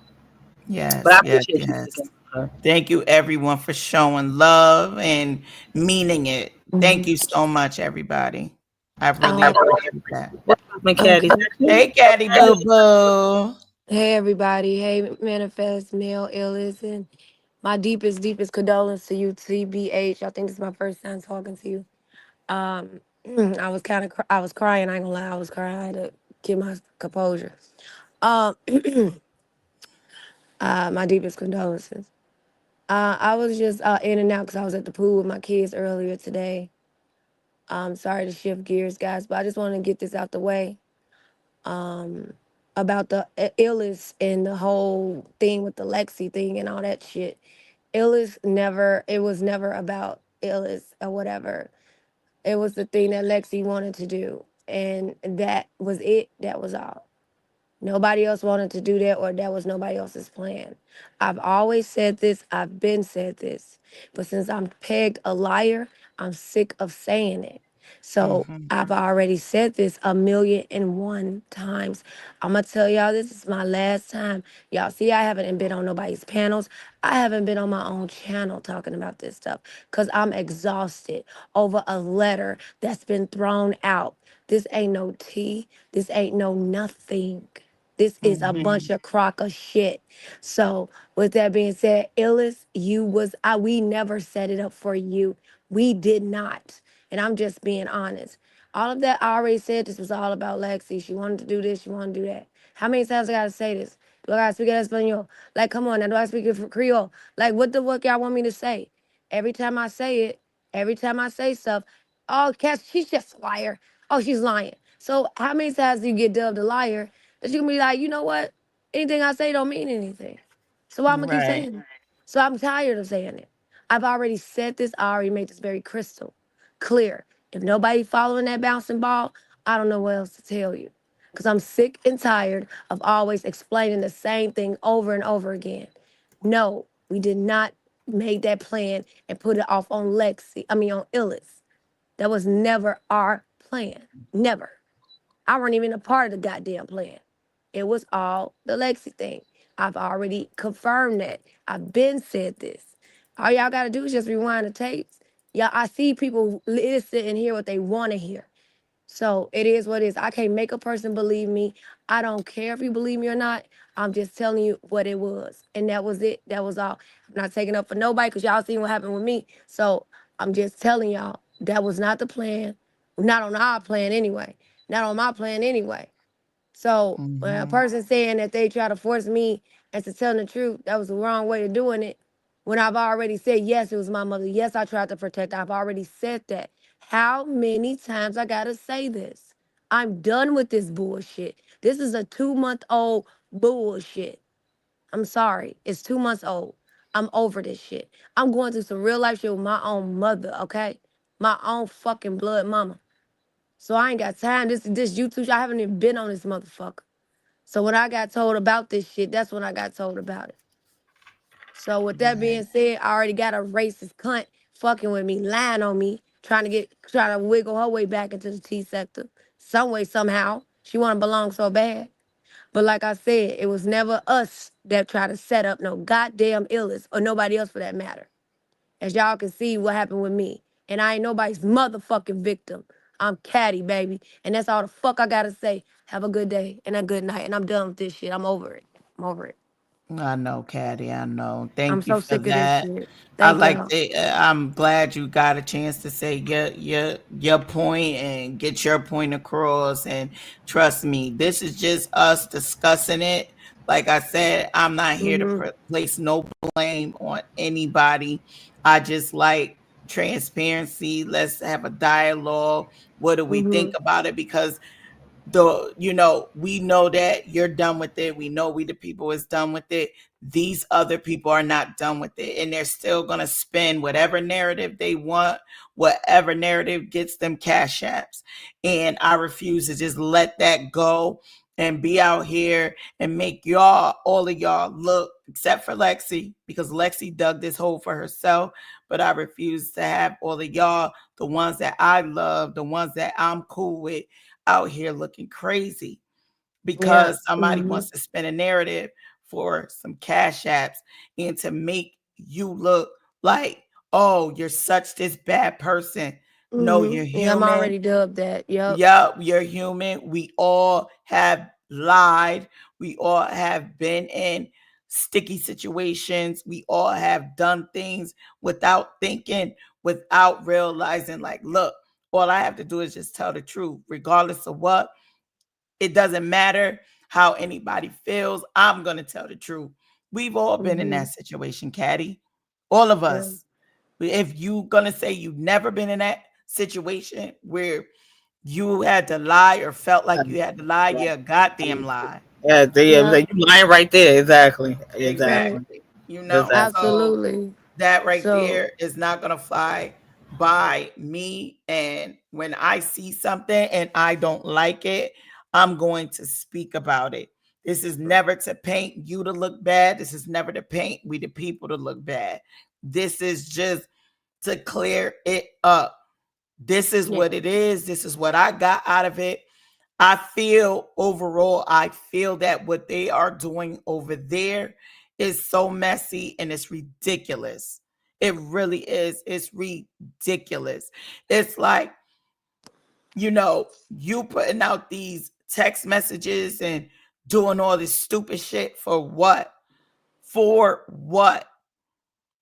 But I Yes, yes, appreciate you yes. thinking about her. Thank you, everyone, for showing love and meaning it. Thank Mhm. you so much, everybody. I really Um, appreciate that. What's up, Caddy? okay. Hey, Caddy Boo Boo. Hey, everybody. Hey, Manifest, Mel Illis, and my deepest, deepest condolence to you, TBH. I think this is my first time talking to you. Um, I was kind of, I was crying. I ain't gonna lie, I was crying. I had to get my composure. Um, my deepest condolences. I was just in and out because I was at the pool with my kids earlier today. Sorry to shift gears, guys, but I just want to get this out the way. Um, about the illest and the whole thing with the Lexi thing and all that shit. Illest never, it was never about illest or whatever. It was the thing that Lexi wanted to do. And that was it. That was all. Nobody else wanted to do that, or that was nobody else's plan. I've always said this, I've been said this. But since I'm pegged a liar, I'm sick of saying it. So Mhm. I've already said this 1,000,001 times. I'm gonna tell y'all this is my last time. Y'all see, I haven't been on nobody's panels. I haven't been on my own channel talking about this stuff because I'm exhausted over a letter that's been thrown out. This ain't no tea. This ain't no nothing. This is a bunch Mhm. of crock of shit. So with that being said, Illis, we never set it up for you. We did not. And I'm just being honest. All of that I already said this was all about Lexi. She wanted to do this, she wanted to do that. How many times I gotta say this? Do I gotta speak in Espanol? Like, come on, now do I speak in Creole? Like, what the fuck y'all want me to say? Every time I say it, every time I say stuff, oh, Cass, she's just a liar. Oh, she's lying. So how many times do you get dubbed a liar that you can be like, you know what? Anything I say don't mean anything. So why I'm gonna keep Right. saying it? So I'm tired of saying it. I've already said this. I already made this very crystal clear. If nobody following that bouncing ball, I don't know what else to tell you. Because I'm sick and tired of always explaining the same thing over and over again. No, we did not make that plan and put it off on on Illis. That was never our plan. Never. I weren't even a part of the goddamn plan. It was all the Lexi thing. I've already confirmed that. I've been said this. All y'all gotta do is just rewind the tapes. Yeah, I see people listen and hear what they want to hear. So it is what it is. I can't make a person believe me. I don't care if you believe me or not. I'm just telling you what it was. And that was it. That was all. I'm not taking up for nobody because y'all seen what happened with me. So I'm just telling y'all that was not the plan. Not on our plan anyway. Not on my plan anyway. So when a Mhm. person saying that they try to force me into telling the truth, that was the wrong way of doing it. When I've already said, yes, it was my mother. Yes, I tried to protect her. I've already said that. How many times I gotta say this? I'm done with this bullshit. This is a 2 month old bullshit. I'm sorry. It's 2 months old. I'm over this shit. I'm going through some real life shit with my own mother, okay? My own fucking blood mama. So I ain't got time. This YouTube, I haven't even been on this motherfucker. So when I got told about this shit, that's when I got told about it. So with that Right. being said, I already got a racist cunt fucking with me, lying on me, trying to wiggle her way back into the T sector. Some way, somehow. She wanna belong so bad. But like I said, it was never us that tried to set up no goddamn illness or nobody else for that matter. As y'all can see what happened with me. And I ain't nobody's motherfucking victim. I'm catty, baby. And that's all the fuck I gotta say. Have a good day and a good night. And I'm done with this shit. I'm over it. I'm over it. I know, Caddy. I know. I'm Thank you so for sick of this that. shit. I Thank like y'all. to, I'm glad you got a chance to say your point and get your point across. And trust me, this is just us discussing it. Like I said, I'm not here to Mm-hmm. place no blame on anybody. I just like transparency. Let's have a dialogue. What do we think Mm-hmm. about it? Because we know that you're done with it, we know we the people is done with it. These other people are not done with it, and they're still going to spin whatever narrative they want, whatever narrative gets them cash apps. And I refuse to just let that go and be out here and make y'all, all of y'all, look, except for Lexi, because Lexi dug this hole for herself. But I refuse to have all of y'all, the ones that I love, the ones that I'm cool with, out here looking crazy Yeah. because somebody Mm-hmm. wants to spin a narrative for some cash apps and to make you look like, oh, you're such this bad person. No, Mm-hmm. you're Yeah, I'm human. already dubbed that. Yep. Yup, you're human. We all have lied. We all have been in sticky situations. We all have done things without thinking, without realizing, like, look, all I have to do is just tell the truth, regardless of what. It doesn't matter how anybody feels. I'm going to tell the truth. We've all been in Mm-hmm. that situation, Caddy. All of Yeah. us. If you going to say you've never been in that situation where you had to lie or felt like you had to lie, yeah, goddamn lie. Yeah, Yeah, you lying right there. Exactly. right. Exactly. Exactly. You know, Exactly. so Absolutely. that right So there is not going to fly by me. And when I see something and I don't like it, I'm going to speak about it. This is never to paint you to look bad. This is never to paint we the people to look bad. This is just to clear it up. This is yeah, what it is. This is what I got out of it. I feel overall, I feel that what they are doing over there is so messy and it's ridiculous. It really is. It's ridiculous. It's like, you putting out these text messages and doing all this stupid shit for what? For what?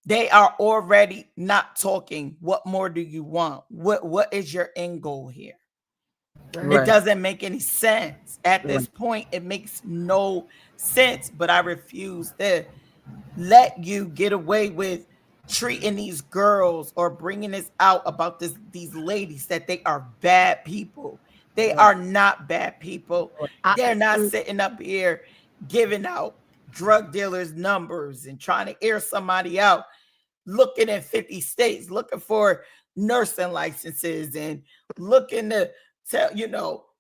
They are already not talking. What more do you want? What is your end goal here? It right. Right. doesn't make any sense. At Right. this point, it makes no sense, but I refuse to let you get away with treating these girls or bringing this out about these ladies that they are bad people. They Right. are not bad people. I, They're not mm, sitting up here giving out drug dealers numbers and trying to air somebody out, looking in 50 states, looking for nursing licenses and looking to tell,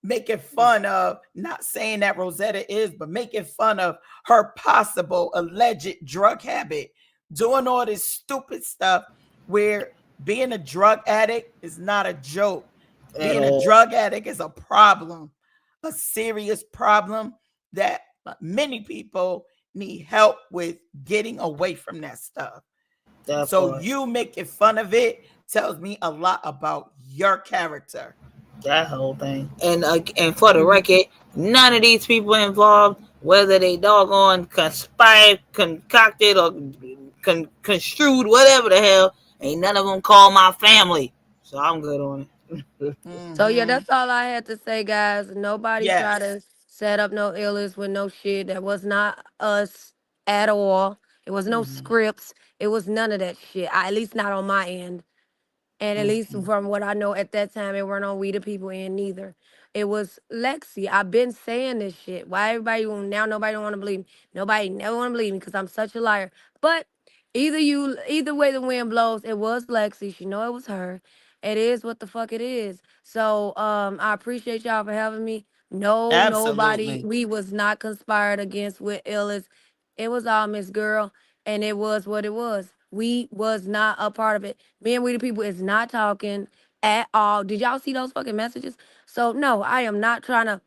making fun of, not saying that Rosetta is, but making fun of her possible alleged drug habit, doing all this stupid stuff where being a drug addict is not a joke. At Being a all. drug addict is a problem, a serious problem that many people need help with getting away from that stuff. That So part. you making fun of it tells me a lot about your character. That whole thing. And for the mm, record, none of these people involved, whether they doggone conspired, concocted, or construed, whatever the hell, ain't none of them call my family. So I'm good on it. so yeah, Mm-hmm. that's all I had to say, guys. Nobody try Yes. to set up no illness with no shit. That was not us at all. It was no Mm-hmm. scripts. It was none of that shit. At least not on my end. And at least Mm-hmm. from what I know at that time, it weren't on We the People end neither. It was Lexi. I've been saying this shit. Why everybody now nobody don't want to believe me. Nobody never want to believe me because I'm such a liar. But either way the wind blows, it was Lexi. She know it was her. It is what the fuck it is. So I appreciate y'all for having me. No, nobody. Absolutely. We was not conspired against with Illis. It was all Miss Girl, and it was what it was. We was not a part of it. Me and We the People is not talking at all. Did y'all see those fucking messages? So no, I am not trying to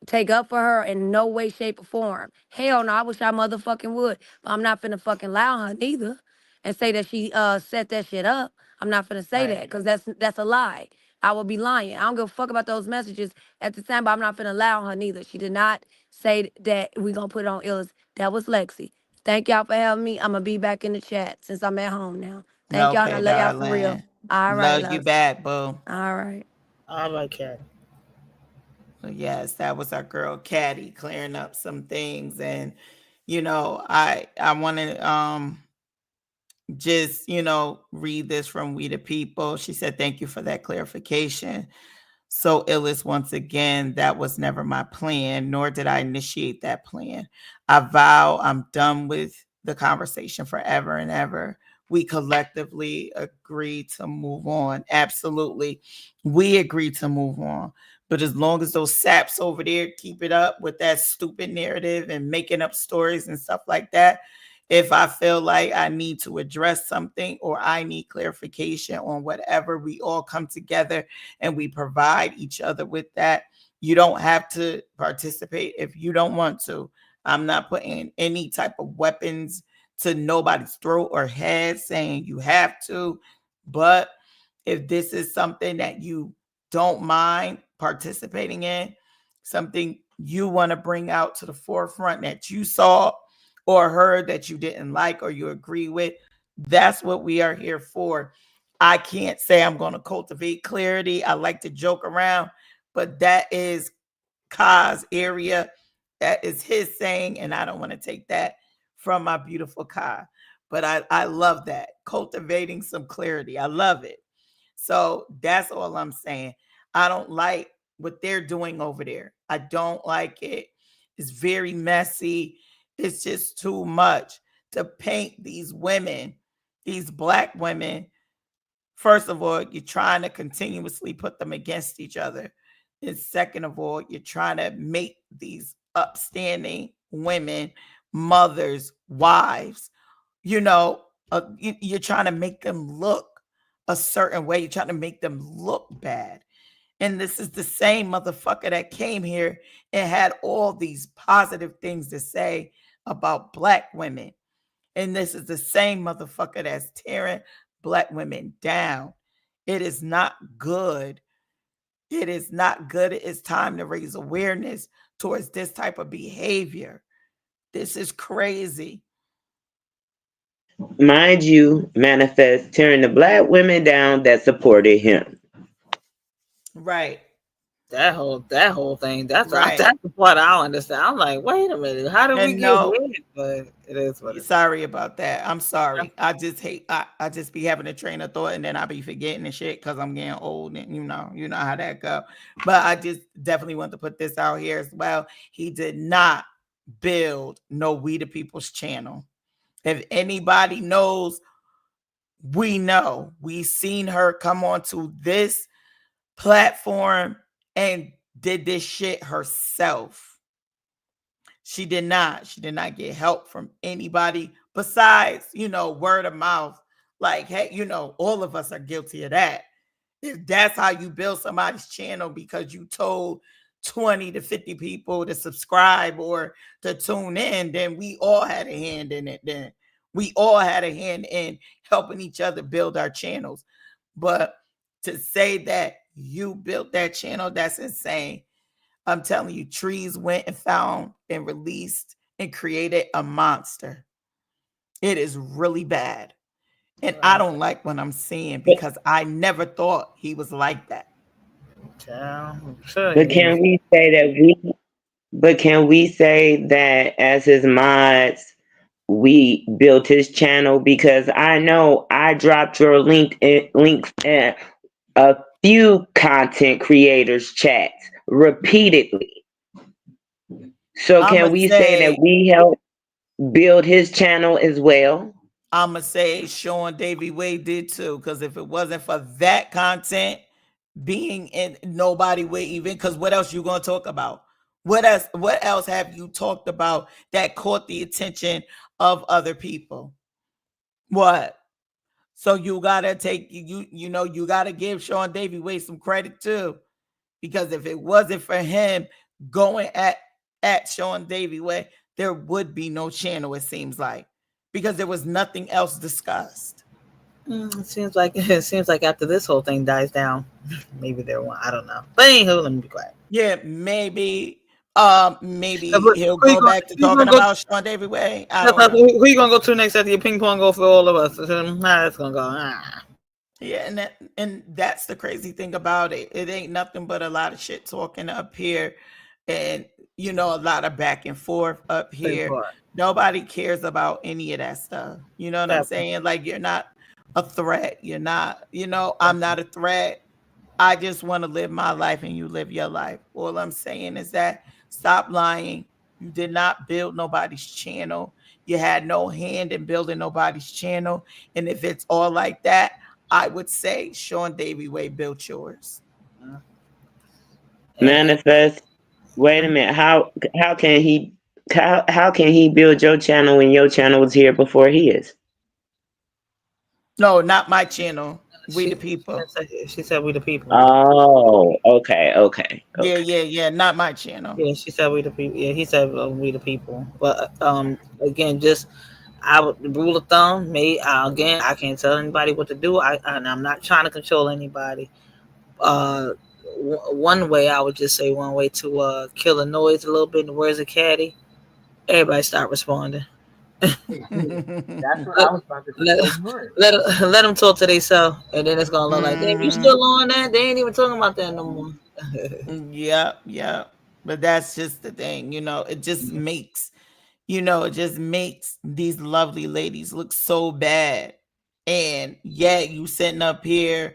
take up for her in no way, shape, or form. Hell no, I wish I motherfucking would. But I'm not finna fucking allow her neither and say that she set that shit up. I'm not finna say that Right. because that's a lie. I will be lying. I don't give a fuck about those messages at the time, but I'm not finna allow her neither. She did not say that we gonna put it on Illis. That was Lexi. Thank y'all for having me. I'm gonna be back in the chat since I'm at home now. Thank y'all, and I Okay, love y'all for real. darling. All right, Love you loves. back, boo. All right. All right, cat. Yes, that was our girl Caddy clearing up some things. And I want to just read this from We the People. She said, thank you for that clarification. So Illis, once again, that was never my plan, nor did I initiate that plan. I vow I'm done with the conversation forever and ever. We collectively agree to move on. Absolutely. We agree to move on. But as long as those saps over there keep it up with that stupid narrative and making up stories and stuff like that, if I feel like I need to address something or I need clarification on whatever, we all come together and we provide each other with that. You don't have to participate if you don't want to. I'm not putting any type of weapons to nobody's throat or head saying you have to. But if this is something that you don't mind participating in, something you want to bring out to the forefront that you saw or heard that you didn't like or you agree with, that's what we are here for. I can't say I'm going to cultivate clarity. I like to joke around, but that is Ka's area. That is his saying, and I don't want to take that from my beautiful Ka. But I love that. Cultivating some clarity. I love it. So that's all I'm saying. I don't like what they're doing over there. I don't like it. It's very messy. It's just too much to paint these women, these Black women. First of all, you're trying to continuously put them against each other. And second of all, you're trying to make these upstanding women mothers, wives, you know, you're trying to make them look a certain way. You're trying to make them look bad. And this is the same motherfucker that came here and had all these positive things to say about Black women. And this is the same motherfucker that's tearing Black women down. It is not good. It is not good. It's time to raise awareness towards this type of behavior. This is crazy. Mind you, Manifest tearing the Black women down that supported him. Right. That whole thing. That's Right. that's the part I don't understand. I'm like, wait a minute, how did we And get no, here? But it is what it is. sorry about that. I'm sorry. I just hate. I just be having a train of thought and then I be forgetting and shit because I'm getting old and you know how that go. But I just definitely want to put this out here as well. He did not build no We the People's channel. If anybody knows, we know. We seen her come onto this platform and did this shit herself. She did not. She did not get help from anybody besides, word of mouth. Like, hey, all of us are guilty of that. If that's how you build somebody's channel because you told 20 to 50 people to subscribe or to tune in, then we all had a hand in it. Then we all had a hand in helping each other build our channels. But to say that you built that channel, that's insane. I'm telling you, trees went and found and released and created a monster. It is really bad. And I don't like what I'm seeing because I never thought he was like that. I'm sure But he is. can we say that we? But can we say that as his mods, we built his channel? Because I know I dropped your links in a few content creators' chats repeatedly. So I'ma can we say that say, we helped build his channel as well? I'ma say Sean Davy Wade did too. Because if it wasn't for that content being in, nobody would even. Because what else you gonna talk about? What else have you talked about that caught the attention of other people? What? So you gotta take you gotta give Sean Davy Wade some credit too. Because if it wasn't for him going at Sean Davy Way, there would be no channel, it seems like. Because there was nothing else discussed. It seems like after this whole thing dies down, maybe there won't. I don't know. But anywho, let me be quiet. Yeah, maybe Who he'll you go gonna, back to who you talking gonna go? about Sean Davy Way. I That's don't not, know. who you gonna go to next after your ping pong go for all of us? It's gonna go. Yeah, and that's the crazy thing about it. It ain't nothing but a lot of shit talking up here, and a lot of back and forth up That here. part. Nobody cares about any of that stuff. You know what I'm That part. saying? Like, you're not a threat. You're not. I'm not a threat. I just want to live my life and you live your life. All I'm saying is that stop lying. You did not build nobody's channel. You had no hand in building nobody's channel. And if it's all like that, I would say Sean Davy Way built yours. And Manifest. Wait a minute. How can he build your channel when your channel was here before he is? No, not my channel. We the she people. she said we the people. Oh, okay. Yeah. Not my channel. Yeah, she said we the people. Yeah, he said we the people. But again, just I would the rule of thumb. Me again, I can't tell anybody what to do. And I'm not trying to control anybody. One way I would just say one way to kill the noise a little bit. In the words of Caddy, everybody start responding. That's what let, I was about to say. let, Ignore it. let them talk to themselves, and then it's gonna look like, damn, you Mhm. still on that? They ain't even talking about that no more. Yeah. But that's just the thing, it just makes these lovely ladies look so bad. And yet you sitting up here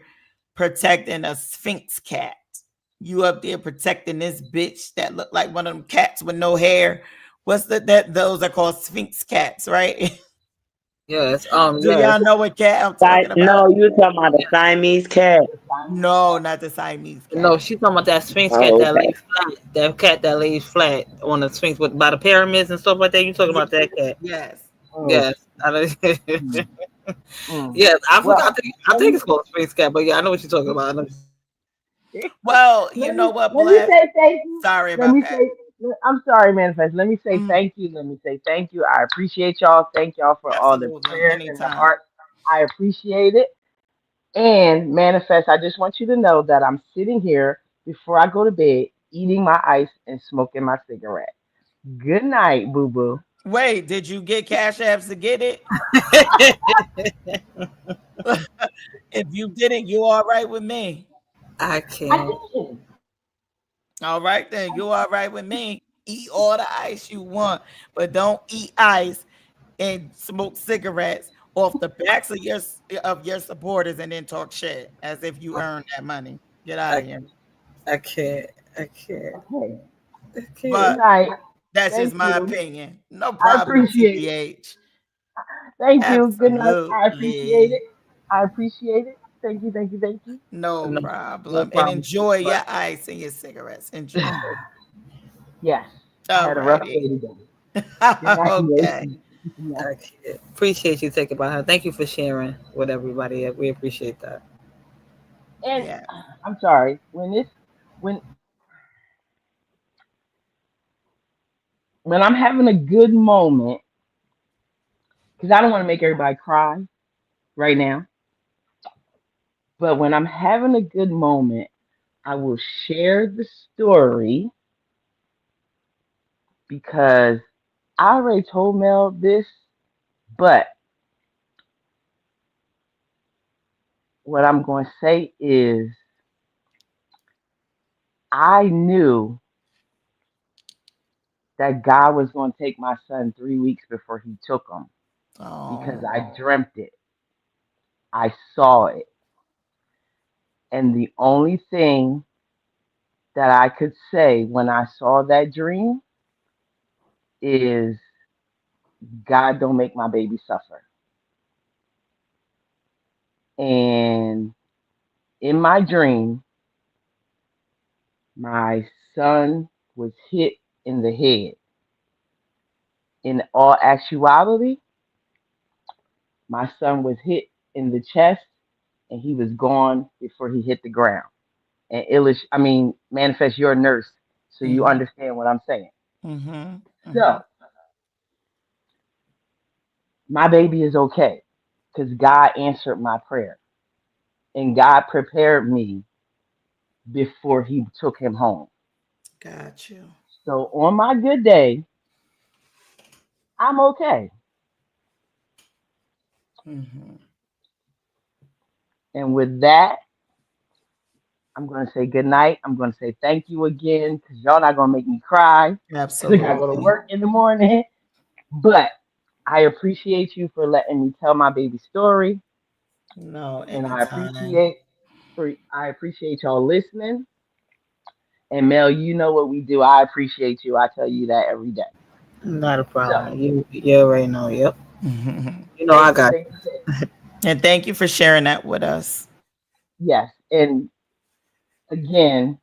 protecting a Sphinx cat. You up there protecting this bitch that look like one of them cats with no hair. What's that? Those are called Sphinx cats, right? Yes. Do Yes. y'all know what cat I'm talking about? No, you talking about the Siamese cat. No, not the Siamese No, cat. she's talking about that Sphinx cat Oh, that okay. lays flat. That cat that lays flat on the Sphinx with by the pyramids and stuff like that. You talking Ye- about that cat? Yes. Mm, Yes. I don't- mm, mm. yes, I Well, forgot. I let think me it's called Sphinx cat, but yeah, I know what you're talking about. I know. Well, you know what, let me Bless? say thank you. Sorry Let about me that. say I'm sorry, Manifest. Let me say Mm, thank you. Let me say thank you. I appreciate y'all. Thank y'all for all the absolutely. prayers and the Anytime. heart. I appreciate it. And Manifest, I just want you to know that I'm sitting here before I go to bed, eating my ice and smoking my cigarette. Good night, boo boo. Wait, did you get cash apps to get it? If you didn't, you all right with me. I I can't. did. All right then, you all right with me. Eat all the ice you want, but don't eat ice and smoke cigarettes off the backs of your supporters and then talk shit as if you earned that money. Get out I, of here. I can't. I can't. Okay. I Good can't. But night. that's just Thank my you. opinion. No I problem, appreciate it. TPH. Thank you. Good night. I appreciate Absolutely. it. I appreciate it. Thank you. Thank you. Thank you. No No, no problem. And problem. enjoy your ice and your cigarettes. Enjoy. Yes. I All had a rough righty. day today. Good night, Okay. Mason. Yes. I can't. Appreciate you taking my hand. Thank you for sharing with everybody. We appreciate that. And Yeah. I'm sorry. When when I'm having a good moment, because I don't want to make everybody cry right now, but when I'm having a good moment, I will share the story because I already told Mel this, but what I'm going to say is I knew that God was going to take my son 3 weeks before he took him because Oh, I dreamt it. I saw it. And the only thing that I could say when I saw that dream is God don't make my baby suffer. And in my dream, my son was hit in the head. In all actuality, my son was hit in the chest and he was gone before he hit the ground. And Manifest, you're a nurse, so you mm-hmm, understand what I'm saying. mm-hmm, mm-hmm. So my baby is okay because God answered my prayer and God prepared me before he took him home. Got you. So on my good day, I'm okay. Mm-hmm. And with that, I'm going to say good night. I'm going to say thank you again because y'all not going to make me cry because I got to go to Absolutely. work in the morning. But I appreciate you for letting me tell my baby story. No, And anytime. I appreciate y'all listening. And Mel, you know what we do. I appreciate you. I tell you that every day. Not a So problem. You already know. Yep. Mhm. You know I thank you, got. thank you, thank you. And thank you for sharing that with us. Yes. And again,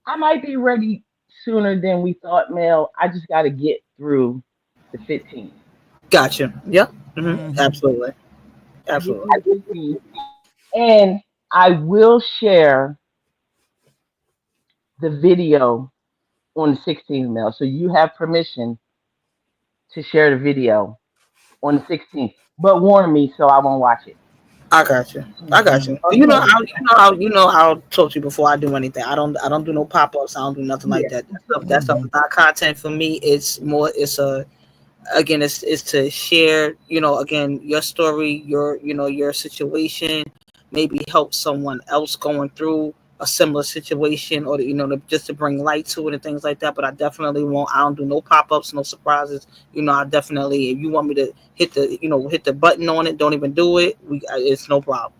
I might be ready sooner than we thought, Mel. I just got to get through the 15th. Gotcha. Yep. Hmm. Absolutely. Get Absolutely. through the 15th. And I will share the video on the 16th, Mel. So you have permission to share the video on the 16th. But warn me so I won't watch it. I got you. I got Hmm. you. You know Okay. how you know how you know how I told you before I do anything. I don't do no pop ups. I don't do nothing like Yeah. that. That stuff is not content for me. It's more. It's a again. It's to share. Again, your story, your situation. Maybe help someone else going through a similar situation, or just to bring light to it and things like that. But I definitely won't. I don't do no pop ups, no surprises. I definitely. If you want me to hit the button on it, don't even do it. It's no problem.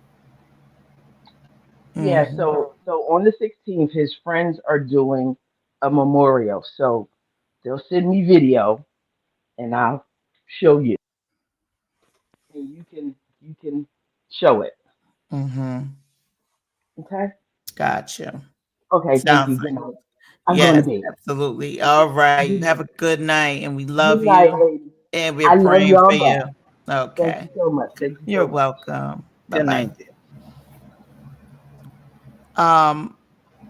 Yeah, Mhm. so on the 16th, his friends are doing a memorial. So they'll send me video and I'll show you. And you can show it. Mhm. Okay? Gotcha. Okay, thank Sounds you. like Good night. I'm going to yes, bed. absolutely. All right. You Good have night. a good night, and we Good love night, you, ladies. and we're I love praying for y'all you. back. Thank you Okay. so much. Thank you You're so much. welcome. Bye Good bye. night, dear. Um,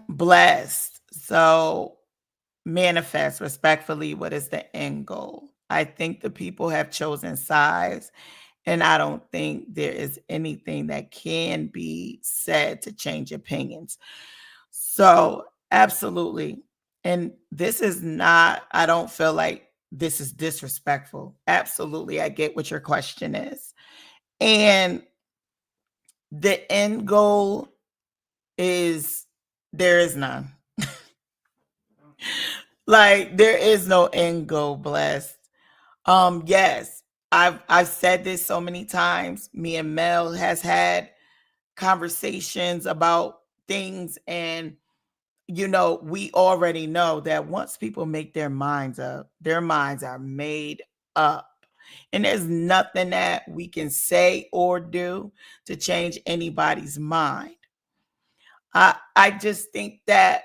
blessed. So manifest respectfully. What is the end goal? I think the people have chosen sides, and I don't think there is anything that can be said to change opinions. So, absolutely. And this is not, I don't feel like this is disrespectful. Absolutely. I get what your question is. And the end goal is there is none. Like there is no end goal, blessed. Yes, I've said this so many times. Me and Mel has had conversations about things, and we already know that once people make their minds up, their minds are made up. And there's nothing that we can say or do to change anybody's mind. I just think that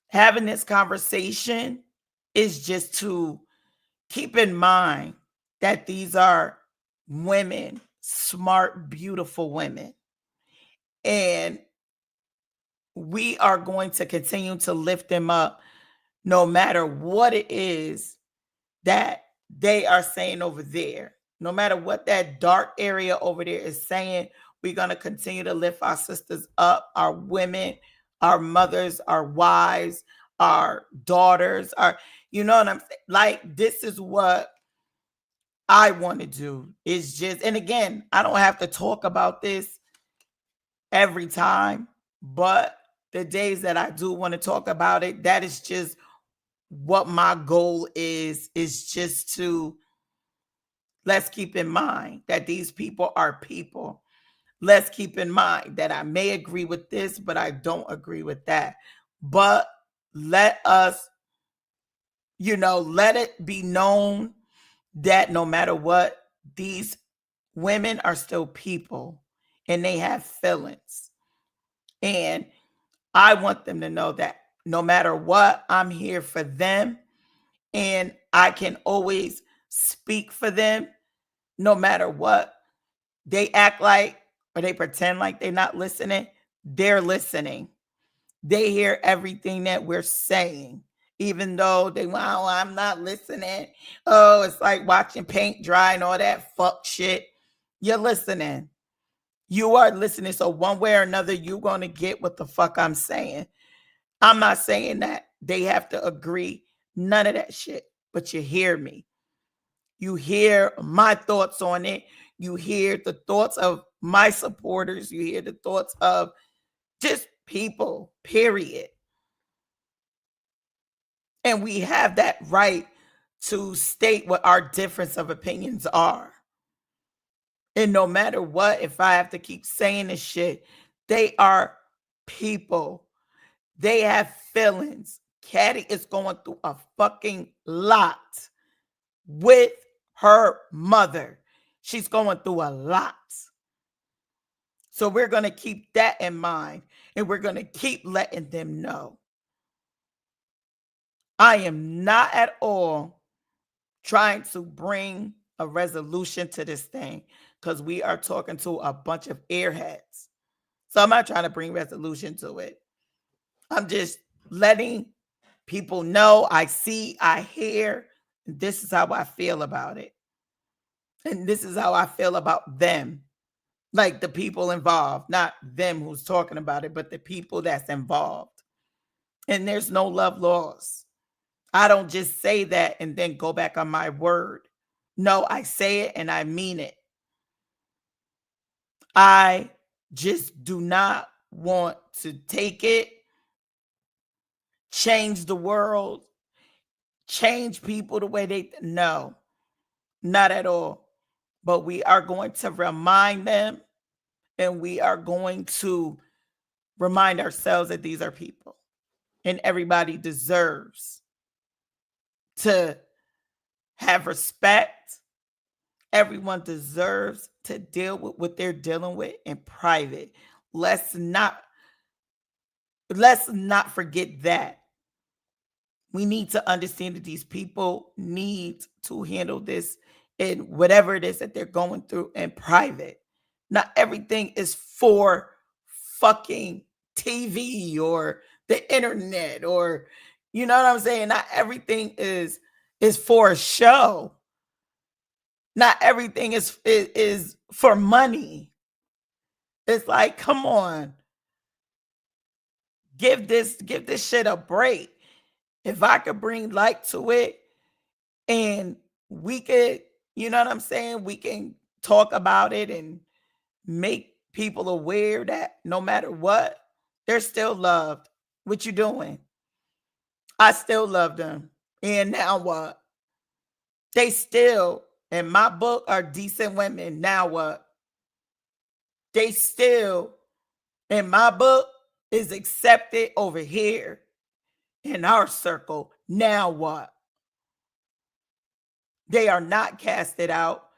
having this conversation is just to keep in mind that these are women, smart, beautiful women. And we are going to continue to lift them up no matter what it is that they are saying over there. No matter what that dark area over there is saying, we're going to continue to lift our sisters up, our women, our mothers, our wives, our daughters, you know what I'm saying? Like, this is what I want to do. Is just, and again, I don't have to talk about this every time, but the days that I do want to talk about it, that is just what my goal is just to let's keep in mind that these people are people. Let's keep in mind that I may agree with this, but I don't agree with that. But let us, let it be known that no matter what, these women are still people and they have feelings. And I want them to know that no matter what, I'm here for them and I can always speak for them no matter what. They act like or they pretend like they're not listening. They're listening. They hear everything that we're saying, even though wow, I'm not listening. Oh, it's like watching paint dry and all that fuck shit. You're listening. You are listening. So one way or another, you're going to get what the fuck I'm saying. I'm not saying that they have to agree. None of that shit. But you hear me. You hear my thoughts on it. You hear the thoughts of my supporters. You hear the thoughts of just people, period. And we have that right to state what our difference of opinions are. And no matter what, if I have to keep saying this shit, they are people. They have feelings. Caddy is going through a fucking lot with her mother. She's going through a lot. So we're going to keep that in mind and we're going to keep letting them know. I am not at all trying to bring a resolution to this thing because we are talking to a bunch of airheads. So I'm not trying to bring resolution to it. I'm just letting people know I see, I hear, this is how I feel about it. And this is how I feel about them. Like the people involved, not them who's talking about it, but the people that's involved. And there's no love lost. I don't just say that and then go back on my word. No, I say it and I mean it. I just do not want to take it, change the world, change people the way they no, not at all. But we are going to remind them and we are going to remind ourselves that these are people and everybody deserves to have respect. Everyone deserves to deal with what they're dealing with in private. Let's not forget that. We need to understand that these people need to handle this in whatever it is that they're going through in private. Not everything is for fucking TV or the internet, or you know what I'm saying? Not everything is for a show. Not everything is for money. It's like, come on. Give this shit a break. If I could bring light to it, and we could, you know what I'm saying? We can talk about it and make people aware that no matter what, they're still loved. What you doing? I still love them. And now what? They still, in my book, are decent women. Now what? They still, in my book, is accepted over here in our circle. Now what? They are not casted out.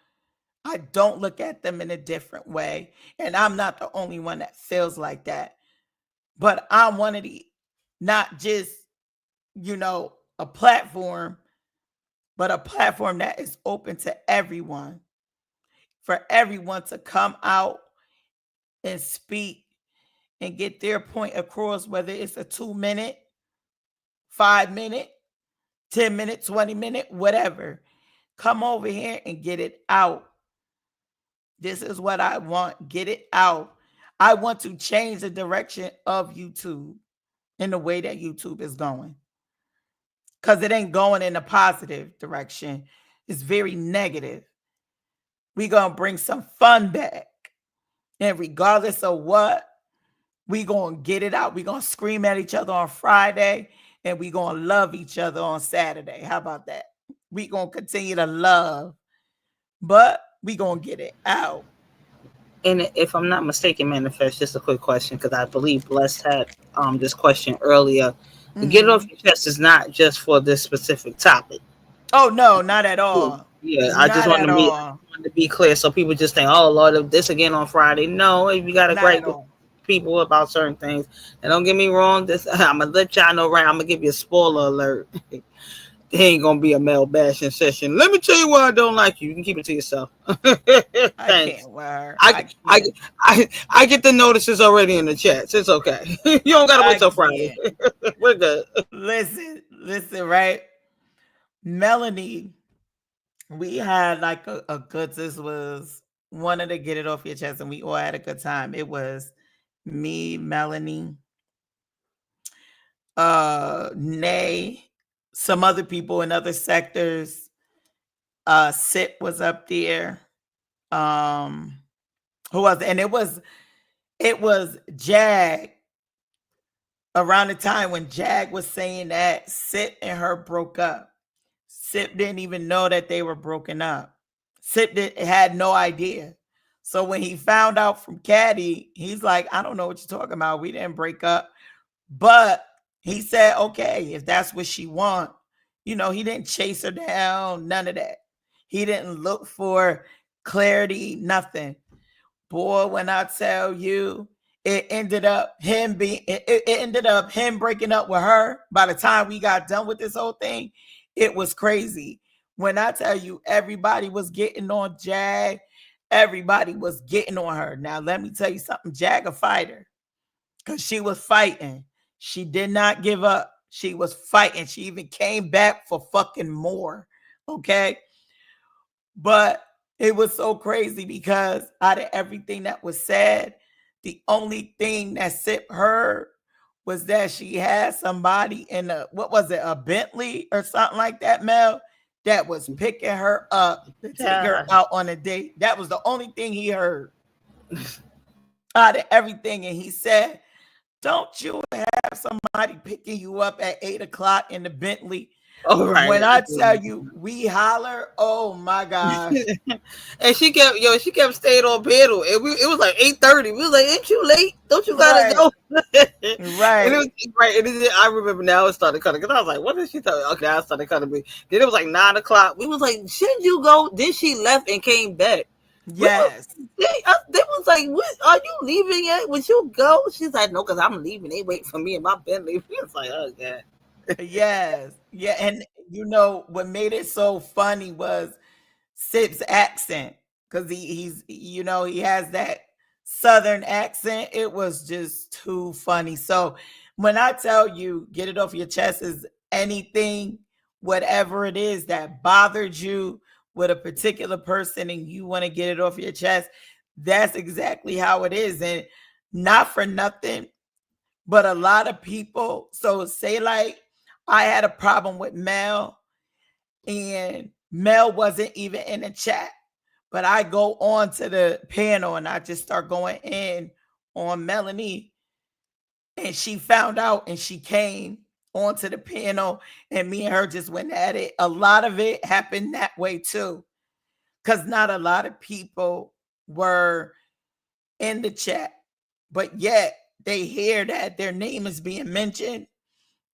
I don't look at them in a different way. And I'm not the only one that feels like that. But I'm one of the, not just, a platform, but a platform that is open to everyone, for everyone to come out and speak and get their point across, whether it's a 2 minute, 5 minute, 10 minute, 20 minute, whatever. Come over here and get it out. This is what I want. Get it out. I want to change the direction of YouTube in the way that YouTube is going. Because it ain't going in a positive direction. It's very negative. We're going to bring some fun back. And regardless of what, we're going to get it out. We're going to scream at each other on Friday, and we're going to love each other on Saturday. How about that? We're going to continue to love, but we're going to get it out. And if I'm not mistaken, Manifest, just a quick question, because I believe Blessed had this question earlier. Mm-hmm. Get it off your chest is not just for this specific topic. Oh, no, not at all. Yeah, I just want to be clear, so people just think, oh, Lord, this again on Friday. No, if you got to break with people about certain things. And don't get me wrong, I'm going to let y'all know, right? I'm going to give you a spoiler alert. It ain't gonna be a male bashing session. Let me tell you why I don't like you. You can keep it to yourself. I can't wear. I get the notices already in the chats. It's okay. You don't gotta wait till Friday. We're good. Listen, right? Melanie, we had like a good. This was wanted to get it off your chest, and we all had a good time. It was me, Melanie, Nay, some other people in other sectors. Sit was up there. Who was it? And it was Jag, around the time when Jag was saying that Sip and her broke up. Sip didn't even know that they were broken up. Sip had no idea. So when he found out from Caddy, he's like, I don't know what you're talking about. We didn't break up. But he said, okay, if that's what she want. He didn't chase her down, none of that. He didn't look for clarity, nothing. Boy, when I tell you, it ended up him breaking up with her. By the time we got done with this whole thing, it was crazy. When I tell you, everybody was getting on Jag, everybody was getting on her. Now, let me tell you something. Jag a fighter, because she was fighting. She did not give up. She was fighting. She even came back for fucking more. Okay. But it was so crazy because out of everything that was said, the only thing that Sip heard was that she had somebody in a Bentley or something like that, Mel, that was picking her up to take her out on a date. That was the only thing he heard out of everything. And he said, don't you have somebody picking you up at 8 o'clock in the Bentley? All right. When I tell you we holler, oh my gosh. And she kept staying on panel, and it was like 8:30. We was like, "Ain't you late? Don't you gotta Right. go?" And it Right. was right. I remember now it started cutting because I was like, "What is she talking?" Okay, I started cutting me. Then it was like 9 o'clock. We was like, "Shouldn't you go?" Then she left and came back. We was Yes. they was like, "What? Are you leaving yet? Would you go?" She's like, "No, because I'm leaving. They wait for me in my Bentley." We was like, "Oh god." Yes. Yeah. And you know what made it so funny was Sip's accent. Because he's he has that southern accent. It was just too funny. So when I tell you get it off your chest is anything, whatever it is that bothered you with a particular person and you want to get it off your chest, that's exactly how it is. And not for nothing, but a lot of people, so say like I had a problem with Mel and Mel wasn't even in the chat, but I go on to the panel and I just start going in on Melanie, and she found out and she came onto the panel, and me and her just went at it. A lot of it happened that way too, because not a lot of people were in the chat, but yet they hear that their name is being mentioned.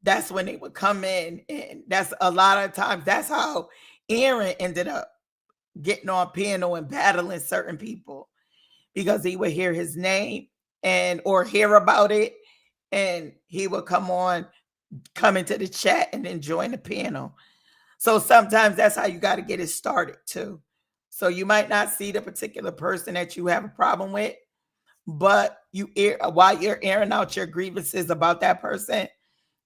That's when they would come in, and that's a lot of times that's how Aaron ended up getting on piano and battling certain people, because he would hear his name and or hear about it, and he would come into the chat and then join the piano. So sometimes that's how you got to get it started too. So you might not see the particular person that you have a problem with, but while you're airing out your grievances about that person,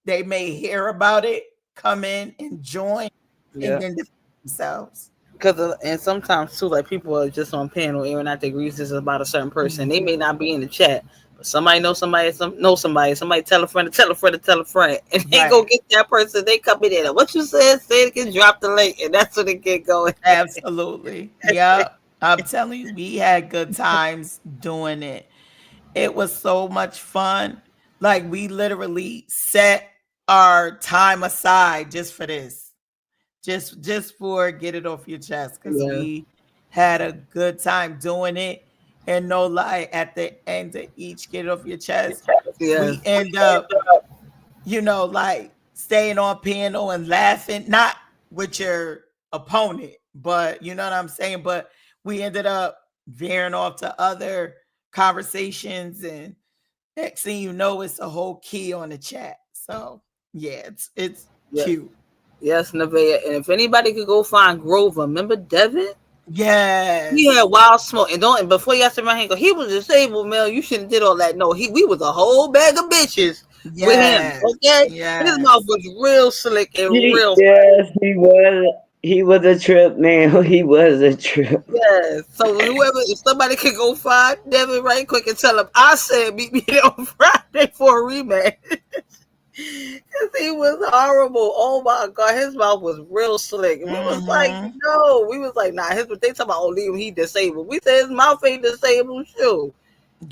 they may hear about it, come in and join, and Yeah. then defend themselves. Because and sometimes too, like people are just on panel airing out their grievances about a certain person. They may not be in the chat, but somebody knows somebody, know somebody. Somebody tell a friend, to tell a friend, to tell a friend, and they go Right. get that person. They come in there. What you said, say it again, drop the link, and that's when it get going. Absolutely. Yep. I'm telling you, we had good times doing it. It was so much fun. Like we literally set our time aside just for this. Just for get it off your chest, because Yeah. we had a good time doing it. And no lie, at the end of each get it off your chest, we Yes. end up like staying on piano and laughing, not with your opponent, but you know what I'm saying? But we ended up veering off to other conversations, and next thing you know, it's a whole key on the chat. So yeah, it's Yes. cute. Yes, Nevaeh. And if anybody could go find Grover, remember Devin? He Yes. had wild smoke, and don't. And before y'all say my hand, go. He was disabled, Mel. You shouldn't did all that. No, we was a whole bag of bitches with him. Yes. Okay, his mouth Yes. was real slick and real. Yes, he was. He was a trip, man. He was a trip. Yes. So whoever, if somebody could go find Devin right quick and tell him I said meet me there on Friday for a rematch. Cause he was horrible. Oh my god, his mouth was real slick. We was like, Mm-hmm. no. We was like, nah. They talking about leave him. He disabled. We said his mouth ain't disabled. Sure.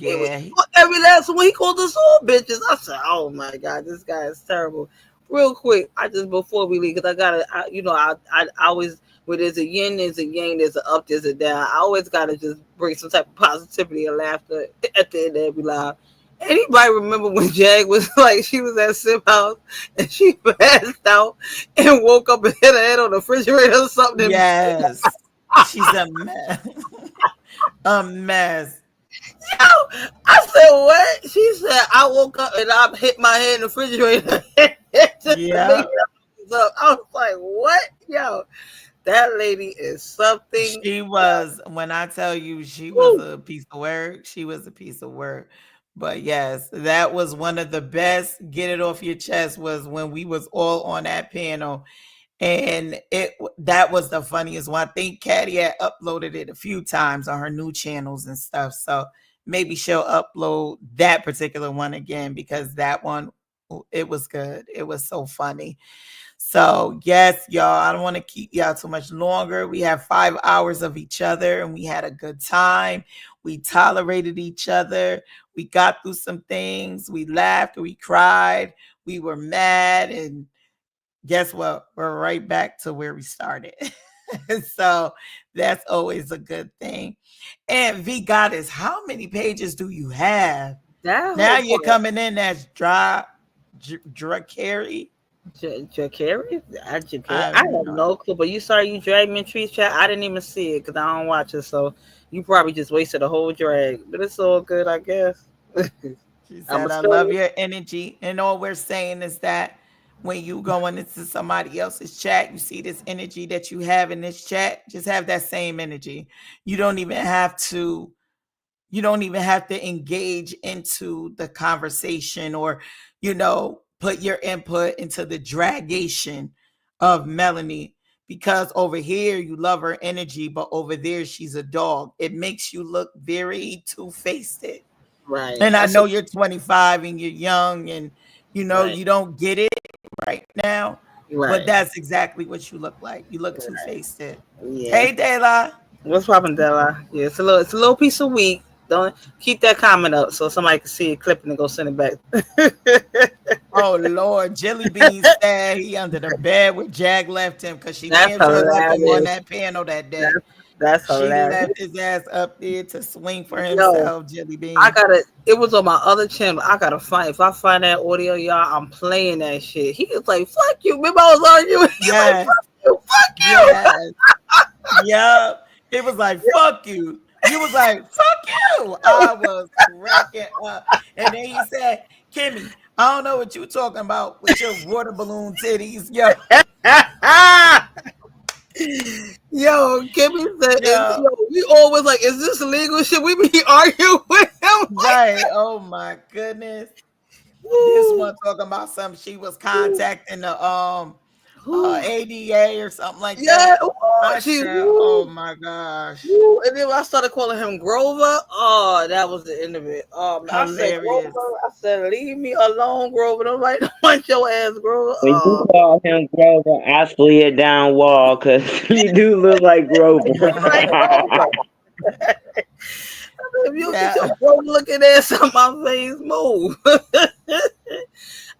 It was Yeah. every last one. He called us all bitches. I said, "Oh my god, this guy is terrible." Real quick, I just before we leave, because I gotta, I always where there's a yin, there's a yang, there's a up, there's a down. I always gotta just bring some type of positivity and laughter at the end of every live. Anybody remember when Jag was like she was at Sim house and she passed out and woke up and hit her head on the refrigerator or something? Yes. She's a mess. A mess. Yo, I said what? She said I woke up and I hit my head in the refrigerator just to make Yeah. it up. I was like, what? Yo, that lady is something. She was, when I tell you she was Woo. a piece of work, she was a piece of work. But yes, that was one of the best get it off your chest was when we was all on that panel. And that was the funniest one. I think Caddy had uploaded it a few times on her new channels and stuff. So maybe she'll upload that particular one again, because that one, it was good. It was so funny. So yes, y'all, I don't want to keep y'all too much longer. We have 5 hours of each other and we had a good time. We tolerated each other. We got through some things. We laughed, we cried, we were mad, and guess what? We're right back to where we started. So that's always a good thing. And V Goddess, how many pages do you have? That Now whole you're part. coming in as dry carry. Jacari? I I have have no. no clue, but you saw you drag me in trees chat. I didn't even see it because I don't watch it. So you probably just wasted a whole drag, but it's all good, I guess. She I'm said, a I love still. your energy. And all we're saying is that when you going into somebody else's chat, you see this energy that you have in this chat, just have that same energy. You don't even have to you don't even have to engage into the conversation or put your input into the dragation of Melanie, because over here you love her energy, but over there she's a dog. It makes you look very two-faced. Right. And I That's a, know you're 25 and you're young, and right. you don't get it right now, but Right. that's exactly what you look like. You look Right. two-faced. Yes. Hey, Dayla. What's poppin', Della? Yeah, it's a little piece of week. Don't keep that comment up so somebody can see it, clip it, and go send it back. Oh Lord, Jelly Bean said he under the bed where Jag left him, because she That's damn sure left him on hilarious. that panel that day. That's She hilarious. left his ass up there to swing for Yo, himself, Jelly I Bean. gotta. It was on my other channel. I gotta find. If I find that audio, y'all, I'm playing that shit. He was like, "Fuck you." Remember, I was arguing. He's like, Yes, "Fuck you, fuck you." yes, yep. It was like, fuck you. You was like, fuck you. I was cracking up. And then he said, Kimmy, I don't know what you talking about with your water balloon titties. Yo, Yo, Kimmy said, yo, "Yo, we always like, is this legal shit?" We be arguing with him like, right. Oh my goodness. This "Woo, one talking about something she was contacting the woo, ADA or something like yeah, that. woo, I she, said, oh woo, my gosh. woo." And then I started calling him Grover. Oh, that was the end of it. I said, Hilarious. Grover. I said, "Leave me alone, Grover." Nobody don't want your ass, Grover. When you call him Grover, I slid down wall because he do look like Grover. Like Grover. If you don't get Yeah. your bro looking ass on my face, move.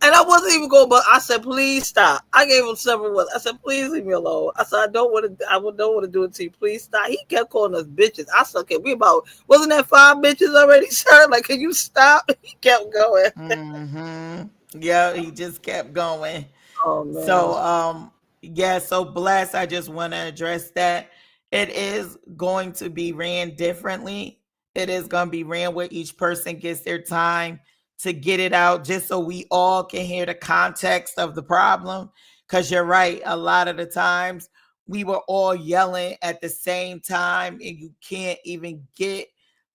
And I wasn't even going, but I said, "Please stop." I gave him several words. I said, "Please leave me alone." I said, "I don't want to. I don't want to do it to you. Please stop." He kept calling us bitches. I said, "Okay, we about wasn't that 5 bitches already, sir? Like, can you stop?" He kept going. Yeah, he just kept going. Oh man, So yeah, so Bless, I just want to address that. It is going to be ran differently. It is going to be ran where each person gets their time to get it out, just so we all can hear the context of the problem. Because you're right, a lot of the times we were all yelling at the same time, and you can't even get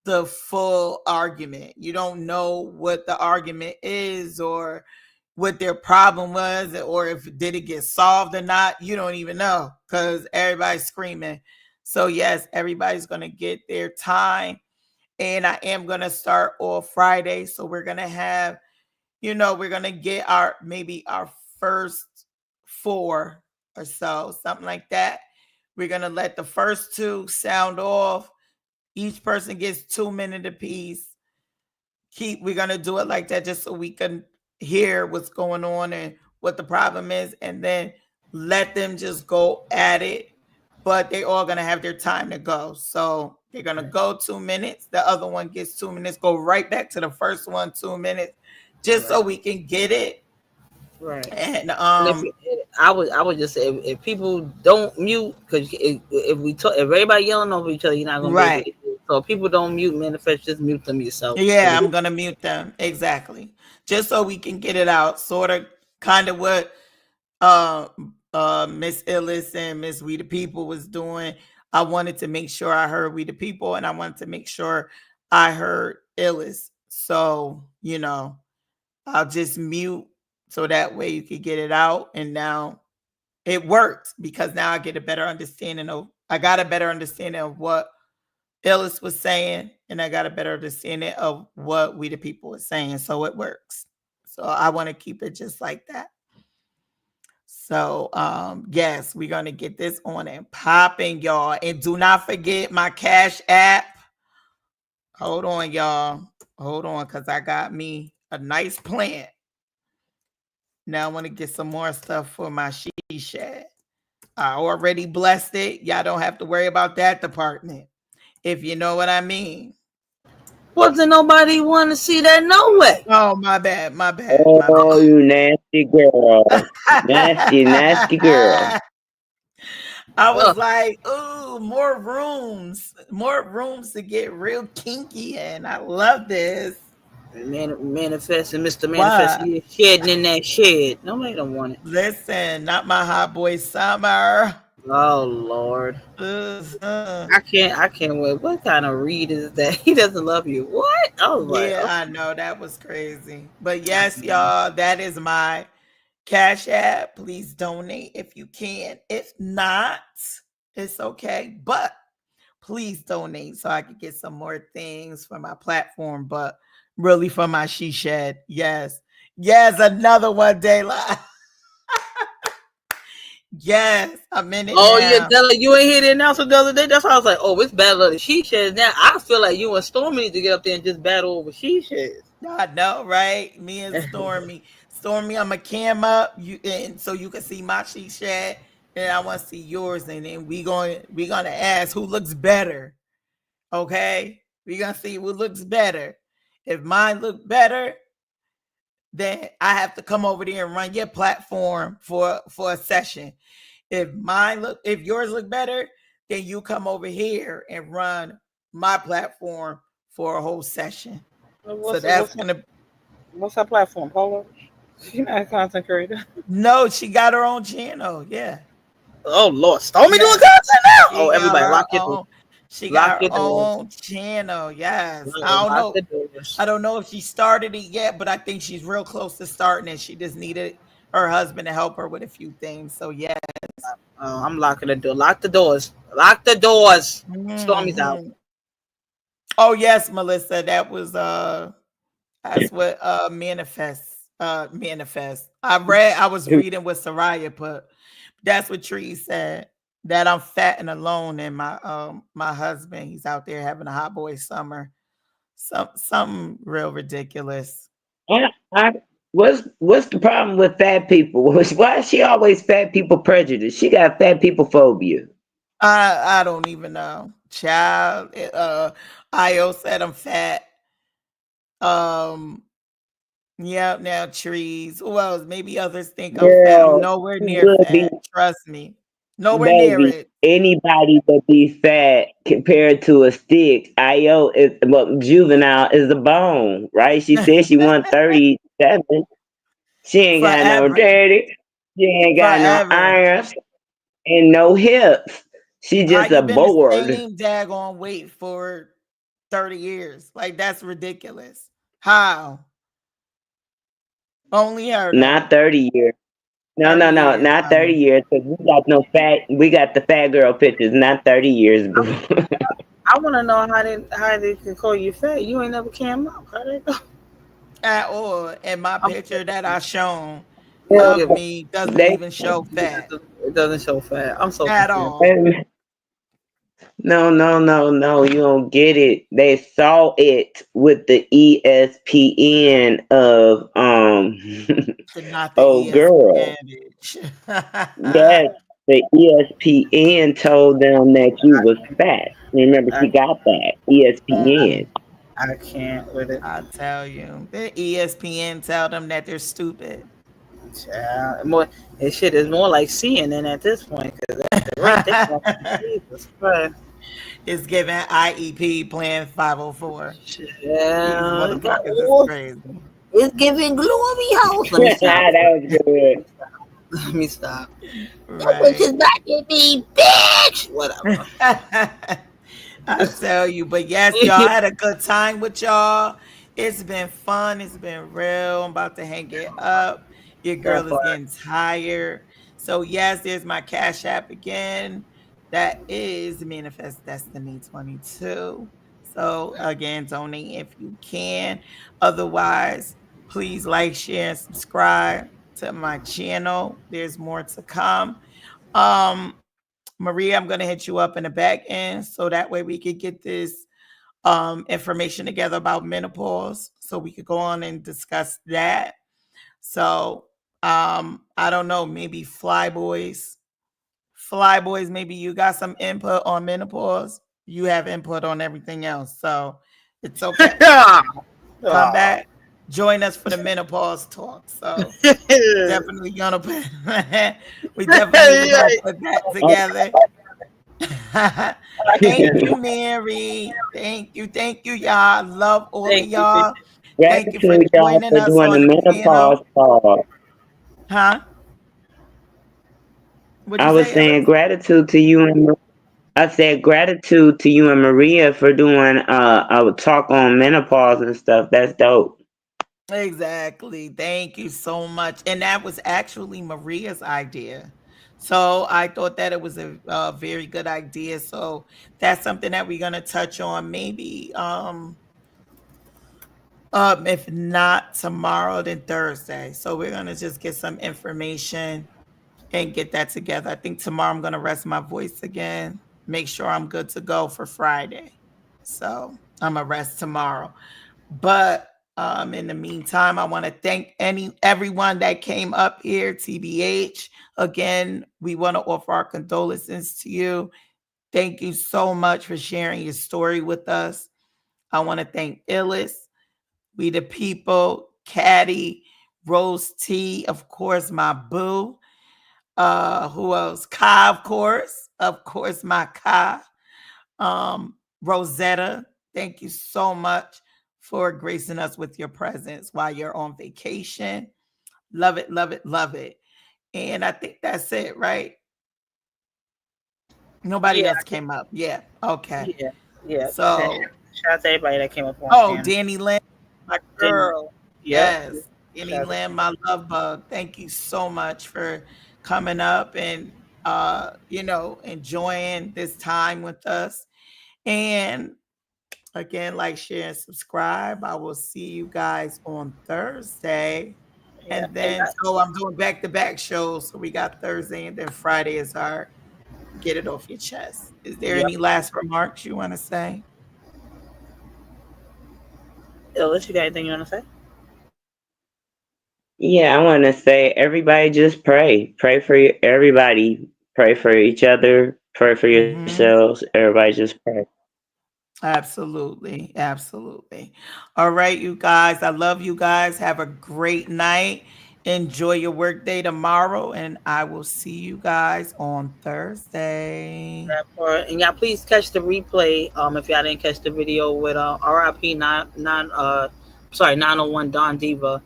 the full argument. You don't know what the argument is, or what their problem was, or if did it get solved or not. You don't even know, because everybody's screaming. So yes, everybody's going to get their time, and I am going to start off Friday. So we're going to have, we're going to get our maybe our first four or so, something like that. We're going to let the first two sound off. Each person gets 2 minutes apiece. We're gonna do it like that, just so we can hear what's going on and what the problem is, and then let them just go at it. But they all gonna have their time to go. So they're gonna go 2 minutes. The other one gets 2 minutes. Go right back to the first one, 2 minutes, just so right, we can get it. right. And And I would just say, if people don't mute, because if we talk, if everybody yelling over each other, you're not gonna be able to right. hear it. So if people don't mute, manifest, just mute them yourself. Yeah, I'm gonna mute them. Exactly. Just so we can get it out. Sort of kind of what uh Miss Illis and Miss We the People was doing. I wanted to make sure I heard We the People, and I wanted to make sure I heard Illis. So, I'll just mute so that way you could get it out. And now it worked, because now I got a better understanding of what Illis was saying, and I got a better understanding of what We the People was saying. So it works. So I want to keep it just like that. So yes, we're gonna get this on and popping, y'all. And do not forget my Cash App. Hold on, y'all. Hold on, because I got me a nice plant. Now I want to get some more stuff for my she shed. I already blessed it. Y'all don't have to worry about that department, if you know what I mean. Wasn't nobody want to see that no way. Oh, my bad, my bad, my Oh, you nasty girl. Nasty, nasty girl. bad. I was Ugh. like, ooh, more rooms to get real kinky in. I love this. Manifesting, Mr. Manifest, Why? he shedding in that shed. Nobody don't want it. Listen, not my hot boy summer. Oh Lord. Uh, I can't wait. What kind of read is that? He doesn't love you. What? I was like, yeah, oh, I know that was crazy. But I yes, can't. y'all, that is my Cash App. Please donate if you can. If not, it's okay. But please donate so I can get some more things for my platform, but really for my she shed. Yes. Yes, another one day live. Yes, I'm in it Oh yeah, now. Della, you ain't hear the announcement the other day. That's why I was like, oh, it's battle of the she sheds now. I feel like you and Stormy need to get up there and just battle over she sheds. I know, right? Me and Stormy. Stormy, I'm going to cam up you and so you can see my she shed and I want to see yours, and then we gonna ask who looks better. Okay? We're gonna see who looks better. If mine look better, then I have to come over there and run your platform for a session. If yours look better, then you come over here and run my platform for a whole session. So What's that's what's gonna what's our platform, Polo? She not a content creator. no, she got her own channel. Yeah. Oh Lord, Stormy doing Yeah. content now. Oh, She got everybody, her lock your doors. own. She got Lock her your doors. own channel. Yes. I don't Lock know. the doors. I don't know if she started it yet, but I think she's real close to starting it. She just needed her husband to help her with a few things. So yeah. I'm locking the door. Lock the doors. Lock the doors. Stormy's out. Mhm. Oh yes, Melissa. That's what manifest. I was reading what Soraya put. That's what Tree said. That I'm fat and alone, and my husband, he's out there having a hot boy summer. Something real ridiculous. I, I, what's the problem with fat people? Why is she always fat people prejudice? She got fat people phobia. I don't even know. Child, Io said I'm fat. Um, yeah, now trees. Who else? Maybe others think I'm fat. I'm Girl, nowhere she near would be, fat. Trust me. Nowhere near baby. it. Anybody but be fat compared to a stick. Io is, well, juvenile is a bone, right? She said she 137. She ain't got no Forever. daddy. She ain't got no Forever. irons and no hips. She How just a you been the board. same daggone weight for 30 years? Like that's ridiculous. How? Only her Not though. 30 years. No, 30 no, no, years, not 30 honey. years. Cause we got no fat. We got the fat girl pictures. Not 30 years, boo. I want to know how they can call you fat. You ain't never came up. How they know? At all. And my I'm picture that I shown don't Well, of give a me doesn't they even show fat it doesn't show fat. I'm so at confused. all. no, no, no, no. You don't get it. They saw it with the ESPN of Not the oh girl. ESPN bitch. Yes, the ESPN told them that you was fat. Remember, I, she got that Mm, ESPN. I can't with it. I tell you, the ESPN tell them that they're stupid. Child. More, it shit is more like CNN at this point because at the rate they going, Jesus Christ. It's giving IEP Plan 504. These Yeah, motherfuckers is oh, crazy. it's giving gloomy house. Let me stop. That was good. Let me stop. That bitch is Right. back to me, bitch. Whatever. I tell you, but yes, y'all, I had a good time with y'all. It's been fun. It's been real. I'm about to hang it up. Your That girl is part. getting tired. So yes, there's my Cash App again. That is Manifest Destiny 22. So again, donate if you can. Otherwise, please like, share, and subscribe to my channel. There's more to come. Um, Maria, I'm gonna hit you up in the back end so that way we could get this information together about menopause so we could go on and discuss that. So I don't know, maybe Flyboys. Flyboys, maybe you got some input on menopause. You have input on everything else. So it's okay. Come Aw. back. Join us for the menopause talk. So definitely gonna put we definitely were gonna put that together. Thank you, Mary. Thank you, y'all. I love all of Thank you. Thank y'all. you. Thank you for Gratitude, y'all, joining for us doing the on the panel. menopause part. Huh? What'd you I was say, saying Ellis? gratitude to you and I said gratitude to you and Maria for doing a talk on menopause and stuff. That's dope. Exactly. Thank you so much. And that was actually Maria's idea. So I thought that it was a very good idea. So that's something that we're gonna touch on maybe if not tomorrow, then Thursday. So we're gonna just get some information and get that together. I think tomorrow I'm gonna rest my voice again, make sure I'm good to go for Friday. So I'm gonna rest tomorrow. But in the meantime, I want to thank everyone that came up here, TBH. Again, we want to offer our condolences to you. Thank you so much for sharing your story with us. I want to thank Illis, We the People, Caddy, Rose T, of course, my boo. Who else? Kai, of course, my Kai. Rosetta, thank you so much for gracing us with your presence while you're on vacation. Love it, love it, love it. And I think that's it, right? Nobody Yeah, else came up. Yeah. Okay. yeah, yeah. So, Shout out to everybody that came up on oh, panel. Danny Lynn, my Jenny. girl. Yep. Yes. Danny Shout out Lynn, to my love bug. Thank you so much for coming up and enjoying this time with us. And again, like, share, and subscribe. I will see you guys on Thursday. yeah. And then, so I'm doing back to back shows. So we got Thursday and then Friday is our get it off your chest. Is there Yep. any last remarks you want to say? Illis, you got anything you want to say? Yeah, I want to say everybody just pray. Pray for everybody. Pray for each other. Pray for Hmm. yourselves. Everybody just pray. Absolutely. Absolutely. All right, you guys. I love you guys. Have a great night. Enjoy your work day tomorrow. And I will see you guys on Thursday. That part. And y'all please catch the replay. If y'all didn't catch the video with RIP 901 Don Diva.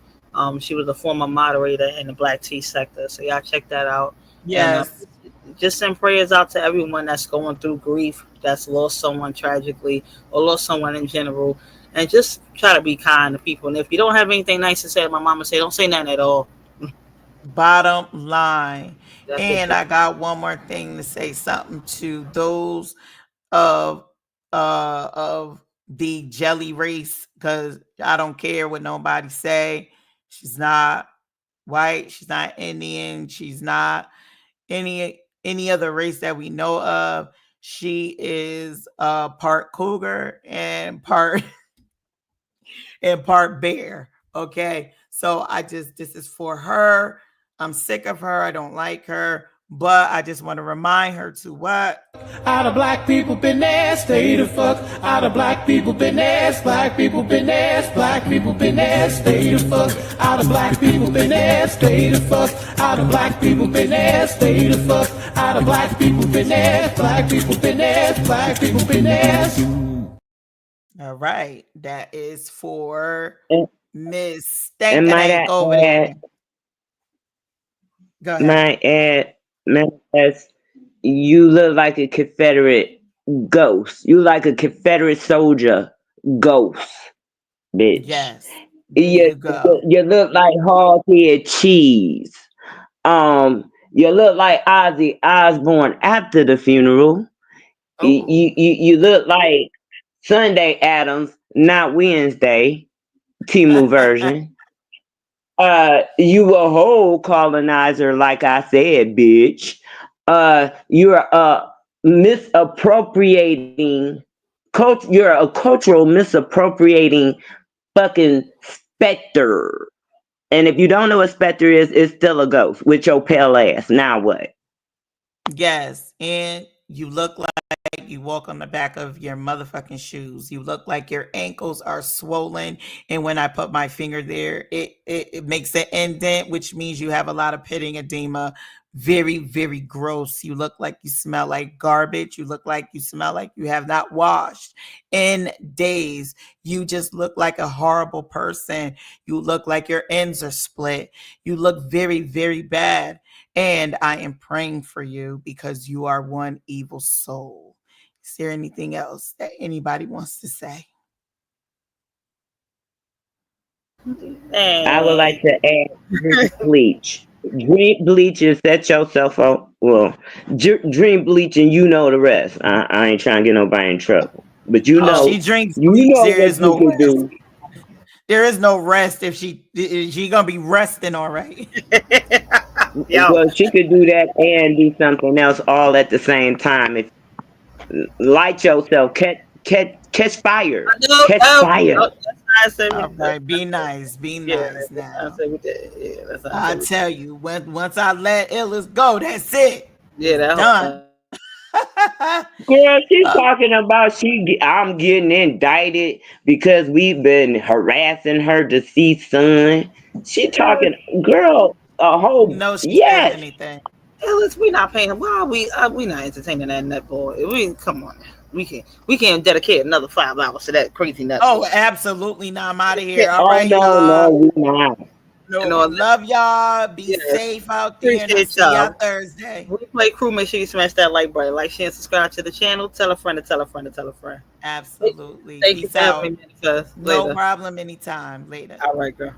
She was a former moderator in the Black Tea sector. So y'all check that out. And Yes. just send prayers out to everyone that's going through grief, that's lost someone tragically, or lost someone in general. And just try to be kind to people. And if you don't have anything nice to say, my mama say, don't say nothing at all. Bottom line. That's the And truth. I got one more thing to say something to those of of the jelly race, because I don't care what nobody say. She's not white, she's not Indian, she's not any other race that we know of. She is part cougar and part and part bear. Okay. So this is for her. I'm sick of her. I don't like her. But I just want to remind her to what? Out of black people business, stay the fuck out of black people business, black people business, black people business, stay the fuck out of black people business, stay the fuck out of black people business, stay the fuck out of black people business, black people business, black people business. All right. That is for And, Miss and might Stankank I over there. add, Go ahead. might add, manifest, you look like a Confederate ghost. You like a Confederate soldier ghost, bitch. Yes. There You, you go. you look like hog head cheese. You look like Ozzy Osbourne after the funeral. Oh. You look like Sunday Adams, not Wednesday, Timu version. You a whole colonizer, like I said, bitch. You're misappropriating you're a cultural misappropriating fucking specter. And if you don't know what specter is, it's still a ghost with your pale ass. Now what? Yes, and you look like you walk on the back of your motherfucking shoes. You look like your ankles are swollen, and when I put my finger there, it makes an indent, which means you have a lot of pitting edema. Very, very gross. You look like you smell like garbage. You look like you smell like you have not washed in days. You just look like a horrible person. You look like your ends are split. You look very, very bad. And I am praying for you because you are one evil soul. Is there anything else that anybody wants to say? I would like Hey. to add dream bleach. Dream bleach and set yourself up. Well, dream bleach and you know the rest. I ain't trying to get nobody in trouble. But Oh, she drinks you bleach. know There what is you no can rest. do. There is no rest if she gonna be resting, all right. Yo. Well, she could do that and do something else all at the same time. If light yourself, catch fire, No, catch no, fire. no, that's not say All we. right, be nice, be Yeah, nice that's not now. say we did. Yeah, that's not say I we. tell you, once I let Illis go, that's it. Yeah, It's that. done. Girl, she's Uh, talking about I'm getting indicted because we've been harassing her deceased son. She talking, girl, a whole no, she says yes. anything. Ellis, we not paying him. Why are we not entertaining that nut boy? We come on now. We can't dedicate another 5 hours to that crazy nut Oh, boy. absolutely not. I'm out of here. All Oh right, no, y'all. no, we not. You No, know, love y'all. Be yes. safe out there, and I'll Appreciate see y'all y'all. Thursday. Replay crew, make sure you smash that like button, like, share, and subscribe to the channel. Tell a friend to tell a friend to tell a friend. Absolutely. Thank you Peace for having out. me, Manifest. No Later. problem anytime. Later. All right, girl.